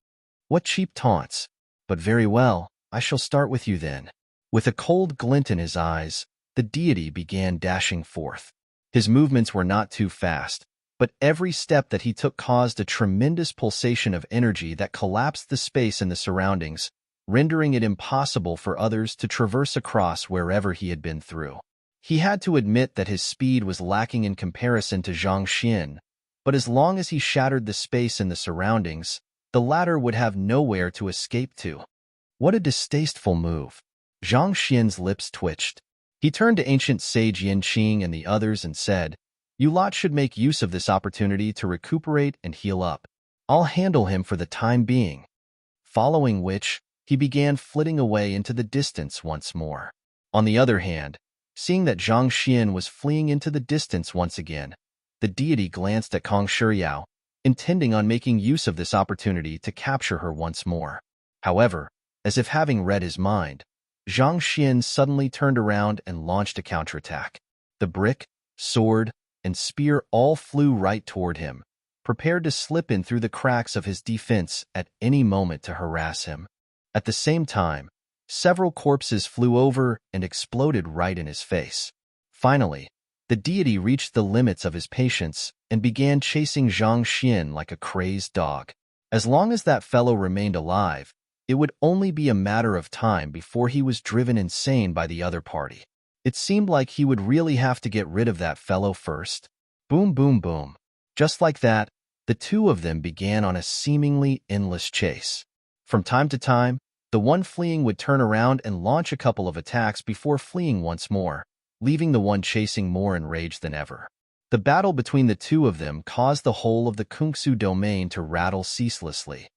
"What cheap taunts! But very well, I shall start with you then." With a cold glint in his eyes, the deity began dashing forth. His movements were not too fast, but every step that he took caused a tremendous pulsation of energy that collapsed the space in the surroundings, rendering it impossible for others to traverse across wherever he had been through. He had to admit that his speed was lacking in comparison to Zhang Xian, but as long as he shattered the space in the surroundings, the latter would have nowhere to escape to. What a distasteful move. Zhang Xian's lips twitched. He turned to ancient sage Yanqing and the others and said, "You lot should make use of this opportunity to recuperate and heal up. I'll handle him for the time being." Following which, he began flitting away into the distance once more. On the other hand, seeing that Zhang Xian was fleeing into the distance once again, the deity glanced at Kong Shuyao, intending on making use of this opportunity to capture her once more. However, as if having read his mind, Zhang Xian suddenly turned around and launched a counterattack. The brick, sword, and spear all flew right toward him, prepared to slip in through the cracks of his defense at any moment to harass him. At the same time, several corpses flew over and exploded right in his face. Finally, the deity reached the limits of his patience and began chasing Zhang Xian like a crazed dog. As long as that fellow remained alive, it would only be a matter of time before he was driven insane by the other party. It seemed like he would really have to get rid of that fellow first. Boom, boom, boom. Just like that, the two of them began on a seemingly endless chase. From time to time, the one fleeing would turn around and launch a couple of attacks before fleeing once more, leaving the one chasing more enraged than ever. The battle between the two of them caused the whole of the Kungsu domain to rattle ceaselessly.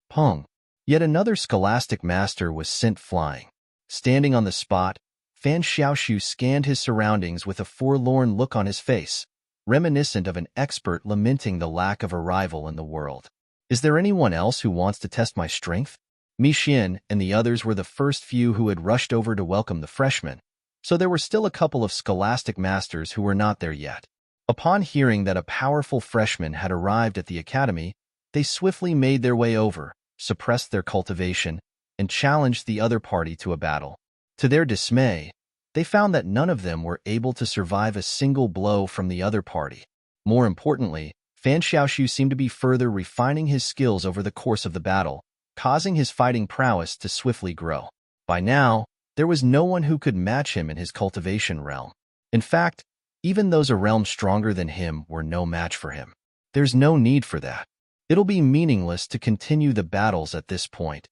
Pong! Yet another scholastic master was sent flying. Standing on the spot, Fan Xiaoshu scanned his surroundings with a forlorn look on his face, reminiscent of an expert lamenting the lack of a rival in the world. "Is there anyone else who wants to test my strength?" Mi Xian and the others were the first few who had rushed over to welcome the freshman, so there were still a couple of scholastic masters who were not there yet. Upon hearing that a powerful freshman had arrived at the academy, they swiftly made their way over, suppressed their cultivation, and challenged the other party to a battle. To their dismay, they found that none of them were able to survive a single blow from the other party. More importantly, Fan Xiaoshu seemed to be further refining his skills over the course of the battle, causing his fighting prowess to swiftly grow. By now, There was no one who could match him in his cultivation realm. In fact, even those a realm stronger than him were no match for him. There's no need for that. It'll be meaningless to continue the battles at this point.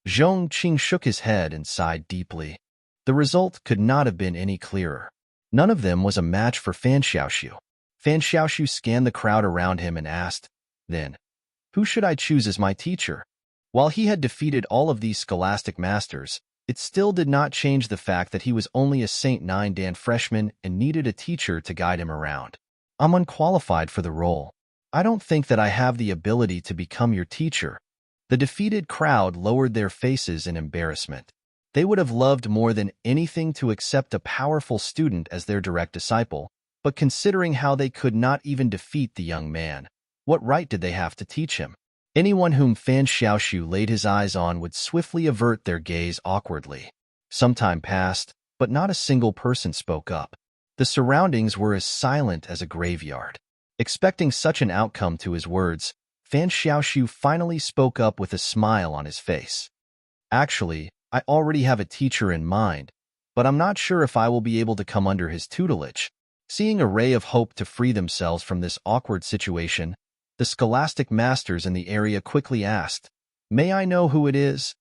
Zhong Qing shook his head and sighed deeply. The result could not have been any clearer. None of them was a match for Fan Xiaoxiu. Fan Xiaoxiu scanned the crowd around him and asked, then, who should I choose as my teacher? While he had defeated all of these scholastic masters, it still did not change the fact that he was only a St. Nine Dan freshman and needed a teacher to guide him around. I'm unqualified for the role. I don't think that I have the ability to become your teacher. The defeated crowd lowered their faces in embarrassment. They would have loved more than anything to accept a powerful student as their direct disciple, but considering how they could not even defeat the young man, what right did they have to teach him? Anyone whom Fan Xiaoxiu laid his eyes on would swiftly avert their gaze awkwardly. Some time passed, but not a single person spoke up. The surroundings were as silent as a graveyard. Expecting such an outcome to his words, Fan Xiaoxiu finally spoke up with a smile on his face. Actually, I already have a teacher in mind, but I'm not sure if I will be able to come under his tutelage. Seeing a ray of hope to free themselves from this awkward situation, the scholastic masters in the area quickly asked, "May I know who it is?"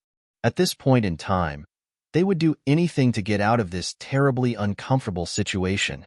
At this point in time, they would do anything to get out of this terribly uncomfortable situation.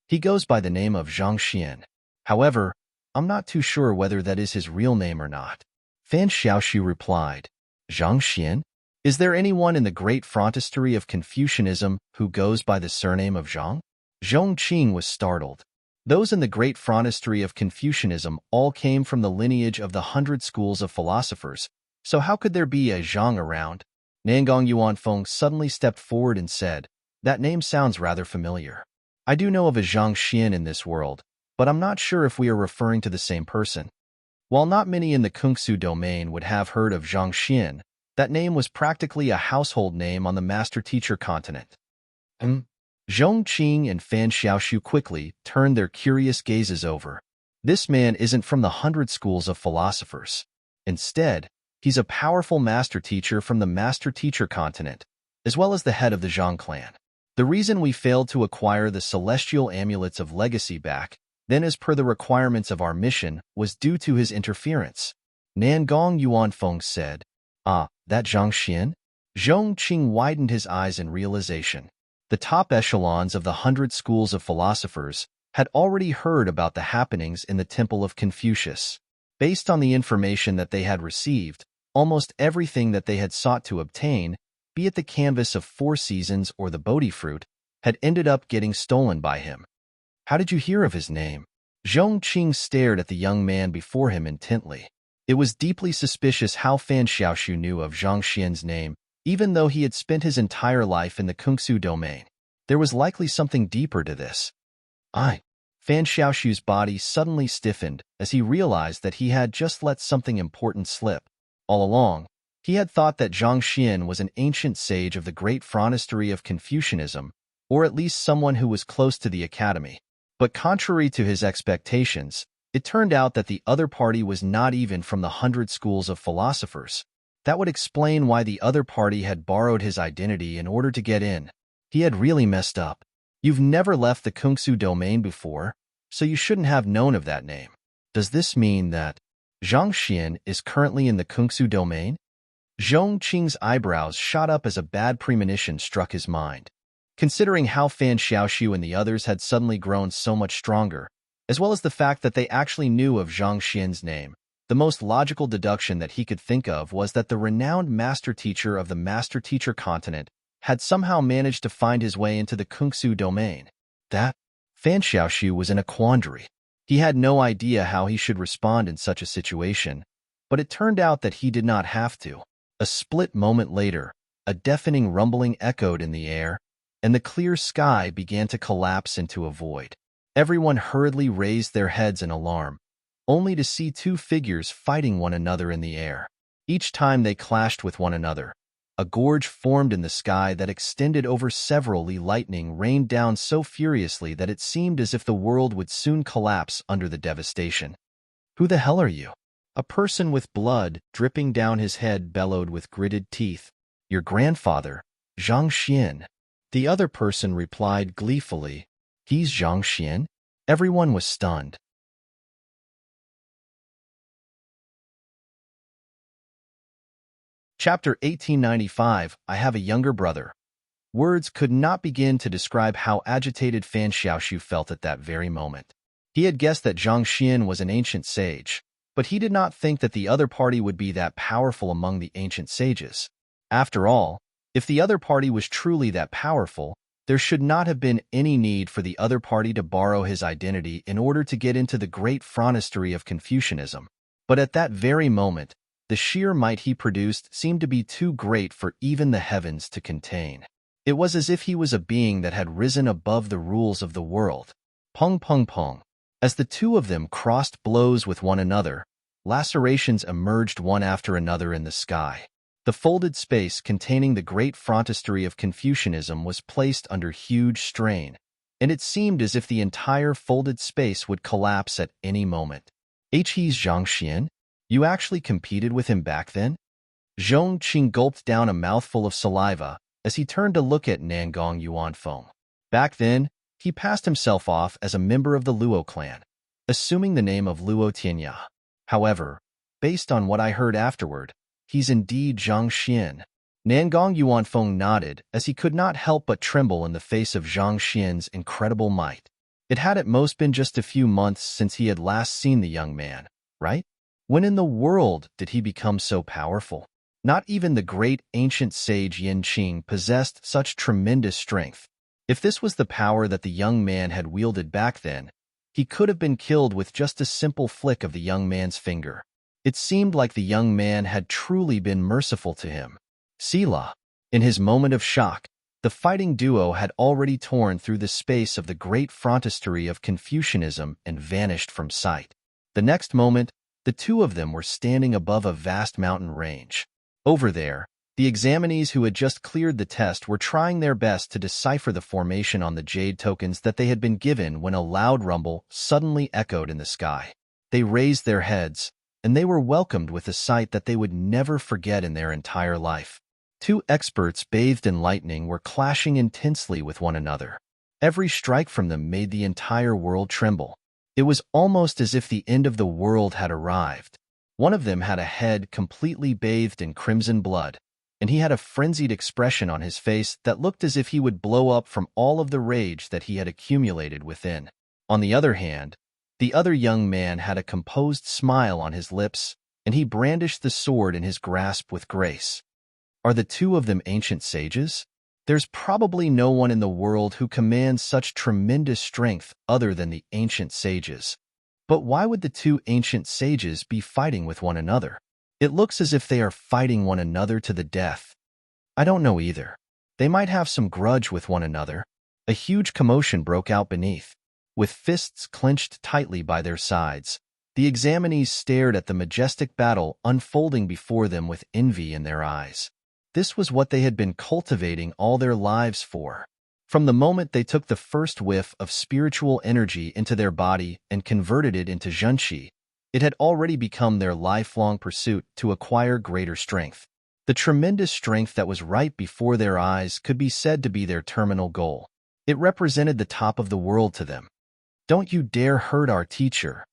He goes by the name of Zhang Xian. However, I'm not too sure whether that is his real name or not. Fan Xiaoxiu replied, Zhang Xian? Is there anyone in the great frontistery of Confucianism who goes by the surname of Zhang? Zhong Qing was startled. Those in the great frontistery of Confucianism all came from the lineage of the 100 schools of philosophers, so how could there be a Zhang around? Nangong Yuanfeng suddenly stepped forward and said, that name sounds rather familiar. I do know of a Zhang Xian in this world, but I'm not sure if we are referring to the same person. While not many in the Kungsu domain would have heard of Zhang Xian, that name was practically a household name on the master-teacher continent. Zhong Qing and Fan Xiaoxiu quickly turned their curious gazes over. This man isn't from the 100 schools of philosophers. Instead, he's a powerful master-teacher from the master-teacher continent, as well as the head of the Zhang clan. The reason we failed to acquire the celestial amulets of legacy back, then as per the requirements of our mission, was due to his interference. Nangong Yuanfeng said, Ah, that Zhang Xian? Zhong Qing widened his eyes in realization. The top echelons of the 100 schools of philosophers had already heard about the happenings in the Temple of Confucius. Based on the information that they had received, almost everything that they had sought to obtain, be it the canvas of 4 seasons or the Bodhi fruit, had ended up getting stolen by him. How did you hear of his name? Zhong Qing stared at the young man before him intently. It was deeply suspicious how Fan Xiaoxiu knew of Zhang Xian's name, even though he had spent his entire life in the Kungsu domain. There was likely something deeper to this. Fan Xiaoxiu's body suddenly stiffened as he realized that he had just let something important slip. All along, he had thought that Zhang Xian was an ancient sage of the great frontistery of Confucianism, or at least someone who was close to the academy. But contrary to his expectations, it turned out that the other party was not even from the 100 schools of philosophers. That would explain why the other party had borrowed his identity in order to get in. He had really messed up. You've never left the Kungsu domain before, so you shouldn't have known of that name. Does this mean that Zhang Xian is currently in the Kungsu domain? Zhong Qing's eyebrows shot up as a bad premonition struck his mind. Considering how Fan Xiaoxiu and the others had suddenly grown so much stronger, as well as the fact that they actually knew of Zhang Xian's name, the most logical deduction that he could think of was that the renowned master-teacher of the master-teacher continent had somehow managed to find his way into the Kungsu domain. Fan Xiaoxiu was in a quandary. He had no idea how he should respond in such a situation, but it turned out that he did not have to. A split moment later, a deafening rumbling echoed in the air, and the clear sky began to collapse into a void. Everyone hurriedly raised their heads in alarm, only to see 2 figures fighting one another in the air. Each time they clashed with one another, a gorge formed in the sky that extended over several li. Lightning rained down so furiously that it seemed as if the world would soon collapse under the devastation. Who the hell are you? A person with blood dripping down his head bellowed with gritted teeth. Your grandfather, Zhang Xian. The other person replied gleefully, He's Zhang Xian? Everyone was stunned. Chapter 1895, I Have a Younger Brother. Words could not begin to describe how agitated Fan Xiaoshu felt at that very moment. He had guessed that Zhang Xian was an ancient sage, but he did not think that the other party would be that powerful among the ancient sages. After all, if the other party was truly that powerful, there should not have been any need for the other party to borrow his identity in order to get into the great phronestory of Confucianism. But at that very moment, the sheer might he produced seemed to be too great for even the heavens to contain. It was as if he was a being that had risen above the rules of the world. Pung pung pung. As the two of them crossed blows with one another, lacerations emerged one after another in the sky. The folded space containing the great frontistery of Confucianism was placed under huge strain, and it seemed as if the entire folded space would collapse at any moment. He's Zhang Xian? You actually competed with him back then? Zhong Qing gulped down a mouthful of saliva as he turned to look at Nangong Yuanfeng. Back then, he passed himself off as a member of the Luo clan, assuming the name of Luo Tianya. However, based on what I heard afterward, he's indeed Zhang Xian. Nangong Yuanfeng nodded as he could not help but tremble in the face of Zhang Xian's incredible might. It had at most been just a few months since he had last seen the young man, right? When in the world did he become so powerful? Not even the great ancient sage Yin Qing possessed such tremendous strength. If this was the power that the young man had wielded back then, he could have been killed with just a simple flick of the young man's finger. It seemed like the young man had truly been merciful to him. Sila. In his moment of shock, the fighting duo had already torn through the space of the great frontistery of Confucianism and vanished from sight. The next moment, the two of them were standing above a vast mountain range. Over there, the examinees who had just cleared the test were trying their best to decipher the formation on the jade tokens that they had been given when a loud rumble suddenly echoed in the sky. They raised their heads, and they were welcomed with a sight that they would never forget in their entire life. Two experts bathed in lightning were clashing intensely with one another. Every strike from them made the entire world tremble. It was almost as if the end of the world had arrived. One of them had a head completely bathed in crimson blood, and he had a frenzied expression on his face that looked as if he would blow up from all of the rage that he had accumulated within. On the other hand, the other young man had a composed smile on his lips, and he brandished the sword in his grasp with grace. Are the two of them ancient sages? There's probably no one in the world who commands such tremendous strength other than the ancient sages. But why would the two ancient sages be fighting with one another? It looks as if they are fighting one another to the death. I don't know either. They might have some grudge with one another. A huge commotion broke out beneath. With fists clenched tightly by their sides, the examinees stared at the majestic battle unfolding before them with envy in their eyes. This was what they had been cultivating all their lives for. From the moment they took the first whiff of spiritual energy into their body and converted it into zhenqi, it had already become their lifelong pursuit to acquire greater strength. The tremendous strength that was right before their eyes could be said to be their terminal goal. It represented the top of the world to them. Don't you dare hurt our teacher.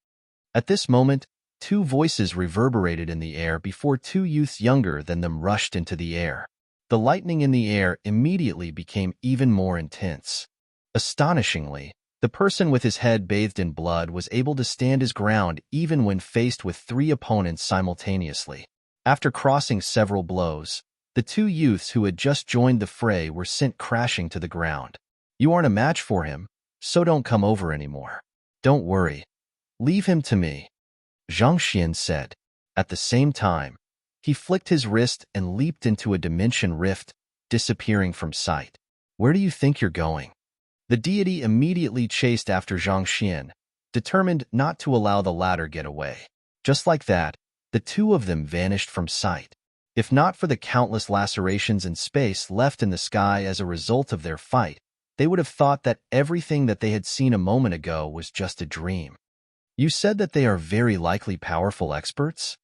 At this moment, two voices reverberated in the air before two youths younger than them rushed into the air. The lightning in the air immediately became even more intense. Astonishingly, the person with his head bathed in blood was able to stand his ground even when faced with three opponents simultaneously. After crossing several blows, the two youths who had just joined the fray were sent crashing to the ground. You aren't a match for him, so don't come over anymore. Don't worry. Leave him to me, Zhang Xian said. At the same time, he flicked his wrist and leaped into a dimension rift, disappearing from sight. Where do you think you're going? The deity immediately chased after Zhang Xian, determined not to allow the latter get away. Just like that, the two of them vanished from sight. If not for the countless lacerations in space left in the sky as a result of their fight, they would have thought that everything that they had seen a moment ago was just a dream. You said that they are very likely powerful experts?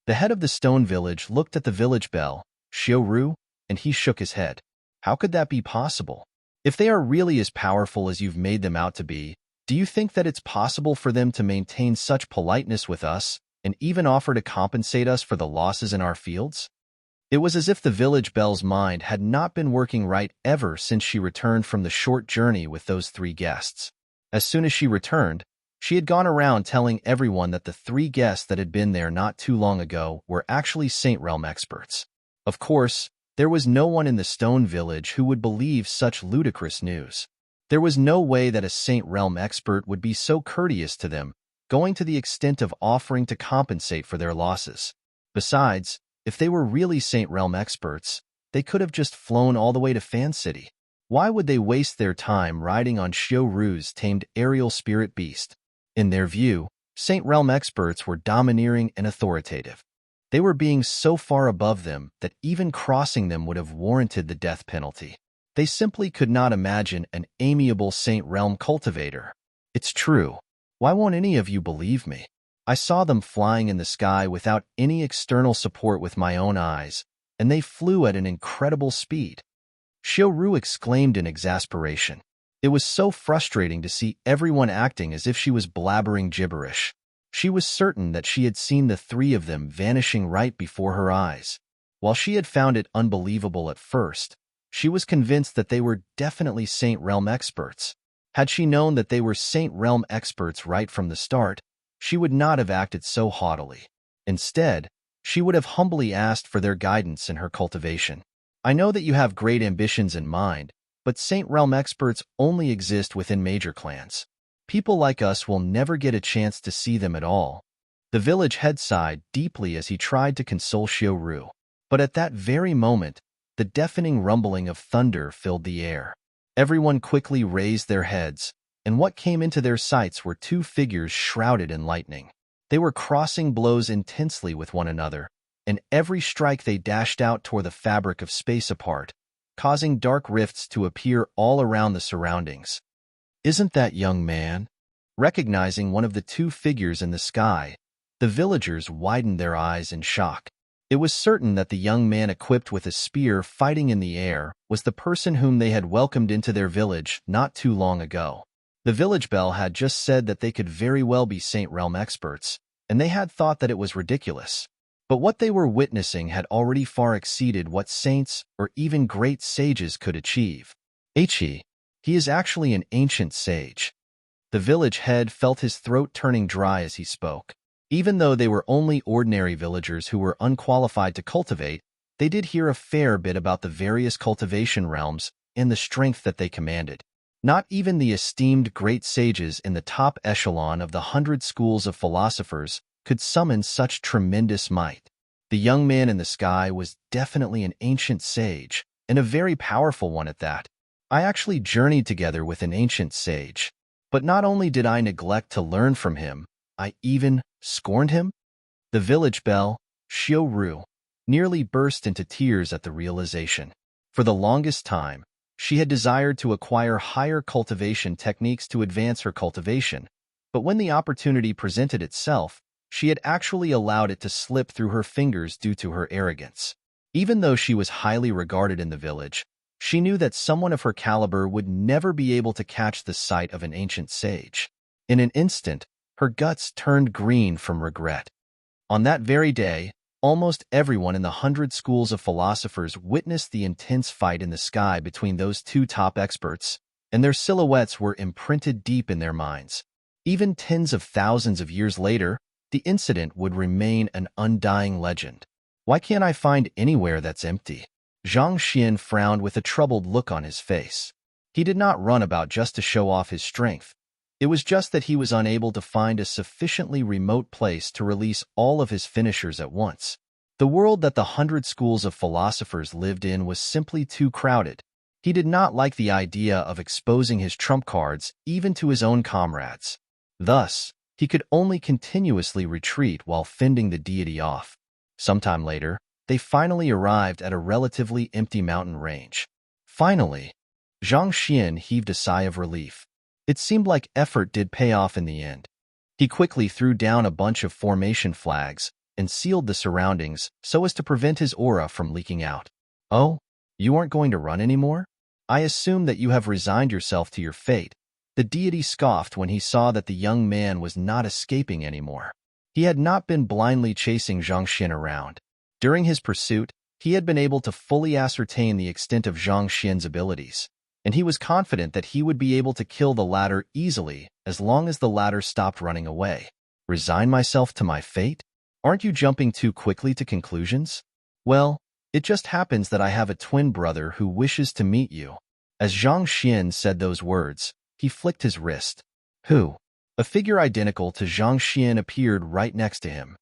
The head of the stone village looked at the village bell, Xiu Ru, and he shook his head. How could that be possible? If they are really as powerful as you've made them out to be, do you think that it's possible for them to maintain such politeness with us and even offer to compensate us for the losses in our fields? It was as if the village belle's mind had not been working right ever since she returned from the short journey with those three guests. As soon as she returned, she had gone around telling everyone that the three guests that had been there not too long ago were actually Saint Realm experts. Of course, there was no one in the stone village who would believe such ludicrous news. There was no way that a Saint Realm expert would be so courteous to them, going to the extent of offering to compensate for their losses. Besides, if they were really Saint Realm experts, they could have just flown all the way to Fan City. Why would they waste their time riding on Xiaoru's tamed aerial spirit beast? In their view, Saint Realm experts were domineering and authoritative. They were being so far above them that even crossing them would have warranted the death penalty. They simply could not imagine an amiable Saint Realm cultivator. It's true. Why won't any of you believe me? I saw them flying in the sky without any external support with my own eyes, and they flew at an incredible speed. Xiaoru exclaimed in exasperation. It was so frustrating to see everyone acting as if she was blabbering gibberish. She was certain that she had seen the three of them vanishing right before her eyes. While she had found it unbelievable at first, she was convinced that they were definitely Saint Realm experts. Had she known that they were Saint Realm experts right from the start, she would not have acted so haughtily. Instead, she would have humbly asked for their guidance in her cultivation. I know that you have great ambitions in mind, but Saint Realm experts only exist within major clans. People like us will never get a chance to see them at all. The village head sighed deeply as he tried to console Xiaoru. But at that very moment, the deafening rumbling of thunder filled the air. Everyone quickly raised their heads, and what came into their sights were two figures shrouded in lightning. They were crossing blows intensely with one another, and every strike they dashed out tore the fabric of space apart, causing dark rifts to appear all around the surroundings. Isn't that young man? Recognizing one of the two figures in the sky, the villagers widened their eyes in shock. It was certain that the young man equipped with a spear fighting in the air was the person whom they had welcomed into their village not too long ago. The village belle had just said that they could very well be Saint Realm experts, and they had thought that it was ridiculous. But what they were witnessing had already far exceeded what saints or even great sages could achieve. He is actually an ancient sage. The village head felt his throat turning dry as he spoke. Even though they were only ordinary villagers who were unqualified to cultivate, they did hear a fair bit about the various cultivation realms and the strength that they commanded. Not even the esteemed great sages in the top echelon of the 100 schools of philosophers could summon such tremendous might. The young man in the sky was definitely an ancient sage, and a very powerful one at that. I actually journeyed together with an ancient sage. But not only did I neglect to learn from him, I even scorned him? The village belle, Xiaoru, nearly burst into tears at the realization. For the longest time, she had desired to acquire higher cultivation techniques to advance her cultivation, but when the opportunity presented itself, she had actually allowed it to slip through her fingers due to her arrogance. Even though she was highly regarded in the village, she knew that someone of her caliber would never be able to catch the sight of an ancient sage. In an instant, her guts turned green from regret. On that very day, almost everyone in the 100 schools of philosophers witnessed the intense fight in the sky between those two top experts, and their silhouettes were imprinted deep in their minds. Even tens of thousands of years later, the incident would remain an undying legend. Why can't I find anywhere that's empty? Zhang Xian frowned with a troubled look on his face. He did not run about just to show off his strength. It was just that he was unable to find a sufficiently remote place to release all of his finishers at once. The world that the 100 schools of philosophers lived in was simply too crowded. He did not like the idea of exposing his trump cards even to his own comrades. Thus, he could only continuously retreat while fending the deity off. Sometime later, they finally arrived at a relatively empty mountain range. Finally, Zhang Xian heaved a sigh of relief. It seemed like effort did pay off in the end. He quickly threw down a bunch of formation flags and sealed the surroundings so as to prevent his aura from leaking out. Oh, You aren't going to run anymore? I assume that you have resigned yourself to your fate. The deity scoffed when he saw that the young man was not escaping anymore. He had not been blindly chasing Zhang Xin around. During his pursuit, he had been able to fully ascertain the extent of Zhang Xin's abilities, and he was confident that he would be able to kill the latter easily as long as the latter stopped running away. Resign myself to my fate? Aren't you jumping too quickly to conclusions? Well, it just happens that I have a twin brother who wishes to meet you. As Zhang Xin said those words, he flicked his wrist. Who? A figure identical to Zhang Xin appeared right next to him.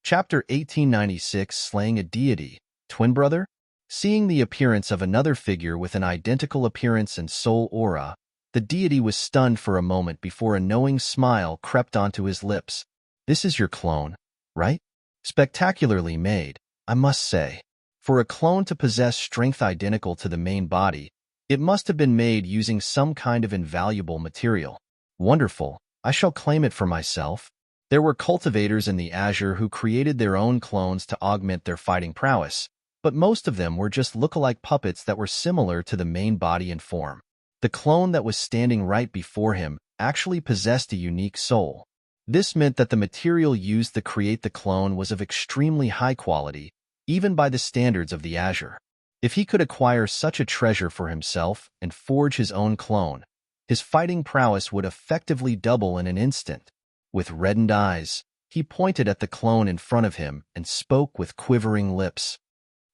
Chapter 1896 Slaying a Deity, Twin Brother? Seeing the appearance of another figure with an identical appearance and soul aura, the deity was stunned for a moment before a knowing smile crept onto his lips. This is your clone, right? Spectacularly made, I must say. For a clone to possess strength identical to the main body, it must have been made using some kind of invaluable material. Wonderful, I shall claim it for myself. There were cultivators in the Azure who created their own clones to augment their fighting prowess, but most of them were just look-alike puppets that were similar to the main body and form. The clone that was standing right before him actually possessed a unique soul. This meant that the material used to create the clone was of extremely high quality, even by the standards of the Azure. If he could acquire such a treasure for himself and forge his own clone, his fighting prowess would effectively double in an instant. With reddened eyes, he pointed at the clone in front of him and spoke with quivering lips.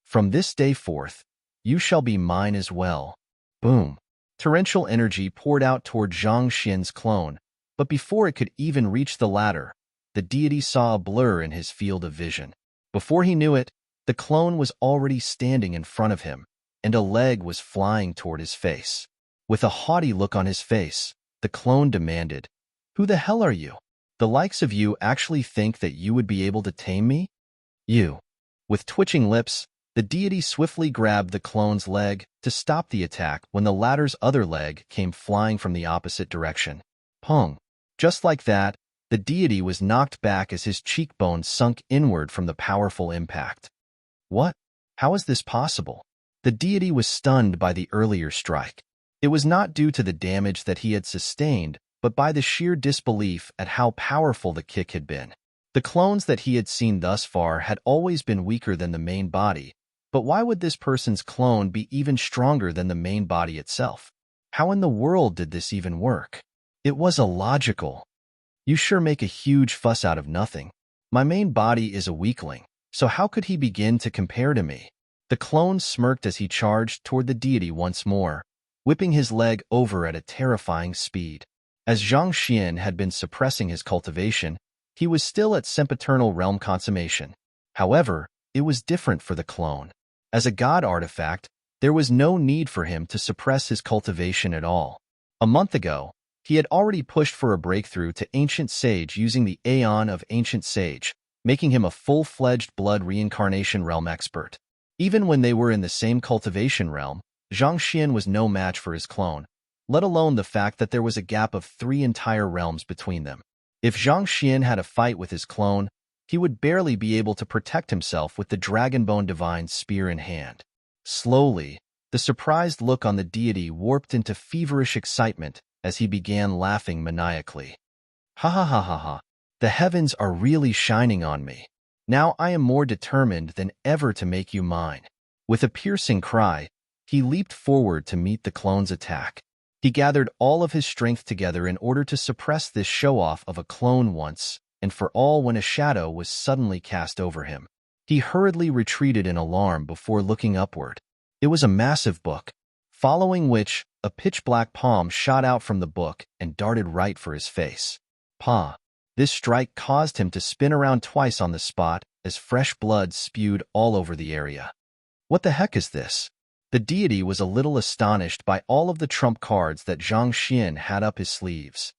From this day forth, you shall be mine as well. Boom. Torrential energy poured out toward Zhang Xin's clone, but before it could even reach the latter, the deity saw a blur in his field of vision. Before he knew it, the clone was already standing in front of him, and a leg was flying toward his face. With a haughty look on his face, the clone demanded, "Who the hell are you? The likes of you actually think that you would be able to tame me? You." With twitching lips, the deity swiftly grabbed the clone's leg to stop the attack when the latter's other leg came flying from the opposite direction. Pong. Just like that, the deity was knocked back as his cheekbone sunk inward from the powerful impact. What? How is this possible? The deity was stunned by the earlier strike. It was not due to the damage that he had sustained, but by the sheer disbelief at how powerful the kick had been. The clones that he had seen thus far had always been weaker than the main body, but why would this person's clone be even stronger than the main body itself? How in the world did this even work? It was illogical. You sure make a huge fuss out of nothing. My main body is a weakling, so how could he begin to compare to me? The clone smirked as he charged toward the deity once more, whipping his leg over at a terrifying speed. As Zhang Xin had been suppressing his cultivation, he was still at sempiternal realm consummation. However, it was different for the clone. As a god artifact, there was no need for him to suppress his cultivation at all. A month ago, he had already pushed for a breakthrough to Ancient Sage using the Aeon of Ancient Sage, making him a full-fledged blood reincarnation realm expert. Even when they were in the same cultivation realm, Zhang Xin was no match for his clone, let alone the fact that there was a gap of 3 entire realms between them. If Zhang Xin had a fight with his clone, he would barely be able to protect himself with the Dragonbone Divine's spear in hand. Slowly, the surprised look on the deity warped into feverish excitement as he began laughing maniacally. Ha ha ha ha ha. The heavens are really shining on me. Now I am more determined than ever to make you mine. With a piercing cry, he leaped forward to meet the clone's attack. He gathered all of his strength together in order to suppress this show-off of a clone once and for all when a shadow was suddenly cast over him. He hurriedly retreated in alarm before looking upward. It was a massive book, following which a pitch-black palm shot out from the book and darted right for his face. Pa! This strike caused him to spin around twice on the spot as fresh blood spewed all over the area. What the heck is this? The deity was a little astonished by all of the trump cards that Zhang Xin had up his sleeves.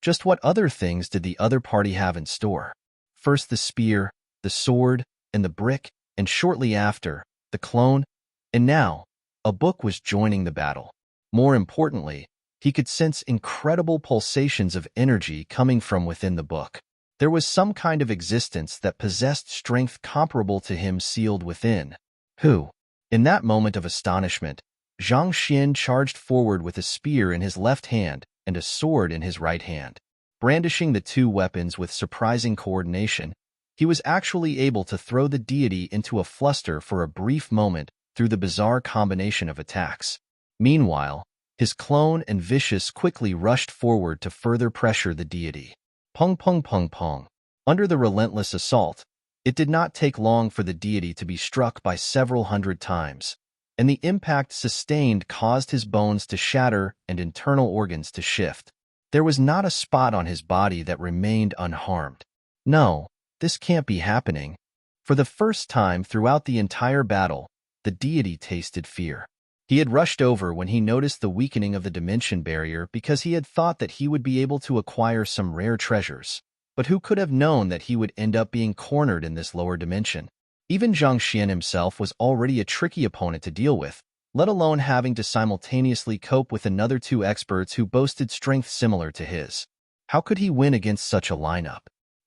Just what other things did the other party have in store? First the spear, the sword, and the brick, and shortly after, the clone, and now, a book was joining the battle. More importantly, he could sense incredible pulsations of energy coming from within the book. There was some kind of existence that possessed strength comparable to him sealed within. Who? In that moment of astonishment, Zhang Xian charged forward with a spear in his left hand and a sword in his right hand. Brandishing the two weapons with surprising coordination, he was actually able to throw the deity into a fluster for a brief moment through the bizarre combination of attacks. Meanwhile, his clone and Vicious quickly rushed forward to further pressure the deity. Pung pung pung pung. Under the relentless assault, it did not take long for the deity to be struck by several hundred times, and the impact sustained caused his bones to shatter and internal organs to shift. There was not a spot on his body that remained unharmed. No, this can't be happening. For the first time throughout the entire battle, the deity tasted fear. He had rushed over when he noticed the weakening of the dimension barrier because he had thought that he would be able to acquire some rare treasures. But who could have known that he would end up being cornered in this lower dimension? Even Zhang Xian himself was already a tricky opponent to deal with, let alone having to simultaneously cope with another two experts who boasted strength similar to his. How could he win against such a lineup?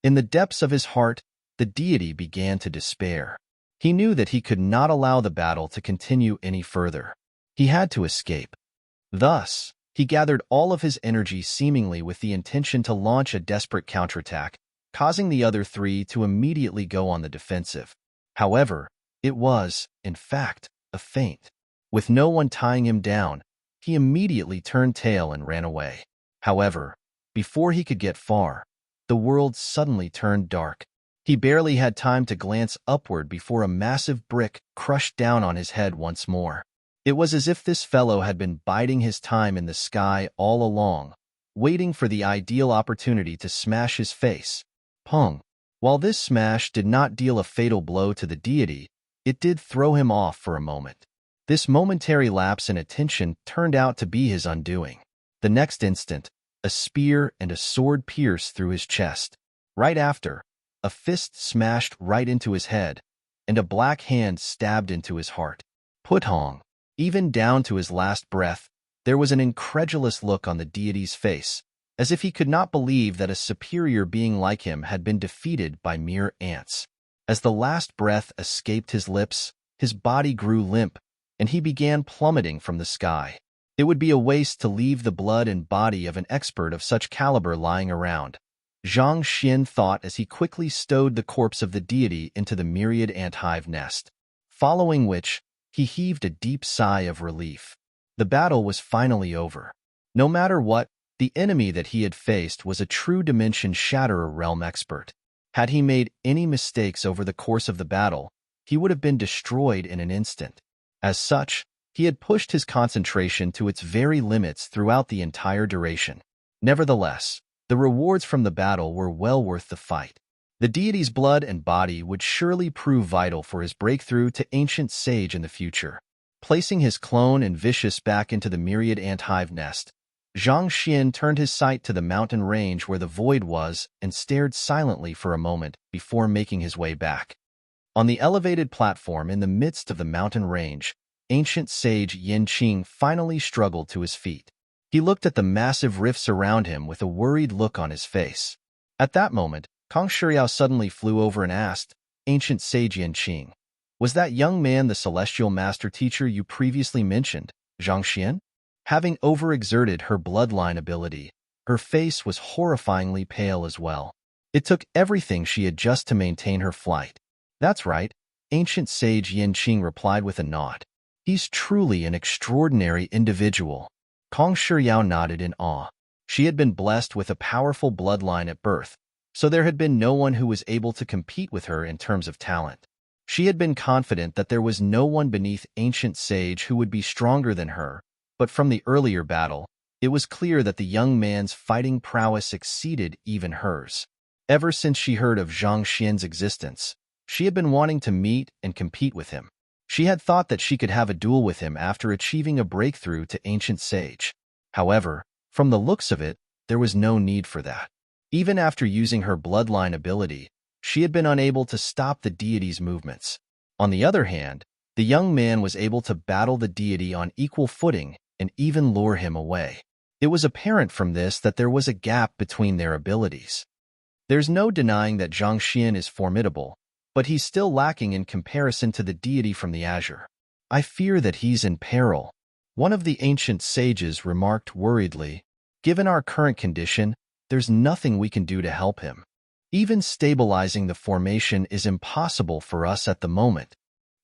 In the depths of his heart, the deity began to despair. He knew that he could not allow the battle to continue any further. He had to escape. Thus, he gathered all of his energy seemingly with the intention to launch a desperate counterattack, causing the other three to immediately go on the defensive. However, it was, in fact, a feint. With no one tying him down, he immediately turned tail and ran away. However, before he could get far, the world suddenly turned dark. He barely had time to glance upward before a massive brick crushed down on his head once more. It was as if this fellow had been biding his time in the sky all along, waiting for the ideal opportunity to smash his face. Pung. While this smash did not deal a fatal blow to the deity, it did throw him off for a moment. This momentary lapse in attention turned out to be his undoing. The next instant, a spear and a sword pierced through his chest. Right after, a fist smashed right into his head, and a black hand stabbed into his heart. Putong. Even down to his last breath, there was an incredulous look on the deity's face, as if he could not believe that a superior being like him had been defeated by mere ants. As the last breath escaped his lips, his body grew limp, and he began plummeting from the sky. It would be a waste to leave the blood and body of an expert of such caliber lying around, Zhang Xian thought as he quickly stowed the corpse of the deity into the myriad ant hive nest, following which, he heaved a deep sigh of relief. The battle was finally over. No matter what, the enemy that he had faced was a true Dimension Shatterer realm expert. Had he made any mistakes over the course of the battle, he would have been destroyed in an instant. As such, he had pushed his concentration to its very limits throughout the entire duration. Nevertheless, the rewards from the battle were well worth the fight. The deity's blood and body would surely prove vital for his breakthrough to Ancient Sage in the future. Placing his clone and Vicious back into the myriad ant hive nest, Zhang Xian turned his sight to the mountain range where the void was and stared silently for a moment before making his way back. On the elevated platform in the midst of the mountain range, Ancient Sage Yanqing finally struggled to his feet. He looked at the massive rifts around him with a worried look on his face. At that moment, Kong Shiriao suddenly flew over and asked, "Ancient Sage Yanqing, was that young man the celestial master teacher you previously mentioned, Zhang Xian?" Having overexerted her bloodline ability, her face was horrifyingly pale as well. It took everything she had just to maintain her flight. "That's right," Ancient Sage Yanqing replied with a nod. "He's truly an extraordinary individual." Kong Shiriao nodded in awe. She had been blessed with a powerful bloodline at birth, so there had been no one who was able to compete with her in terms of talent. She had been confident that there was no one beneath Ancient Sage who would be stronger than her, but from the earlier battle, it was clear that the young man's fighting prowess exceeded even hers. Ever since she heard of Zhang Xian's existence, she had been wanting to meet and compete with him. She had thought that she could have a duel with him after achieving a breakthrough to Ancient Sage. However, from the looks of it, there was no need for that. Even after using her bloodline ability, she had been unable to stop the deity's movements. On the other hand, the young man was able to battle the deity on equal footing and even lure him away. It was apparent from this that there was a gap between their abilities. There's no denying that Zhang Xian is formidable, but he's still lacking in comparison to the deity from the azure. I fear that he's in peril. One of the ancient sages remarked worriedly, given our current condition, there's nothing we can do to help him. Even stabilizing the formation is impossible for us at the moment.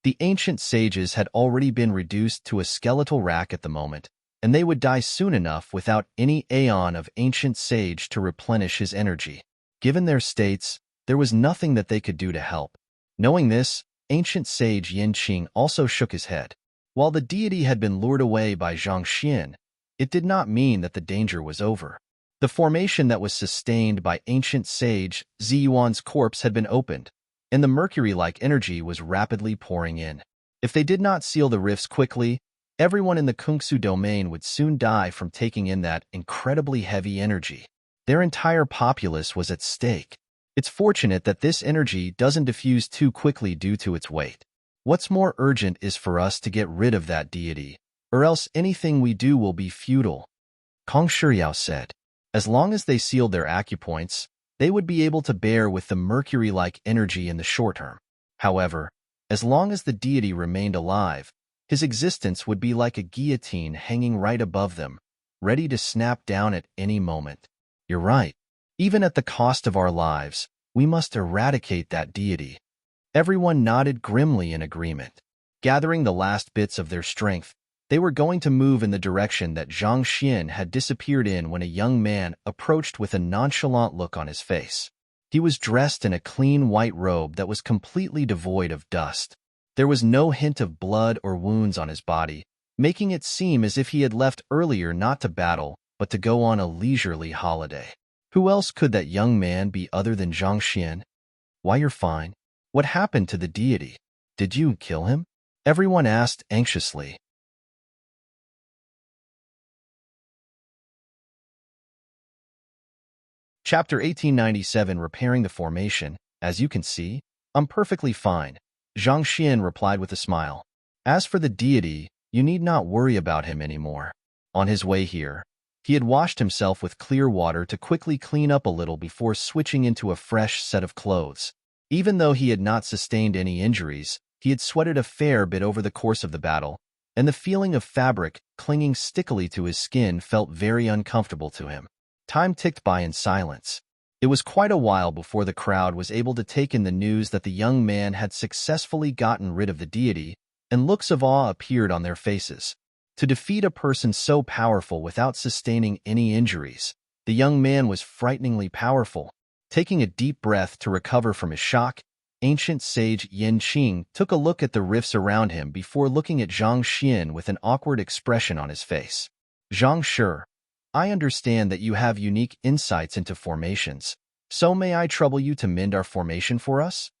The ancient sages had already been reduced to a skeletal rack at the moment, and they would die soon enough without any aeon of ancient sage to replenish his energy. Given their states, there was nothing that they could do to help. Knowing this, ancient sage Yin Qing also shook his head. While the deity had been lured away by Zhang Xian, it did not mean that the danger was over. The formation that was sustained by ancient sage Ziyuan's corpse had been opened, and the mercury-like energy was rapidly pouring in. If they did not seal the rifts quickly, everyone in the Kungsu domain would soon die from taking in that incredibly heavy energy. Their entire populace was at stake. It's fortunate that this energy doesn't diffuse too quickly due to its weight. What's more urgent is for us to get rid of that deity, or else anything we do will be futile, Kong Shiyao said. As long as they sealed their acupoints, they would be able to bear with the mercury-like energy in the short term. However, as long as the deity remained alive, his existence would be like a guillotine hanging right above them, ready to snap down at any moment. You're right. Even at the cost of our lives, we must eradicate that deity. Everyone nodded grimly in agreement. Gathering the last bits of their strength, they were going to move in the direction that Zhang Xian had disappeared in when a young man approached with a nonchalant look on his face. He was dressed in a clean white robe that was completely devoid of dust. There was no hint of blood or wounds on his body, making it seem as if he had left earlier not to battle, but to go on a leisurely holiday. Who else could that young man be other than Zhang Xian? Why, you're fine. What happened to the deity? Did you kill him? Everyone asked anxiously. Chapter 1897 Repairing the Formation. As you can see, I'm perfectly fine, Zhang Xian replied with a smile. As for the deity, you need not worry about him anymore. On his way here, he had washed himself with clear water to quickly clean up a little before switching into a fresh set of clothes. Even though he had not sustained any injuries, he had sweated a fair bit over the course of the battle, and the feeling of fabric clinging stickily to his skin felt very uncomfortable to him. Time ticked by in silence. It was quite a while before the crowd was able to take in the news that the young man had successfully gotten rid of the deity, and looks of awe appeared on their faces. To defeat a person so powerful without sustaining any injuries, the young man was frighteningly powerful. Taking a deep breath to recover from his shock, ancient sage Yin Qing took a look at the rifts around him before looking at Zhang Xian with an awkward expression on his face. Zhang Shi, I understand that you have unique insights into formations, so may I trouble you to mend our formation for us?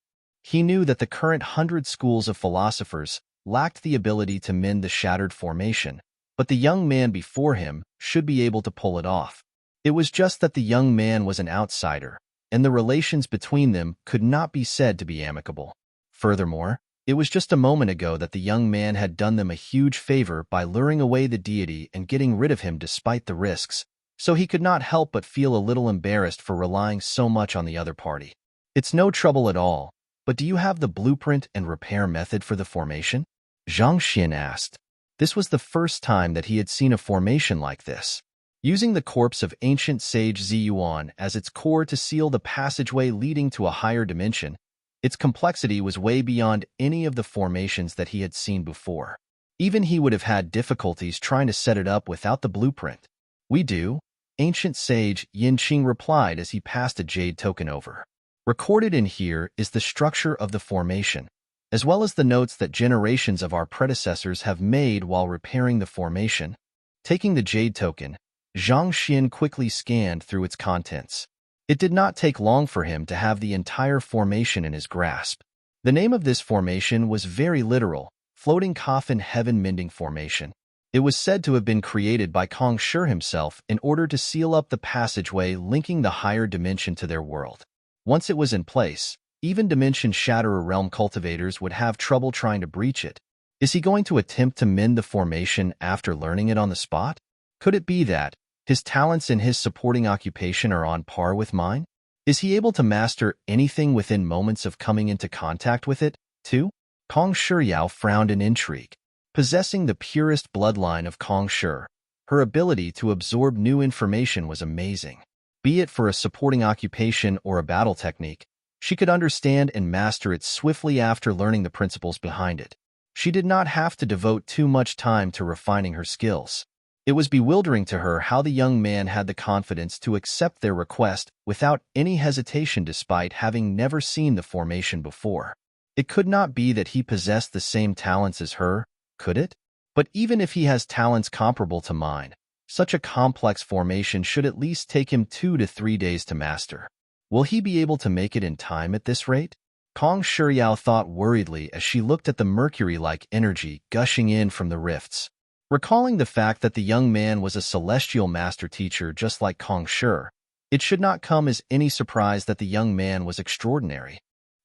He knew that the current 100 schools of philosophers lacked the ability to mend the shattered formation, but the young man before him should be able to pull it off. It was just that the young man was an outsider, and the relations between them could not be said to be amicable. Furthermore, it was just a moment ago that the young man had done them a huge favor by luring away the deity and getting rid of him despite the risks, so he could not help but feel a little embarrassed for relying so much on the other party. It's no trouble at all, but do you have the blueprint and repair method for the formation? Zhang Xian asked. This was the first time that he had seen a formation like this. Using the corpse of ancient sage Ziyuan as its core to seal the passageway leading to a higher dimension, its complexity was way beyond any of the formations that he had seen before. Even he would have had difficulties trying to set it up without the blueprint. We do, ancient sage Yin Qing replied as he passed a jade token over. Recorded in here is the structure of the formation, as well as the notes that generations of our predecessors have made while repairing the formation. Taking the jade token, Zhang Xian quickly scanned through its contents. It did not take long for him to have the entire formation in his grasp. The name of this formation was very literal, Floating Coffin Heaven Mending Formation. It was said to have been created by Kong Shi himself in order to seal up the passageway linking the higher dimension to their world. Once it was in place, even Dimension Shatterer Realm cultivators would have trouble trying to breach it. Is he going to attempt to mend the formation after learning it on the spot? Could it be that his talents and his supporting occupation are on par with mine? Is he able to master anything within moments of coming into contact with it, too? Kong Shiyao frowned in intrigue. Possessing the purest bloodline of Kong Shi, her ability to absorb new information was amazing. Be it for a supporting occupation or a battle technique, she could understand and master it swiftly after learning the principles behind it. She did not have to devote too much time to refining her skills. It was bewildering to her how the young man had the confidence to accept their request without any hesitation despite having never seen the formation before. It could not be that he possessed the same talents as her, could it? But even if he has talents comparable to mine, such a complex formation should at least take him 2 to 3 days to master. Will he be able to make it in time at this rate? Kong Shiyao thought worriedly as she looked at the mercury-like energy gushing in from the rifts. Recalling the fact that the young man was a celestial master teacher just like Kong Shi, it should not come as any surprise that the young man was extraordinary.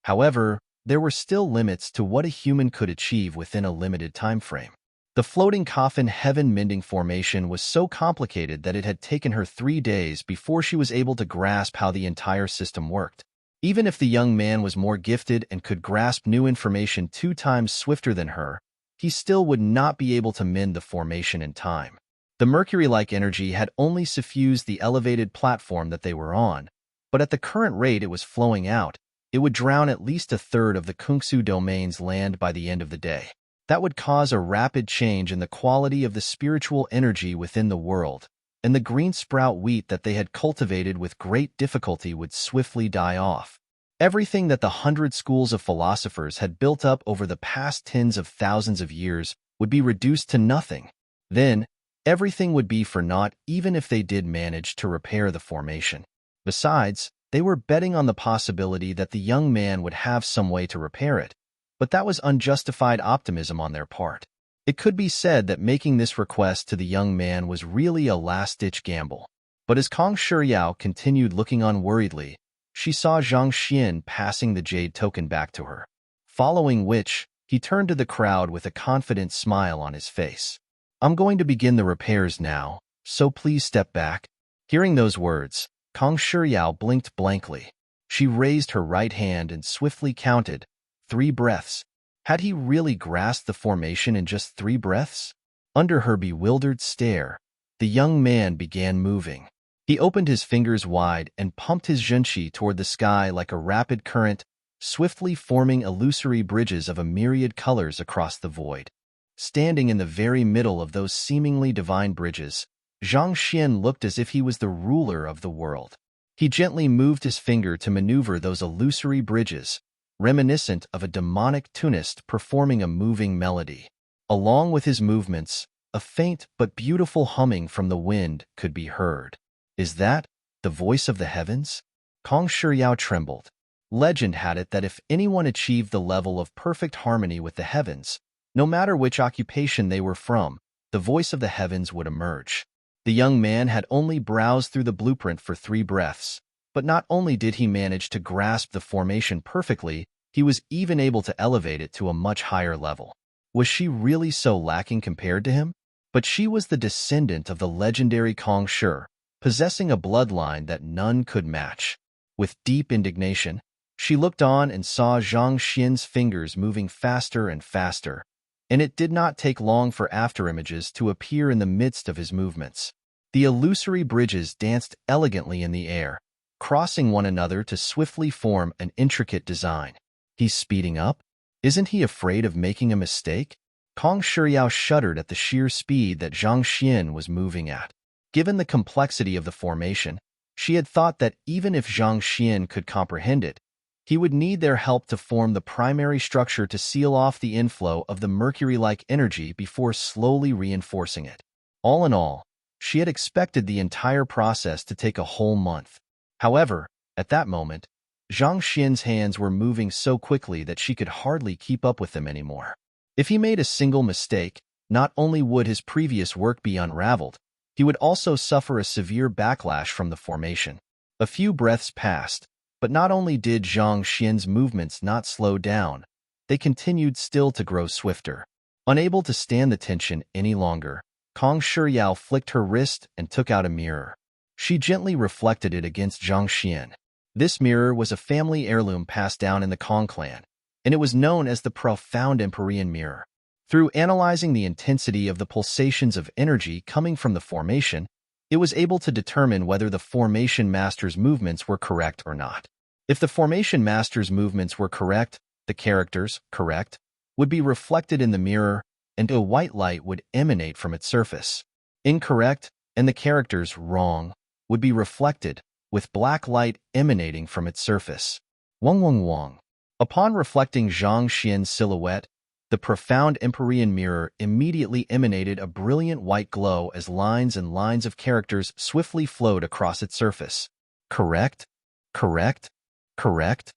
However, there were still limits to what a human could achieve within a limited time frame. The floating coffin heaven-mending formation was so complicated that it had taken her 3 days before she was able to grasp how the entire system worked. Even if the young man was more gifted and could grasp new information 2 times swifter than her, he still would not be able to mend the formation in time. The mercury-like energy had only suffused the elevated platform that they were on, but at the current rate it was flowing out, it would drown at least a third of the Kungsu domain's land by the end of the day. That would cause a rapid change in the quality of the spiritual energy within the world, and the green sprout wheat that they had cultivated with great difficulty would swiftly die off. Everything that the 100 schools of philosophers had built up over the past tens of thousands of years would be reduced to nothing. Then, everything would be for naught even if they did manage to repair the formation. Besides, they were betting on the possibility that the young man would have some way to repair it, but that was unjustified optimism on their part. It could be said that making this request to the young man was really a last-ditch gamble. But as Kong Shiyao continued looking on worriedly, she saw Zhang Xian passing the jade token back to her. Following which, he turned to the crowd with a confident smile on his face. "I'm going to begin the repairs now, so please step back." Hearing those words, Kong Shiyao blinked blankly. She raised her right hand and swiftly counted 3 breaths. Had he really grasped the formation in just 3 breaths? Under her bewildered stare, the young man began moving. He opened his fingers wide and pumped his zhenqi toward the sky like a rapid current, swiftly forming illusory bridges of a myriad colors across the void. Standing in the very middle of those seemingly divine bridges, Zhang Xian looked as if he was the ruler of the world. He gently moved his finger to maneuver those illusory bridges, reminiscent of a demonic tunist performing a moving melody. Along with his movements, a faint but beautiful humming from the wind could be heard. Is that the voice of the heavens? Kong Shiyao trembled. Legend had it that if anyone achieved the level of perfect harmony with the heavens, no matter which occupation they were from, the voice of the heavens would emerge. The young man had only browsed through the blueprint for 3 breaths, but not only did he manage to grasp the formation perfectly, he was even able to elevate it to a much higher level. Was she really so lacking compared to him? But she was the descendant of the legendary Kong Shi, possessing a bloodline that none could match. With deep indignation, she looked on and saw Zhang Xian's fingers moving faster and faster, and it did not take long for afterimages to appear in the midst of his movements. The illusory bridges danced elegantly in the air, crossing one another to swiftly form an intricate design. He's speeding up? Isn't he afraid of making a mistake? Kong Shiyao shuddered at the sheer speed that Zhang Xian was moving at. Given the complexity of the formation, she had thought that even if Zhang Xian could comprehend it, he would need their help to form the primary structure to seal off the inflow of the mercury-like energy before slowly reinforcing it. All in all, she had expected the entire process to take a whole month. However, at that moment, Zhang Xian's hands were moving so quickly that she could hardly keep up with them anymore. If he made a single mistake, not only would his previous work be unraveled, he would also suffer a severe backlash from the formation. A few breaths passed, but not only did Zhang Xian's movements not slow down, they continued still to grow swifter. Unable to stand the tension any longer, Kong Shiyao flicked her wrist and took out a mirror. She gently reflected it against Zhang Xian. This mirror was a family heirloom passed down in the Kong clan, and it was known as the profound Empyrean mirror. Through analyzing the intensity of the pulsations of energy coming from the formation, it was able to determine whether the formation master's movements were correct or not. If the formation master's movements were correct, the characters, correct, would be reflected in the mirror, and a white light would emanate from its surface. Incorrect, and the characters, wrong, would be reflected, with black light emanating from its surface. Wong Wong Wong. Upon reflecting Zhang Xian's silhouette, the profound Empyrean mirror immediately emanated a brilliant white glow as lines and lines of characters swiftly flowed across its surface. Correct? Correct? Correct?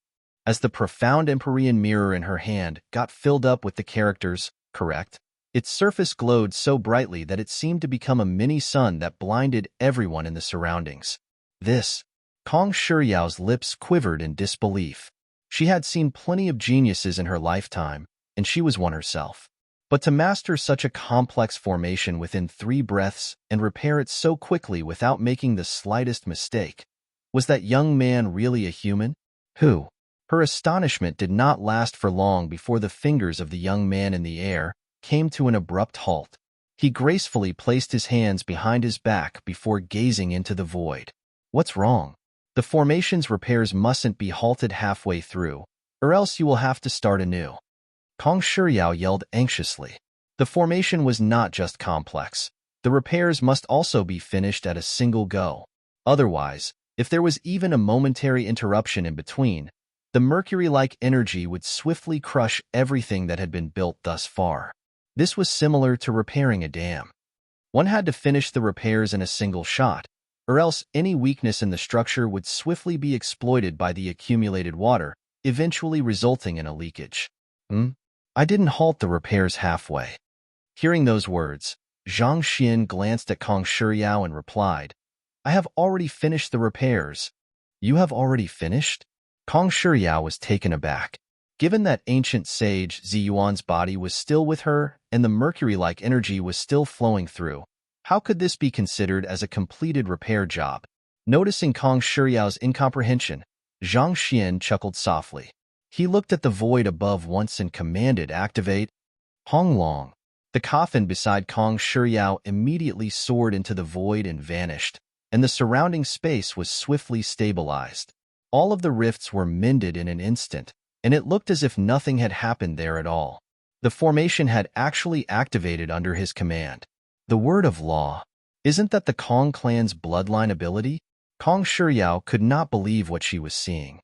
As the profound Empyrean mirror in her hand got filled up with the characters, correct, its surface glowed so brightly that it seemed to become a mini-sun that blinded everyone in the surroundings. Kong Shiyao's lips quivered in disbelief. She had seen plenty of geniuses in her lifetime, and she was one herself. But to master such a complex formation within 3 breaths and repair it so quickly without making the slightest mistake, was that young man really a human? Who? Her astonishment did not last for long before the fingers of the young man in the air came to an abrupt halt. He gracefully placed his hands behind his back before gazing into the void. What's wrong? The formation's repairs mustn't be halted halfway through, or else you will have to start anew. Kong Shiyao yelled anxiously. The formation was not just complex. The repairs must also be finished at a single go. Otherwise, if there was even a momentary interruption in between, the mercury-like energy would swiftly crush everything that had been built thus far. This was similar to repairing a dam. One had to finish the repairs in a single shot, or else any weakness in the structure would swiftly be exploited by the accumulated water, eventually resulting in a leakage. I didn't halt the repairs halfway. Hearing those words, Zhang Xian glanced at Kong Shiyao and replied, I have already finished the repairs. You have already finished? Kong Shiyao was taken aback. Given that ancient sage Ziyuan's body was still with her and the mercury-like energy was still flowing through, how could this be considered as a completed repair job? Noticing Kong Shiyao's incomprehension, Zhang Xian chuckled softly. He looked at the void above once and commanded, activate. Hong Long. The coffin beside Kong Shiyao immediately soared into the void and vanished, and the surrounding space was swiftly stabilized. All of the rifts were mended in an instant, and it looked as if nothing had happened there at all. The formation had actually activated under his command. The word of law. Isn't that the Kong clan's bloodline ability? Kong Shiyao could not believe what she was seeing.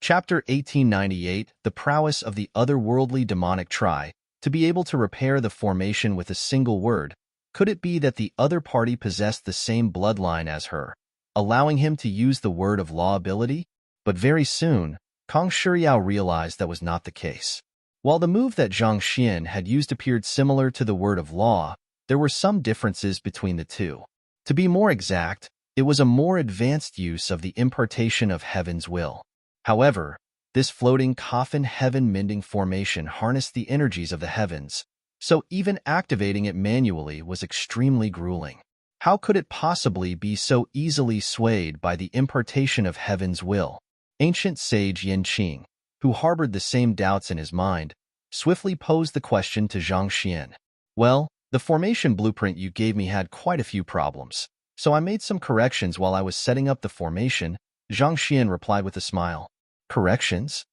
Chapter 1898, The Prowess of the Otherworldly Demonic Try. To be able to repair the formation with a single word, could it be that the other party possessed the same bloodline as her, allowing him to use the word of law ability? But very soon, Kong Shiyao realized that was not the case. While the move that Zhang Xian had used appeared similar to the word of law, there were some differences between the two. To be more exact, it was a more advanced use of the impartation of heaven's will. However, this floating coffin heaven-mending formation harnessed the energies of the heavens, so even activating it manually was extremely grueling. How could it possibly be so easily swayed by the impartation of heaven's will? Ancient sage Yin Qing, who harbored the same doubts in his mind, swiftly posed the question to Zhang Xian. Well, the formation blueprint you gave me had quite a few problems, so I made some corrections while I was setting up the formation, Zhang Xian replied with a smile. Corrections?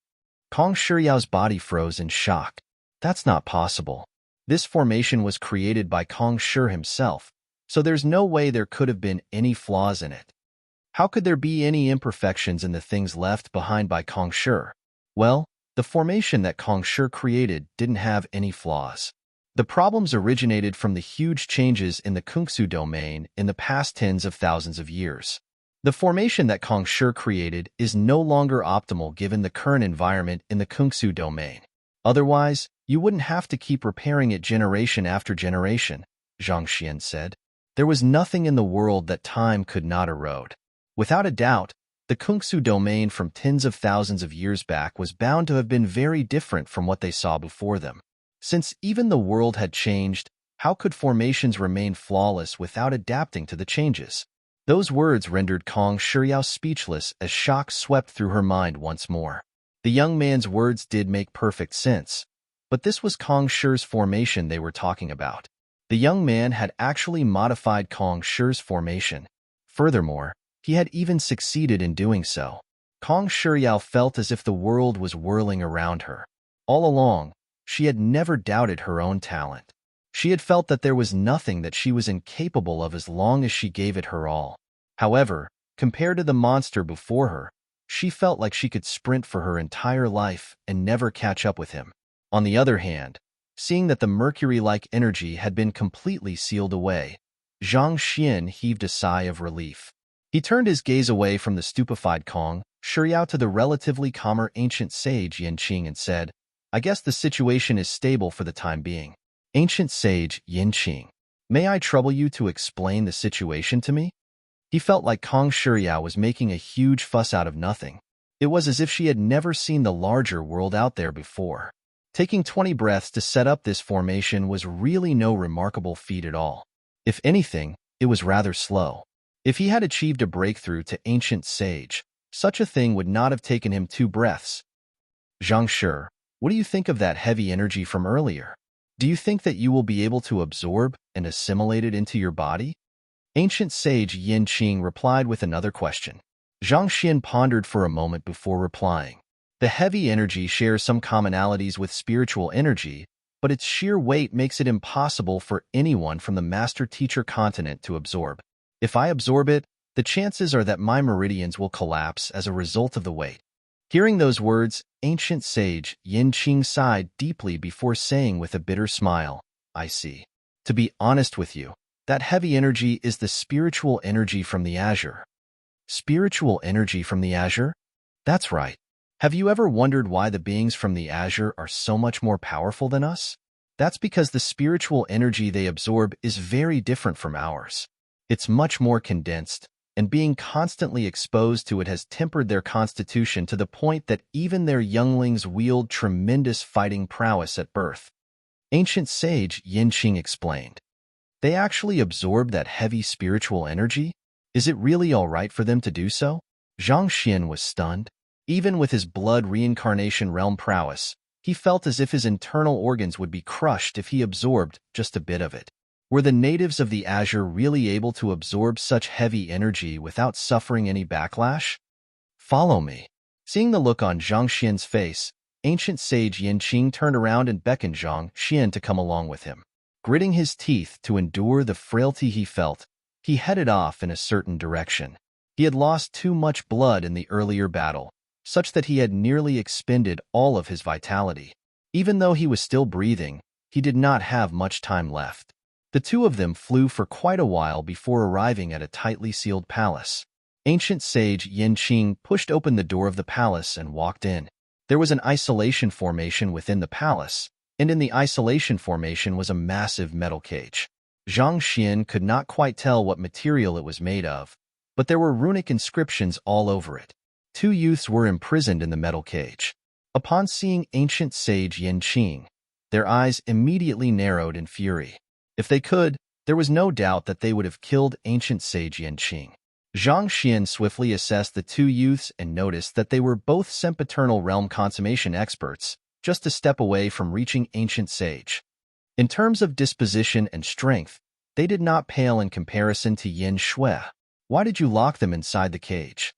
Kong Shiyao's body froze in shock. That's not possible. This formation was created by Kong Shi himself, so there's no way there could have been any flaws in it. How could there be any imperfections in the things left behind by Kong Shi? Well, the formation that Kong Shi created didn't have any flaws. The problems originated from the huge changes in the Kungsu domain in the past tens of thousands of years. The formation that Kong Shi created is no longer optimal given the current environment in the Kungsu domain. Otherwise, you wouldn't have to keep repairing it generation after generation, Zhang Xian said. There was nothing in the world that time could not erode. Without a doubt, the Kungsu domain from tens of thousands of years back was bound to have been very different from what they saw before them. Since even the world had changed, How could formations remain flawless without adapting to the changes? Those words rendered Kong Shiryao speechless as shock swept through her mind once more. The young man's words did make perfect sense, but this was Kong Shi's formation they were talking about. The young man had actually modified Kong Shi's formation. Furthermore, he had even succeeded in doing so. Kong Shiryao felt as if the world was whirling around her. All along, she had never doubted her own talent. She had felt that there was nothing that she was incapable of as long as she gave it her all. However, compared to the monster before her, she felt like she could sprint for her entire life and never catch up with him. On the other hand, seeing that the mercury-like energy had been completely sealed away, Zhang Xian heaved a sigh of relief. He turned his gaze away from the stupefied Kong Shiryao to the relatively calmer ancient sage Yanqing and said, "I guess the situation is stable for the time being." Ancient sage Yanqing, may I trouble you to explain the situation to me? He felt like Kong Shiryao was making a huge fuss out of nothing. It was as if she had never seen the larger world out there before. Taking 20 breaths to set up this formation was really no remarkable feat at all. If anything, it was rather slow. If he had achieved a breakthrough to ancient sage, such a thing would not have taken him 2 breaths. Zhang Shi, what do you think of that heavy energy from earlier? Do you think that you will be able to absorb and assimilate it into your body? Ancient sage Yin Qing replied with another question. Zhang Xian pondered for a moment before replying. The heavy energy shares some commonalities with spiritual energy, but its sheer weight makes it impossible for anyone from the master-teacher continent to absorb. If I absorb it, the chances are that my meridians will collapse as a result of the weight. Hearing those words, ancient sage Yin Qing sighed deeply before saying with a bitter smile, "I see. To be honest with you, that heavy energy is the spiritual energy from the azure." Spiritual energy from the azure? That's right. Have you ever wondered why the beings from the azure are so much more powerful than us? That's because the spiritual energy they absorb is very different from ours. It's much more condensed, and being constantly exposed to it has tempered their constitution to the point that even their younglings wield tremendous fighting prowess at birth. Ancient sage Yin Qing explained. They actually absorb that heavy spiritual energy? Is it really all right for them to do so? Zhang Xian was stunned. Even with his blood reincarnation realm prowess, he felt as if his internal organs would be crushed if he absorbed just a bit of it. Were the natives of the azure really able to absorb such heavy energy without suffering any backlash? Follow me. Seeing the look on Zhang Xian's face, ancient sage Yin Qing turned around and beckoned Zhang Xian to come along with him. Gritting his teeth to endure the frailty he felt, he headed off in a certain direction. He had lost too much blood in the earlier battle, such that he had nearly expended all of his vitality. Even though he was still breathing, he did not have much time left. The two of them flew for quite a while before arriving at a tightly sealed palace. Ancient sage Yin Qing pushed open the door of the palace and walked in. There was an isolation formation within the palace, and in the isolation formation was a massive metal cage. Zhang Xian could not quite tell what material it was made of, but there were runic inscriptions all over it. 2 youths were imprisoned in the metal cage. Upon seeing ancient sage Yin Qing, their eyes immediately narrowed in fury. If they could, there was no doubt that they would have killed ancient sage Yin Qing. Zhang Xian swiftly assessed the 2 youths and noticed that they were both sempiternal realm consummation experts, just a step away from reaching ancient sage. In terms of disposition and strength, they did not pale in comparison to Yin Shui. Why did you lock them inside the cage?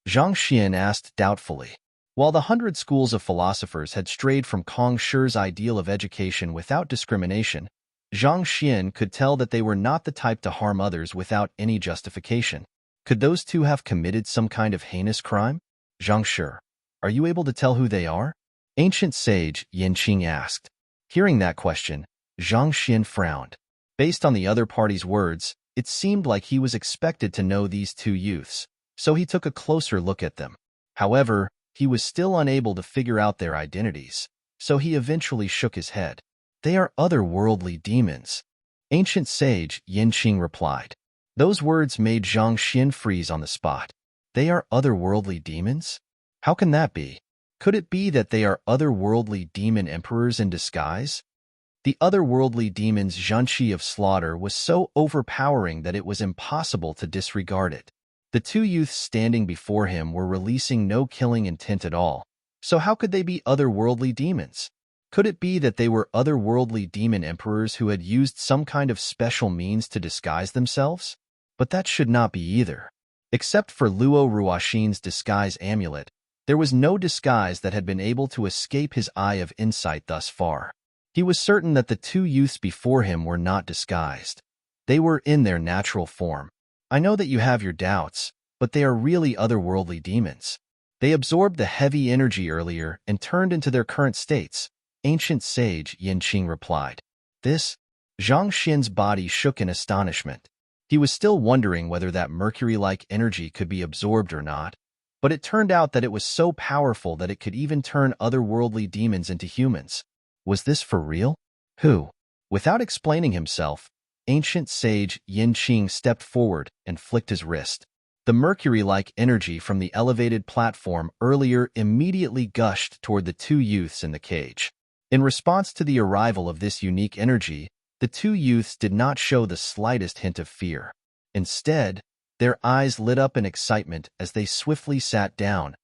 Zhang Xian asked doubtfully. While the 100 schools of philosophers had strayed from Kong Shi's ideal of education without discrimination, Zhang Xian could tell that they were not the type to harm others without any justification. Could those 2 have committed some kind of heinous crime? Zhang Shi, are you able to tell who they are? Ancient sage Yin Qing asked. Hearing that question, Zhang Xian frowned. Based on the other party's words, it seemed like he was expected to know these 2 youths, so he took a closer look at them. However, he was still unable to figure out their identities, so he eventually shook his head. They are otherworldly demons. Ancient sage Yin Qing replied. Those words made Zhang Xian freeze on the spot. They are otherworldly demons? How can that be? Could it be that they are otherworldly demon emperors in disguise? The otherworldly demon's zhanqi of slaughter was so overpowering that it was impossible to disregard it. The two youths standing before him were releasing no killing intent at all, so how could they be otherworldly demons? Could it be that they were otherworldly demon emperors who had used some kind of special means to disguise themselves? But that should not be either. Except for Luo Ruoxin's disguise amulet, there was no disguise that had been able to escape his eye of insight thus far. He was certain that the two youths before him were not disguised. They were in their natural form. I know that you have your doubts, but they are really otherworldly demons. They absorbed the heavy energy earlier and turned into their current states, ancient sage Yanqing replied. This? Zhang Xin's body shook in astonishment. He was still wondering whether that mercury-like energy could be absorbed or not, but it turned out that it was so powerful that it could even turn otherworldly demons into humans. Was this for real? Who? Without explaining himself, ancient sage Yanqing stepped forward and flicked his wrist. The mercury-like energy from the elevated platform earlier immediately gushed toward the two youths in the cage. In response to the arrival of this unique energy, the two youths did not show the slightest hint of fear. Instead, their eyes lit up in excitement as they swiftly sat down,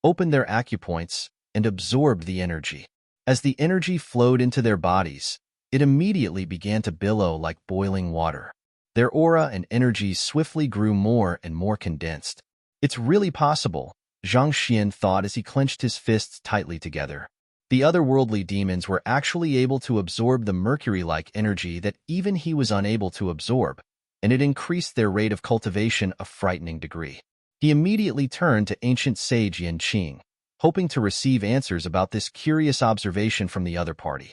opened their acupoints, and absorbed the energy. As the energy flowed into their bodies, it immediately began to billow like boiling water. Their aura and energies swiftly grew more and more condensed. It's really possible, Zhang Xian thought as he clenched his fists tightly together. The otherworldly demons were actually able to absorb the mercury-like energy that even he was unable to absorb, and it increased their rate of cultivation a frightening degree. He immediately turned to ancient sage Yanqing, hoping to receive answers about this curious observation from the other party.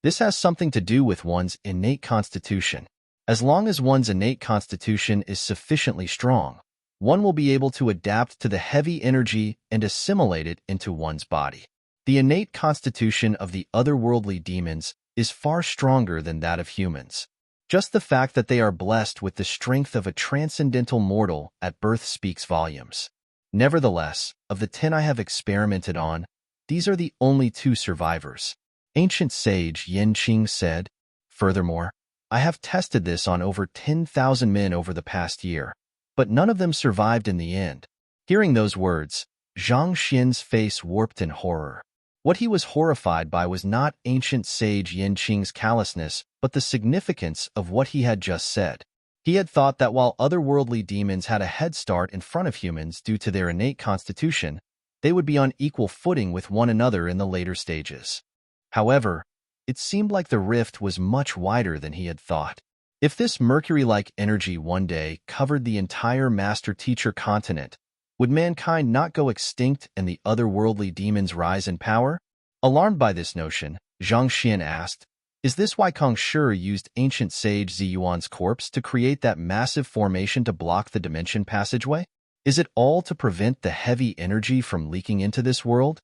This has something to do with one's innate constitution. As long as one's innate constitution is sufficiently strong, one will be able to adapt to the heavy energy and assimilate it into one's body. The innate constitution of the otherworldly demons is far stronger than that of humans. Just the fact that they are blessed with the strength of a transcendental mortal at birth speaks volumes. Nevertheless, of the 10 I have experimented on, these are the only 2 survivors. Ancient sage Yanqing said. Furthermore, I have tested this on over 10,000 men over the past year, but none of them survived in the end. Hearing those words, Zhang Xian's face warped in horror. What he was horrified by was not ancient sage Yanqing's callousness, but the significance of what he had just said. He had thought that while otherworldly demons had a head start in front of humans due to their innate constitution, they would be on equal footing with one another in the later stages. However, it seemed like the rift was much wider than he had thought. If this mercury-like energy one day covered the entire master-teacher continent, would mankind not go extinct and the otherworldly demons rise in power? Alarmed by this notion, Zhang Xian asked, "Is this why Kong Shi used ancient sage Ziyuan's corpse to create that massive formation to block the dimension passageway? Is it all to prevent the heavy energy from leaking into this world?"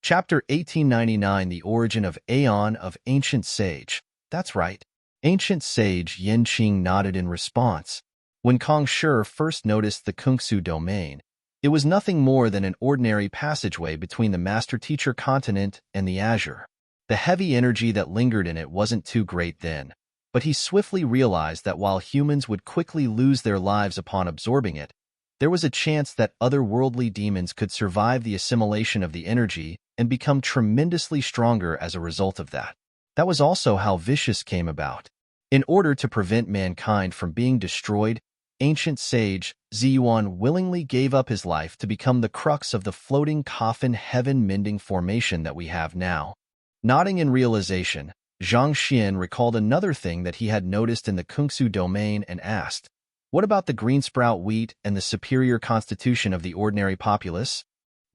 Chapter 1899 The Origin of Aeon of Ancient Sage. That's right. Ancient sage Yanqing nodded in response. When Kong Shi first noticed the Kungsu domain, it was nothing more than an ordinary passageway between the master-teacher continent and the azure. The heavy energy that lingered in it wasn't too great then, but he swiftly realized that while humans would quickly lose their lives upon absorbing it, there was a chance that otherworldly demons could survive the assimilation of the energy and become tremendously stronger as a result of that. That was also how Vicious came about. In order to prevent mankind from being destroyed, ancient sage Ziyuan willingly gave up his life to become the crux of the floating coffin heaven-mending formation that we have now. Nodding in realization, Zhang Xian recalled another thing that he had noticed in the Kungsu domain and asked, "What about the green sprout wheat and the superior constitution of the ordinary populace?"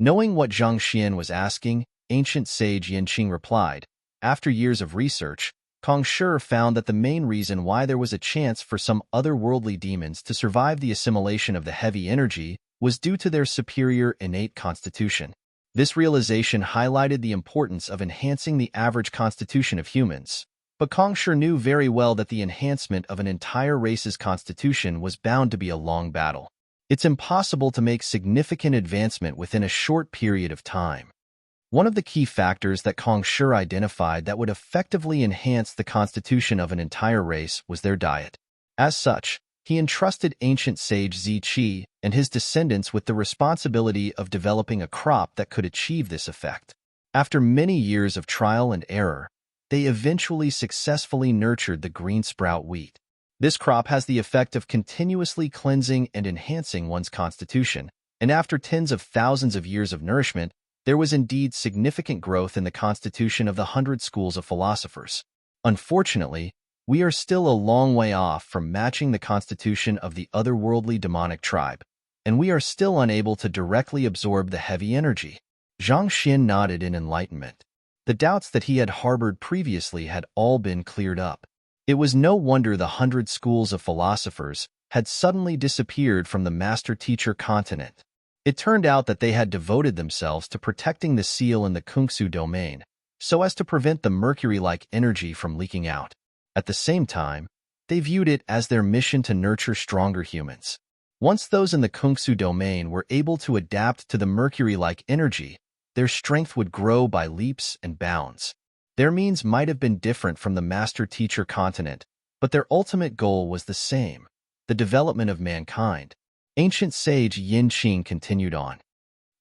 Knowing what Zhang Xian was asking, ancient sage Yanqing replied, "After years of research, Kong Shi found that the main reason why there was a chance for some otherworldly demons to survive the assimilation of the heavy energy was due to their superior innate constitution. This realization highlighted the importance of enhancing the average constitution of humans, but Kong Shi knew very well that the enhancement of an entire race's constitution was bound to be a long battle. It's impossible to make significant advancement within a short period of time. One of the key factors that Kong Shi identified that would effectively enhance the constitution of an entire race was their diet. As such, he entrusted ancient sage Ziqi and his descendants with the responsibility of developing a crop that could achieve this effect. After many years of trial and error, they eventually successfully nurtured the green sprout wheat. This crop has the effect of continuously cleansing and enhancing one's constitution, and after tens of thousands of years of nourishment, there was indeed significant growth in the constitution of the 100 schools of philosophers. Unfortunately, we are still a long way off from matching the constitution of the otherworldly demonic tribe, and we are still unable to directly absorb the heavy energy. Zhang Xin nodded in enlightenment. The doubts that he had harbored previously had all been cleared up. It was no wonder the 100 schools of philosophers had suddenly disappeared from the master-teacher continent. It turned out that they had devoted themselves to protecting the seal in the Kungsu domain, so as to prevent the mercury-like energy from leaking out. At the same time, they viewed it as their mission to nurture stronger humans. Once those in the Kungsu domain were able to adapt to the mercury-like energy, their strength would grow by leaps and bounds. Their means might have been different from the master-teacher continent, but their ultimate goal was the same: the development of mankind. Ancient sage Yin Qing continued on.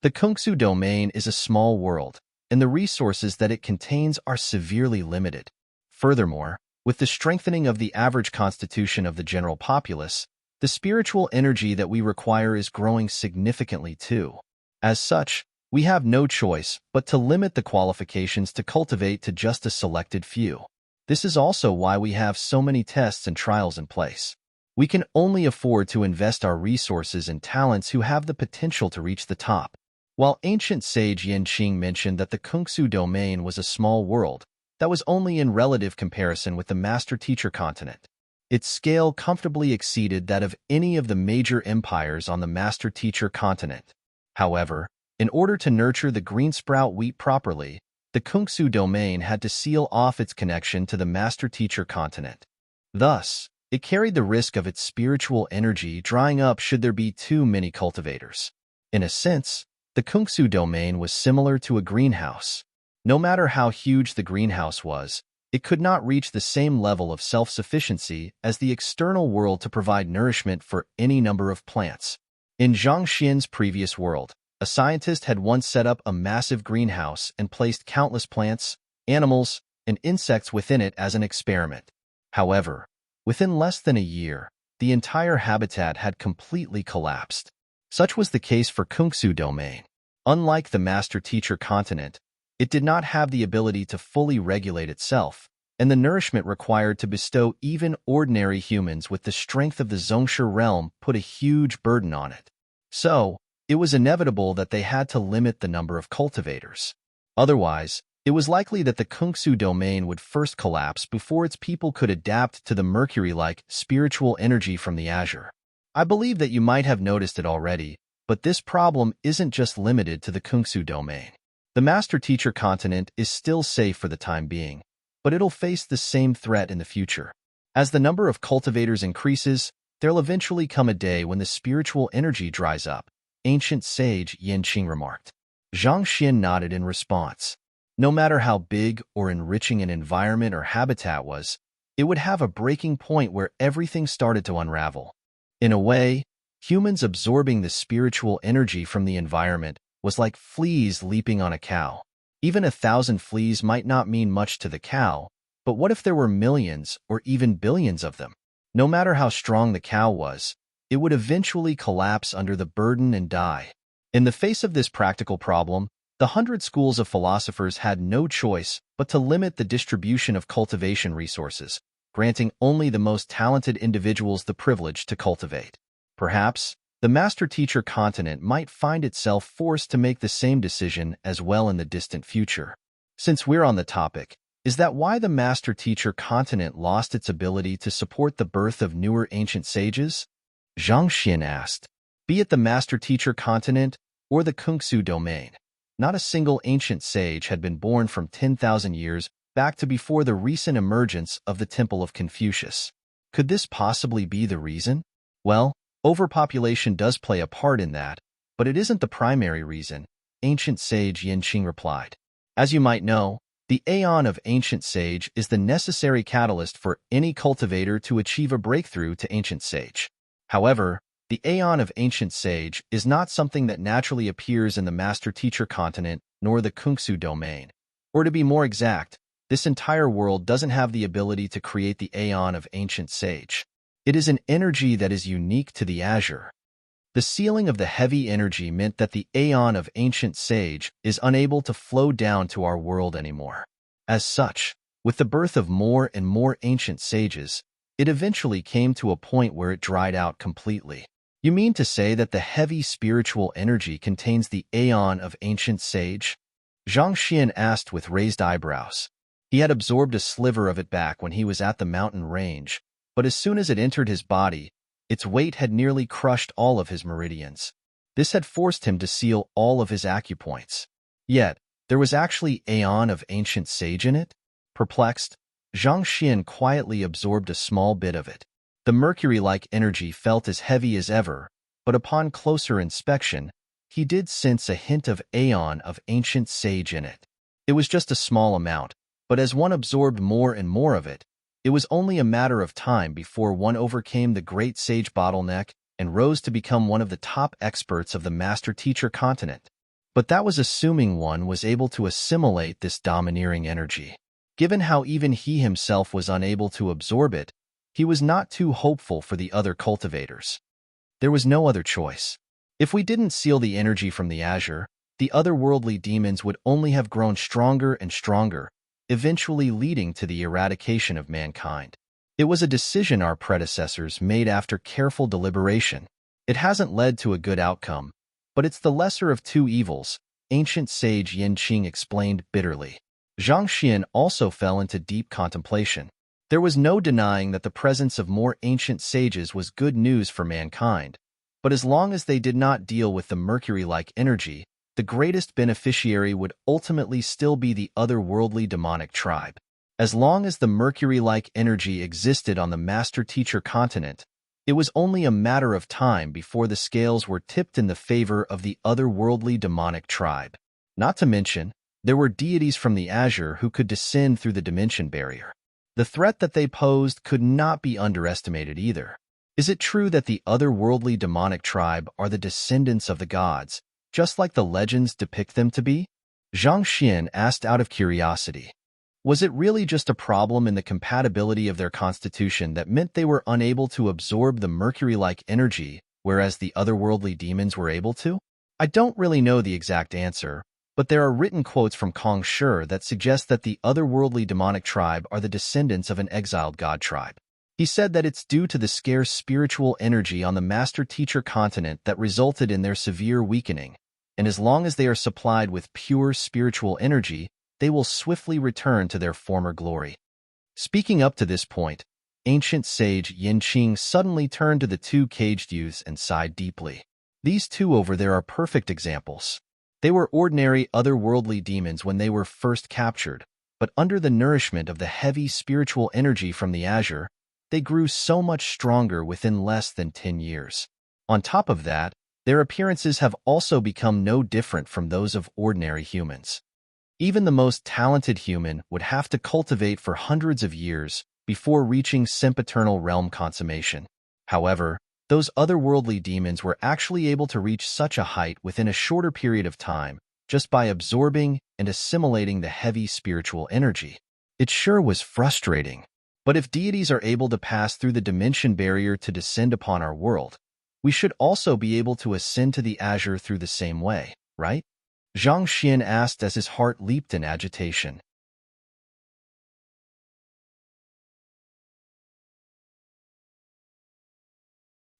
The Kungsu domain is a small world, and the resources that it contains are severely limited. Furthermore, with the strengthening of the average constitution of the general populace, the spiritual energy that we require is growing significantly too. As such, we have no choice but to limit the qualifications to cultivate to just a selected few. This is also why we have so many tests and trials in place. We can only afford to invest our resources in talents who have the potential to reach the top. While ancient sage Yin Qing mentioned that the Kungsu domain was a small world, that was only in relative comparison with the master-teacher continent. Its scale comfortably exceeded that of any of the major empires on the master-teacher continent. However, in order to nurture the green sprout wheat properly, the Kungsu domain had to seal off its connection to the master-teacher continent. Thus, it carried the risk of its spiritual energy drying up should there be too many cultivators. In a sense, the Kungsu domain was similar to a greenhouse. No matter how huge the greenhouse was, it could not reach the same level of self-sufficiency as the external world to provide nourishment for any number of plants. In Zhang Xin's previous world, a scientist had once set up a massive greenhouse and placed countless plants, animals, and insects within it as an experiment. However, within less than a year, the entire habitat had completely collapsed. Such was the case for Kungsu domain. Unlike the master-teacher continent, it did not have the ability to fully regulate itself, and the nourishment required to bestow even ordinary humans with the strength of the Zhongshe realm put a huge burden on it. So, it was inevitable that they had to limit the number of cultivators. Otherwise, it was likely that the Kungsu domain would first collapse before its people could adapt to the mercury-like spiritual energy from the azure. I believe that you might have noticed it already, but this problem isn't just limited to the Kungsu domain. The master-teacher continent is still safe for the time being, but it'll face the same threat in the future. As the number of cultivators increases, there'll eventually come a day when the spiritual energy dries up, ancient sage Yin Qing remarked. Zhang Xin nodded in response. No matter how big or enriching an environment or habitat was, it would have a breaking point where everything started to unravel. In a way, humans absorbing the spiritual energy from the environment was like fleas leaping on a cow. Even 1,000 fleas might not mean much to the cow, but what if there were millions or even billions of them? No matter how strong the cow was, it would eventually collapse under the burden and die. In the face of this practical problem, the 100 schools of philosophers had no choice but to limit the distribution of cultivation resources, granting only the most talented individuals the privilege to cultivate. Perhaps, the master-teacher continent might find itself forced to make the same decision as well in the distant future. Since we're on the topic, is that why the master-teacher continent lost its ability to support the birth of newer ancient sages? Zhang Xin asked. Be it the master-teacher continent or the Kungsu domain, not a single ancient sage had been born from 10,000 years back to before the recent emergence of the Temple of Confucius. Could this possibly be the reason? Well, Overpopulation does play a part in that, but it isn't the primary reason, ancient sage Yanqing replied. As you might know, the aeon of ancient sage is the necessary catalyst for any cultivator to achieve a breakthrough to ancient sage. However, the aeon of ancient sage is not something that naturally appears in the master-teacher continent nor the Kungsu domain. Or to be more exact, this entire world doesn't have the ability to create the aeon of ancient sage. It is an energy that is unique to the azure. The sealing of the heavy energy meant that the aeon of ancient sage is unable to flow down to our world anymore. As such, with the birth of more and more ancient sages, it eventually came to a point where it dried out completely. You mean to say that the heavy spiritual energy contains the aeon of ancient sage? Zhang Xian asked with raised eyebrows. He had absorbed a sliver of it back when he was at the mountain range, but as soon as it entered his body, its weight had nearly crushed all of his meridians. This had forced him to seal all of his acupoints. Yet, there was actually aeon of ancient sage in it? Perplexed, Zhang Xian quietly absorbed a small bit of it. The mercury-like energy felt as heavy as ever, but upon closer inspection, he did sense a hint of aeon of ancient sage in it. It was just a small amount, but as one absorbed more and more of it, it was only a matter of time before one overcame the great sage bottleneck and rose to become one of the top experts of the master-teacher continent. But that was assuming one was able to assimilate this domineering energy. Given how even he himself was unable to absorb it, he was not too hopeful for the other cultivators. There was no other choice. If we didn't seal the energy from the azure, the otherworldly demons would only have grown stronger and stronger, eventually leading to the eradication of mankind. It was a decision our predecessors made after careful deliberation. It hasn't led to a good outcome, but it's the lesser of two evils, ancient sage Yanqing explained bitterly. Zhang Xian also fell into deep contemplation. There was no denying that the presence of more ancient sages was good news for mankind, but as long as they did not deal with the mercury-like energy, the greatest beneficiary would ultimately still be the otherworldly demonic tribe. As long as the mercury-like energy existed on the master-teacher continent, it was only a matter of time before the scales were tipped in the favor of the otherworldly demonic tribe. Not to mention, there were deities from the azure who could descend through the dimension barrier. The threat that they posed could not be underestimated either. Is it true that the otherworldly demonic tribe are the descendants of the gods, just like the legends depict them to be? Zhang Xian asked out of curiosity. Was it really just a problem in the compatibility of their constitution that meant they were unable to absorb the mercury-like energy, whereas the otherworldly demons were able to? I don't really know the exact answer, but there are written quotes from Kong Shi that suggest that the otherworldly demonic tribe are the descendants of an exiled god tribe. He said that it's due to the scarce spiritual energy on the master-teacher continent that resulted in their severe weakening, and as long as they are supplied with pure spiritual energy, they will swiftly return to their former glory. Speaking up to this point, ancient sage Yanqing suddenly turned to the two caged youths and sighed deeply. These two over there are perfect examples. They were ordinary otherworldly demons when they were first captured, but under the nourishment of the heavy spiritual energy from the azure, they grew so much stronger within less than 10 years. On top of that, their appearances have also become no different from those of ordinary humans. Even the most talented human would have to cultivate for hundreds of years before reaching sempiternal realm consummation. However, those otherworldly demons were actually able to reach such a height within a shorter period of time, just by absorbing and assimilating the heavy spiritual energy. It sure was frustrating. But if deities are able to pass through the dimension barrier to descend upon our world, we should also be able to ascend to the azure through the same way, right? Zhang Xian asked as his heart leaped in agitation.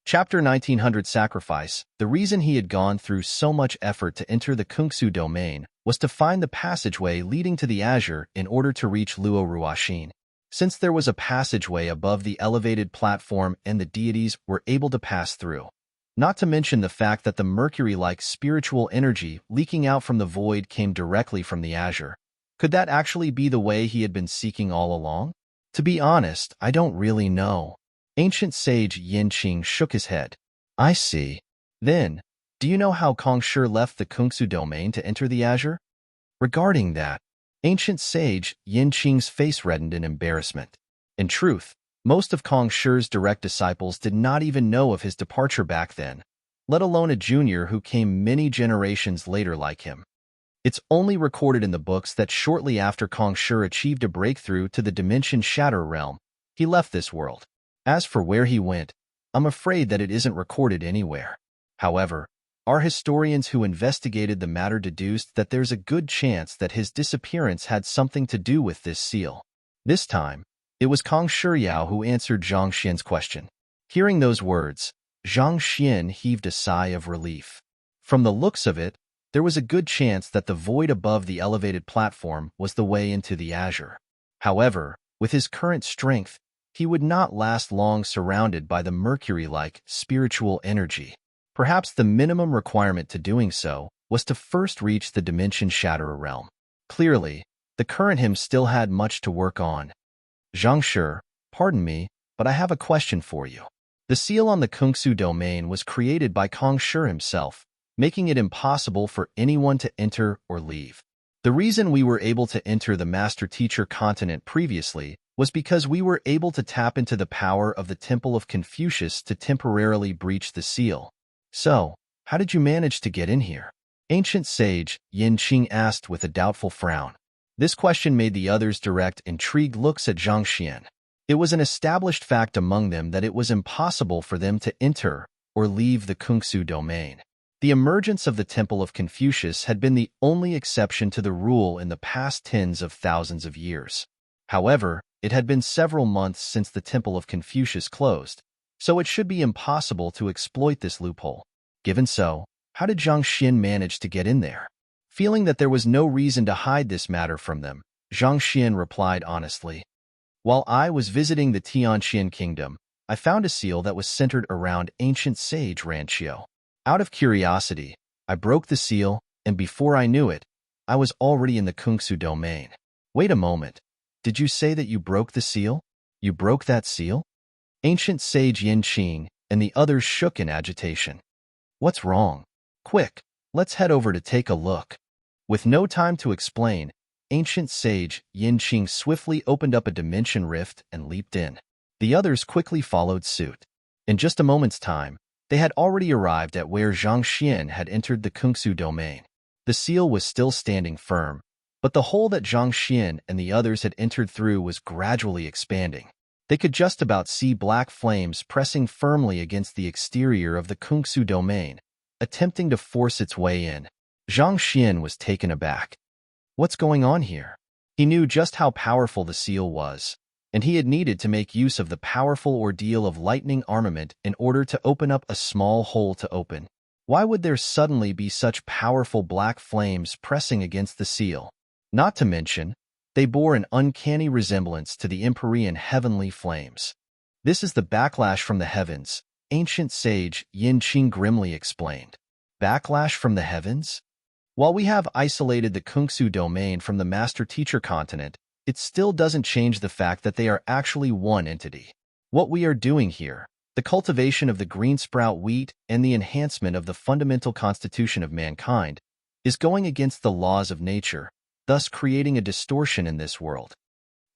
Chapter 1900 Sacrifice. The reason he had gone through so much effort to enter the Kungsu domain was to find the passageway leading to the azure in order to reach Luo Ruoxin. Since there was a passageway above the elevated platform and the deities were able to pass through. Not to mention the fact that the mercury-like spiritual energy leaking out from the void came directly from the azure. Could that actually be the way he had been seeking all along? To be honest, I don't really know. Ancient sage Yanqing shook his head. I see. Then, do you know how Kong Shi left the Kungsu domain to enter the Azure? Regarding that, ancient sage Yin Qing's face reddened in embarrassment. In truth, most of Kong Shi's direct disciples did not even know of his departure back then, let alone a junior who came many generations later like him. It's only recorded in the books that shortly after Kong Shi achieved a breakthrough to the Dimension Shatter realm, he left this world. As for where he went, I'm afraid that it isn't recorded anywhere. However, our historians who investigated the matter deduced that there's a good chance that his disappearance had something to do with this seal. This time, it was Kong Shiyao who answered Zhang Xian's question. Hearing those words, Zhang Xian heaved a sigh of relief. From the looks of it, there was a good chance that the void above the elevated platform was the way into the Azure. However, with his current strength, he would not last long surrounded by the mercury-like spiritual energy. Perhaps the minimum requirement to doing so was to first reach the Dimension Shatterer realm. Clearly, the current him still had much to work on. Zhang Shi, pardon me, but I have a question for you. The seal on the Kungsu domain was created by Kong Shi himself, making it impossible for anyone to enter or leave. The reason we were able to enter the Master-Teacher continent previously was because we were able to tap into the power of the Temple of Confucius to temporarily breach the seal. So, how did you manage to get in here? Ancient sage Yin Qing asked with a doubtful frown. This question made the others direct intrigued looks at Zhang Xian. It was an established fact among them that it was impossible for them to enter or leave the Kungsu domain. The emergence of the Temple of Confucius had been the only exception to the rule in the past tens of thousands of years. However, it had been several months since the Temple of Confucius closed, so it should be impossible to exploit this loophole. Given so, how did Zhang Xian manage to get in there? Feeling that there was no reason to hide this matter from them, Zhang Xian replied honestly. While I was visiting the Tianqian kingdom, I found a seal that was centered around ancient sage Ranqiu. Out of curiosity, I broke the seal, and before I knew it, I was already in the Kungsu domain. Wait a moment. Did you say that you broke the seal? You broke that seal? Ancient sage Yin Qing and the others shook in agitation. What's wrong? Quick, let's head over to take a look. With no time to explain, ancient sage Yin Qing swiftly opened up a dimension rift and leaped in. The others quickly followed suit. In just a moment's time, they had already arrived at where Zhang Xian had entered the Kungsu domain. The seal was still standing firm, but the hole that Zhang Xian and the others had entered through was gradually expanding. They could just about see black flames pressing firmly against the exterior of the Kungsu domain, attempting to force its way in. Zhang Xian was taken aback. What's going on here? He knew just how powerful the seal was, and he had needed to make use of the powerful ordeal of lightning armament in order to open up a small hole to open. Why would there suddenly be such powerful black flames pressing against the seal? Not to mention, they bore an uncanny resemblance to the Empyrean heavenly flames. This is the backlash from the heavens, ancient sage Yin Qing grimly explained. Backlash from the heavens? While we have isolated the Kungsu domain from the Master-Teacher continent, it still doesn't change the fact that they are actually one entity. What we are doing here, the cultivation of the green sprout wheat and the enhancement of the fundamental constitution of mankind, is going against the laws of nature, thus creating a distortion in this world.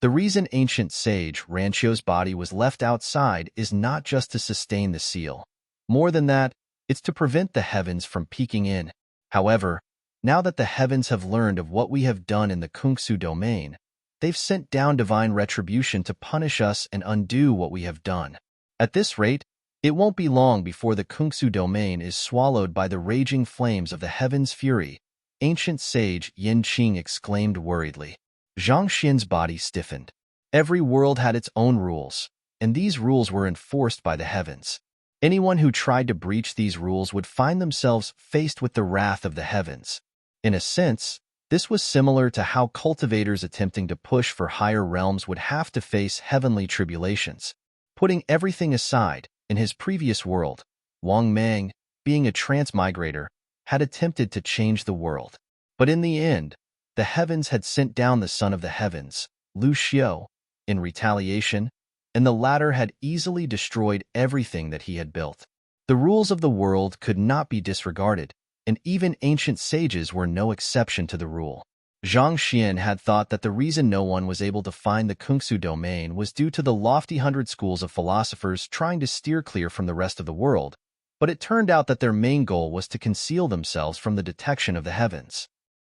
The reason ancient sage Ranqiu's body was left outside is not just to sustain the seal. More than that, it's to prevent the heavens from peeking in. However, now that the heavens have learned of what we have done in the Kungsu domain, they've sent down divine retribution to punish us and undo what we have done. At this rate, it won't be long before the Kungsu domain is swallowed by the raging flames of the heaven's fury, ancient sage Yin Qing exclaimed worriedly. Zhang Xian's body stiffened. Every world had its own rules, and these rules were enforced by the heavens. Anyone who tried to breach these rules would find themselves faced with the wrath of the heavens. In a sense, this was similar to how cultivators attempting to push for higher realms would have to face heavenly tribulations. Putting everything aside, in his previous world, Wang Mang, being a transmigrator, had attempted to change the world. But in the end, the heavens had sent down the son of the heavens, Lu Xiu, in retaliation, and the latter had easily destroyed everything that he had built. The rules of the world could not be disregarded, and even ancient sages were no exception to the rule. Zhang Xian had thought that the reason no one was able to find the Kungsu domain was due to the lofty 100 schools of philosophers trying to steer clear from the rest of the world, but it turned out that their main goal was to conceal themselves from the detection of the heavens.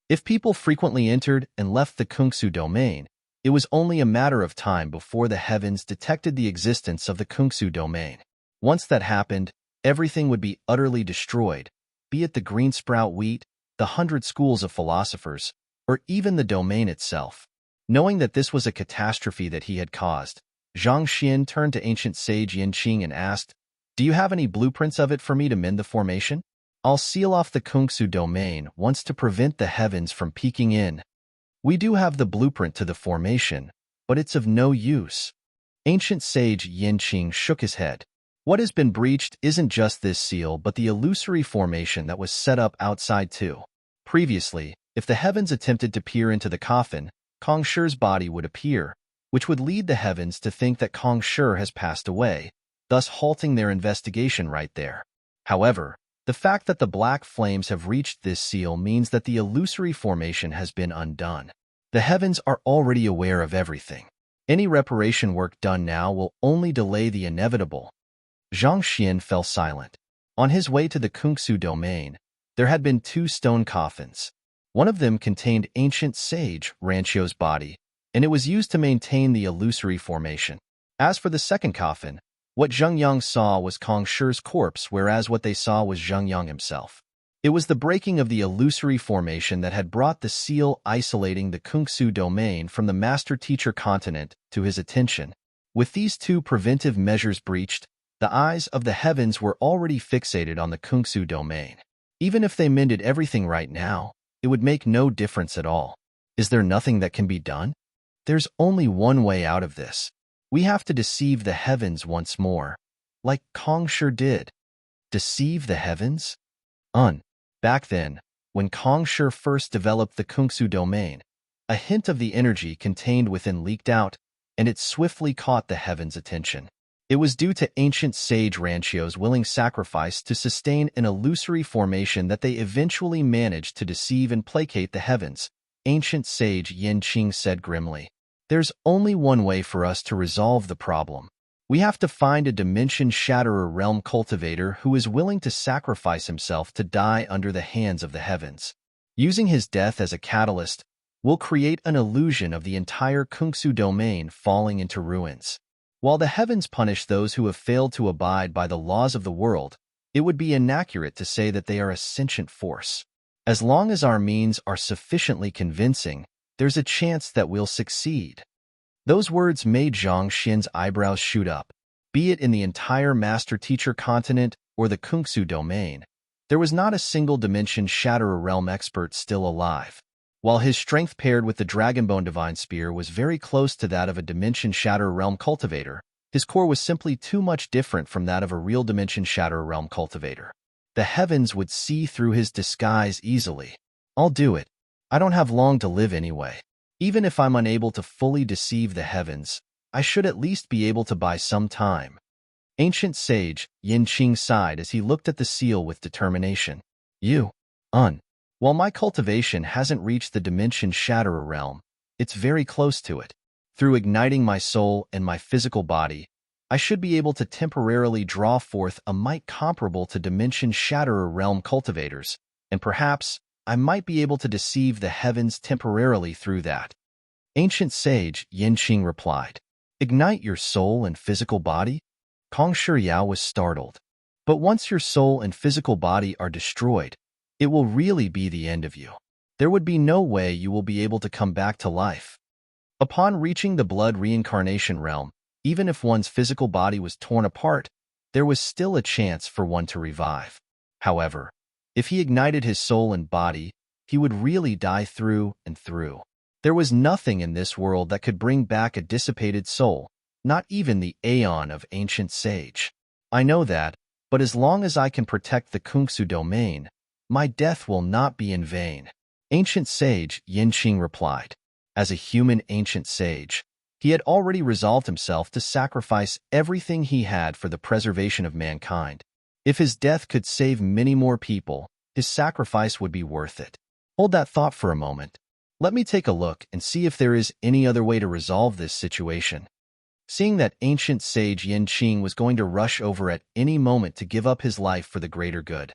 If people frequently entered and left the Kungsu domain, it was only a matter of time before the heavens detected the existence of the Kungsu domain. Once that happened, everything would be utterly destroyed, be it the green sprout wheat, the 100 schools of philosophers, or even the domain itself. Knowing that this was a catastrophe that he had caused, Zhang Xian turned to ancient sage Yanqing and asked, "Do you have any blueprints of it for me to mend the formation? I'll seal off the Kungsu domain once to prevent the heavens from peeking in." "We do have the blueprint to the formation, but it's of no use." Ancient sage Yanqing shook his head. "What has been breached isn't just this seal but the illusory formation that was set up outside too. Previously, if the heavens attempted to peer into the coffin, Kong Shi's body would appear, which would lead the heavens to think that Kong Shi has passed away, thus halting their investigation right there. However, the fact that the black flames have reached this seal means that the illusory formation has been undone. The heavens are already aware of everything. Any reparation work done now will only delay the inevitable." Zhang Xian fell silent. On his way to the Kungsu domain, there had been 2 stone coffins. One of them contained ancient sage Ranchio's body, and it was used to maintain the illusory formation. As for the second coffin, what Zheng Yang saw was Kong Shi's corpse, whereas what they saw was Zheng Yang himself. It was the breaking of the illusory formation that had brought the seal isolating the Kungsu domain from the master-teacher continent to his attention. With these 2 preventive measures breached, the eyes of the heavens were already fixated on the Kungsu domain. Even if they mended everything right now, it would make no difference at all. Is there nothing that can be done? There's only one way out of this. We have to deceive the heavens once more, like Kong Shi did. Deceive the heavens? Back then, when Kong Shi first developed the Kungsu domain, a hint of the energy contained within leaked out, and it swiftly caught the heavens' attention. It was due to ancient sage Ranchio's willing sacrifice to sustain an illusory formation that they eventually managed to deceive and placate the heavens. Ancient sage Yanqing said grimly, "There's only one way for us to resolve the problem. We have to find a Dimension Shatterer realm cultivator who is willing to sacrifice himself to die under the hands of the heavens. Using his death as a catalyst, we'll create an illusion of the entire Kungsu domain falling into ruins. While the heavens punish those who have failed to abide by the laws of the world, it would be inaccurate to say that they are a sentient force. As long as our means are sufficiently convincing, there's a chance that we'll succeed." Those words made Zhang Xian's eyebrows shoot up. Be it in the entire master-teacher continent or the Kungsu domain, there was not a single Dimension Shatterer realm expert still alive. While his strength paired with the Dragonbone Divine Spear was very close to that of a Dimension Shatterer realm cultivator, his core was simply too much different from that of a real Dimension Shatterer realm cultivator. The heavens would see through his disguise easily. "I'll do it. I don't have long to live anyway. Even if I'm unable to fully deceive the heavens, I should at least be able to buy some time." Ancient sage Yanqing sighed as he looked at the seal with determination. While my cultivation hasn't reached the Dimension Shatterer realm, it's very close to it. Through igniting my soul and my physical body, I should be able to temporarily draw forth a might comparable to Dimension Shatterer realm cultivators, and perhaps I might be able to deceive the heavens temporarily through that." Ancient sage Yanqing replied. "Ignite your soul and physical body?" Kong Shi Yao was startled. "But once your soul and physical body are destroyed, it will really be the end of you. There would be no way you will be able to come back to life. Upon reaching the blood reincarnation realm, even if one's physical body was torn apart, there was still a chance for one to revive. However, if he ignited his soul and body, he would really die through and through. There was nothing in this world that could bring back a dissipated soul, not even the Aeon of ancient sage. I know that, but as long as I can protect the Kungsu domain, my death will not be in vain." Ancient sage Yanqing replied. As a human ancient sage, he had already resolved himself to sacrifice everything he had for the preservation of mankind. If his death could save many more people, his sacrifice would be worth it. Hold that thought for a moment. Let me take a look and see if there is any other way to resolve this situation. Seeing that ancient sage Yin Qing was going to rush over at any moment to give up his life for the greater good,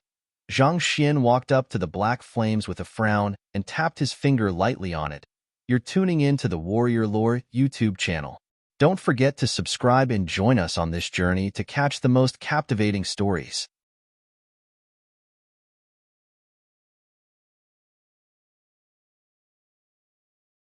Zhang Xian walked up to the black flames with a frown and tapped his finger lightly on it. You're tuning in to the Warrior Lore YouTube channel. Don't forget to subscribe and join us on this journey to catch the most captivating stories.